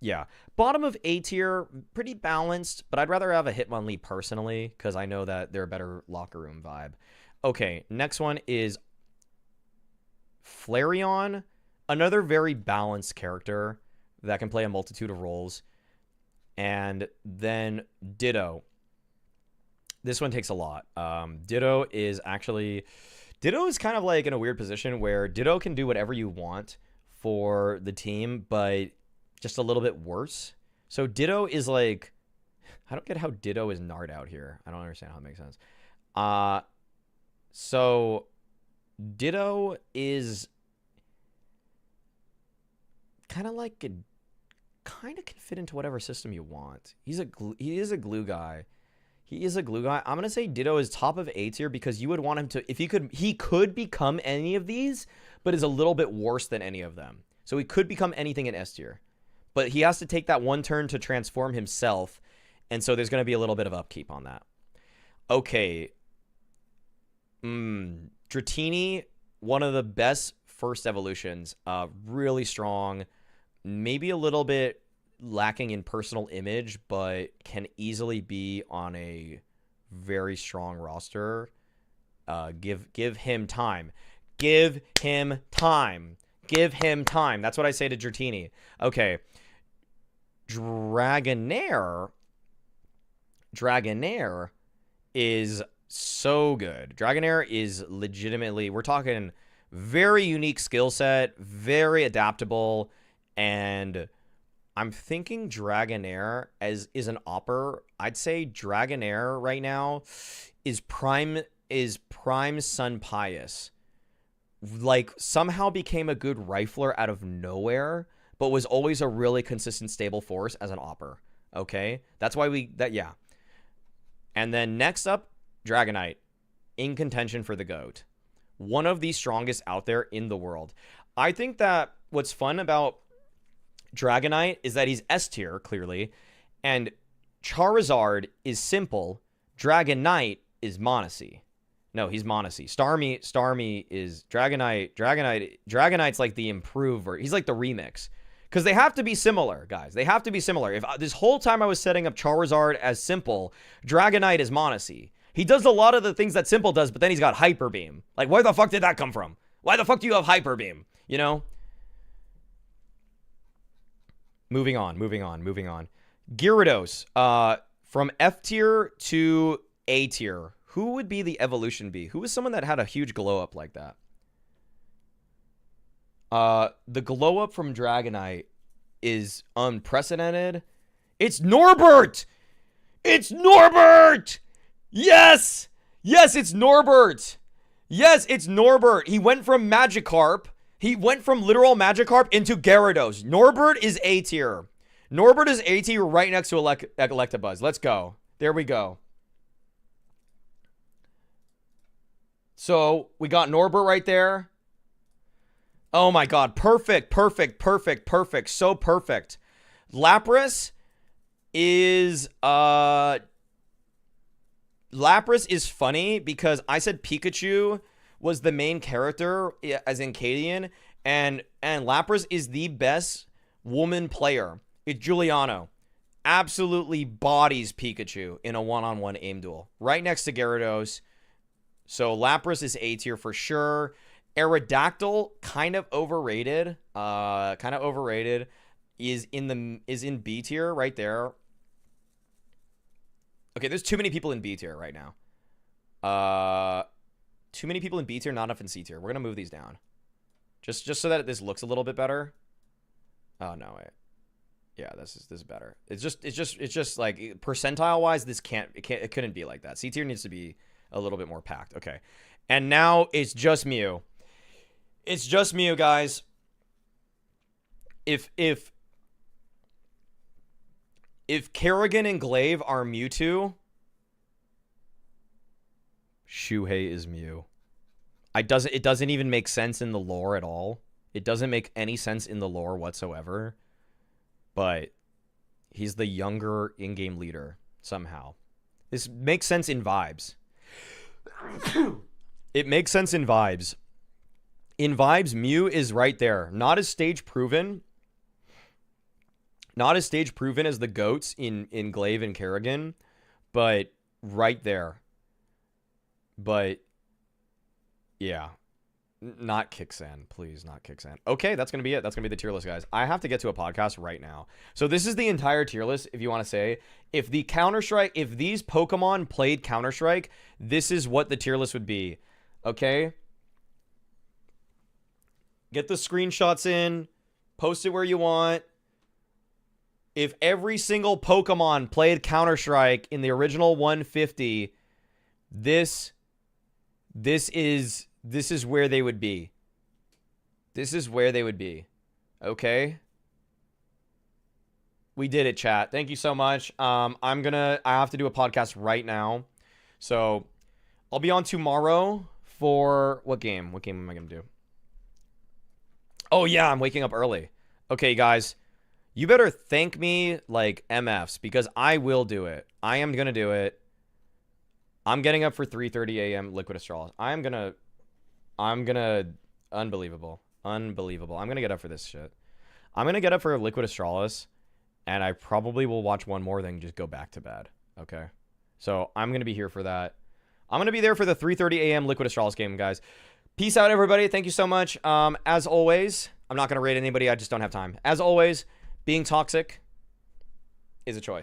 Yeah. Bottom of A tier, pretty balanced, but I'd rather have a Hitmonlee personally, because I know that they're a better locker room vibe. Okay, next one is Flareon, another very balanced character that can play a multitude of roles. And then Ditto. This one takes a lot. Ditto is kind of like in a weird position where Ditto can do whatever you want for the team, but just a little bit worse. So Ditto is like, I don't get how Ditto is Nard out here. I don't understand how it makes sense. So Ditto is kind of like kind of can fit into whatever system you want. He is a glue guy. He is a glue guy. I'm going to say Ditto is top of A tier because you would want him to, if he could become any of these, but is a little bit worse than any of them. So he could become anything in S tier. But he has to take that one turn to transform himself. And so there's going to be a little bit of upkeep on that. Okay. Dratini, one of the best first evolutions. Really strong. Maybe a little bit lacking in personal image, but can easily be on a very strong roster. Give him time. Give him time. Give him time. That's what I say to Dratini. Okay. Dragonair is so good. Dragonair is legitimately, we're talking very unique skill set, very adaptable, and I'm thinking Dragonair is an opper. I'd say Dragonair right now is prime Sun Pius. Like, somehow became a good rifler out of nowhere, but was always a really consistent, stable force as an opper. Okay? That's why yeah. And then next up, Dragonite. In contention for the GOAT. One of the strongest out there in the world. I think that what's fun about Dragonite is that he's S tier, clearly, and Charizard is simple. Dragonite is Monacy. No, he's Monacy. Starmie is Dragonite. Dragonite's like the improver. He's like the remix. Because they have to be similar, guys. They have to be similar. If this whole time I was setting up Charizard as Simple, Dragonite is Monacy. He does a lot of the things that Simple does, but then he's got Hyper Beam. Like, where the fuck did that come from? Why the fuck do you have Hyper Beam? You know? Moving on. Gyarados. From F tier to A tier. Who would be the evolution be? Who is someone that had a huge glow up like that? The glow up from Dragonite is unprecedented. It's Norbert! It's Norbert! Yes! Yes, it's Norbert! Yes, it's Norbert. He went from Magikarp. He went from literal Magikarp into Gyarados. Norbert is A tier. Norbert is A tier right next to Electabuzz. Let's go. There we go. So, we got Norbert right there. Oh my god. Perfect. So perfect. Lapras is funny because I said Pikachu was the main character as in Cadian, and Lapras is the best woman player. It's Giuliano. Absolutely bodies Pikachu in a one-on-one aim duel. Right next to Gyarados. So Lapras is A tier for sure. Aerodactyl, kind of overrated. Is in B tier right there. Okay, there's too many people in B tier right now. Too many people in B tier, not enough in C tier. We're gonna move these down. Just so that this looks a little bit better. Oh no, wait. Yeah, this is better. It's just like percentile wise, it couldn't be like that. C tier needs to be a little bit more packed. Okay. And now it's just Mew. It's just Mew, guys. If Kerrigan and Glaive are Mewtwo, Shuhei is Mew. It doesn't even make sense in the lore at all. It doesn't make any sense in the lore whatsoever. But he's the younger in-game leader somehow. This makes sense in vibes. It makes sense in vibes. In vibes, Mew is right there. Not as stage proven. Not as stage proven as the GOATs in Glaive and Kerrigan, but right there. But yeah. Not Kixan, please, not Kixan. Okay, that's going to be it. That's going to be the tier list, guys. I have to get to a podcast right now. So this is the entire tier list, if you want to say. If the Counter-Strike, if these Pokemon played Counter-Strike, this is what the tier list would be. Okay? Get the screenshots in. Post it where you want. If every single Pokemon played Counter-Strike in the original 150, this is where they would be. This is where they would be. Okay? We did it, chat. Thank you so much. I have to do a podcast right now. So, I'll be on tomorrow for what game? What game am I going to do? Oh, yeah, I'm waking up early. Okay, guys. You better thank me like MFs because I will do it. I am going to do it. I'm getting up for 3:30 a.m. Liquid Astralis. I'm gonna unbelievable. I'm gonna get up for this shit. I'm gonna get up for Liquid Astralis, and I probably will watch one more, then just go back to bed. Okay, so I'm gonna be here for that. I'm gonna be there for the 3:30 a.m. Liquid Astralis game, guys. Peace out, everybody. Thank you so much. As always, I'm not gonna rate anybody. I just don't have time. As always, being toxic is a choice.